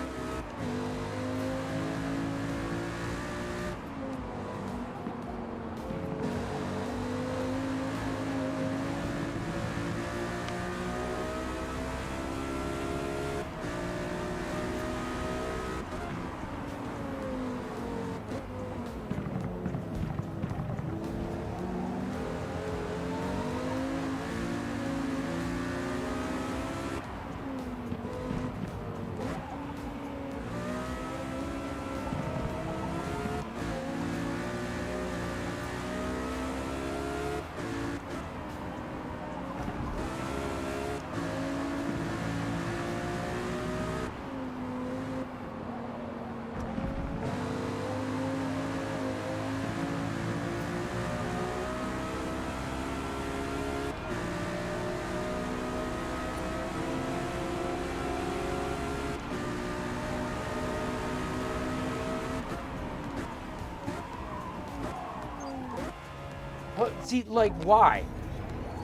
What? See, like, why?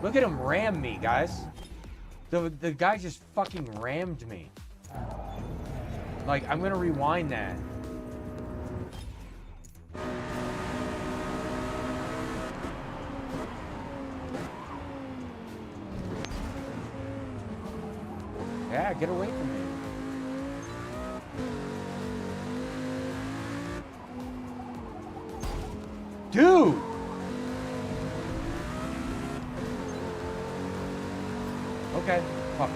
Look at him ram me, guys. The guy just fucking rammed me. Like, I'm gonna rewind that. Yeah, get away from me. Dude! Okay, fuck.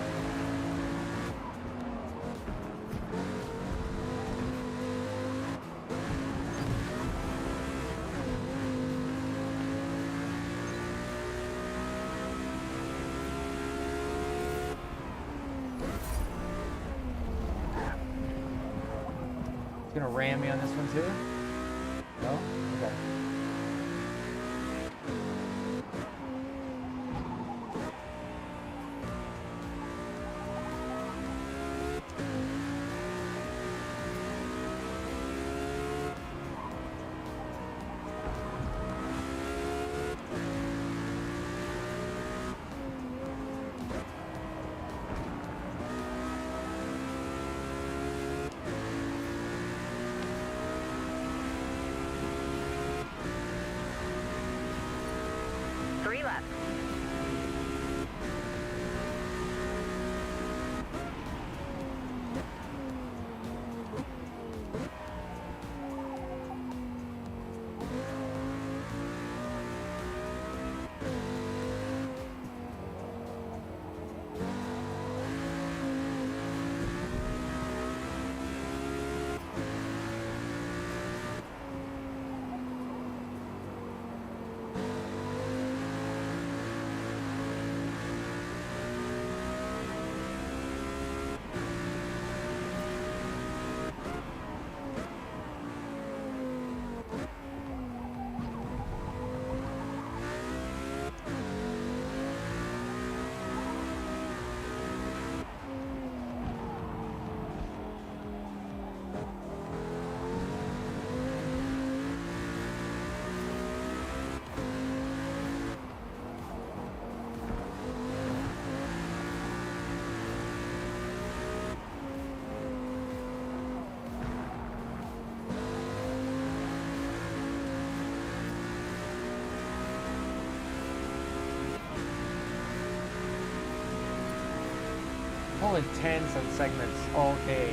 It's gonna ram me on this one too? No? Okay. Three left. Pulling tens on segments all day.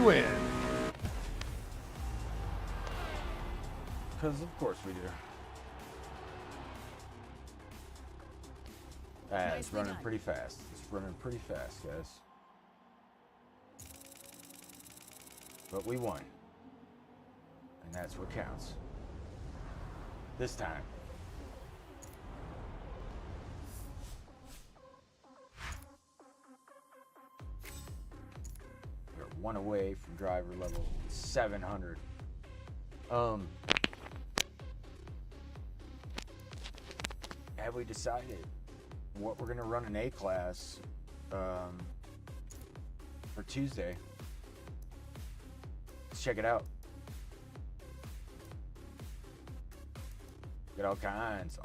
win. Because of course we do. It's Nicely running done. pretty fast. It's running pretty fast, guys. But we won. And that's what counts. This time. We're one away from driver level 700. Have we decided what we're gonna run in A class for Tuesday? Let's check it out. Get all kinds.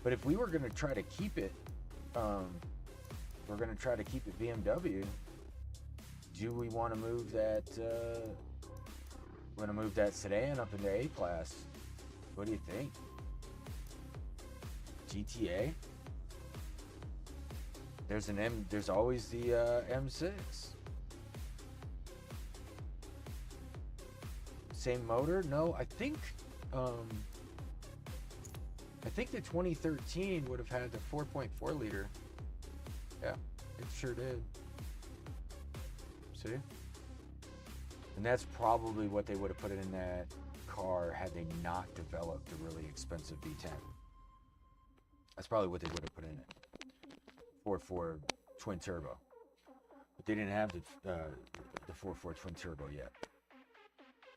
But if we were gonna try to keep it, we're gonna try to keep it BMW. Do we want to move that? We're gonna move that sedan up into A class. What do you think? GTA. There's always the M6. Same motor? No, I think the 2013 would have had the 4.4 liter. Yeah, it sure did. See? And that's probably what they would have put in that car had they not developed a really expensive V10. That's probably what they would have put in it. 4.4 twin turbo. But they didn't have the 4.4 twin turbo yet.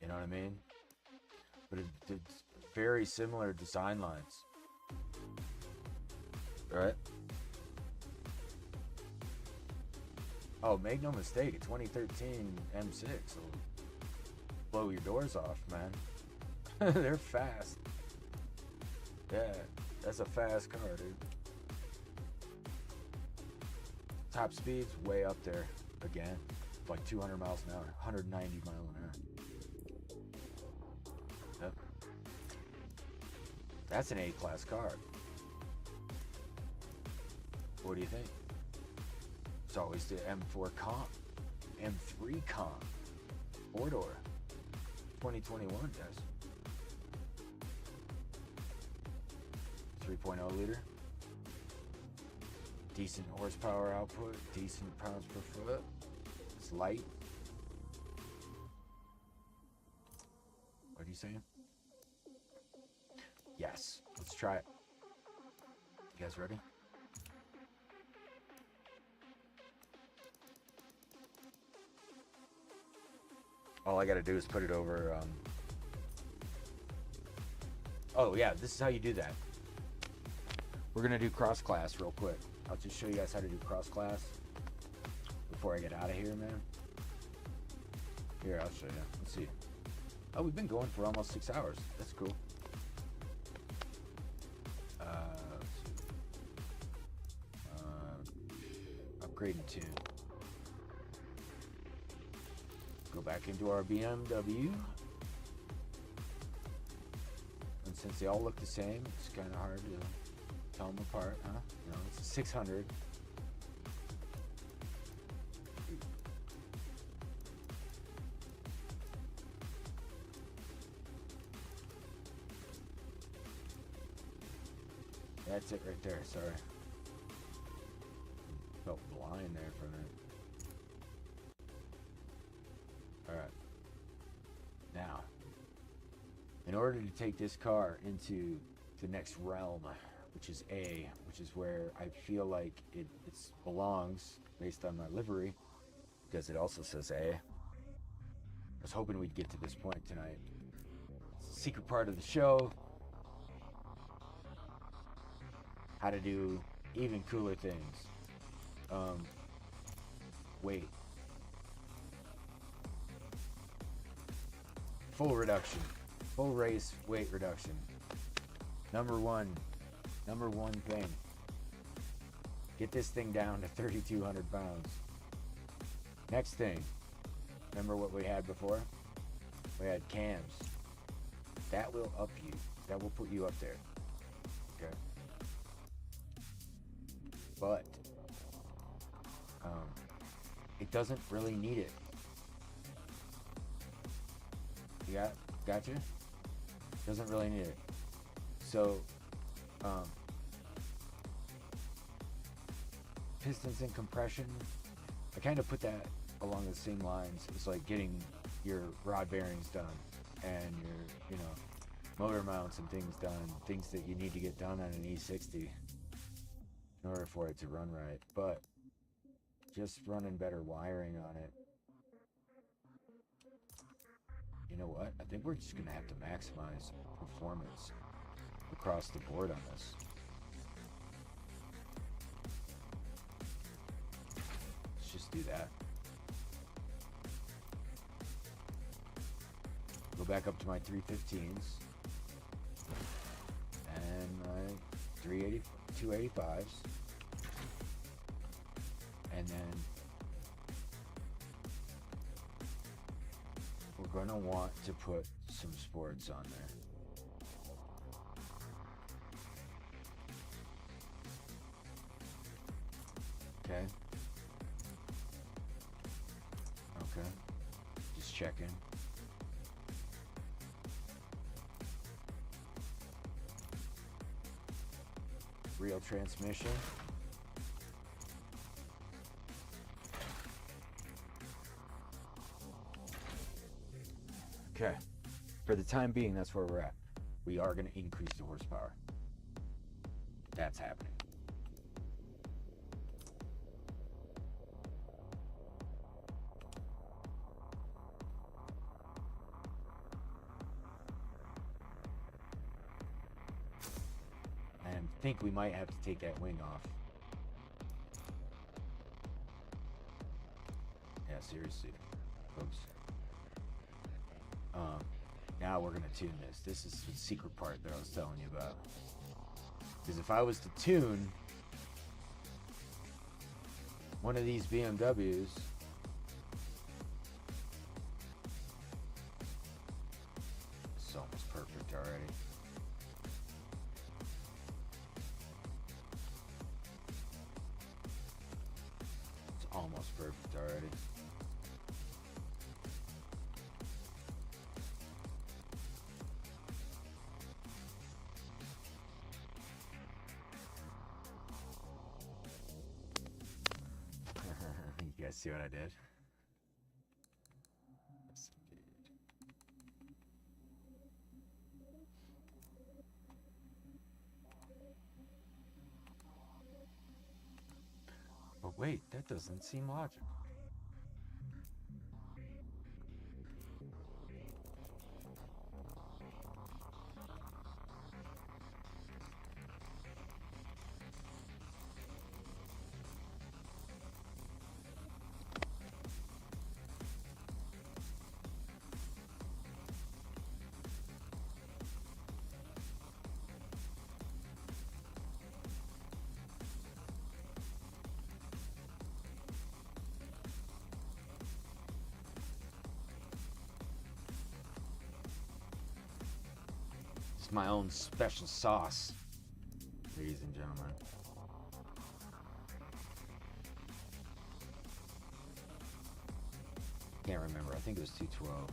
You know what I mean? But it's very similar design lines. Right? Oh, make no mistake, a 2013 M6 will blow your doors off, man. They're fast. Yeah, that's a fast car, dude. Top speed's way up there again. Like 200 miles an hour, 190 miles an hour. Yep. That's an A-class car. What do you think? It's always the M4 Comp, M3 Comp, 4-door, 2021, guys. 3.0 liter. Decent horsepower output, decent pounds per foot. It's light. What are you saying? Yes, let's try it. You guys ready? All I gotta do is put it over, oh yeah, this is how you do that. We're gonna do cross class real quick. I'll just show you guys how to do cross class before I get out of here, man. Here, I'll show you. Let's see. Oh, we've been going for almost 6 hours. That's cool. Let's see. Upgrading tune. Go back into our BMW. And since they all look the same, it's kind of hard to tell them apart, huh? No, it's a 600. That's it right there, sorry. Felt blind there for a minute. Alright. Now, in order to take this car into the next realm, which is A, which is where I feel like it belongs based on my livery, because it also says A. I was hoping we'd get to this point tonight. It's the secret part of the show. How to do even cooler things. Weight. Full reduction. Full race weight reduction. Number one thing. Get this thing down to 3,200 pounds. Next thing. Remember what we had before? We had cams. That will up you. That will put you up there. Okay. But it doesn't really need it. Gotcha. Doesn't really need it. So, pistons and compression, I kind of put that along the same lines. It's like getting your rod bearings done and your, motor mounts and things done, things that you need to get done on an E60 in order for it to run right. But just running better wiring on it. You know what? I think we're just going to have to maximize performance across the board on this. Let's just do that. Go back up to my 315s and my 285s. And then we're going to want to put some sports on there. Okay. Okay. Just checking. Real transmission. Okay. For the time being, that's where we're at. We are going to increase the horsepower. That's happening. I think we might have to take that wing off. Yeah, seriously, folks. Now we're gonna tune this. This is the secret part that I was telling you about. Because if I was to tune one of these BMWs, it's almost perfect already. Almost perfect already. You guys see what I did? Yes, indeed. But wait, that doesn't seem logical. My own special sauce, ladies and gentlemen. Can't remember. I think it was 212.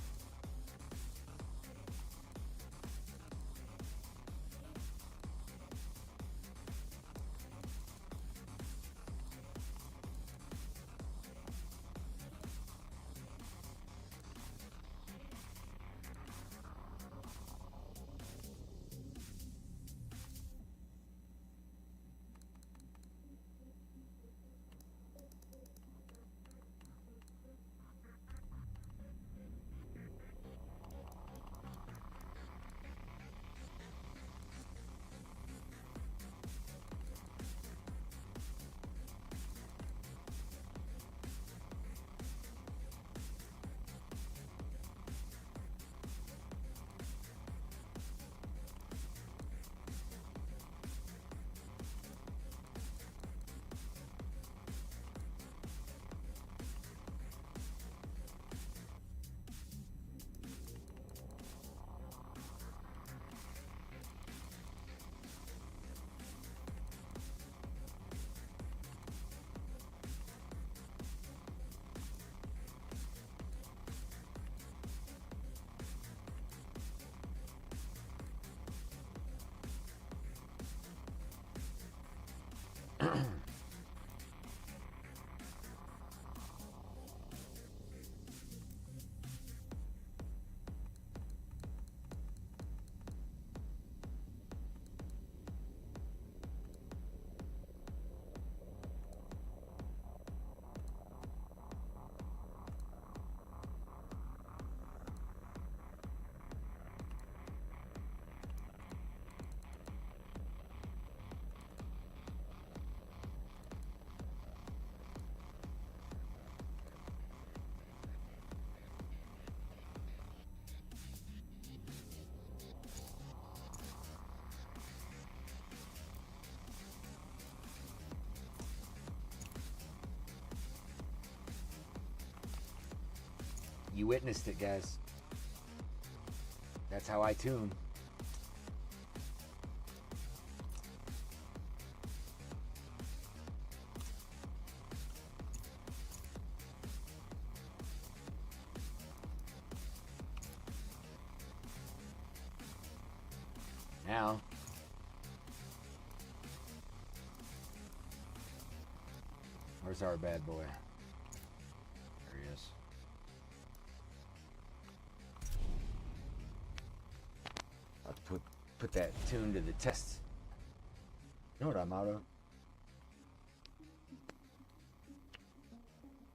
You witnessed it, guys. That's how I tune. Now, where's our bad boy? There he is. I'll put that tune to the test. You know what I'm out of?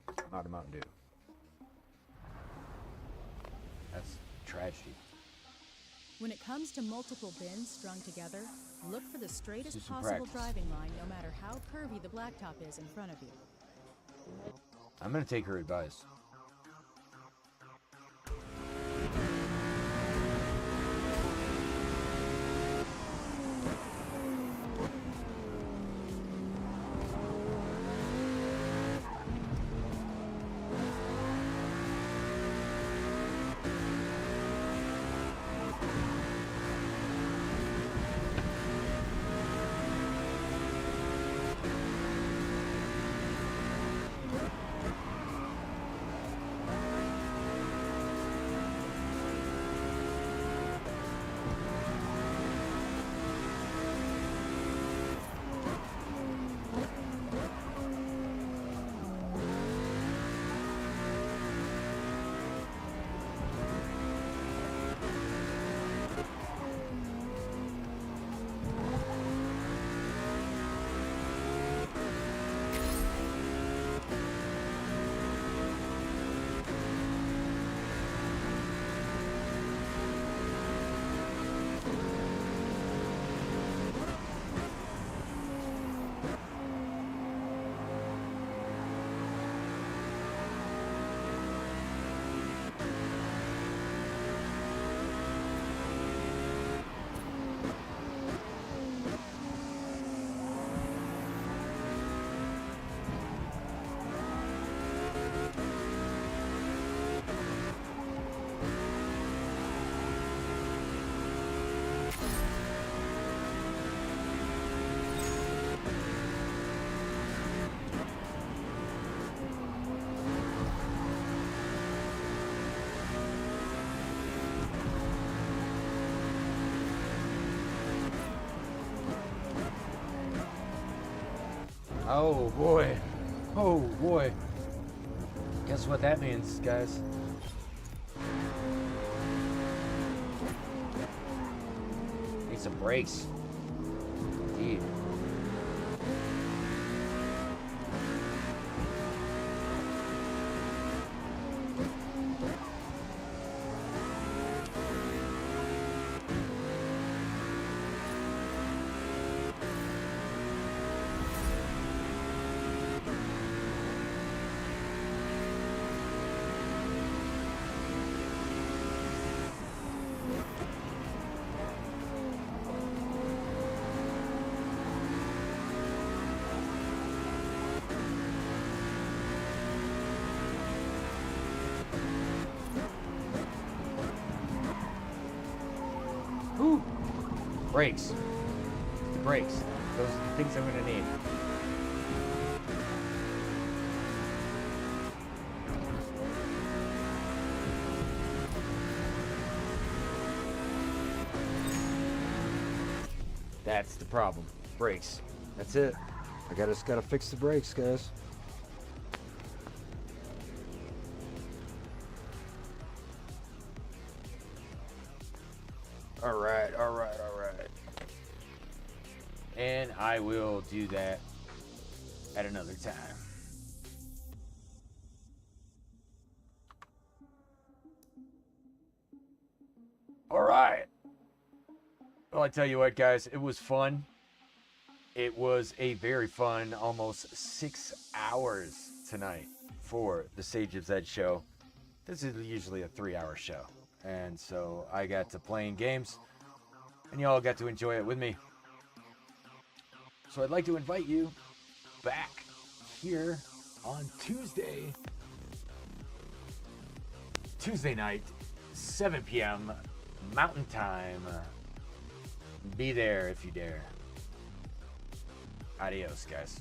I'm out of Mountain Dew. That's tragedy. When it comes to multiple bins strung together, look for the Do straightest some possible practice. driving line no matter how curvy the blacktop is in front of you. I'm gonna take her advice. Oh boy. Oh boy. Guess what that means, guys? Need some brakes. Indeed. Whew. Brakes. Brakes. Those are the things I'm gonna need. That's the problem. Brakes. That's it. Just gotta fix the brakes, guys. All right, all right, all right. And I will do that at another time. All right. Well, I tell you what, guys, it was fun. It was a very fun, almost 6 hours tonight for the Sage of Zed show. This is usually a 3-hour show. And so I got to playing games, and y'all got to enjoy it with me. So I'd like to invite you back here on Tuesday Tuesday night, 7 p.m. Mountain Time. Be there if you dare. Adios, guys.